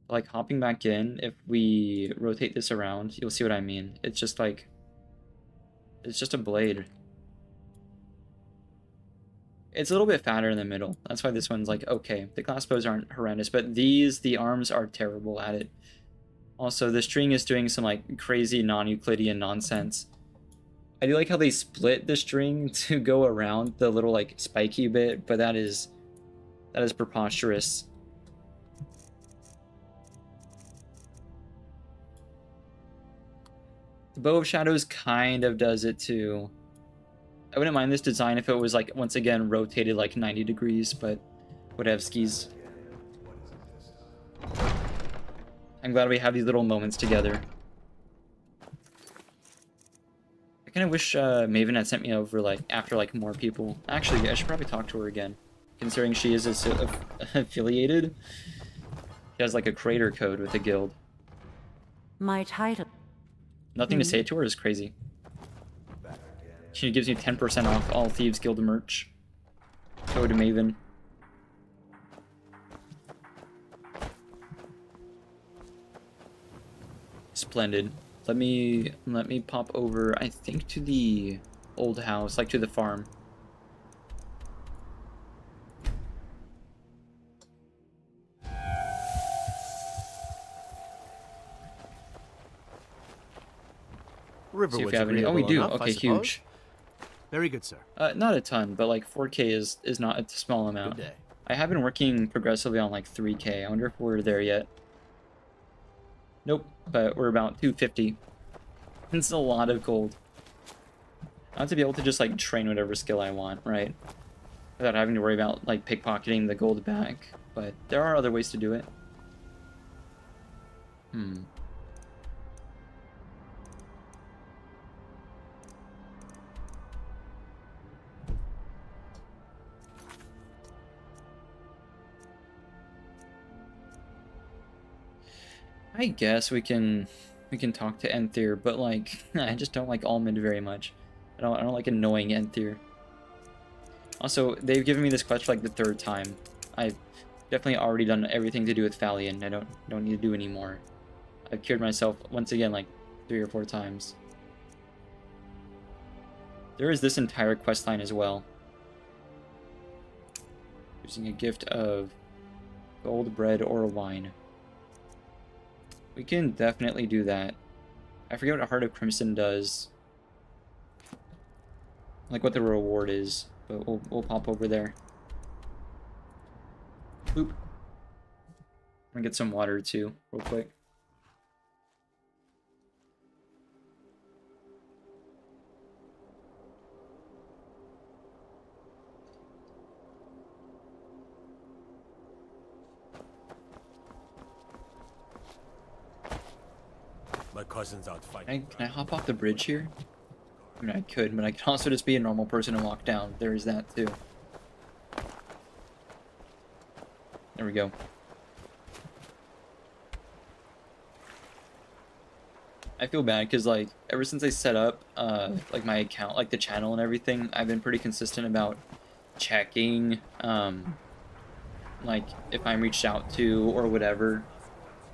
Like, hopping back in, if we rotate this around, you'll see what I mean. It's just like, it's just a blade. It's a little bit fatter in the middle. That's why this one's like, okay. The crossbows aren't horrendous, but these, the arms are terrible at it. Also, the string is doing some like crazy non-Euclidean nonsense. I do like how they split the string to go around the little like spiky bit, but that is preposterous. The Bow of Shadows kind of does it too. I wouldn't mind this design if it was like once again rotated like 90 degrees, but whatevskis. I'm glad we have these little moments together. I kind of wish Maven had sent me over like after like more people. Actually, I should probably talk to her again, considering she is affiliated. She has like a creator code with the guild. My title. Nothing to say to her is crazy. She gives you 10% off all Thieves Guild merch. Code Maven. Splendid. Let me pop over, I think, to the old house, like to the farm. See if you have any. Oh, we do. Okay, huge. Very good, sir. Not a ton, but like 4K is not a small amount. Good day. I have been working progressively on like 3K. I wonder if we're there yet. Nope, but we're about 250. It's a lot of gold. I want to be able to just like train whatever skill I want, right? Without having to worry about like pickpocketing the gold back. But there are other ways to do it. I guess we can talk to Enthyr, but like I just don't like Almond very much. I don't like annoying Enthyr. Also, they've given me this quest for like the 3rd time. I've definitely already done everything to do with Thalion. I don't need to do any more. I've cured myself once again like 3 or 4 times. There is this entire quest line as well. Using a gift of gold, bread, or wine. We can definitely do that. I forget what Heart of Crimson does. Like what the reward is, but we'll pop over there. Boop. I'm gonna get some water too, real quick. My cousin's out fighting. Can I hop off the bridge here? I mean, I could, but I could also just be a normal person and walk down. There is that, too. There we go. I feel bad, because, like, ever since I set up, like, my account, like, the channel and everything, I've been pretty consistent about checking, like, if I'm reached out to or whatever,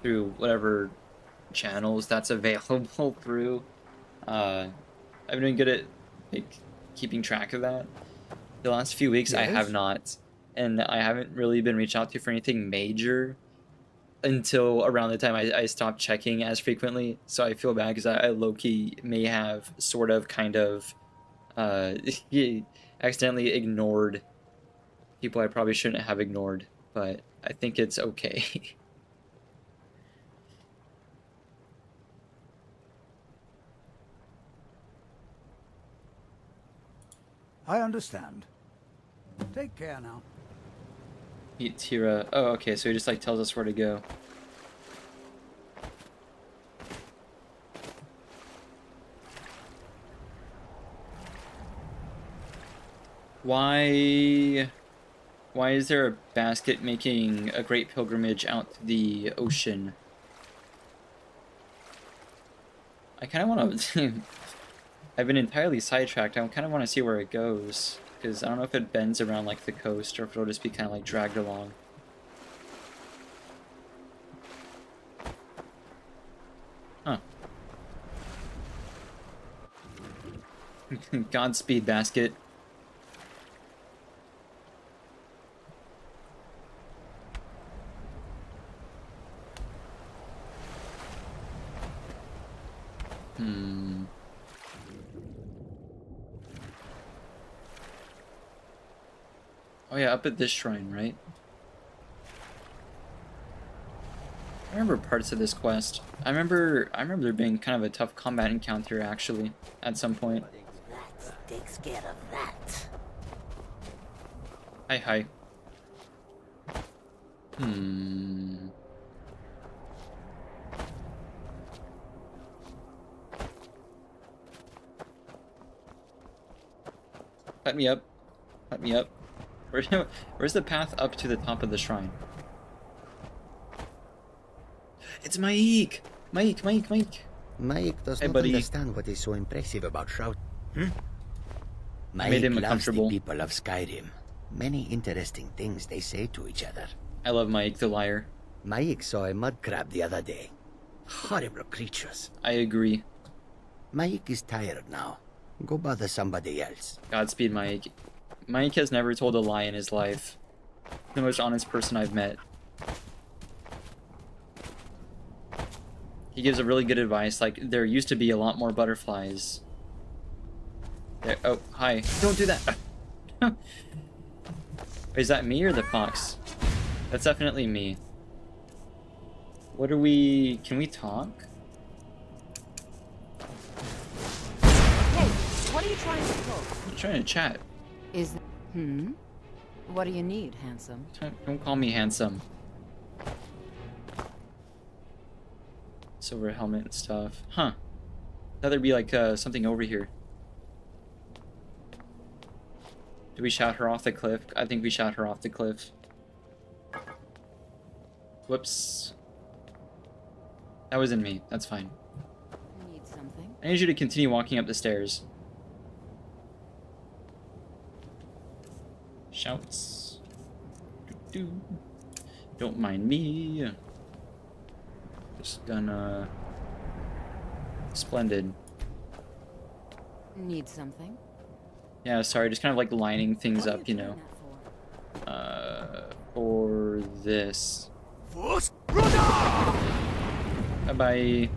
through whatever channels that's available through. I've been doing good at like keeping track of that. The last few weeks I have not, and I haven't really been reached out to for anything major until around the time I stopped checking as frequently. So I feel bad because I low-key may have sort of kind of accidentally ignored people I probably shouldn't have ignored, but I think it's okay. I understand. Take care now. Eat Tira. Oh, okay, so he just like tells us where to go. Why is there a basket making a great pilgrimage out to the ocean? I kind of want to... I've been entirely sidetracked. I kind of want to see where it goes, because I don't know if it bends around like the coast or if it'll just be kind of like dragged along. Huh. Godspeed, basket. Oh yeah, up at this shrine, right? I remember parts of this quest. I remember there being kind of a tough combat encounter actually at some point. That takes care of that. Hi. Let me up. Let me up. Where's the path up to the top of the shrine? It's Mike! Mike! Mike does not understand what is so impressive about Shroud. Mike made him loves uncomfortable. the people of Skyrim. Many interesting things they say to each other. I love Mike the liar. Mike saw a mud crab the other day. Horrible creatures. I agree. Mike is tired now. Go bother somebody else. Godspeed, Mike. Mike has never told a lie in his life. The most honest person I've met. He gives a really good advice, like, there used to be a lot more butterflies. There, oh, hi. Don't do that! Is that me or the fox? That's definitely me. What are we... Can we talk? Hey, what are you trying to pull? I'm trying to chat. Is... What do you need, handsome? Don't call me handsome. Silver helmet and stuff. Huh. Thought there'd be like something over here. Do we shout her off the cliff? I think we shot her off the cliff. Whoops. That wasn't me. That's fine. Need something? I need you to continue walking up the stairs. Shouts. Doo-doo. Don't mind me. Just gonna... Splendid. Need something? Yeah, sorry, just kind of like lining things up, you know. For this. Bye-bye. You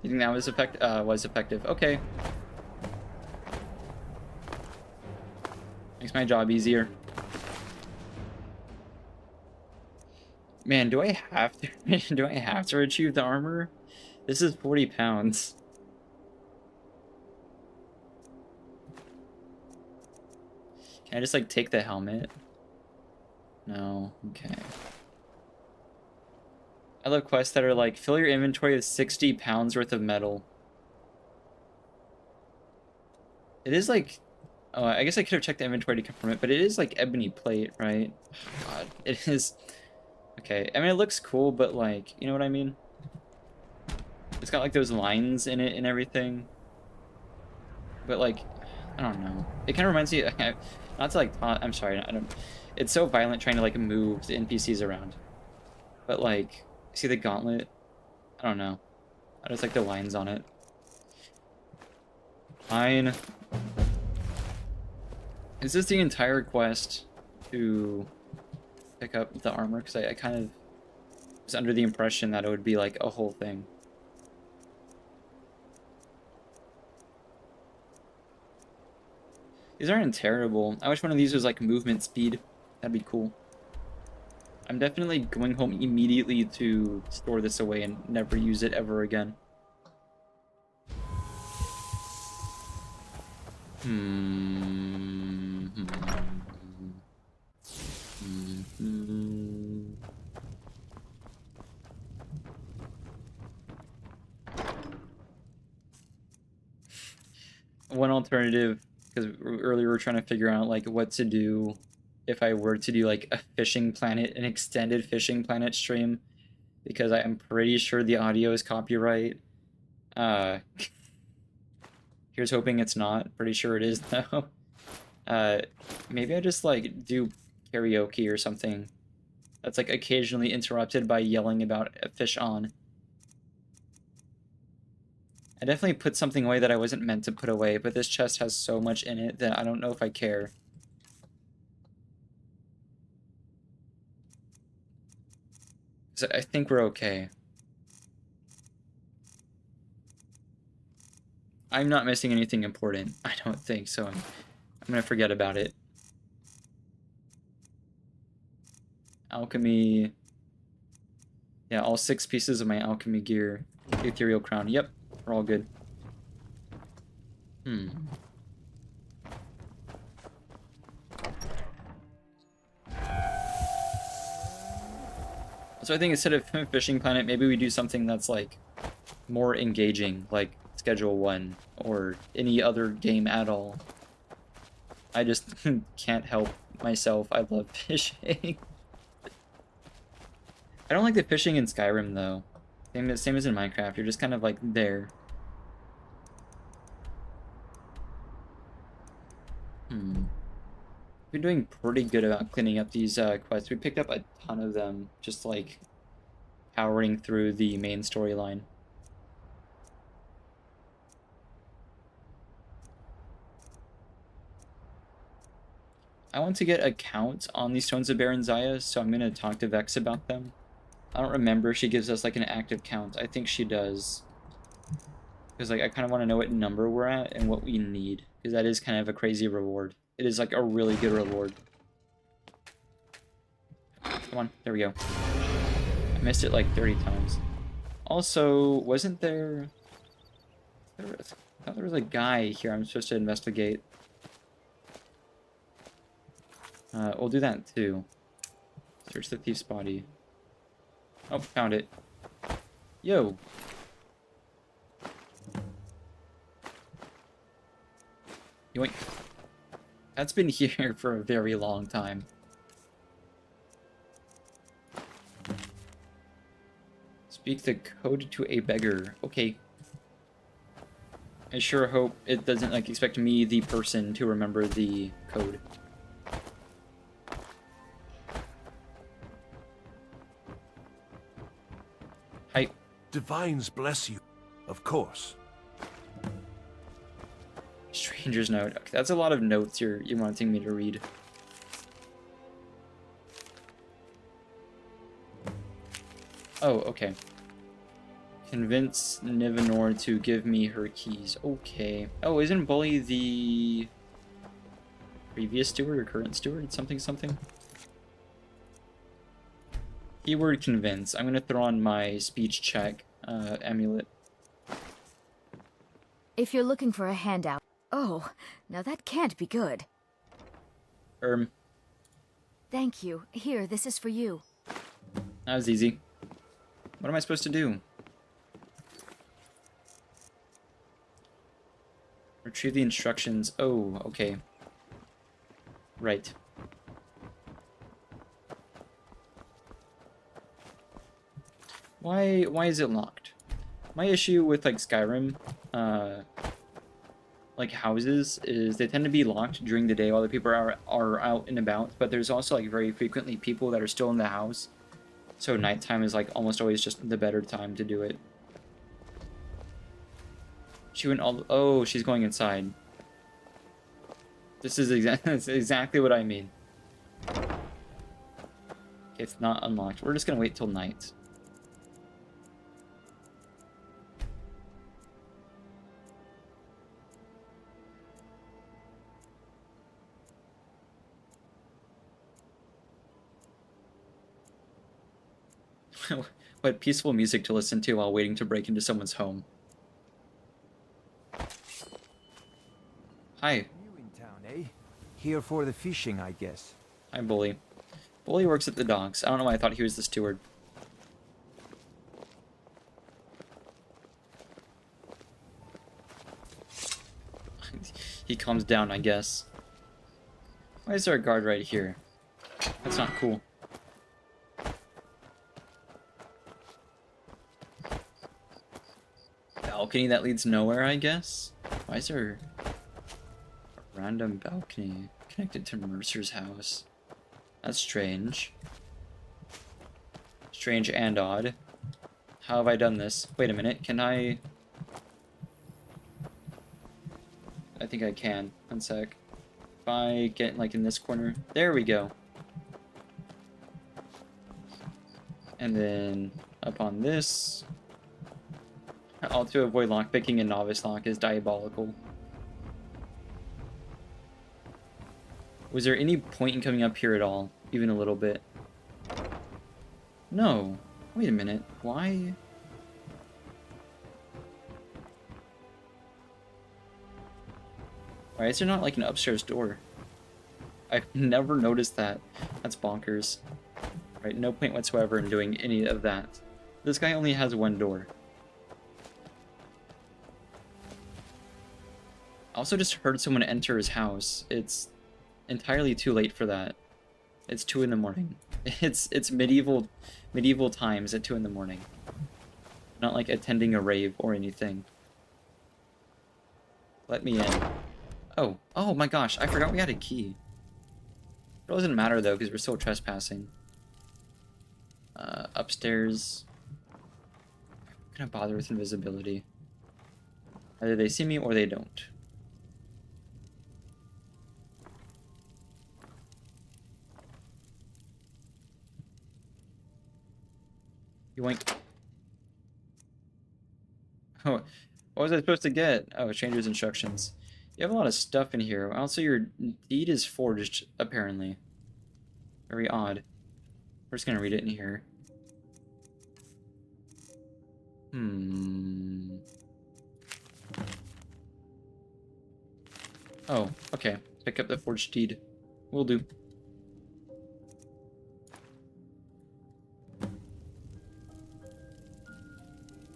think that was effective? Okay. Makes my job easier. Man, do I have to achieve the armor? This is 40 pounds. Can I just like take the helmet? No, okay. I love quests that are like, fill your inventory with 60 pounds worth of metal. It is like, oh, I guess I could have checked the inventory to confirm it, but it is like ebony plate, right? Oh, God, it is. Okay, I mean, it looks cool, but like, you know what I mean? It's got like those lines in it and everything. But like, I don't know. It kind of reminds me, not to like, I'm sorry, I don't, it's so violent trying to like move the NPCs around. But like, see the gauntlet? I don't know. I just like the lines on it. Fine. Is this the entire quest to pick up the armor? Because I kind of was under the impression that it would be like a whole thing. These aren't terrible. I wish one of these was like movement speed. That'd be cool. I'm definitely going home immediately to store this away and never use it ever again. One alternative, because earlier we were trying to figure out like what to do if I were to do like a fishing planet, an extended fishing planet stream, because I am pretty sure the audio is copyright. Here's hoping it's not. Pretty sure it is, though. Maybe I just, like, do karaoke or something. That's, like, occasionally interrupted by yelling about a fish on. I definitely put something away that I wasn't meant to put away, but this chest has so much in it that I don't know if I care. So I think we're okay. I'm not missing anything important. I don't think so. I'm gonna forget about it. Alchemy. Yeah, all 6 pieces of my alchemy gear. Ethereal crown. Yep, we're all good. So I think instead of Fishing Planet, maybe we do something that's like more engaging, like Schedule 1 or any other game at all. I just can't help myself. I love fishing. I don't like the fishing in Skyrim though. Same as in Minecraft. You're just kind of like there. We're doing pretty good about cleaning up these quests. We picked up a ton of them, just like powering through the main storyline. I want to get a count on these Stones of Baranzaya, so I'm going to talk to Vex about them. I don't remember if she gives us like an active count. I think she does. Because like I kind of want to know what number we're at and what we need. Because that is kind of a crazy reward. It is like a really good reward. Come on, there we go. I missed it like 30 times. Also, wasn't there... I thought there was a guy here I'm supposed to investigate. We'll do that too. Search the thief's body. Oh, found it. Yo! Yoink. That's been here for a very long time. Speak the code to a beggar. Okay. I sure hope it doesn't, like, expect me, the person, to remember the code. Hi. Divines bless you. Of course. Stranger's note. Okay, that's a lot of notes you're wanting me to read. Oh, okay. Convince Nivenor to give me her keys. Okay. Oh, isn't Bully the previous steward or current steward? Something, something? Keyword convince. I'm gonna throw on my speech check amulet. If you're looking for a handout... Oh, now that can't be good. Thank you. Here, this is for you. That was easy. What am I supposed to do? Retrieve the instructions. Oh, okay. Right. Why is it locked? My issue with like Skyrim, like houses, is they tend to be locked during the day while the people are out and about, but there's also like very frequently people that are still in the house. So nighttime is like almost always just the better time to do it. She went all... Oh, she's going inside. This is exactly what I mean. It's not unlocked. We're just gonna wait till night. What peaceful music to listen to while waiting to break into someone's home. Hi. New in town, eh? Here for the fishing, I guess. Hi, Bully. Bully works at the docks. I don't know why I thought he was the steward. He calms down, I guess. Why is there a guard right here? That's not cool. Balcony that leads nowhere, I guess? Why is there a random balcony connected to Mercer's house? That's strange. Strange and odd. How have I done this? Wait a minute, can I think I can. One sec. If I get like in this corner, there we go. And then up on this, all to avoid lockpicking and novice lock is diabolical. Was there any point in coming up here at all? Even a little bit? No. Wait a minute. Why? Why is there not like an upstairs door? I've never noticed that. That's bonkers. Right, no point whatsoever in doing any of that. This guy only has one door. I also just heard someone enter his house. It's entirely too late for that. It's 2 in the morning. It's medieval times at 2 in the morning. Not like attending a rave or anything. Let me in. Oh my gosh, I forgot we had a key. It doesn't matter though, because we're still trespassing. Upstairs. I'm gonna bother with invisibility. Either they see me or they don't. Yoink. Oh, what was I supposed to get? Oh, changer's instructions. You have a lot of stuff in here. Also, your deed is forged, apparently. Very odd. We're just gonna read it in here. Oh, okay. Pick up the forged deed. Will do.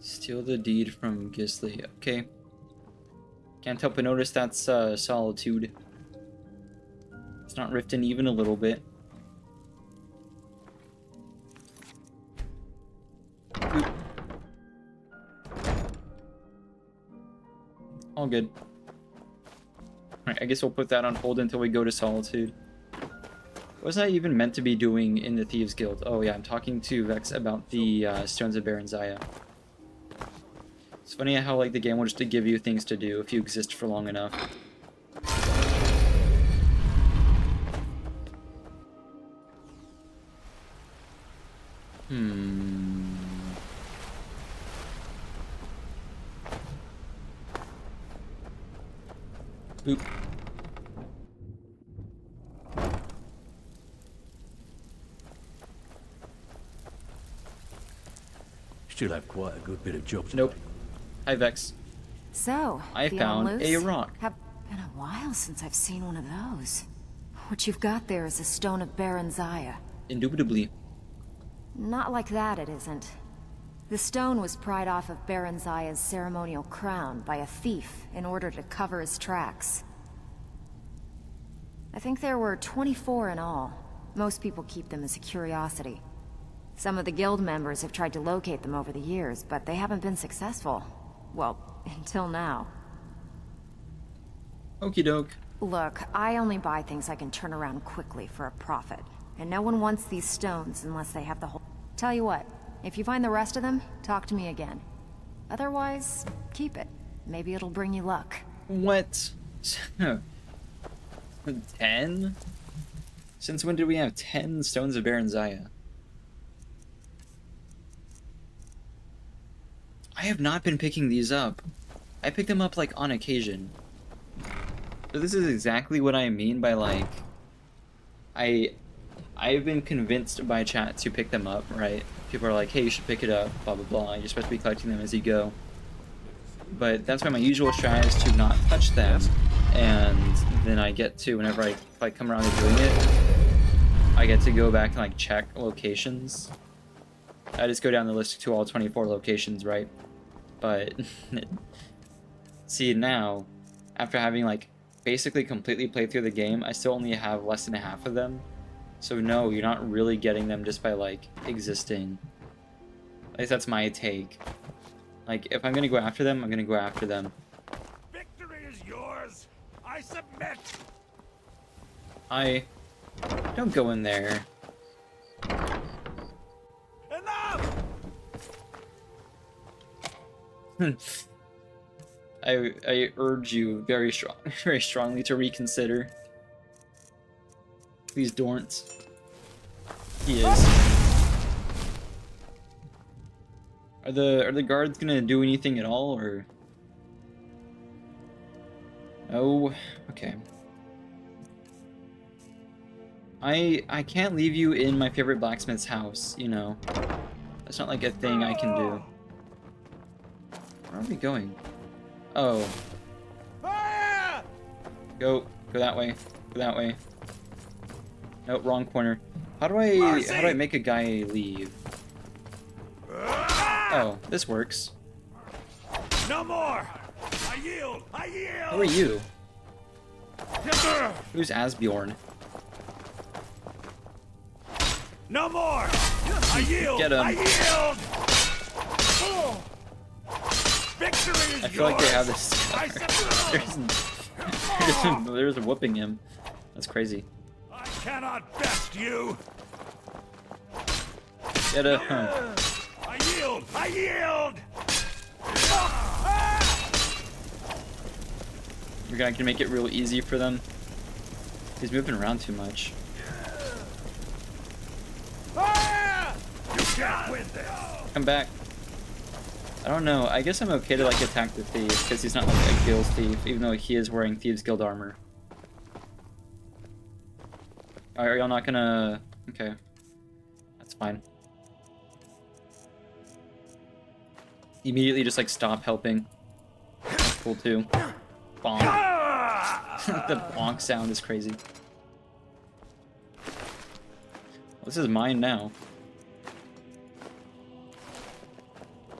Steal the deed from Gisli. Okay. Can't help but notice that's solitude. It's not rifting even a little bit. Oop. All good. Alright, I guess we'll put that on hold until we go to Solitude. What was I even meant to be doing in the Thieves Guild? Oh yeah, I'm talking to Vex about the Stones of Baron Zaya. It's funny how like the game will just give you things to do if you exist for long enough. Boop. Still have quite a good bit of job to Nope. Hi, Vex. So, I found a rock. Have been a while since I've seen one of those. What you've got there is a stone of Baron Zaya. Indubitably. Not like that, it isn't. The stone was pried off of Baron Zaya's ceremonial crown by a thief in order to cover his tracks. I think there were 24 in all. Most people keep them as a curiosity. Some of the guild members have tried to locate them over the years, but they haven't been successful. Well, until now. Okie doke. Look, I only buy things I can turn around quickly for a profit. And no one wants these stones unless they have the whole... Tell you what, if you find the rest of them, talk to me again. Otherwise, keep it. Maybe it'll bring you luck. What? 10? Since when did we have 10 Stones of Baron Zaya? I have not been picking these up. I pick them up like on occasion. So this is exactly what I mean by like I've been convinced by chat to pick them up, right? People are like, hey, you should pick it up, blah blah blah. You're supposed to be collecting them as you go. But that's why my usual strat is to not touch them, and then I get to, whenever if I come around to doing it, I get to go back and like check locations. I just go down the list to all 24 locations, right? But see, now, after having like basically completely played through the game, I still only have less than half of them. So no, you're not really getting them just by like existing. At least that's my take. Like, if I'm gonna go after them, I'm gonna go after them. I submit. Don't go in there. I urge you very strongly to reconsider. These Dorns. He is. Are the guards gonna do anything at all, or? Oh, okay. I can't leave you in my favorite blacksmith's house, you know. That's not like a thing I can do. Where are we going? Oh. Go that way. Go that way. Nope, wrong corner. How do I make a guy leave? Oh, this works. No more. I yield. I yield. Who are you? Who's Asbjorn? No more. I yield. Get him. I yield. Victory is I feel like they have this. yours. There's a whooping him. That's crazy. I cannot best you. Get him. I yield. I yield. We're gonna make it real easy for them. He's moving around too much. You can't win this. Come back. I don't know. I guess I'm okay to like attack the thief because he's not like a guild thief, even though he is wearing Thieves Guild armor. Are y'all not gonna? Okay, that's fine. Immediately just like stop helping. That's cool too. Bonk. The bonk sound is crazy. This is mine now.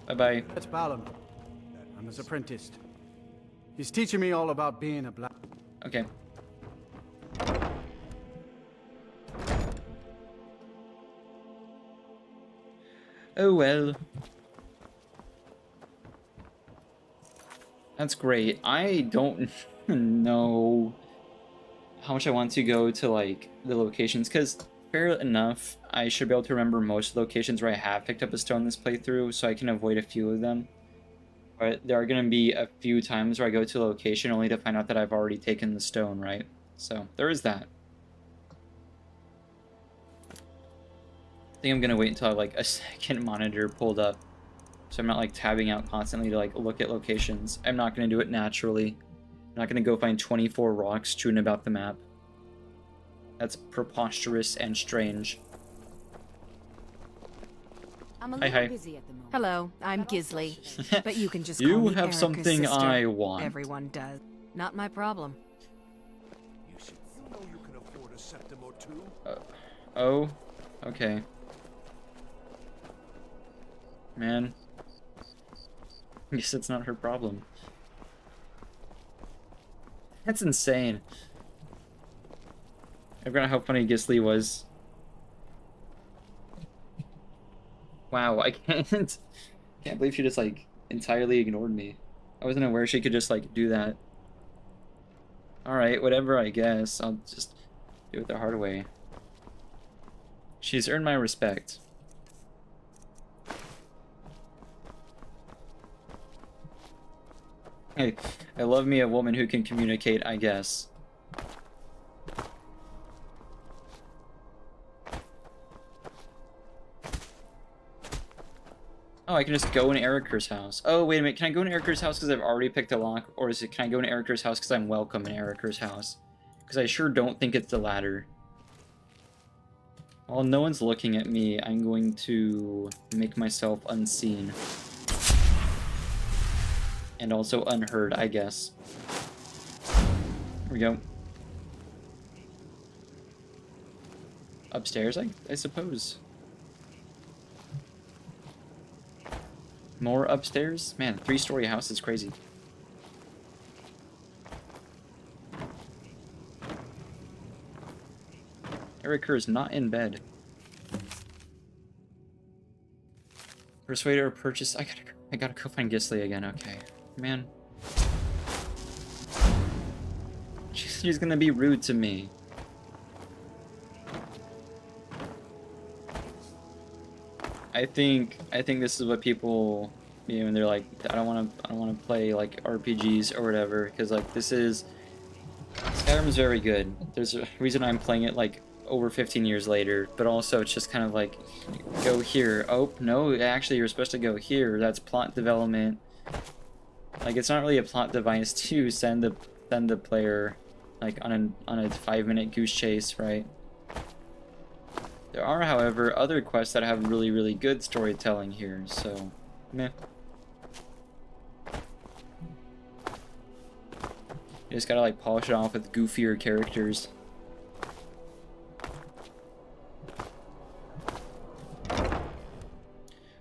Bye-bye. That's Balam. I'm his apprentice. He's teaching me all about being a black... Okay. Oh well. That's great. I don't know how much I want to go to like the locations, because fair enough, I should be able to remember most locations where I have picked up a stone this playthrough, so I can avoid a few of them. But there are going to be a few times where I go to a location only to find out that I've already taken the stone, right? So there is that. I think I'm going to wait until I have like a second monitor pulled up, so I'm not like tabbing out constantly to like look at locations. I'm not going to do it naturally. I'm not going to go find 24 rocks strewn about the map. That's preposterous and strange. I'm a Hi, little hi. busy at the moment. Hello, I'm Gisley. But you can just You call me have Erica's something sister. I want. Everyone does. Not my problem. You know you can afford a septim or two. Oh, okay. Man. I guess it's not her problem. That's insane. I forgot how funny Gisley was. Wow, I can't believe she just like entirely ignored me. I wasn't aware she could just like do that. Alright, whatever, I guess. I'll just do it the hard way. She's earned my respect. Hey, I love me a woman who can communicate, I guess. Oh, I can just go in Erica's house. Oh, wait a minute. Can I go in Erica's house because I've already picked a lock? Or is it, can I go in Erica's house because I'm welcome in Erica's house? Because I sure don't think it's the latter. While no one's looking at me, I'm going to make myself unseen. And also unheard, I guess. Here we go. Upstairs, I suppose. More upstairs? Man, 3-story house is crazy. Erica is not in bed. Persuade or purchase. I gotta go find Gisley again. Okay, man. she's gonna be rude to me. I think this is what people, you know, when they're like, I don't want to play like RPGs or whatever, because like Skyrim's very good. There's a reason I'm playing it like over 15 years later, but also it's just kind of like, go here. Oh no, actually you're supposed to go here. That's plot development. Like, it's not really a plot device to send the player like on a 5-minute goose chase, right? There are, however, other quests that have really, really good storytelling here, so meh. You just gotta like polish it off with goofier characters.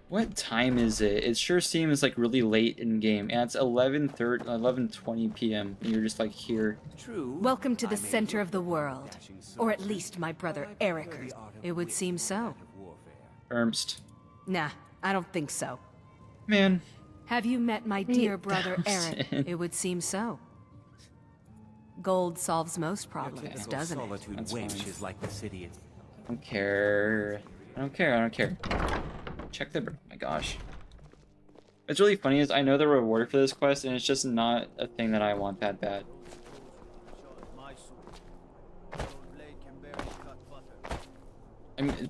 What time is it? It sure seems like really late in game, and it's 11:20 p.m. and you're just like here. True. Welcome to the center of the world, or at least my brother Eric. It would seem so. Ernst. Nah, I don't think so. Man. Have you met my dear brother Eric? It would seem so. Gold solves most problems, doesn't it? That's fine. Is like the city. I don't care. I don't care. I don't care. Check the... Oh my gosh. What's really funny is I know the reward for this quest, and it's just not a thing that I want that bad. I mean,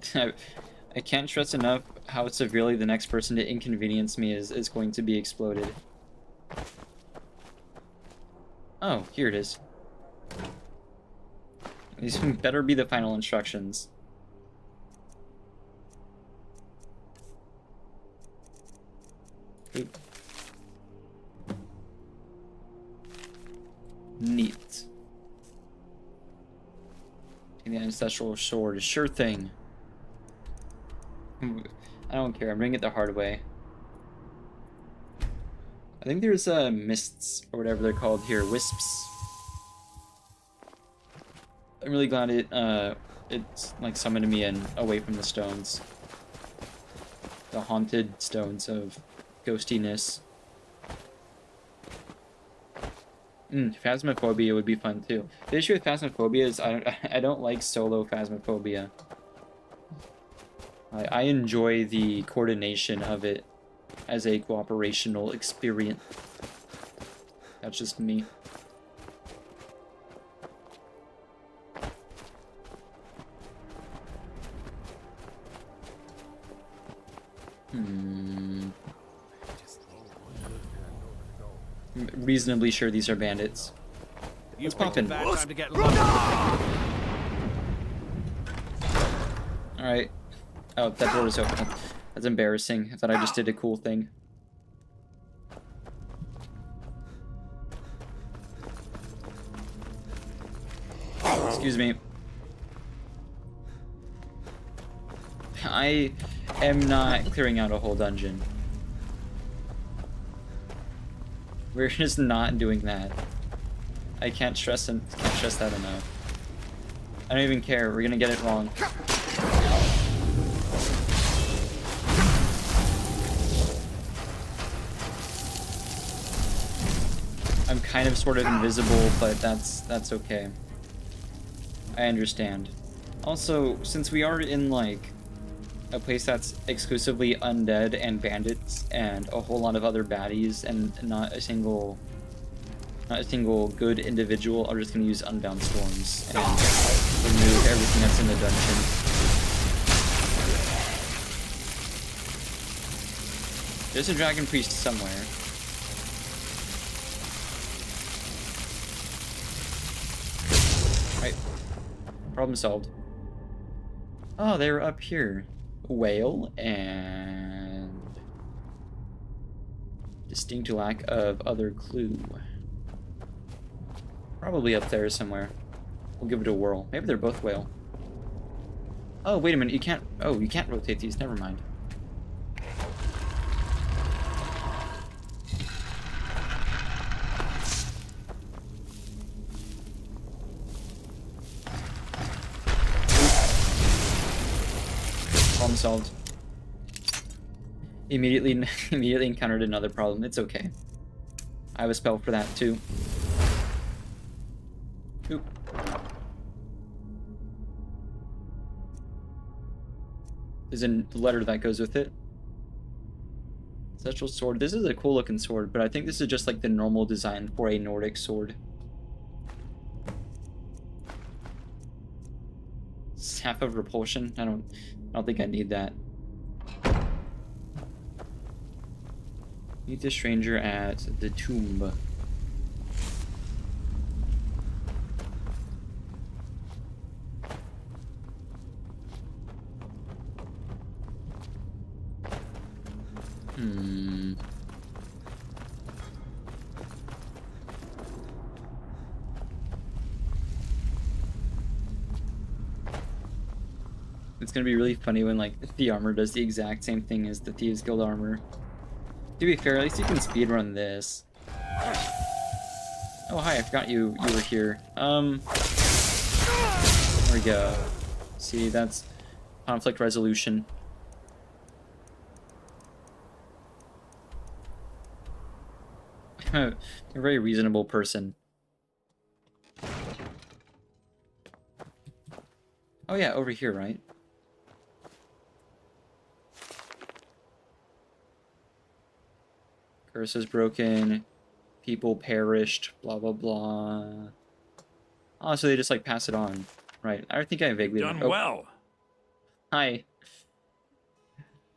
I can't stress enough how severely the next person to inconvenience me is going to be exploded. Oh, here it is. These better be the final instructions. Oop. Neat. And the ancestral sword, sure thing. I don't care, I'm doing it the hard way. I think there's mists or whatever they're called here, wisps. I'm really glad it's like summoned me in away from the stones. The haunted stones of ghostiness. Phasmophobia would be fun too. The issue with Phasmophobia is I don't like solo Phasmophobia. I enjoy the coordination of it as a cooperational experience. That's just me. Reasonably sure these are bandits. Let's pop in. Alright. Oh, that door is open. That's embarrassing. I thought I just did a cool thing. Excuse me. I am not clearing out a whole dungeon. We're just not doing that. I can't stress that enough. I don't even care. We're gonna get it wrong. I'm kind of sort of invisible, but that's okay. I understand. Also, since we are in like a place that's exclusively undead and bandits and a whole lot of other baddies and not a single good individual, I'm just gonna use Unbound Storms and remove everything that's in the dungeon. There's a dragon priest somewhere. Right. Problem solved. Oh, they were up here. Whale and distinct lack of other clue. Probably up there somewhere. We'll give it a whirl. Maybe they're both whale. Oh, wait a minute. You can't. Oh, you can't rotate these. Never mind. Problem solved. Immediately encountered another problem. It's okay. I have a spell for that too. Oop. There's a letter that goes with it. Ancestral sword. This is a cool looking sword, but I think this is just like the normal design for a Nordic sword. Staff of repulsion. I don't think I need that. Meet the stranger at the tomb. It's gonna be really funny when like the armor does the exact same thing as the Thieves Guild armor. To be fair, at least you can speedrun this. Oh hi, I forgot you were here. There we go. See, that's conflict resolution. You're a very reasonable person. Oh yeah, over here, right? Curse is broken. People perished. Blah blah blah. Oh, so they just like pass it on, right? I think I vaguely Done well. Hi.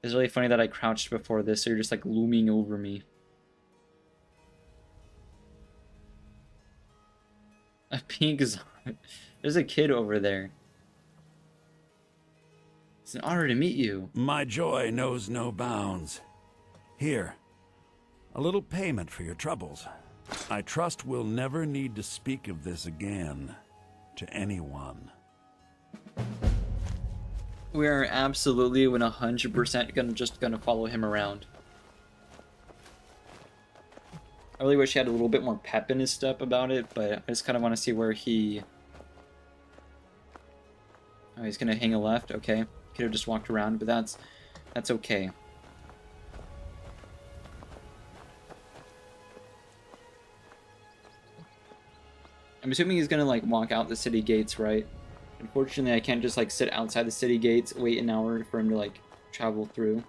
It's really funny that I crouched before this, so you're just like looming over me. A pink zone. There's a kid over there. It's an honor to meet you. My joy knows no bounds. Here, a little payment for your troubles. I trust we'll never need to speak of this again to anyone. We are absolutely 100% gonna follow him around. I really wish he had a little bit more pep in his step about it, but I just kind of want to see where he... Oh, he's gonna hang a left. Okay, could have just walked around, but that's okay. I'm assuming he's gonna like walk out the city gates, right? Unfortunately, I can't just like sit outside the city gates, wait an hour for him to like travel through.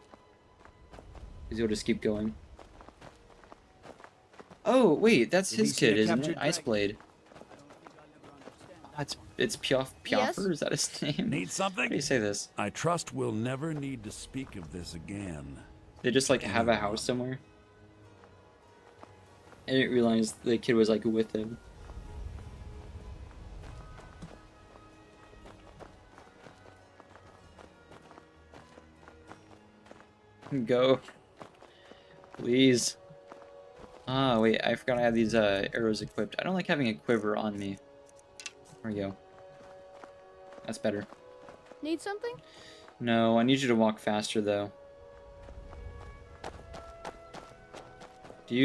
Because he'll just keep going. Oh wait, that's his kid, isn't it? Iceblade. It's Piaffer. Yes? Is that his name? Need something? How do you say this? I trust we'll never need to speak of this again. They just like have a house somewhere. I didn't realize the kid was like with him. Go. Please. Ah, wait, I forgot I had these arrows equipped. I don't like having a quiver on me. There we go. That's better. Need something? No, I need you to walk faster though. Do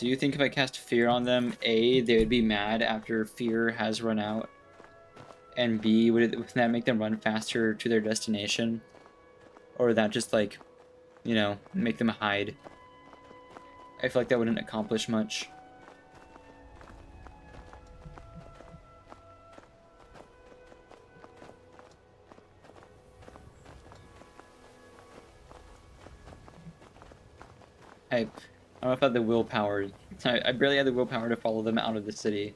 you think if I cast fear on them, A, they would be mad after fear has run out? And B, would that make them run faster to their destination? Or would that just like, you know, make them hide? I feel like that wouldn't accomplish much. I don't know if I had the willpower. I barely had the willpower to follow them out of the city.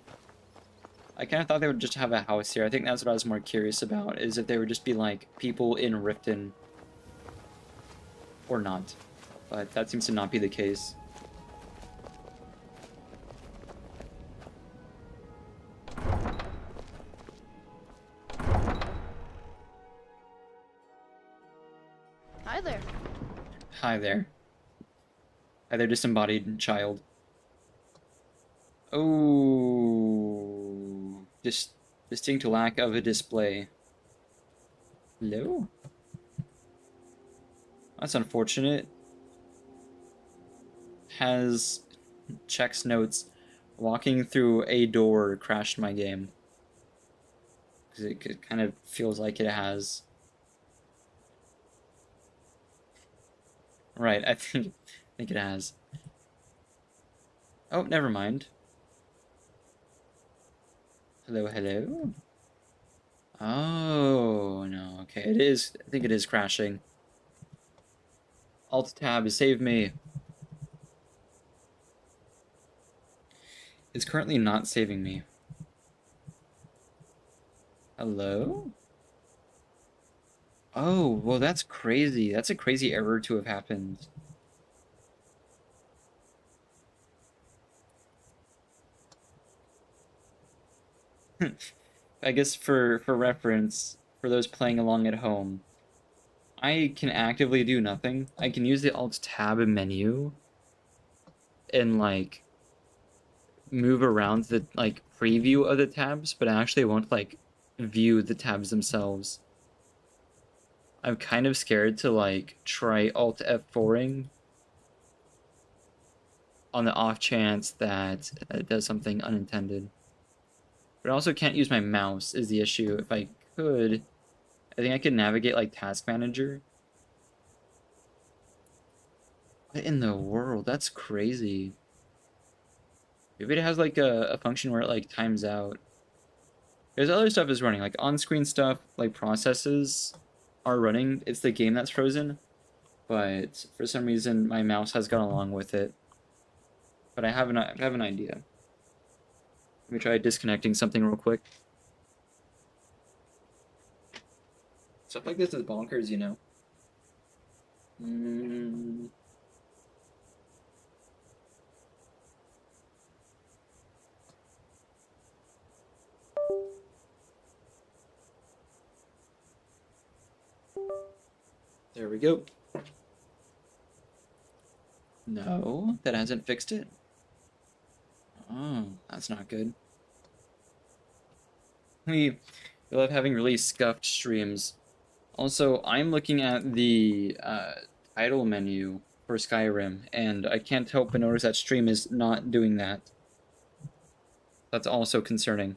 I kind of thought they would just have a house here. I think that's what I was more curious about, is if they would just be like people in Riften or not. But that seems to not be the case. Hi there. Hi there. Hi there, disembodied child. Oh, distinct lack of a display. Hello? That's unfortunate. Has checks notes. Walking through a door crashed my game. Because it kind of feels like it has. Right, I think it has. Oh, never mind. Hello, hello? Oh, no, okay, it is, I think it is crashing. Alt-tab, save me. It's currently not saving me. Hello? Oh, well, that's crazy. That's a crazy error to have happened. I guess for reference, for those playing along at home, I can actively do nothing. I can use the Alt-tab menu and, like, move around the, like, preview of the tabs, but I actually won't, like, view the tabs themselves. I'm kind of scared to, like, try Alt F4ing on the off chance that it does something unintended. But I also can't use my mouse is the issue. If I could, I think I could navigate like Task Manager. What in the world? That's crazy. Maybe it has like a function where it like times out. There's other stuff is running, like on-screen stuff, like processes are running. It's the game that's frozen, but for some reason my mouse has gone along with it. But I have an idea. Let me try disconnecting something real quick. Stuff like this is bonkers, you know. There we go. No, that hasn't fixed it. Oh, that's not good. We love having really scuffed streams. Also, I'm looking at the title menu for Skyrim, and I can't help but notice that stream is not doing that. That's also concerning.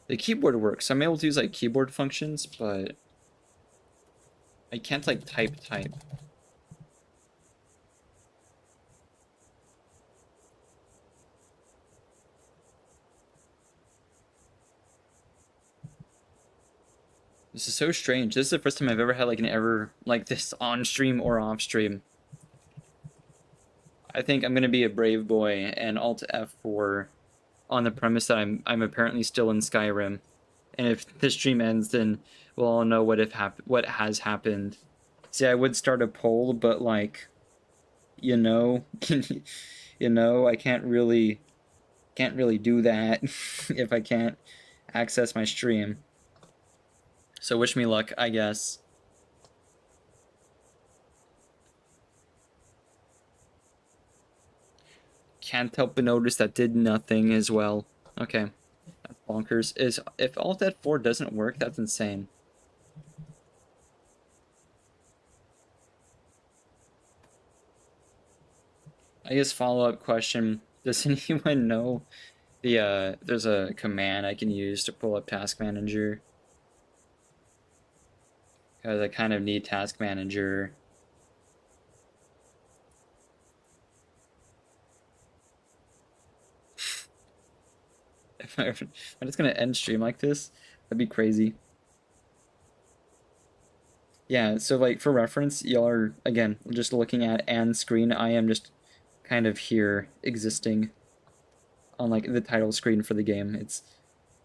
The keyboard works. I'm able to use like keyboard functions, but I can't like type. This is so strange. This is the first time I've ever had like an error like this on stream or off stream. I think I'm gonna be a brave boy and Alt F4 on the premise that I'm apparently still in Skyrim, and if this stream ends, then we'll all know what has happened. See, I would start a poll, but like, you know, I can't really do that if I can't access my stream. So wish me luck, I guess. Can't help but notice that did nothing as well. Okay. That's bonkers. If Alt F4 doesn't work, that's insane. I guess follow-up question. Does anyone know there's a command I can use to pull up Task Manager? Because I kind of need Task Manager. I'm just gonna end stream like this. That'd be crazy. Yeah, so like for reference, y'all are again just looking at Anne's screen. I am just kind of here existing on like the title screen for the game. It's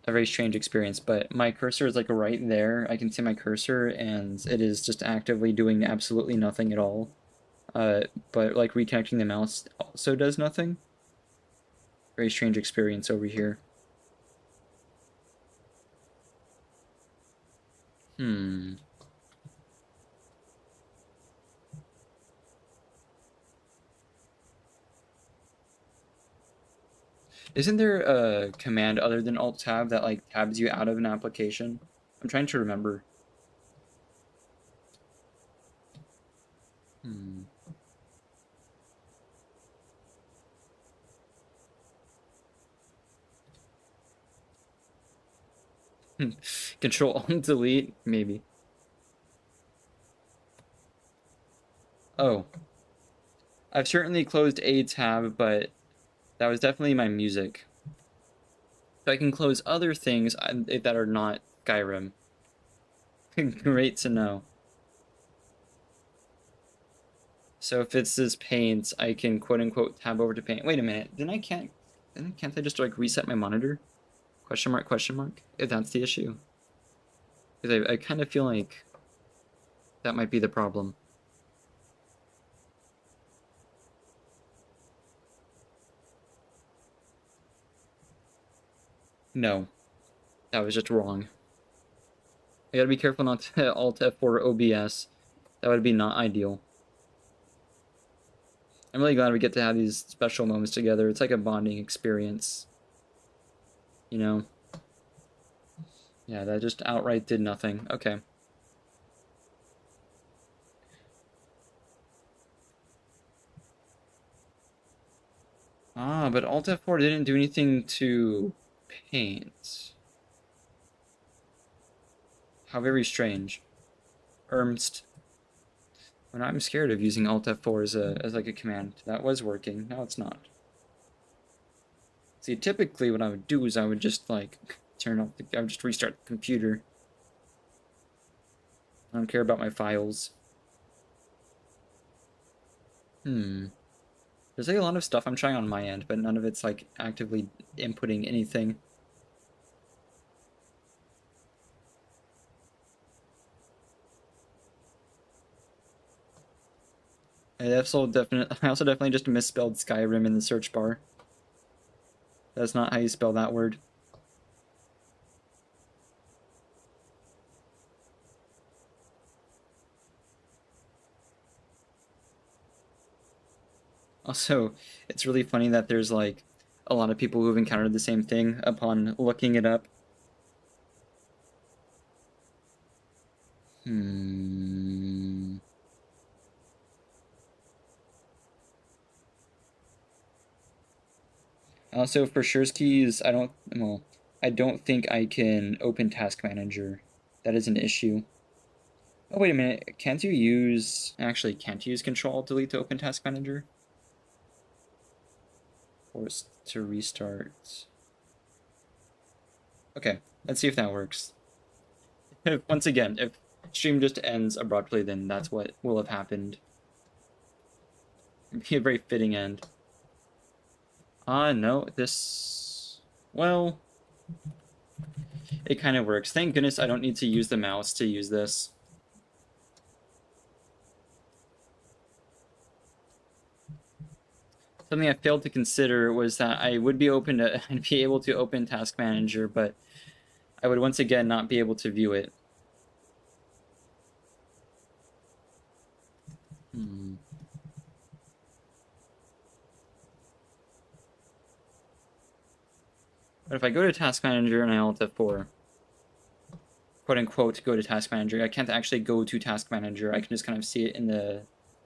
a very strange experience, but my cursor is like right there. I can see my cursor and it is just actively doing absolutely nothing at all. But like reconnecting the mouse also does nothing. Very strange experience over here. Isn't there a command other than Alt-Tab that like tabs you out of an application? I'm trying to remember. Control Alt Delete, maybe. Oh. I've certainly closed a tab, but that was definitely my music. So I can close other things that are not Skyrim. Great to know. So if it's this paint, I can quote-unquote tab over to paint. Wait a minute, can't I just like reset my monitor? Question mark, if that's the issue. Because I kind of feel like that might be the problem. No, that was just wrong. I gotta be careful not to Alt F4 OBS. That would be not ideal. I'm really glad we get to have these special moments together. It's like a bonding experience. You know? Yeah, that just outright did nothing. Okay. Ah, but Alt F4 didn't do anything to paint. How very strange. Ernst. When I'm scared of using Alt F4 as like a command. That was working. Now it's not. See, typically what I would do is I would just like I would just restart the computer. I don't care about my files. There's like a lot of stuff I'm trying on my end, but none of it's like actively inputting anything. I also definitely just misspelled Skyrim in the search bar. That's not how you spell that word. Also, it's really funny that there's like a lot of people who've encountered the same thing upon looking it up. Also, for Shursky's, I don't think I can open Task Manager. That is an issue. Oh, wait a minute. Can't you use Control Delete to open Task Manager? Forced to restart. Okay, let's see if that works. Once again, if stream just ends abruptly, then that's what will have happened. It'd be a very fitting end. No, well, it kind of works. Thank goodness I don't need to use the mouse to use this. Something I failed to consider was that I'd be able to open Task Manager, but I would once again not be able to view it. But if I go to Task Manager and I Alt F4, quote unquote, go to Task Manager, I can't actually go to Task Manager. I can just kind of see it in the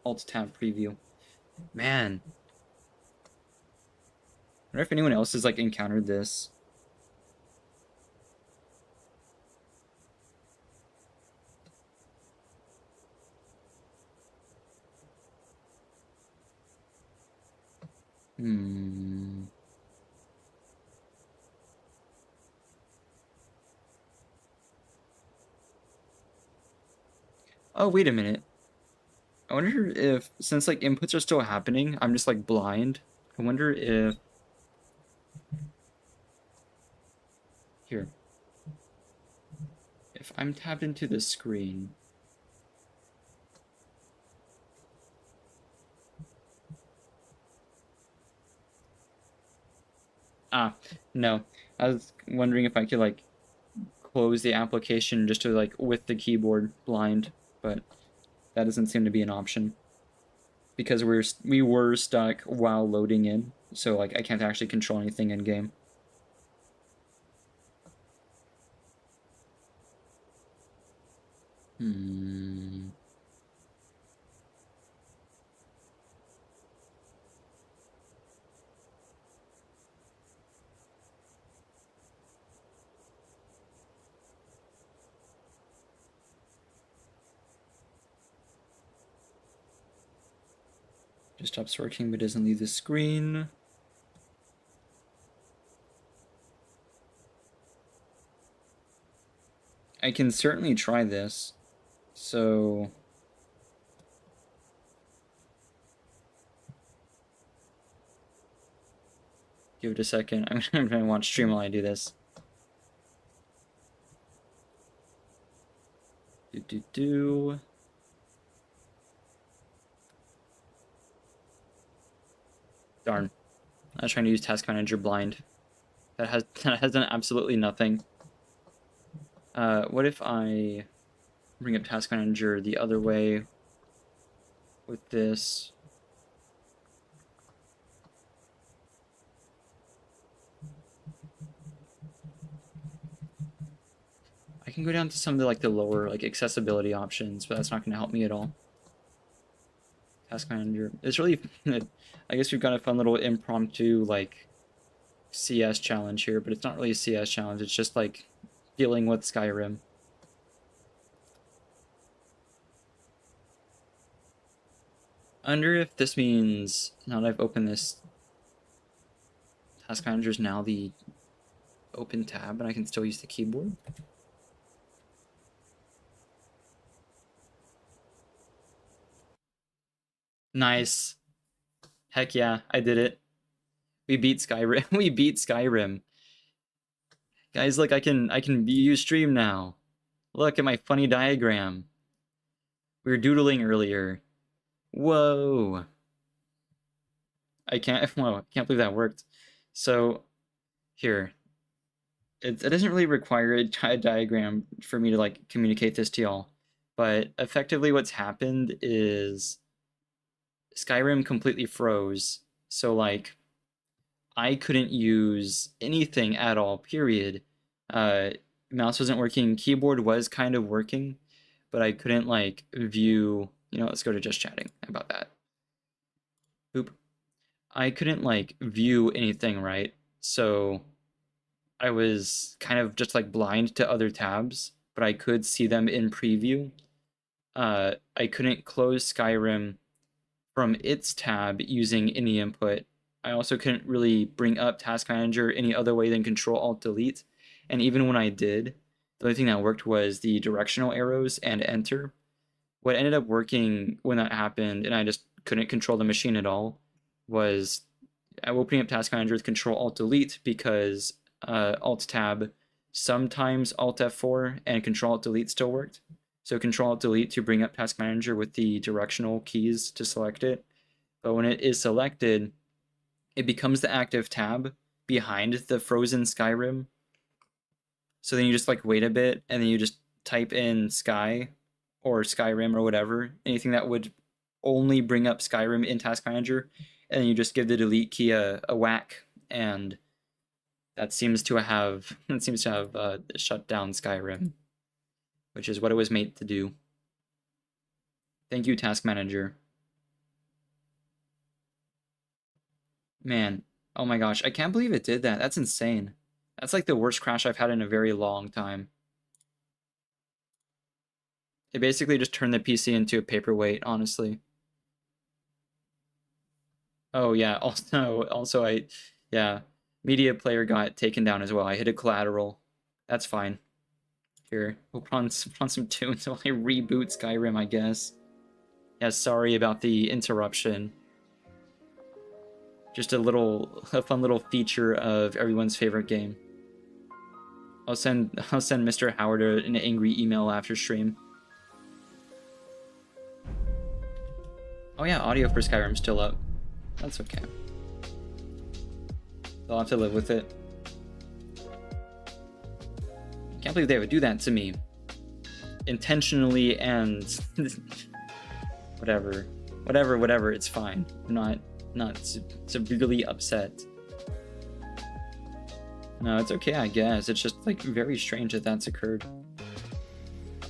Alt Tab preview. Man. I wonder if anyone else has like encountered this. Oh, wait a minute. I wonder if, since like inputs are still happening, I'm just like blind. I wonder if... Here. If I'm tapped into the screen... No. I was wondering if I could like close the application just to like with the keyboard blind, but that doesn't seem to be an option because we were stuck while loading in, so like I can't actually control anything in game. Just stops working but doesn't leave the screen. I can certainly try this. So give it a second. I'm gonna watch stream while I do this. Darn. I was trying to use Task Manager blind. That has done absolutely nothing. What if I bring up Task Manager the other way with this? I can go down to some of the lower accessibility options, but that's not going to help me at all. Task Manager. It's really I guess we've got a fun little impromptu CS challenge here, but it's not really a CS challenge. It's just dealing with Skyrim. I wonder if this means now that I've opened this, Task Manager is now the open tab and I can still use the keyboard. Nice. Heck yeah, I did it. We beat Skyrim. We beat Skyrim. Guys, look, I can view stream now. Look at my funny diagram. We were doodling earlier. Whoa. I can't believe that worked. So here. It doesn't really require a diagram for me to communicate this to y'all. But effectively what's happened is Skyrim completely froze. So I couldn't use anything at all, period. Mouse wasn't working, keyboard was kind of working, but I couldn't view, let's go to just chatting. How about that? Oop. I couldn't view anything, right? So I was kind of just blind to other tabs, but I could see them in preview. I couldn't close Skyrim from its tab using any input. I also couldn't really bring up Task Manager any other way than Control-Alt-Delete. And even when I did, the only thing that worked was the directional arrows and Enter. What ended up working when that happened, and I just couldn't control the machine at all, was opening up Task Manager with Control-Alt-Delete because Alt-Tab, sometimes Alt-F4 and Control-Alt-Delete still worked. So Control-Alt-Delete to bring up Task Manager with the directional keys to select it. But when it is selected, it becomes the active tab behind the frozen Skyrim. So then you just wait a bit, and then you just type in Sky or Skyrim or whatever, anything that would only bring up Skyrim in Task Manager, and then you just give the delete key a whack, and that seems to have shut down Skyrim, which is what it was made to do. Thank you, Task Manager. Man, oh my gosh, I can't believe it did that. That's insane. That's the worst crash I've had in a very long time. It basically just turned the PC into a paperweight, honestly. Oh yeah, also yeah, media player got taken down as well. I hit a collateral. That's fine. Here, we'll put on some tunes while I reboot Skyrim, I guess. Yeah, sorry about the interruption. Just a fun little feature of everyone's favorite game. I'll send Mr. Howard an angry email after stream. Oh yeah, audio for Skyrim's still up. That's okay. I'll have to live with it. Can't believe they would do that to me. Intentionally and whatever, it's fine. I'm not severely upset. No, it's okay, I guess. It's just very strange that that's occurred.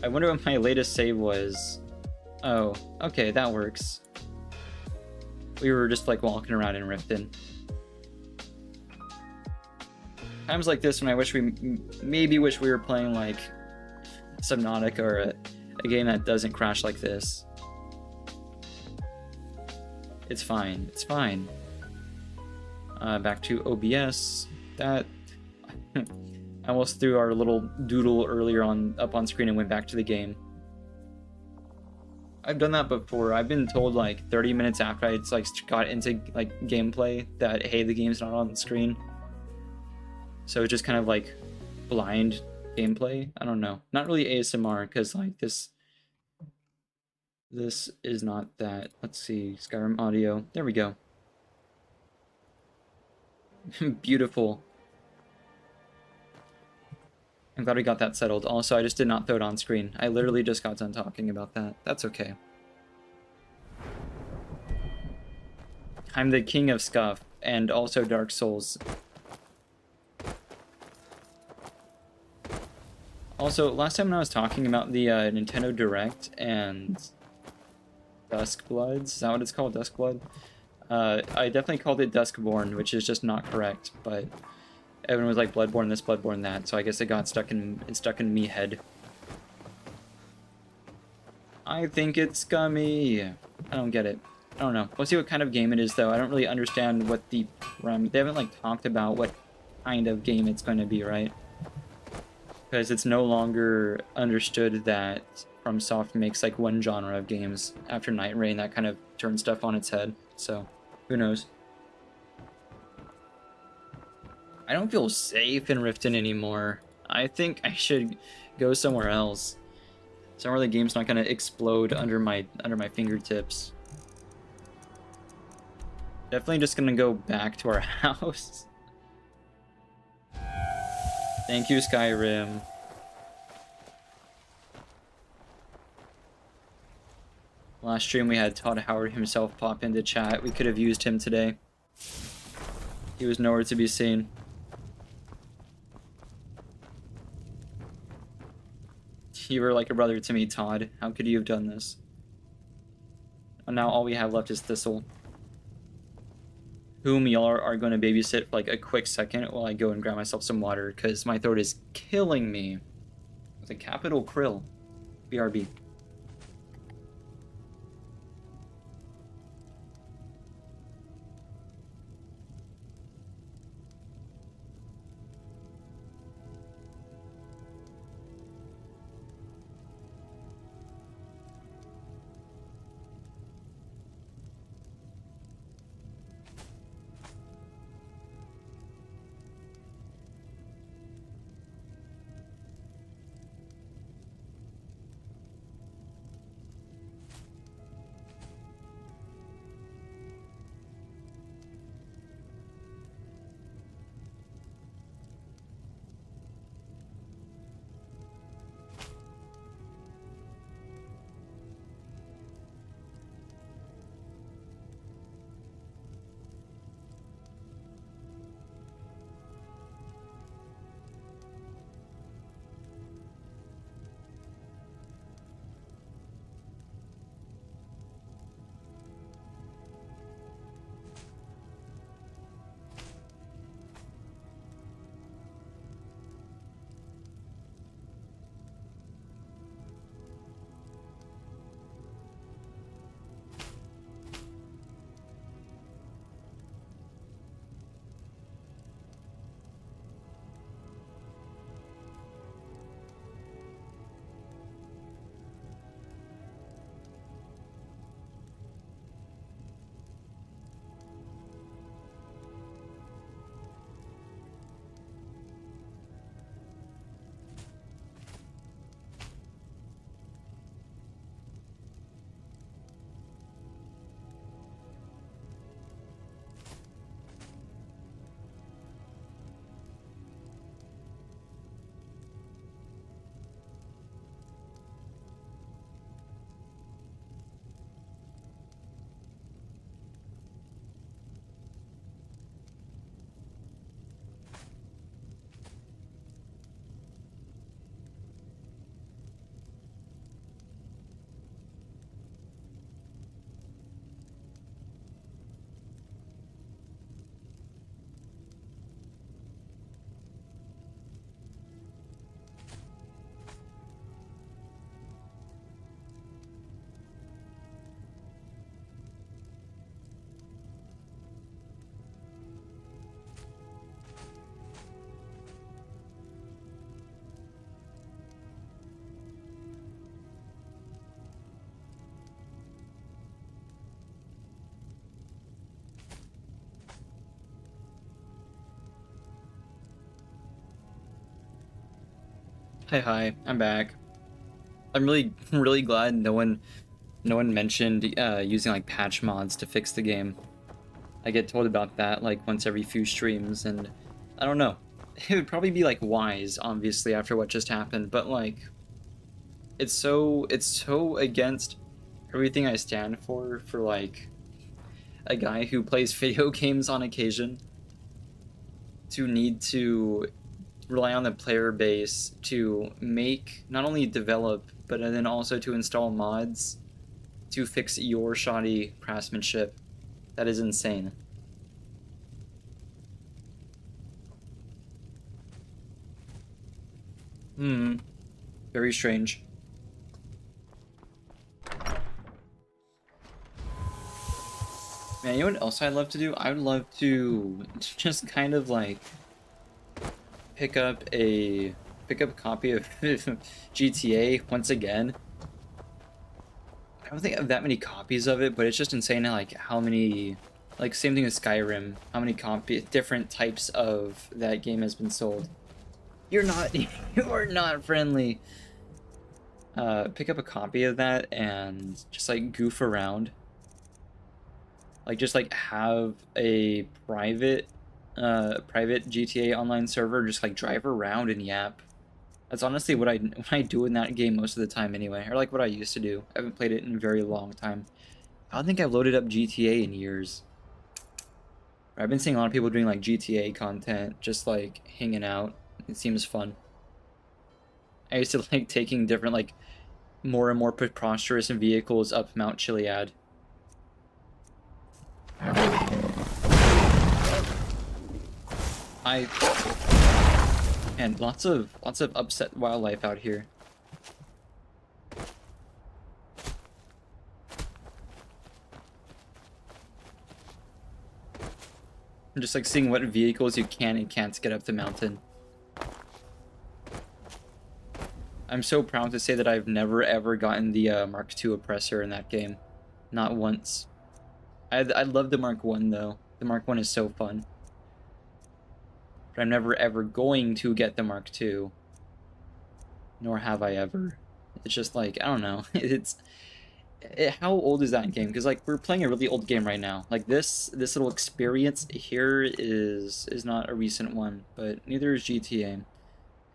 I wonder what my latest save was. Oh, okay, that works. We were just walking around in Riften. Times like this when I wish maybe wish we were playing Subnautica or a game that doesn't crash like this. It's fine. It's fine. Back to OBS. That I almost threw our little doodle earlier up on screen and went back to the game. I've done that before. I've been told like 30 minutes after I like got into like gameplay that hey, the game's not on the screen. So it's just kind of like blind gameplay. I don't know. Not really ASMR because like this is not that. Let's see. Skyrim audio. There we go. Beautiful. I'm glad we got that settled. Also, I just did not throw it on screen. I literally just got done talking about that. That's okay. I'm the king of Scuff, and also Dark Souls. Also, last time when I was talking about the Nintendo Direct and Duskbloods, is that what it's called? Duskblood? I definitely called it Duskborn, which is just not correct, but everyone was like Bloodborne this, Bloodborne that, so I guess it got stuck in me head. I think it's scummy. I don't get it. I don't know. We'll see what kind of game it is, though. I don't really understand what the... They haven't, like, talked about what kind of game it's going to be, right? Because it's no longer understood that FromSoft makes, like, one genre of games. After Night Rain, that kind of turned stuff on its head. So, who knows? I don't feel safe in Riften anymore. I think I should go somewhere else. Somewhere the game's not going to explode under my fingertips. Definitely just gonna go back to our house. Thank you, Skyrim. Last stream we had Todd Howard himself pop into chat. We could have used him today. He was nowhere to be seen. You were like a brother to me, Todd. How could you have done this? And now all we have left is Thistle, whom y'all are going to babysit for like a quick second while I go and grab myself some water, because my throat is killing me. With a capital Krill. BRB. Hi, I'm back. I'm really glad no one mentioned using like patch mods to fix the game. I get told about that like once every few streams, and I don't know. It would probably be like wise, obviously, after what just happened, but like it's so against everything I stand for like a guy who plays video games on occasion to need to rely on the player base to make, not only develop, but then also to install mods to fix your shoddy craftsmanship. That is insane. Very strange. Man, you know what else I'd love to do? I would love to just kind of like pick up a copy of GTA once again. I don't think I have that many copies of it, but it's just insane like how many, like same thing as Skyrim, how many different types of that game has been sold. You are not friendly. Pick up a copy of that and just like goof around. Like just like have a private GTA online server, just like drive around and yap. That's honestly what I do in that game most of the time anyway, or like what I used to do. I haven't played it in a very long time. I don't think I've loaded up GTA in years. I've been seeing a lot of people doing like GTA content, just like hanging out. It seems fun. I used to like taking different like more and more preposterous vehicles up Mount Chiliad. And lots of upset wildlife out here. I'm just like seeing what vehicles you can and can't get up the mountain. I'm so proud to say that I've never ever gotten the Mark II oppressor in that game. Not once. I love the Mark I though. The Mark I is so fun. But I'm never ever going to get the Mark II. Nor have I ever. It's just like, I don't know. How old is that game? Because like we're playing a really old game right now. Like this little experience here is not a recent one, but neither is GTA.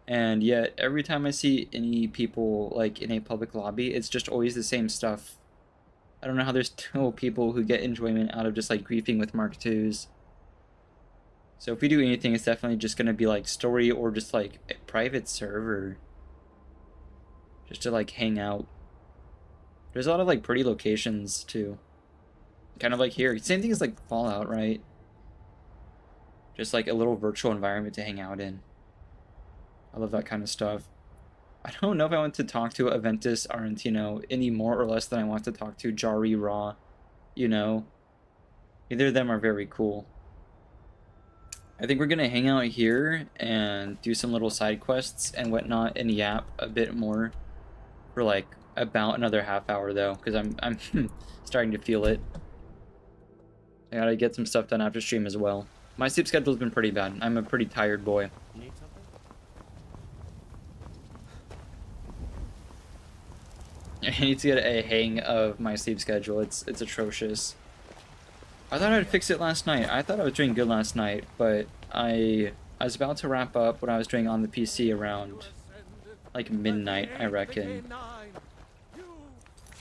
And yet every time I see any people like in a public lobby, it's just always the same stuff. I don't know how there's still people who get enjoyment out of just like griefing with Mark IIs. So if we do anything, it's definitely just gonna be like story or just like a private server. Just to like hang out. There's a lot of like pretty locations too. Kind of like here. Same thing as like Fallout, right? Just like a little virtual environment to hang out in. I love that kind of stuff. I don't know if I want to talk to Aventus Argentino any more or less than I want to talk to Jari Raw. You know? Either of them are very cool. I think we're gonna hang out here and do some little side quests and whatnot and yap a bit more for like about another half hour though, because I'm starting to feel it. I gotta get some stuff done after stream as well. My sleep schedule's been pretty bad. I'm a pretty tired boy. You need something? I need to get a hang of my sleep schedule. It's atrocious. I thought I'd fix it last night. I thought I was doing good last night, but I was about to wrap up what I was doing on the PC around like midnight, I reckon.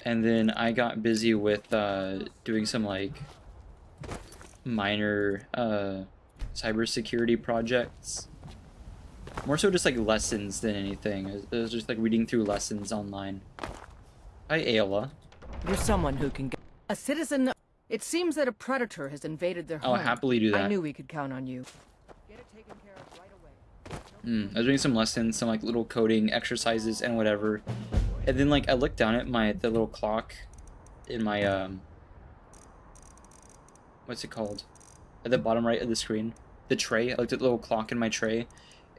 And then I got busy with doing some like minor cybersecurity projects. More so just like lessons than anything. It was just like reading through lessons online. Hi, Ayla. You're someone who can get a citizen. It seems that a predator has invaded their home. I'll happily do that. I knew we could count on you. Get it taken care of right away. I was doing some lessons, some like little coding exercises and whatever. And then like I looked down at the little clock in my what's it called? At the bottom right of the screen. The tray. I looked at the little clock in my tray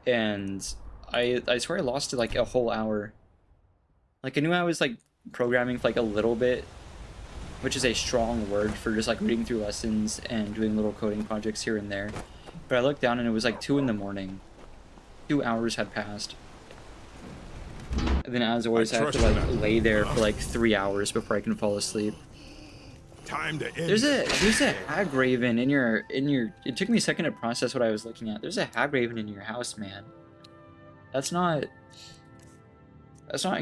and I swear I lost like a whole hour. Like I knew I was like programming for like a little bit, which is a strong word for just like reading through lessons and doing little coding projects here and there. But I looked down and it was like 2 in the morning. 2 hours had passed. And then as always, I have to like lay there for like 3 hours before I can fall asleep. Time to end. There's a hag raven in your it took me a second to process what I was looking at. There's a hag raven in your house, man. That's not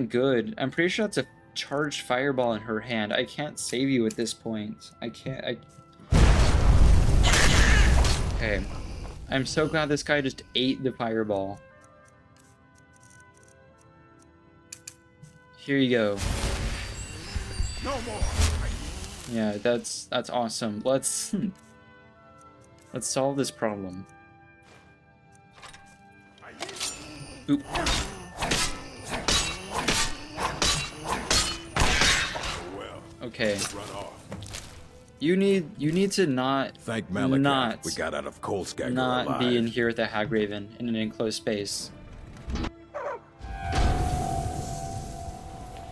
good. I'm pretty sure that's a charged fireball in her hand. I can't save you at this point. Okay. I'm so glad this guy just ate the fireball. Here you go. No more. Yeah, that's awesome. Let's solve this problem. Oop. Okay. You need to not Thank Malachite. We got out of Coldskagger alive. Be in here with the hag raven in an enclosed space.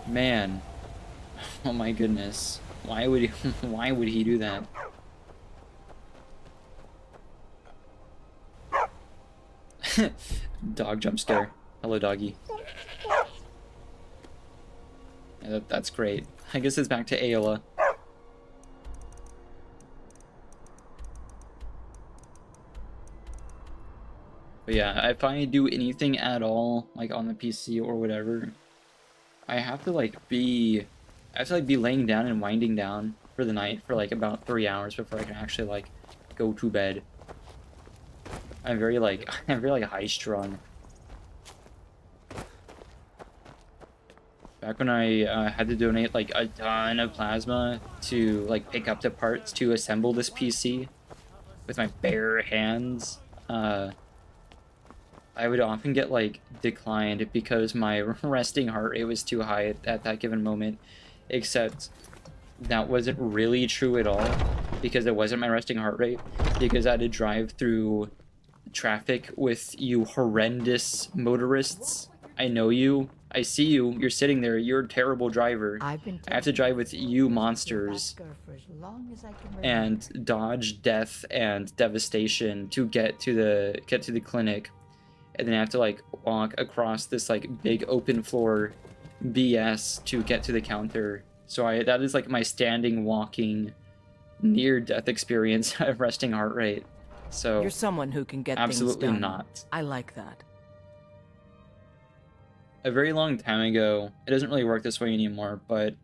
Man. Oh my goodness. Why would he do that? Dog jump scare. Hello, doggy. Yeah, that's great. I guess it's back to Ayla. But yeah, if I do anything at all, like on the PC or whatever, I have to be laying down and winding down for the night for like about 3 hours before I can actually like go to bed. I'm very high strung. Back when I had to donate like a ton of plasma to like pick up the parts to assemble this PC with my bare hands, I would often get like declined because my resting heart rate was too high at that given moment. Except that wasn't really true at all, because it wasn't my resting heart rate, because I had to drive through traffic with you horrendous motorists. I know you. I see you. You're sitting there. You're a terrible driver. I have to drive with you monsters and dodge death and devastation to get to the clinic, and then I have to like walk across this like big open floor BS to get to the counter. So that is like my standing, walking, near death experience at resting heart rate. So you're someone who can get absolutely things done. Not. I like that. A very long time ago, it doesn't really work this way anymore, but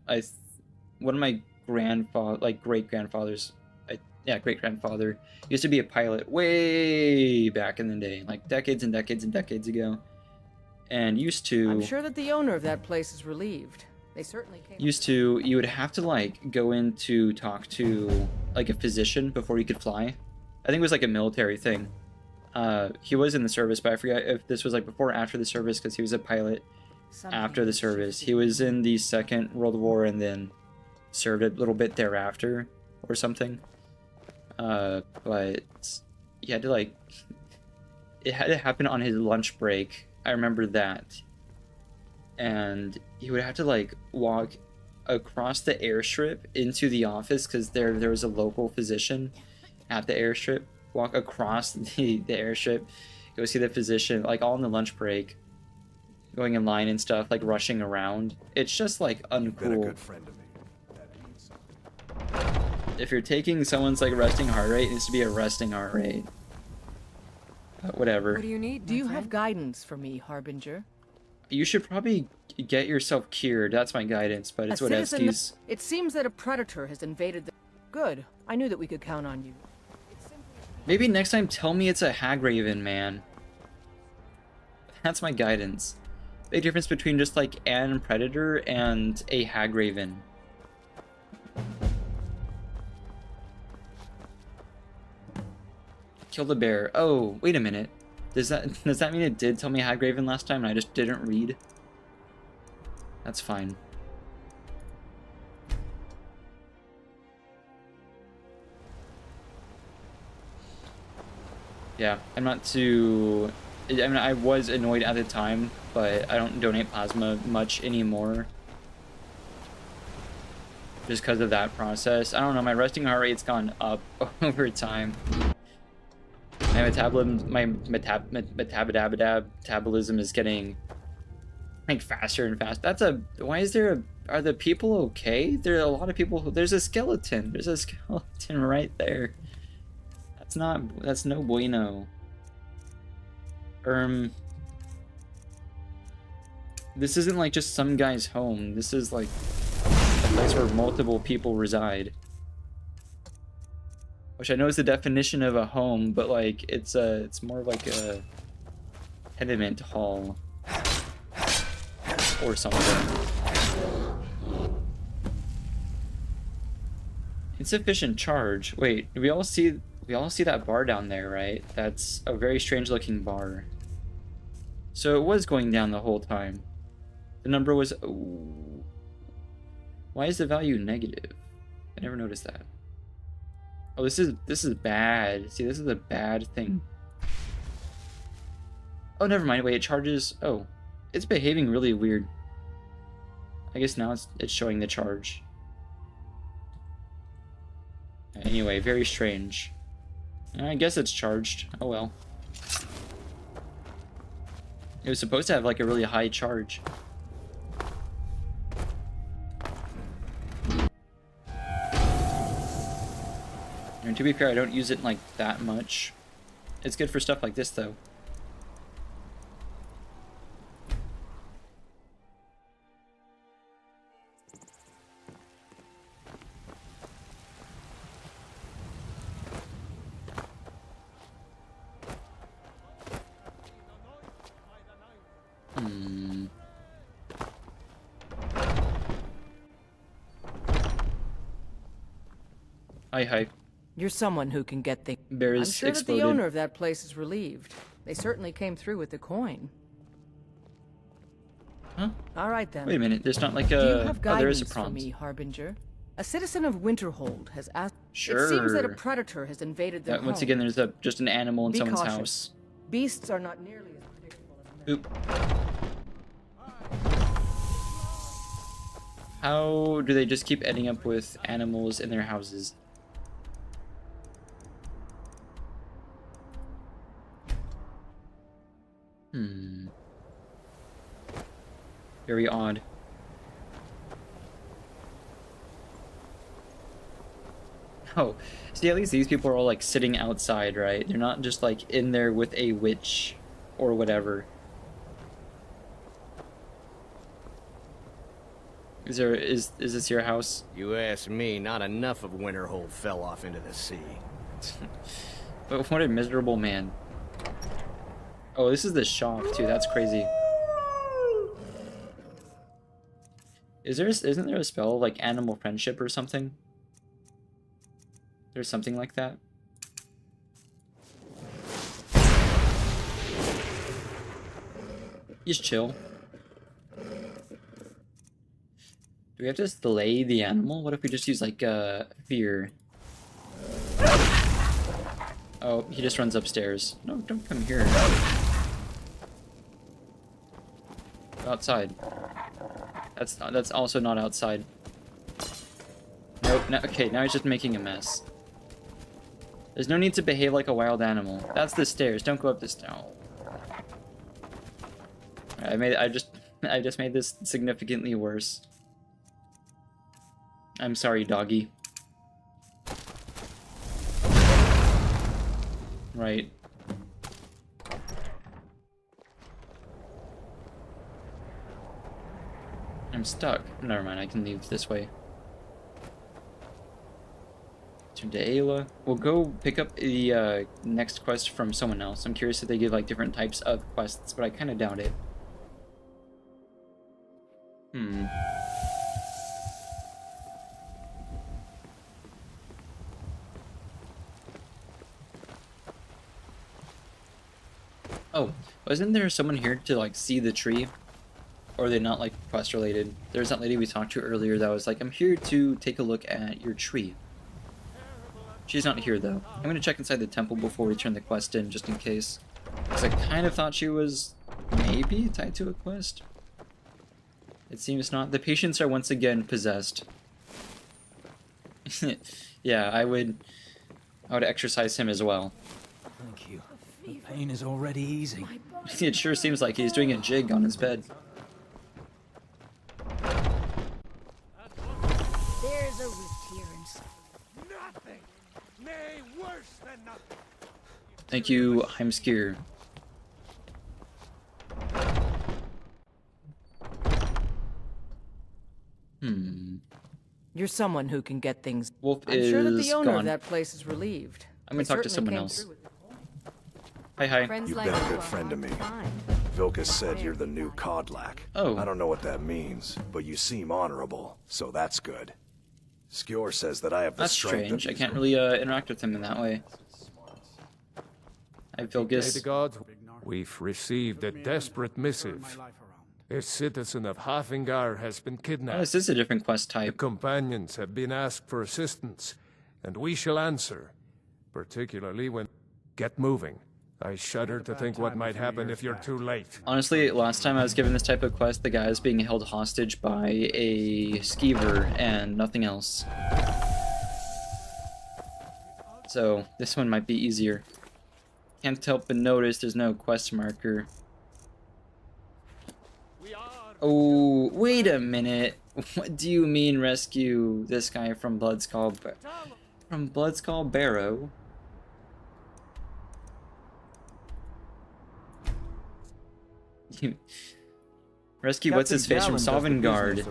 one of my great grandfather used to be a pilot way back in the day, like decades and decades and decades ago, and used to. I'm sure that the owner of that place is relieved. They certainly came. You would have to like go in to talk to like a physician before you could fly. I think it was like a military thing. He was in the service, but I forgot if this was like before or after the service, because he was a pilot after the service. He was in the Second World War and then served a little bit thereafter or something. But he had to like, it had to happen on his lunch break. I remember that. And he would have to like walk across the airstrip into the office, because there was a local physician at the airstrip. Walk across the airstrip, go see the physician, like all in the lunch break, going in line and stuff, like rushing around. It's just like uncool. Been a good friend to me. If you're taking someone's like resting heart rate, it needs to be a resting heart rate. Whatever. What do you need? Do you have guidance for me, Harbinger? You should probably get yourself cured. That's my guidance, but it's what Estes. It seems that a predator has invaded the... Good. I knew that we could count on you. Maybe next time tell me it's a hag raven, man. That's my guidance. Big difference between just like an predator and a hag raven. Kill the bear. Oh, wait a minute. Does that mean it did tell me hag raven last time and I just didn't read? That's fine. Yeah, I'm not too... I mean, I was annoyed at the time, but I don't donate plasma much anymore. Just because of that process. I don't know, my resting heart rate's gone up over time. My metabolism is getting like faster and faster. That's a. Why is there a? Are the people okay? There are a lot of people. There's a skeleton. There's a skeleton right there. That's not. That's no bueno. This isn't like just some guy's home. This is like a place where multiple people reside. Which I know is the definition of a home, but like it's more of like a tenement hall or something. Insufficient charge. Wait, we all see that bar down there, right? That's a very strange looking bar. So it was going down the whole time. The number was... Ooh. Why is the value negative? I never noticed that. Oh, this is bad. See, this is a bad thing. Oh, never mind. Wait, it charges... Oh, it's behaving really weird. I guess now it's showing the charge. Anyway, very strange. I guess it's charged. Oh well. It was supposed to have like a really high charge. And to be fair, I don't use it like that much. It's good for stuff like this though. Hi. You're someone who can get things. Bears I'm sure exploded. that the owner of that place is relieved. They certainly came through with the coin. Huh? All right then. Wait a minute. There's not like Do you a. have Oh, there is a guidance for prompt. me, Harbinger? A citizen of Winterhold has asked. Sure. It seems that a predator has invaded their home. Once again, there's just an animal in Be someone's cautious. house. Beasts are not nearly as predictable as men. Oop. How do they just keep ending up with animals in their houses? Very odd. Oh, see, at least these people are all like sitting outside, right? They're not just like in there with a witch or whatever. Is this your house? You ask me, not enough of Winterhold fell off into the sea. But what a miserable man. Oh, this is the shop too. That's crazy. Isn't there a spell like animal friendship or something? There's something like that. Just chill. Do we have to slay the animal? What if we just use like fear? Oh, he just runs upstairs. No, don't come here. Outside. That's also not outside. Nope. No, okay, now he's just making a mess. There's no need to behave like a wild animal. That's the stairs. Don't go up the stairs. Oh. I just made this significantly worse. I'm sorry, doggy. Right. I'm stuck. Never mind, I can leave this way. Turn to Ayla. We'll go pick up the next quest from someone else. I'm curious if they give like different types of quests, but I kind of doubt it. Oh, wasn't there someone here to like see the tree? Or are they not like quest related? There's that lady we talked to earlier that was like, I'm here to take a look at your tree. She's not here though. I'm gonna check inside the temple before we turn the quest in, just in case. Because I kind of thought she was maybe tied to a quest. It seems not. The patients are once again possessed. Yeah, I would exercise him as well. Thank you. The pain is already easing. It sure seems like he's doing a jig on his bed. Nay, worse than nothing. Thank you, Heimskier. You're someone who can get things. Wolf I'm is sure that the owner gone. of that place is relieved. I'm gonna They talk to certainly someone came else. through with- Hi. Friends You've like been a you good are friend to hard me. find. Vilkas said you're the new Codlack. Oh. I don't know what that means, but you seem honorable, so that's good. Skjor says that I have the That's strength strange. of I can't really interact with him in that way. Hi, May Vilgas. the gods... We've received a desperate missive. A citizen of Hafingar has been kidnapped. Oh, this is a different quest The type. companions have been asked for assistance, and we shall answer, particularly when... Get moving. I shudder to think what might happen if you're too late. Honestly, last time I was given this type of quest, the guy was being held hostage by a skeever and nothing else. So, this one might be easier. Can't help but notice there's no quest marker. Oh, wait a minute. What do you mean rescue this guy from Bloodskull Barrow? Rescue what's his face from Sovngarde.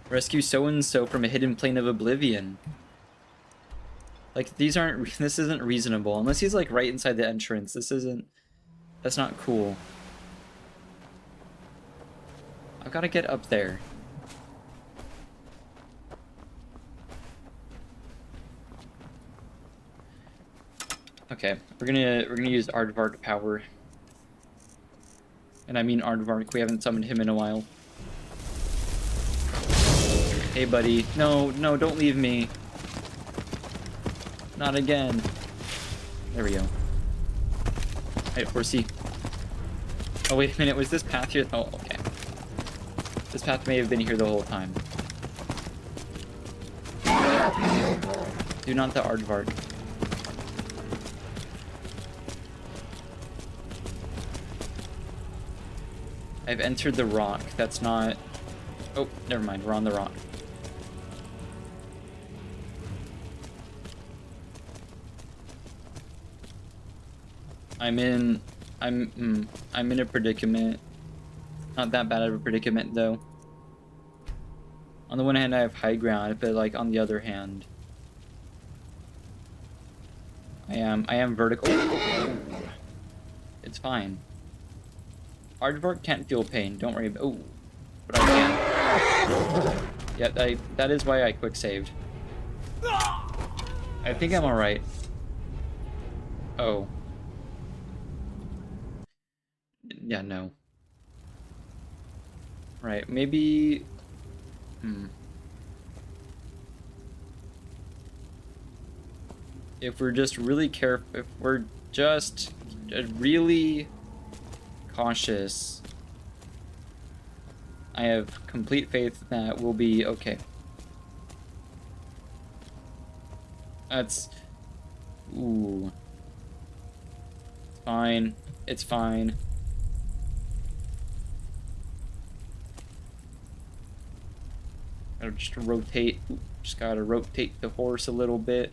Rescue so and so from a hidden plane of oblivion. Like, these aren't. This isn't reasonable unless he's like right inside the entrance. This isn't. That's not cool. I've got to get up there. Okay, we're gonna use Aardvark power. And I mean Aardvark, we haven't summoned him in a while. Hey buddy. No, don't leave me. Not again. There we go. Right, horsey. Oh wait a minute, was this path here? Oh, okay. This path may have been here the whole time. Do not the Aardvark. I've entered the rock. That's not... Oh, never mind. We're on the rock. I'm in a predicament. Not that bad of a predicament, though. On the one hand, I have high ground, but, like, on the other hand... I am vertical. It's fine. Aardvark can't feel pain. Don't worry about. Oh, but I can. Yeah, that is why I quick saved. I think I'm all right. Oh. Yeah, no. Right, maybe. If we're just really careful, if we're just really cautious, I have complete faith that we'll be okay. That's... Ooh. It's fine. It's fine. Gotta just rotate. Just gotta rotate the horse a little bit.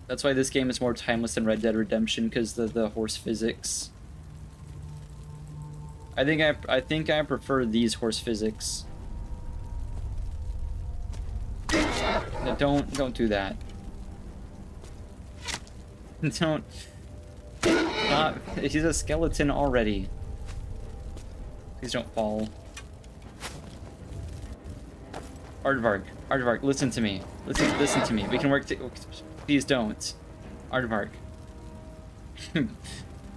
That's why this game is more timeless than Red Dead Redemption, because the horse physics. I think I prefer these horse physics. No, don't do that. Don't. Not. He's a skeleton already. Please don't fall. Aardvark, listen to me. Listen to me. We can work. Please don't. Aardvark.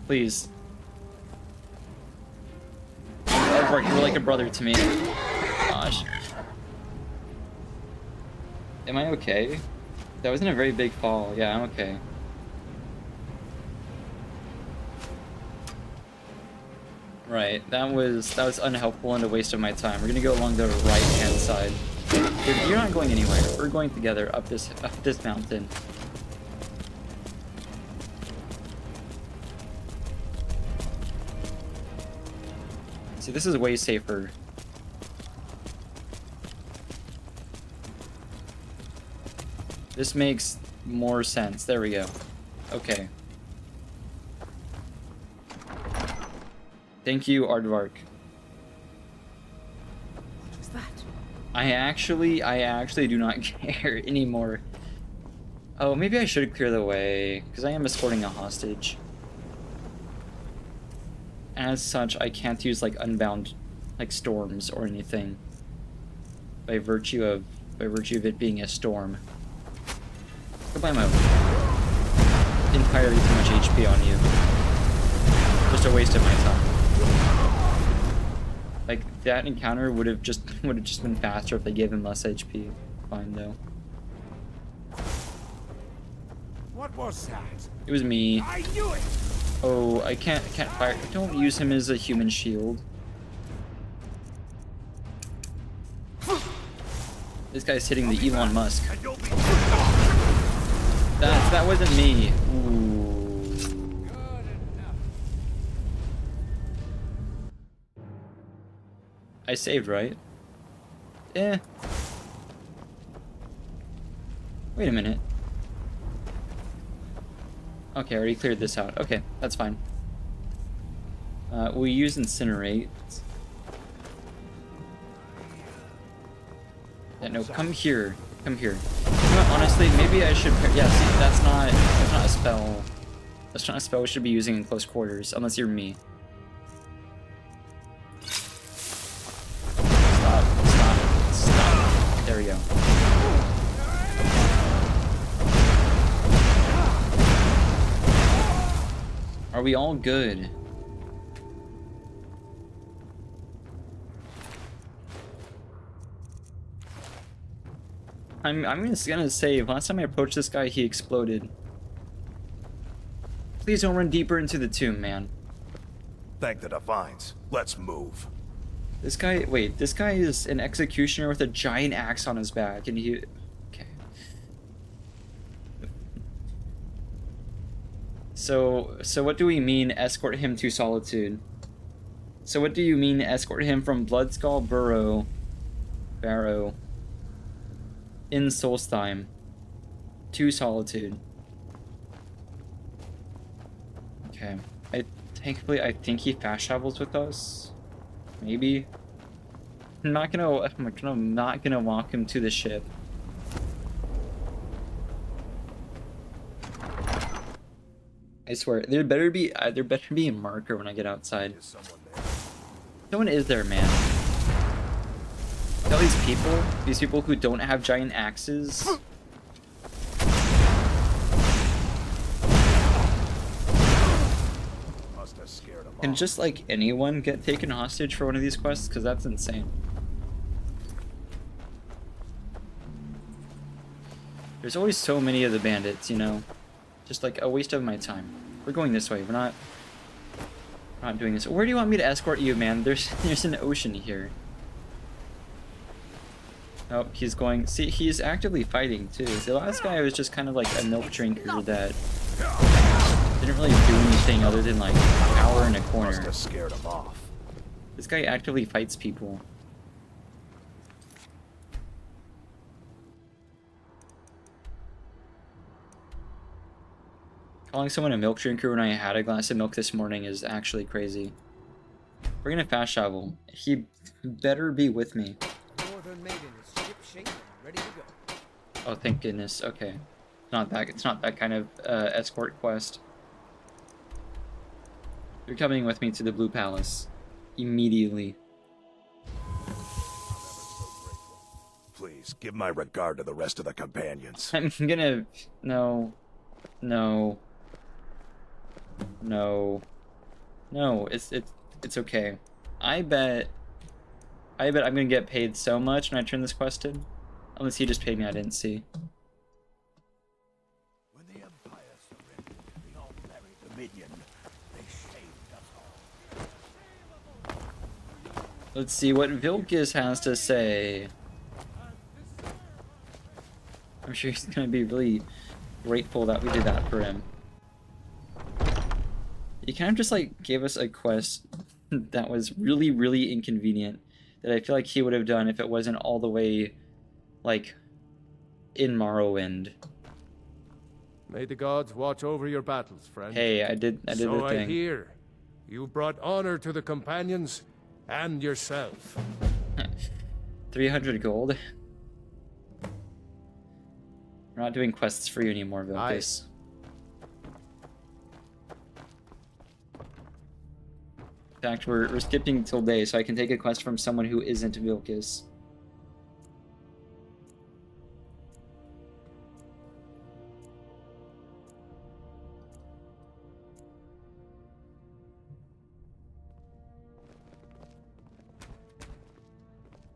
Please. Aardvark, you're like a brother to me. Gosh. Am I okay? That wasn't a very big fall. Yeah, I'm okay. Right, that was unhelpful and a waste of my time. We're gonna go along the right-hand side. Dude, you're not going anywhere. We're going together up this mountain. See, this is way safer. This makes more sense. There we go. Okay. Thank you, Aardvark. What was that? I actually do not care anymore. Oh, maybe I should clear the way, because I am escorting a hostage. As such, I can't use like unbound, like storms or anything. By virtue of it being a storm. Goodbye, Mo. Entirely too much HP on you. Just a waste of my time. Like that encounter would have just been faster if they gave him less HP. Fine though. What was that? It was me. I knew it. Oh, I can't fire. Don't use him as a human shield. This guy's hitting the Elon Musk. That wasn't me. Ooh. I saved, right? Eh. Wait a minute. Okay, I already cleared this out. Okay, that's fine. We use Incinerate. Yeah, no, come here. Come here. You know what, honestly, maybe I should... Yeah, see, that's not a spell. That's not a spell we should be using in close quarters, unless you're me. Stop. There we go. Are we all good? I'm just gonna say, last time I approached this guy, he exploded. Please don't run deeper into the tomb, man. Thank the Divines. Let's move. This guy, wait, this guy is an executioner with a giant axe on his back, and he... Okay. So what do we mean, escort him to Solitude? So what do you mean, escort him from Bloodskull Barrow in Solstheim to Solitude? Okay. Thankfully, I think he fast travels with us. Maybe. I'm not gonna walk him to the ship. I swear, there better be a marker when I get outside. Someone is there, man. All these people who don't have giant axes. Can just like anyone get taken hostage for one of these quests? Because that's insane. There's always so many of the bandits, you know? Just like a waste of my time. We're going this way, we're not doing this. Where do you want me to escort you, man? There's an ocean here. Oh, he's going... See, he's actively fighting, too. The last guy was just kind of like a milk drinker that didn't really do anything other than, like, cower in a corner. Must have scared him off. This guy actively fights people. Calling someone a milk drinker when I had a glass of milk this morning is actually crazy. We're gonna fast travel. He better be with me. Northern Maiden is ship-shape and ready to go. Oh, thank goodness. Okay. It's not that kind of escort quest. You're coming with me to the Blue Palace. Immediately. Please, give my regard to the rest of the companions. I'm gonna... No. No. No. No, it's okay. I bet I'm gonna get paid so much when I turn this quest in. Unless he just paid me, I didn't see. When the Empire surrendered, we all buried the Dominion. They shaved us all. Let's see what Vilkis has to say. I'm sure he's gonna be really grateful that we did that for him. He kind of just like gave us a quest that was really, really inconvenient that I feel like he would have done if it wasn't all the way, like, in Morrowind. May the gods watch over your battles, friend. Hey, I did the So I thing. hear. You brought honor to the companions and yourself. 300 gold? We're not doing quests for you anymore, Vilcus. In fact, we're skipping till day, so I can take a quest from someone who isn't Vilcus.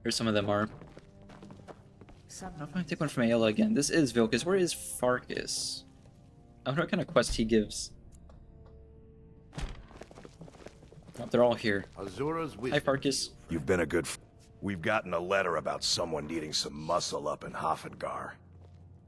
Here some of them are. I don't know if I'm gonna take one from Ayla again. This is Vilcus. Where is Farkas? I wonder what kind of quest he gives. Oh, they're all here. Hi, Farkas. You've been a good We've gotten a letter about someone needing some muscle up in Hafengar.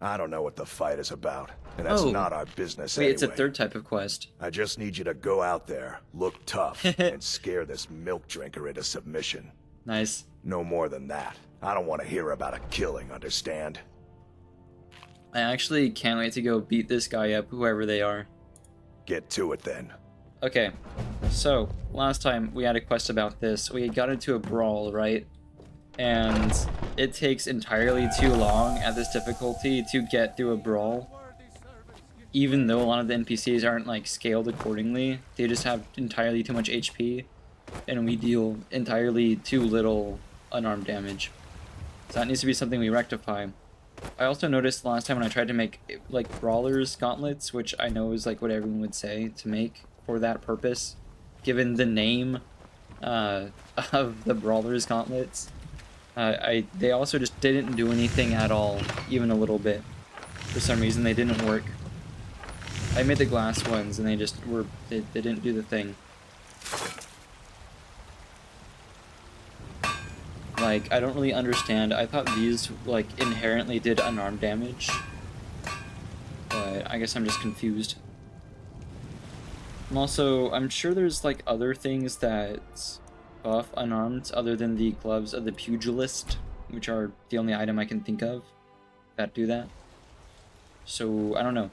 I don't know what the fight is about, and that's not our business Wait, anyway. it's a third type of quest. I just need you to go out there, look tough, and scare this milk drinker into submission. Nice. No more than that. I don't want to hear about a killing, understand? I actually can't wait to go beat this guy up, whoever they are. Get to it then. Okay, so last time we had a quest about this. We got into a brawl, right? And it takes entirely too long at this difficulty to get through a brawl. Even though a lot of the NPCs aren't like scaled accordingly, they just have entirely too much HP, and we deal entirely too little unarmed damage. So that needs to be something we rectify. I also noticed last time when I tried to make like brawlers gauntlets, which I know is like what everyone would say to make for that purpose, given the name of the brawlers gauntlets, they also just didn't do anything at all, even a little bit. For some reason they didn't work. I made the glass ones and they just were, they didn't do the thing. Like, I don't really understand. I thought these, like, inherently did unarmed damage. But I guess I'm just confused. I'm sure there's, like, other things that buff unarmed other than the gloves of the pugilist, which are the only item I can think of that do that. So, I don't know.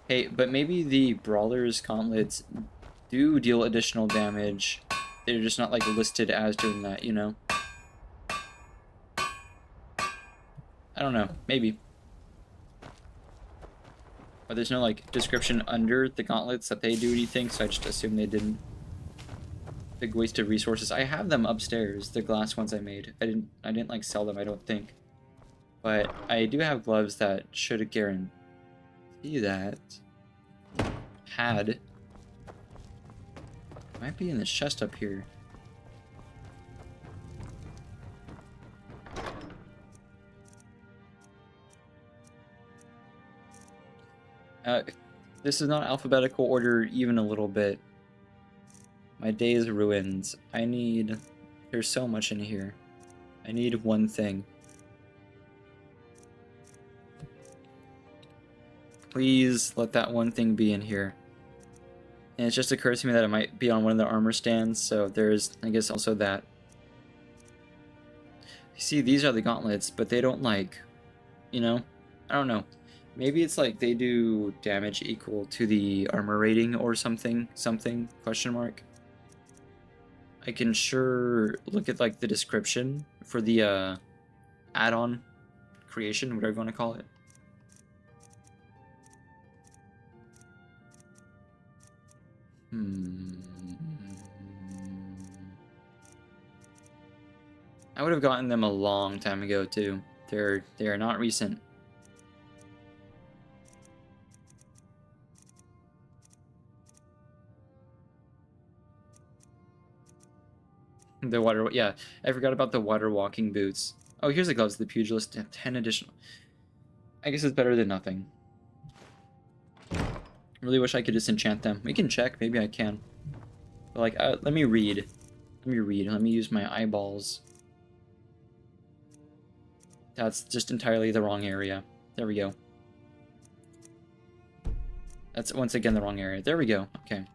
Hey, but maybe the brawler's gauntlets do deal additional damage. They're just not, like, listed as doing that, you know? I don't know, maybe. But there's no like description under the gauntlets that they do anything, so I just assume they didn't. Big waste of resources. I have them upstairs, the glass ones I made. I didn't like sell them, I don't think. But I do have gloves that should guarantee that. Might be in the chest up here. This is not alphabetical order even a little bit. My day is ruined. There's so much in here. I need one thing. Please let that one thing be in here. And it just occurs to me that it might be on one of the armor stands, so there's, I guess, also that. You see, these are the gauntlets, but they don't like, you know? I don't know. Maybe it's like they do damage equal to the armor rating or something, question mark. I can sure look at like the description for the add-on creation, whatever you want to call it. I would have gotten them a long time ago too. They are not recent. The water, yeah, I forgot about the water walking boots. Oh, here's the gloves of the pugilist, 10 additional. I guess it's better than nothing. Really wish I could disenchant them. We can check, maybe I can. But like, let me read. Let me use my eyeballs. That's just entirely the wrong area. There we go. That's once again the wrong area. There we go. Okay.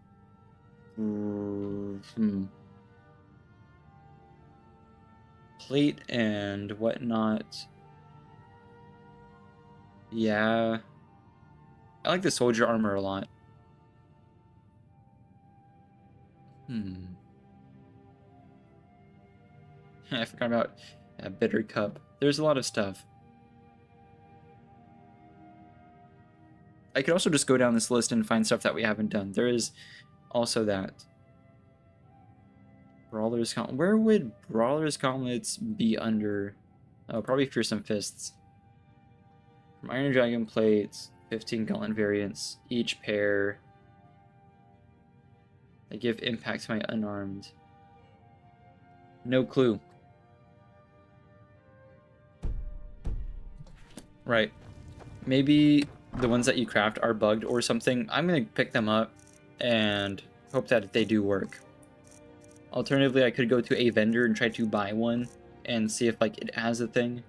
plate and whatnot. Yeah. I like the soldier armor a lot. I forgot about a bitter cup. There's a lot of stuff. I could also just go down this list and find stuff that we haven't done. There is also that. Brawler's Gauntlet. Where would Brawler's Gauntlets be under? Oh, probably Fearsome Fists. From Iron Dragon plates, 15 gauntlet variants, each pair. They give impact to my unarmed. No clue. Right. Maybe the ones that you craft are bugged or something. I'm going to pick them up and hope that they do work. Alternatively, I could go to a vendor and try to buy one and see if like it has a thing.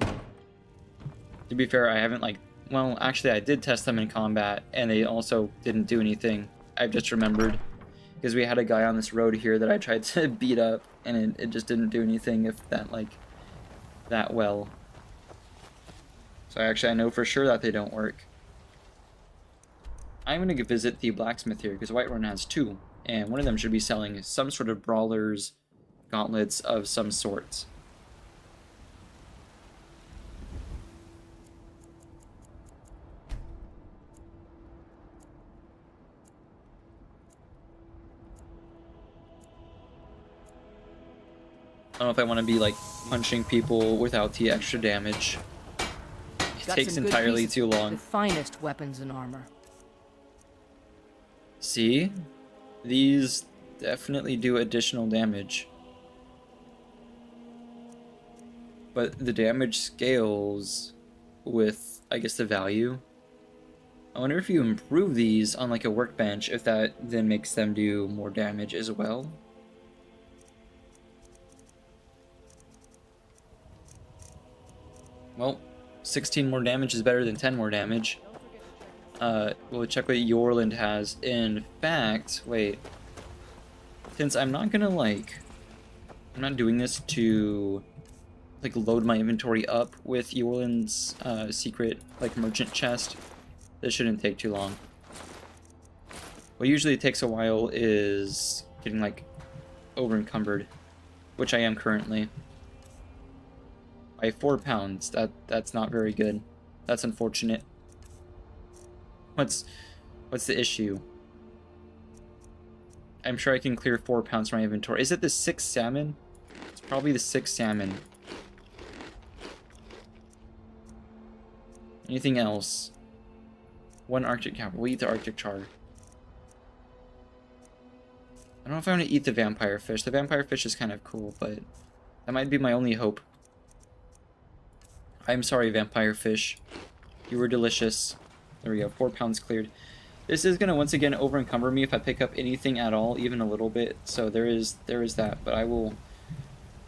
To be fair, I haven't well, actually I did test them in combat and they also didn't do anything. I've just remembered because we had a guy on this road here that I tried to beat up and it just didn't do anything if that well. So I know for sure that they don't work. I'm going to visit the blacksmith here because Whiterun has 2, and one of them should be selling some sort of brawler's gauntlets of some sort. I don't know if I want to be punching people without the extra damage. It takes entirely too long. The finest weapons and armor. See? These definitely do additional damage. But the damage scales with, I guess, the value. I wonder if you improve these on a workbench, if that then makes them do more damage as well. Well, 16 more damage is better than 10 more damage. We'll check what Yorland has. In fact, wait. Since I'm not gonna I'm not doing this to load my inventory up with Yorland's secret merchant chest. This shouldn't take too long. What usually takes a while is getting over encumbered, which I am currently. By 4 pounds. That's not very good. That's unfortunate. What's the issue? I'm sure I can clear 4 pounds from my inventory. Is it the 6 salmon? It's probably the 6 salmon. Anything else? 1 Arctic cow. We'll eat the Arctic char. I don't know if I want to eat the vampire fish. The vampire fish is kind of cool, but that might be my only hope. I'm sorry, vampire fish. You were delicious. There we go, 4 pounds cleared. This is gonna once again over encumber me if I pick up anything at all, even a little bit. So there is that, but I will.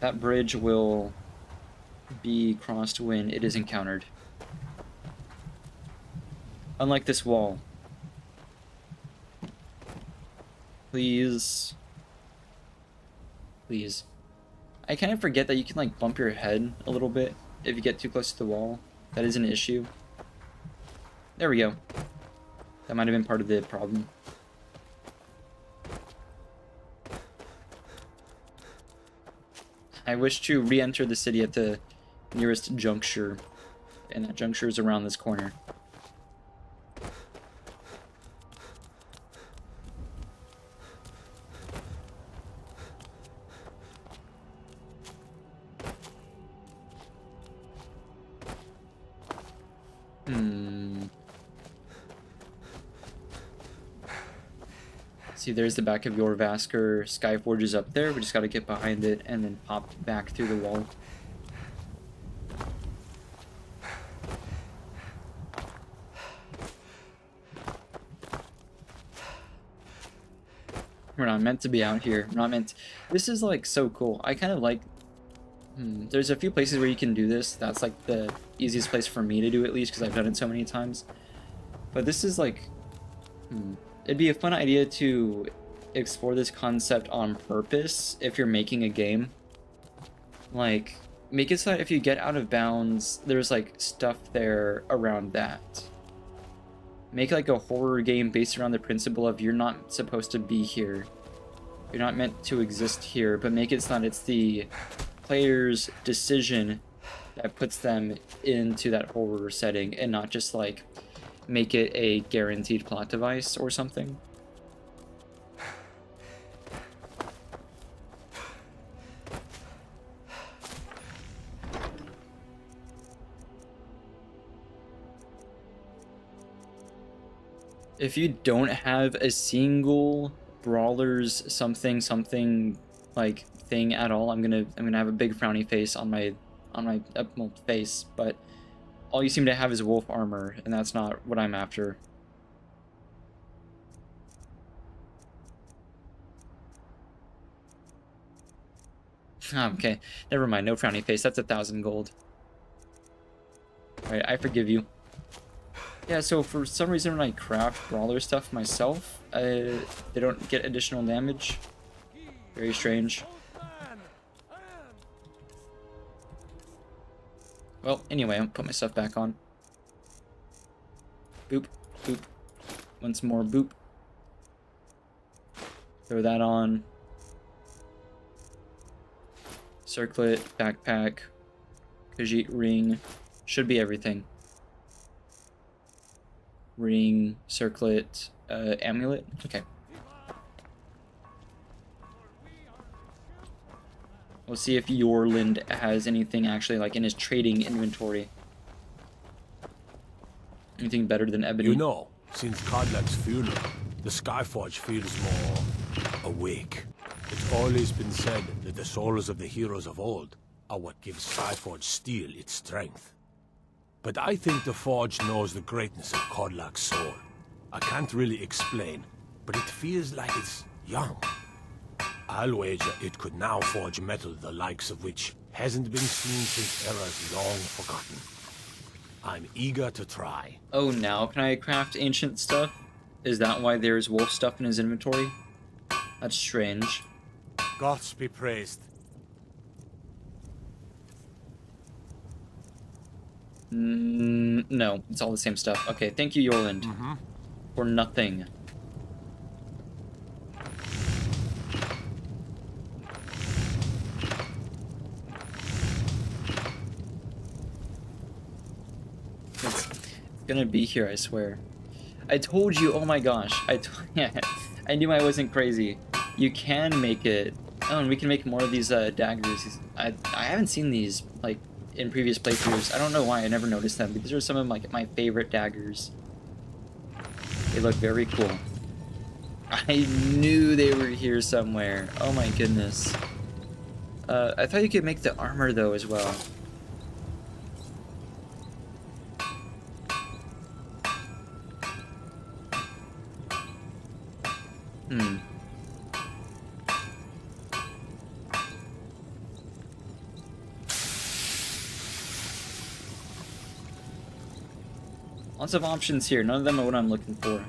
That bridge will be crossed when it is encountered. Unlike this wall. Please. Please. I kind of forget that you can bump your head a little bit if you get too close to the wall. That is an issue. There we go. That might have been part of the problem. I wish to re-enter the city at the nearest juncture, and that juncture is around this corner. See, there's the back of your Vasker. Skyforge is up there. We just gotta get behind it and then pop back through the wall. We're not meant to be out here. We're not meant to... This is so cool. I kind of like... There's a few places where you can do this. That's the easiest place for me to do, at least, because I've done it so many times. But this is it'd be a fun idea to explore this concept on purpose if you're making a game. Like, make it so that if you get out of bounds, there's like stuff there around that. Make like a horror game based around the principle of you're not supposed to be here. You're not meant to exist here, but make it so that it's the player's decision that puts them into that horror setting and not just like make it a guaranteed plot device or something. If you don't have a single brawler's something like thing at all, I'm gonna have a big frowny face on my well, face, but all you seem to have is wolf armor, and that's not what I'm after. Okay, never mind, no frowny face, that's 1,000 gold. Alright, I forgive you. Yeah, so for some reason when I craft brawler stuff myself, they don't get additional damage. Very strange. Well, anyway, I'll put my stuff back on. Boop, boop. Once more, boop. Throw that on. Circlet, backpack, Khajiit ring. Should be everything. Ring, circlet, amulet. Okay. We'll see if Yorland has anything actually like in his trading inventory. Anything better than ebony? You know, since Kodlak's funeral, the Skyforge feels more awake. It's always been said that the souls of the heroes of old are what gives Skyforge steel its strength. But I think the Forge knows the greatness of Kodlak's soul. I can't really explain, but it feels like it's young. I'll wager it could now forge metal the likes of which hasn't been seen since eras long forgotten. I'm eager to try. Oh, now can I craft ancient stuff? Is that why there's wolf stuff in his inventory? That's strange. Gods be praised. No, it's all the same stuff. Okay, thank you, Yorland. For nothing. It's gonna be here, I swear. I told you, oh my gosh. Yeah, I knew I wasn't crazy. You can make it. Oh, and we can make more of these daggers. I haven't seen these, like, in previous playthroughs. I don't know why I never noticed them, but these are some of my favorite daggers. They look very cool. I knew they were here somewhere. Oh my goodness. I thought you could make the armor though as well. Lots of options here. None of them are what I'm looking for.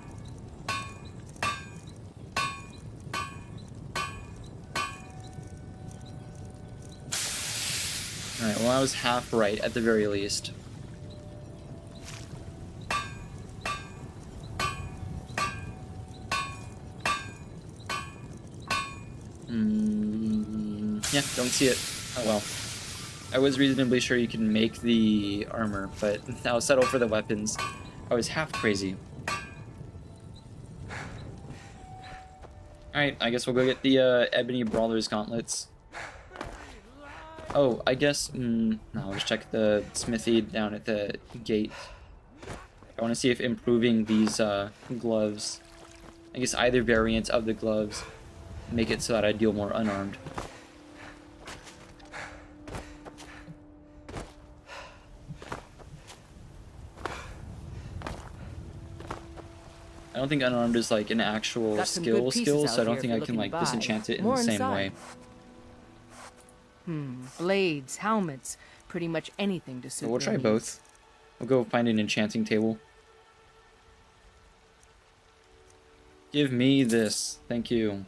Alright, well I was half right at the very least. Yeah, don't see it. Oh well. I was reasonably sure you can make the armor, but I'll settle for the weapons. I was half crazy. Alright, I guess we'll go get the Ebony Brawler's Gauntlets. Oh, I guess... no, I'll just check the smithy down at the gate. I want to see if improving these gloves, I guess either variant of the gloves, make it so that I deal more unarmed. I don't think unarmed is like an actual skill, so I don't think I can like disenchant it in the same way. Blades, helmets, pretty much anything to suit. So we'll try both. We'll go find an enchanting table. Give me this. Thank you.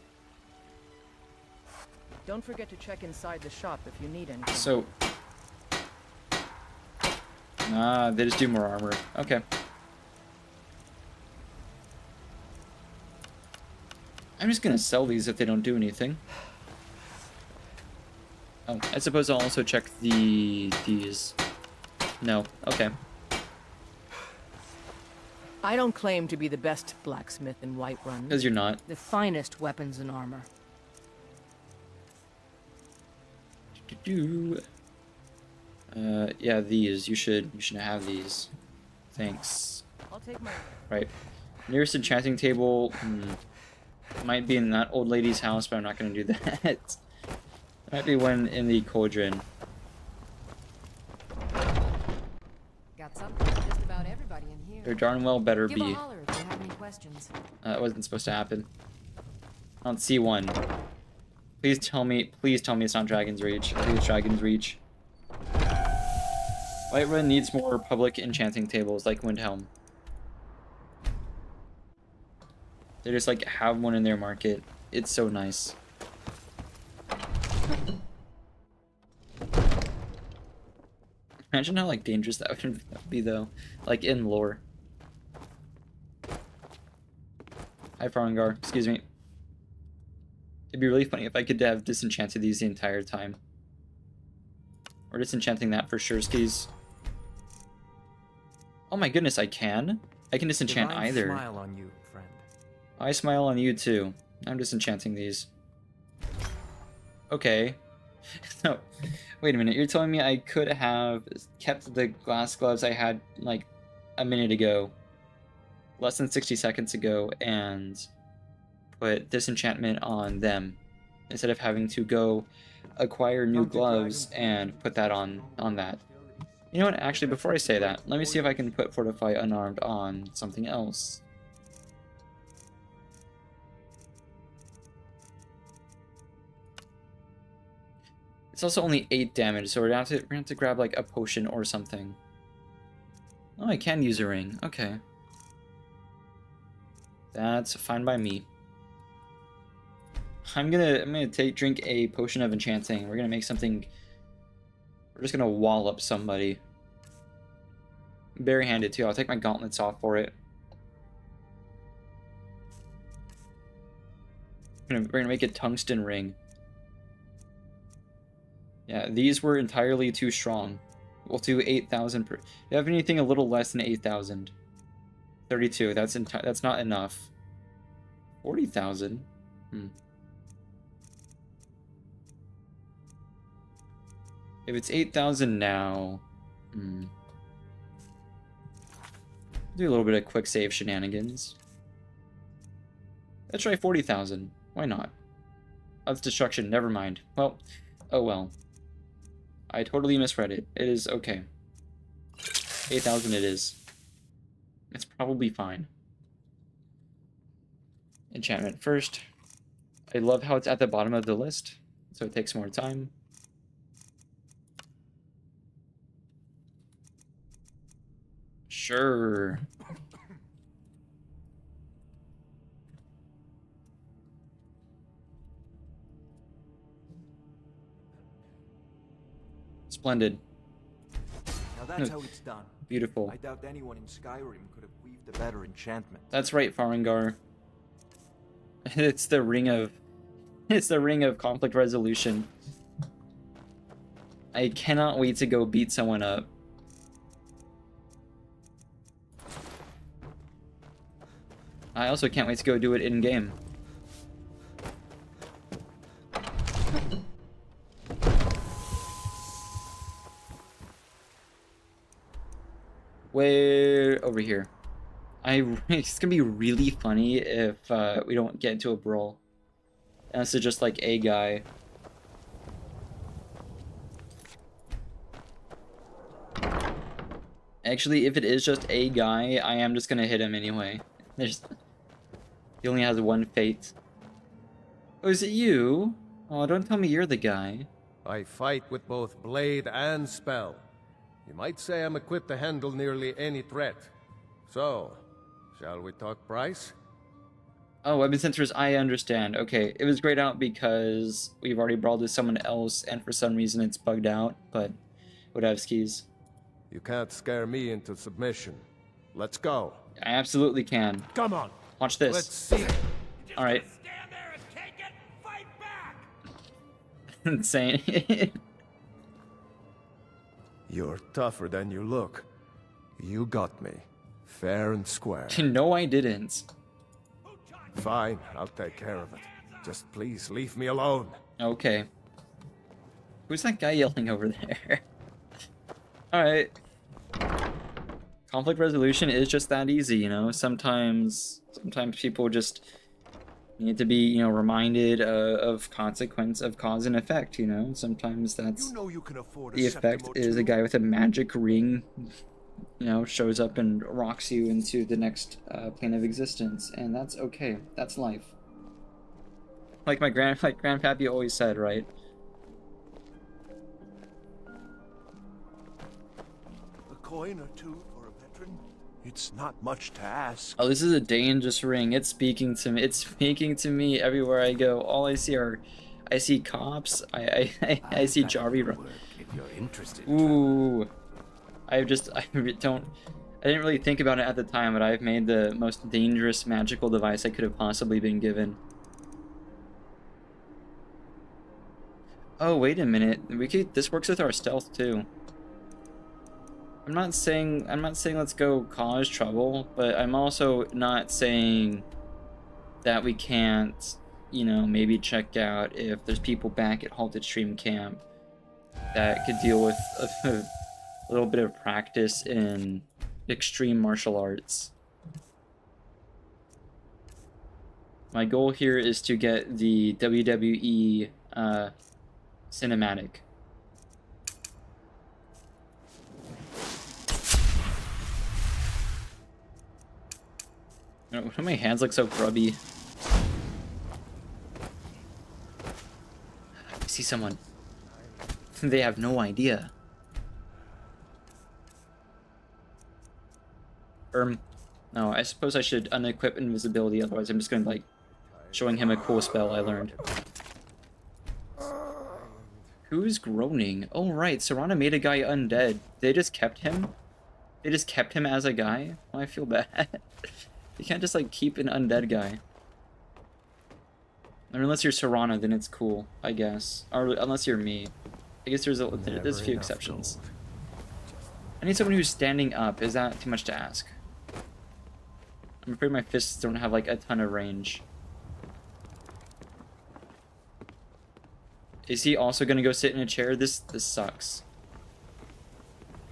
Don't forget to check inside the shop if you need anything. So... they just do more armor. Okay. I'm just gonna sell these if they don't do anything. Oh, I suppose I'll also check these. No. Okay. I don't claim to be the best blacksmith in Whiterun. 'Cause you're not. The finest weapons and armor. Yeah, these. You should have these. Thanks. I'll take my... Right. Nearest enchanting table might be in that old lady's house, but I'm not gonna do that. Might be one in the cauldron. Got something for just about everybody in here. There darn well better Give be. a holler if you have any questions. It wasn't supposed to happen. I don't see one. Please tell me it's not Dragon's Reach. I think it's Dragon's Reach. Whiterun needs more public enchanting tables like Windhelm. They just like have one in their market. It's so nice. Imagine how like dangerous that would be though, like in lore. Hi Farangar, excuse me. It'd be really funny if I could have disenchanted these the entire time. Or disenchanting that for sure skis. Oh my goodness, I can? I can disenchant Divine either. Smile on you, friend. I smile on you too. I'm disenchanting these. Okay. No, wait a minute. You're telling me I could have kept the glass gloves I had like a minute ago, less than 60 seconds ago, and put disenchantment on them instead of having to go acquire new gloves and put that on that. You know what? Actually, before I say that, let me see if I can put Fortify Unarmed on something else. It's also only 8 damage, so we're gonna have to grab like a potion or something. Oh, I can use a ring. Okay. That's fine by me. I'm gonna drink a potion of enchanting. We're gonna make something. We're just gonna wallop somebody. Barehanded too. I'll take my gauntlets off for it. We're gonna make a tungsten ring. Yeah, these were entirely too strong. We'll do 8,000 per. Do you have anything a little less than 8,000? 32. That's not enough. 40,000. If it's 8,000 now, do a little bit of quick save shenanigans. Let's try 40,000. Why not? That's destruction. Never mind. Well, oh well. I totally misread it. It is okay. 8,000 it is. It's probably fine. Enchantment first. I love how it's at the bottom of the list, so it takes more time. Sure. Splendid. Now that's how it's done. Beautiful. I doubt anyone in Skyrim could have weaved a better enchantment. That's right, Farangar. It's the ring of conflict resolution. I cannot wait to go beat someone up. I also can't wait to go do it in game. Where over here? It's gonna be really funny if we don't get into a brawl. And it's just like a guy. Actually, if it is just a guy, I am just gonna hit him anyway. He only has one fate. Oh, is it you? Oh, don't tell me you're the guy. I fight with both blade and spell. You might say I'm equipped to handle nearly any threat. So, shall we talk price? Oh, weapon sensors, I understand. Okay, it was grayed out because we've already brawled with someone else, and for some reason it's bugged out, but whatevskis. You can't scare me into submission. Let's go. I absolutely can. Come on. Watch this. Let's see. Alright. Insane. You're tougher than you look. You got me. Fair and square. No, I didn't. Fine, I'll take care of it. Just please leave me alone. Okay. Who's that guy yelling over there? Alright. Conflict resolution is just that easy, you know? Sometimes people just need to be, you know, reminded of consequence of cause and effect, you know? Sometimes that's the effect is a guy with a magic ring, you know, shows up and rocks you into the next plane of existence, and that's okay. That's life. Like my grandpappy always said, right? A coin or two for a veteran? It's not much to ask. Oh, this is a dangerous ring. It's speaking to me. It's speaking to me everywhere I go. All I see are, I see cops. I see Jarvie run. If you're interested. Ooh, I didn't really think about it at the time, but I've made the most dangerous magical device I could have possibly been given. Oh, wait a minute. This works with our stealth too. I'm not saying let's go cause trouble, but I'm also not saying that we can't, you know, maybe check out if there's people back at Halted Stream Camp that could deal with a little bit of practice in extreme martial arts. My goal here is to get the WWE cinematic. Why do my hands look so grubby? I see someone. They have no idea. No, I suppose I should unequip invisibility, otherwise I'm just gonna, like, showing him a cool spell I learned. Who's groaning? Oh, right, Serana made a guy undead. They just kept him? They just kept him as a guy? Well, I feel bad. You can't just, like, keep an undead guy. I mean, unless you're Serana, then it's cool, I guess. Or unless you're me. I guess there's a few exceptions. I need someone who's standing up. Is that too much to ask? I'm afraid my fists don't have, like, a ton of range. Is he also gonna go sit in a chair? This sucks.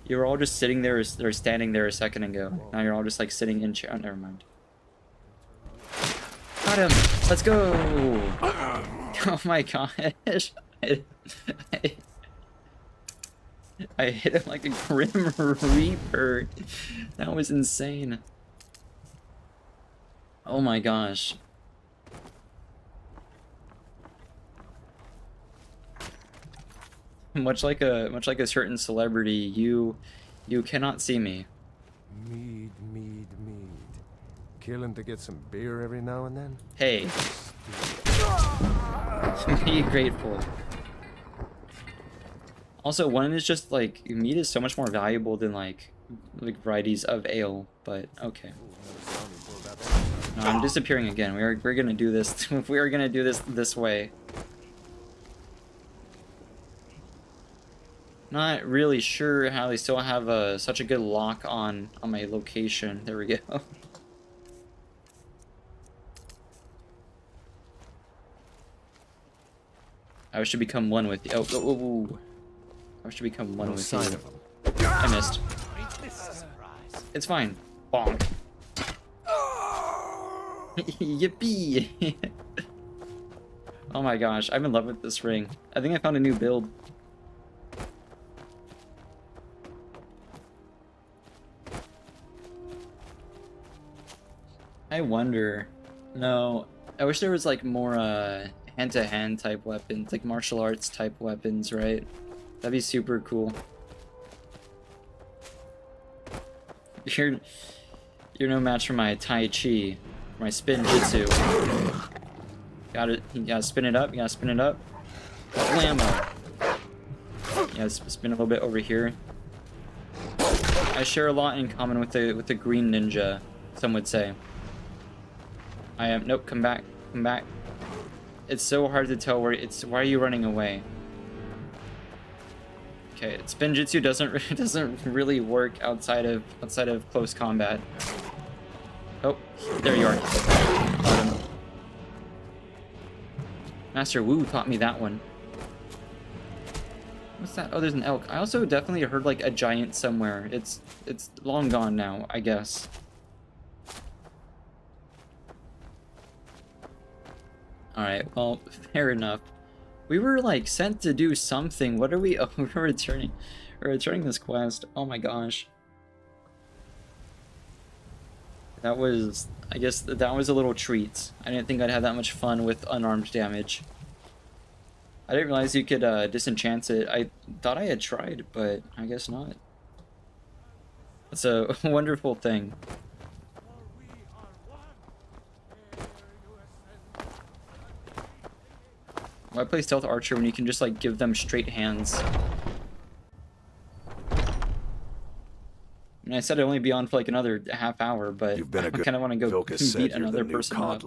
You were all just sitting there, or standing there a second ago. Now you're all just, like, sitting in chair. Oh, never mind. Got him! Let's go! Oh my gosh. I hit him like a Grim Reaper. That was insane. Oh my gosh. Much like a certain celebrity, you cannot see me. Mead. Killing to get some beer every now and then? Hey. Be grateful. Also, one is just like, mead is so much more valuable than like varieties of ale, but okay. No, I'm disappearing again. We're gonna do this. We are gonna do this way. Not really sure how they still have such a good lock on my location. There we go. I should become one with you. Oh. I should become one with you. I missed. It's fine. Bonk. Yippee! Oh my gosh, I'm in love with this ring. I think I found a new build. I wonder. No, I wish there was like more hand-to-hand type weapons, like martial arts type weapons, right? That'd be super cool. You're no match for my Tai Chi. My spin jutsu. Got it. You gotta spin it up. You gotta spin it up. Blammo. Yeah, spin a little bit over here. I share a lot in common with the green ninja, some would say. I am. Nope. Come back. Come back. It's so hard to tell where it's. Why are you running away? Okay, spin jutsu doesn't really work outside of close combat. Oh, there you are. Got him. Master Wu taught me that one. What's that? Oh, there's an elk. I also definitely heard like a giant somewhere. It's long gone now, I guess. Alright, well, fair enough. We were like sent to do something. What are we? Oh, we're returning. We're returning this quest. Oh my gosh. That was, I guess that was a little treat. I didn't think I'd have that much fun with unarmed damage. I didn't realize you could disenchant it. I thought I had tried, but I guess not. That's a wonderful thing. Why play Stealth Archer when you can just like give them straight hands? I mean, I said I'd only be on for like another half hour, but I kind of want to go beat another person up.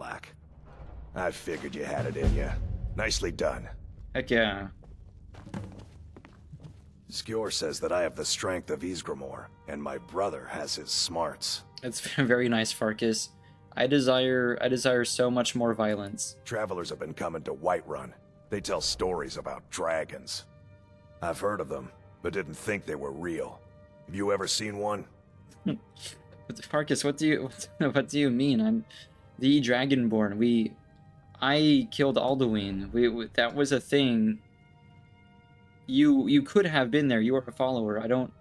I figured you had it in you. Nicely done. Heck yeah. Skjor says that I have the strength of Ysgramor, and my brother has his smarts. It's very nice, Farkas. I desire so much more violence. Travelers have been coming to Whiterun. They tell stories about dragons. I've heard of them, but didn't think they were real. Have you ever seen one? Farkas, what do you mean? I'm the Dragonborn. I killed Alduin. That was a thing. You could have been there. You were a follower. I don't.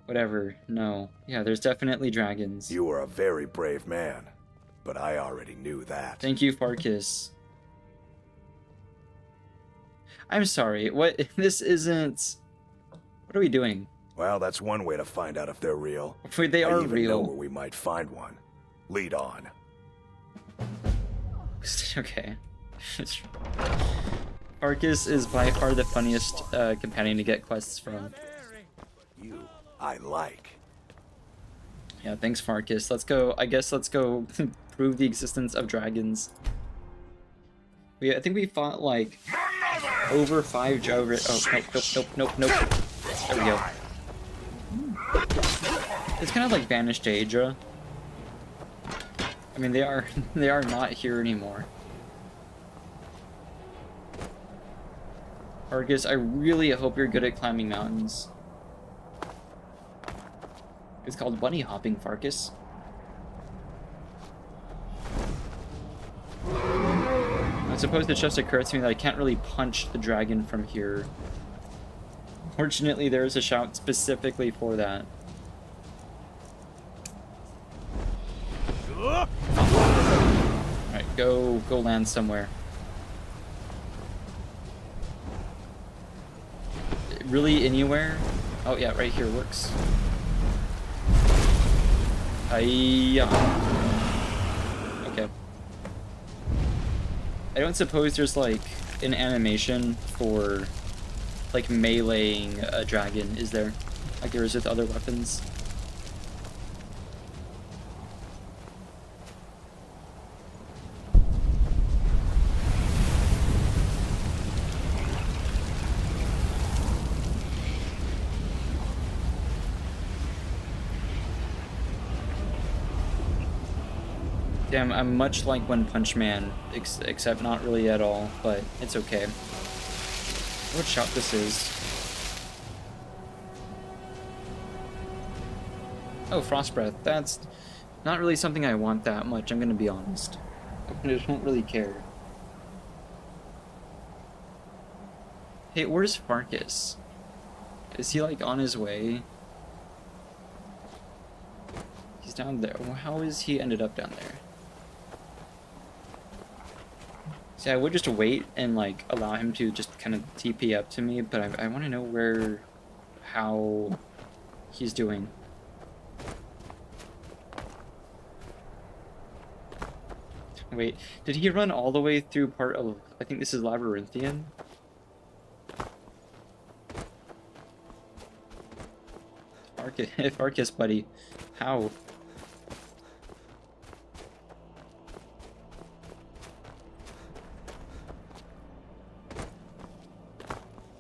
Whatever. No. Yeah, there's definitely dragons. You were a very brave man, but I already knew that. Thank you, Farkas. I'm sorry. What? This isn't. What are we doing? Well, that's one way to find out if they're real. They are I even real. know where we might find one. Lead on. Okay. Farkas is by far the funniest companion to get quests from. You, I like. Yeah, thanks, Farkas. Let's go. I guess let's go prove the existence of dragons. I think we fought like over 5 over. Oh, nope. There we go. It's kind of like Banished Aedra. I mean, they are not here anymore. Farkas, I really hope you're good at climbing mountains. It's called bunny hopping, Farkas. I suppose it just occurred to me that I can't really punch the dragon from here. Fortunately, there is a shout specifically for that. Alright, go land somewhere. Really anywhere? Oh yeah, right here works. Hiya. Okay. I don't suppose there's like an animation for like meleeing a dragon, is there? Like there is with other weapons? Damn, I'm much like One Punch Man, except not really at all, but it's okay. What shot this is? Oh, Frost Breath. That's not really something I want that much, I'm gonna be honest. I just don't really care. Hey, where's Farkas? Is he like on his way? He's down there. How is he ended up down there? See, I would just wait and like allow him to just kind of TP up to me, but I want to know how he's doing. Wait, did he run all the way through part of... I think this is Labyrinthian? Arcus, buddy. How?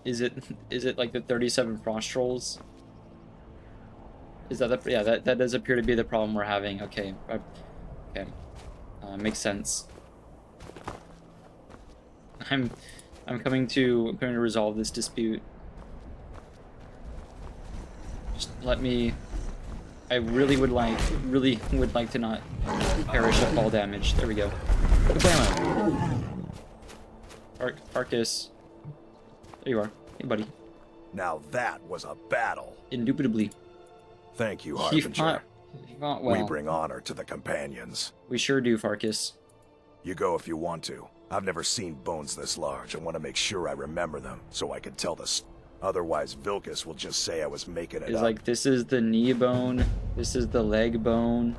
Is it like the 37 frost trolls? Is that the... Yeah, that does appear to be the problem we're having. Okay. Okay. Makes sense. I'm going to resolve this dispute. Just let me... I really would like to not perish of fall damage. There we go. Arcus. There you are. Hey, buddy. Now that was a battle. Indubitably. Thank you, Harbinger. Well. We bring honor to the companions. We sure do, Farkas. You go if you want to. I've never seen bones this large. I want to make sure I remember them, so I can tell the... Otherwise, Vilkas will just say I was making it It's up. like, this is the knee bone, this is the leg bone.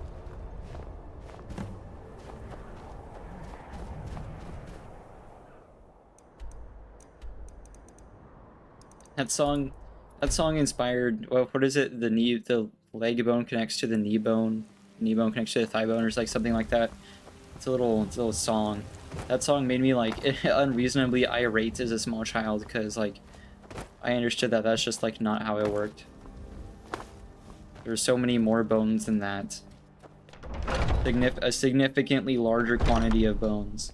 That song inspired, well, what is it? The leg bone connects to the knee bone connects to the thigh bone, or like something like that. It's a little song. That song made me like unreasonably irate as a small child, because like I understood that that's just like not how it worked. There's so many more bones than that. A significantly larger quantity of bones.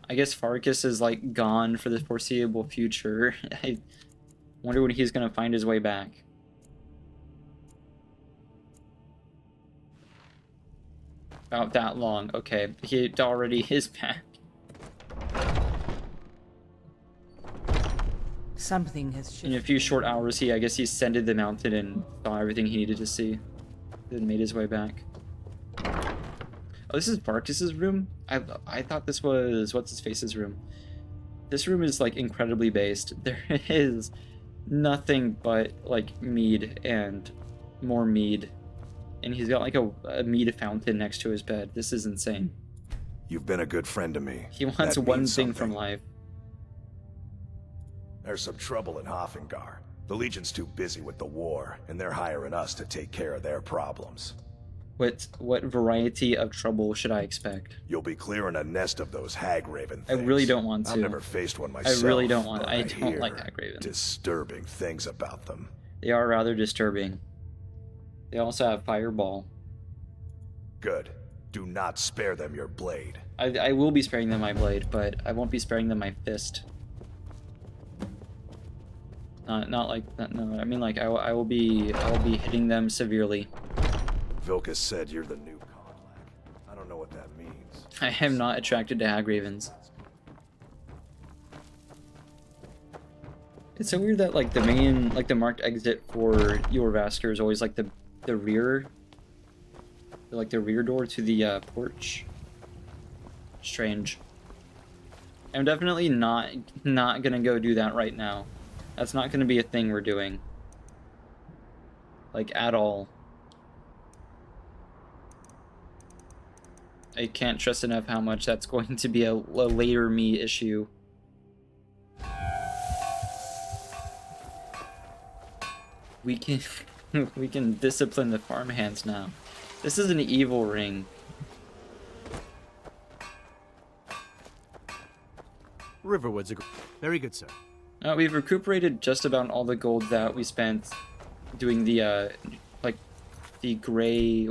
I guess Farkas is like gone for the foreseeable future. I wonder when he's gonna find his way back. About that long. Okay, he already is back. Something has shifted. In a few short hours, I guess he ascended the mountain and saw everything he needed to see. Then made his way back. Oh, this is Farkas's room? I thought this was what's-his-face's room. This room is like incredibly based. There is nothing but like mead and more mead. And he's got like a mead fountain next to his bed. This is insane. You've been a good friend to me. He wants That one means thing something. from life. There's some trouble in Hoffengar. The Legion's too busy with the war, and they're hiring us to take care of their problems. What variety of trouble should I expect? You'll be clearing a nest of those hag-raven I things. really don't want to. I've never faced one myself. I really don't want. but I don't hear like hag-ravens. disturbing things about them. They are rather disturbing. They also have fireball. Good. Do not spare them your blade. I will be sparing them my blade, but I won't be sparing them my fist. Not like that. No, I mean like I will be hitting them severely. Vilkas said you're the new Conlac. I don't know what that means. I am not attracted to hag-ravens. It's so weird that like the main, like the marked exit for your Vasker is always like the rear, like the rear door to the porch. Strange. I'm definitely not gonna go do that right now. That's not gonna be a thing we're doing. Like at all. I can't stress enough how much that's going to be a later me issue. We can discipline the farmhands now. This is an evil ring. Riverwood's very good, sir. We've recuperated just about all the gold that we spent doing the like the gray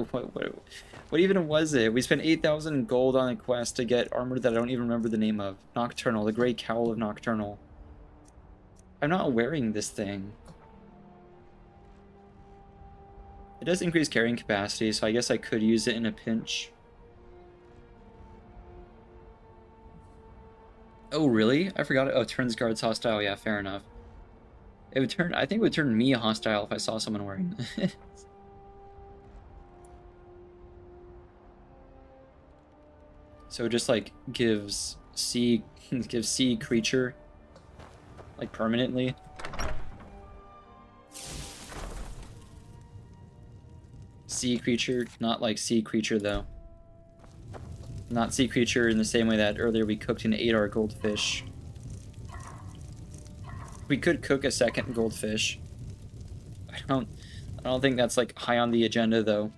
what even was it? We spent 8,000 gold on a quest to get armor that I don't even remember the name of. Nocturnal, the gray cowl of Nocturnal. I'm not wearing this thing. It does increase carrying capacity, so I guess I could use it in a pinch. Oh, really? I forgot it. Oh, turns guards hostile. Yeah, fair enough. It would turn... I think it would turn me hostile if I saw someone wearing it. So it just, like, gives sea creature, like, permanently. sea creature, not like sea creature though. Not sea creature in the same way that earlier we cooked and ate our goldfish. We could cook a second goldfish. I don't think that's like high on the agenda though.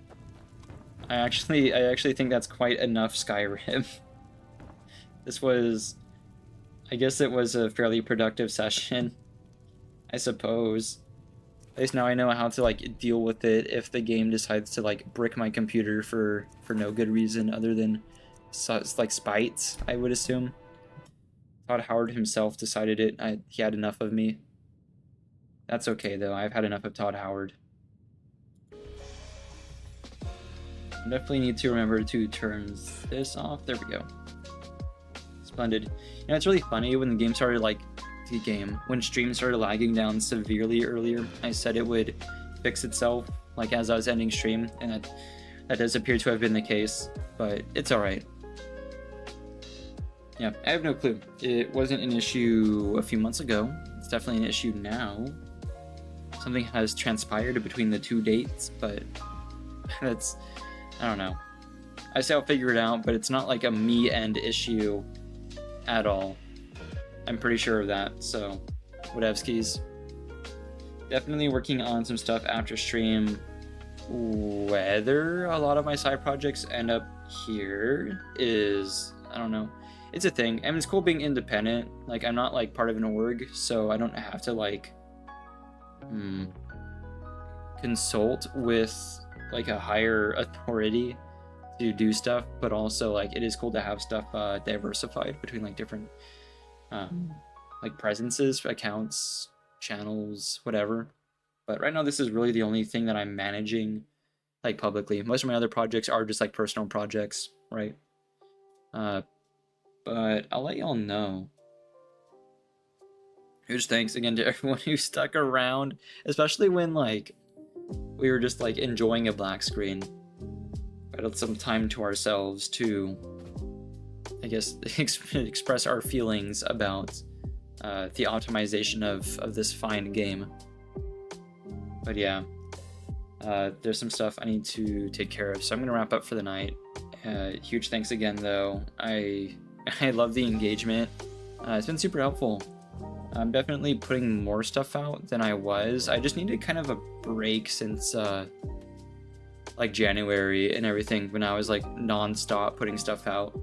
I actually think that's quite enough Skyrim. This was, I guess it was a fairly productive session, I suppose. At least now I know how to like deal with it if the game decides to like brick my computer for no good reason other than like spite, I would assume. Todd Howard himself decided it. He had enough of me. That's okay though. I've had enough of Todd Howard. I definitely need to remember to turn this off. There we go. Splendid. You know, it's really funny when the game started when stream started lagging down severely earlier. I said it would fix itself like as I was ending stream, and that does appear to have been the case, but it's alright. Yeah, I have no clue. It wasn't an issue a few months ago. It's definitely an issue now. Something has transpired between the two dates, but that's, I don't know. I say I'll figure it out, but it's not like a me end issue at all. I'm pretty sure of that, so whatevskis. Definitely working on some stuff after stream. Whether a lot of my side projects end up here is, I don't know. It's a thing. I mean, it's cool being independent. Like, I'm not like part of an org, so I don't have to like consult with like a higher authority to do stuff, but also like it is cool to have stuff diversified between like different like presences, accounts, channels, whatever. But right now this is really the only thing that I'm managing like publicly. Most of my other projects are just like personal projects, right? But I'll let y'all know. Huge thanks again to everyone who stuck around, especially when like we were just like enjoying a black screen. We had some time to ourselves to, I guess, express our feelings about the optimization of this fine game. But yeah, there's some stuff I need to take care of, so I'm gonna wrap up for the night. Huge thanks again, though. I love the engagement. It's been super helpful. I'm definitely putting more stuff out than I was. I just needed kind of a break since like January and everything, when I was like non-stop putting stuff out.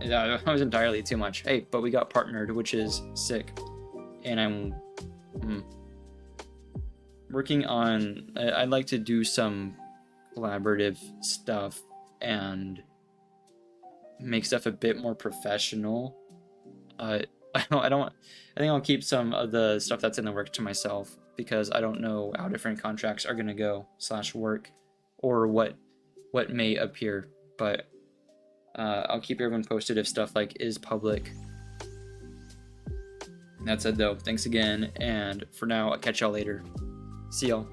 That was entirely too much. Hey, but we got partnered, which is sick. And I'm working on, I'd like to do some collaborative stuff and make stuff a bit more professional. I think I'll keep some of the stuff that's in the work to myself, because I don't know how different contracts are gonna go /work, or what may appear. But I'll keep everyone posted if stuff like is public. That said though, thanks again, and for now I'll catch y'all later. See y'all.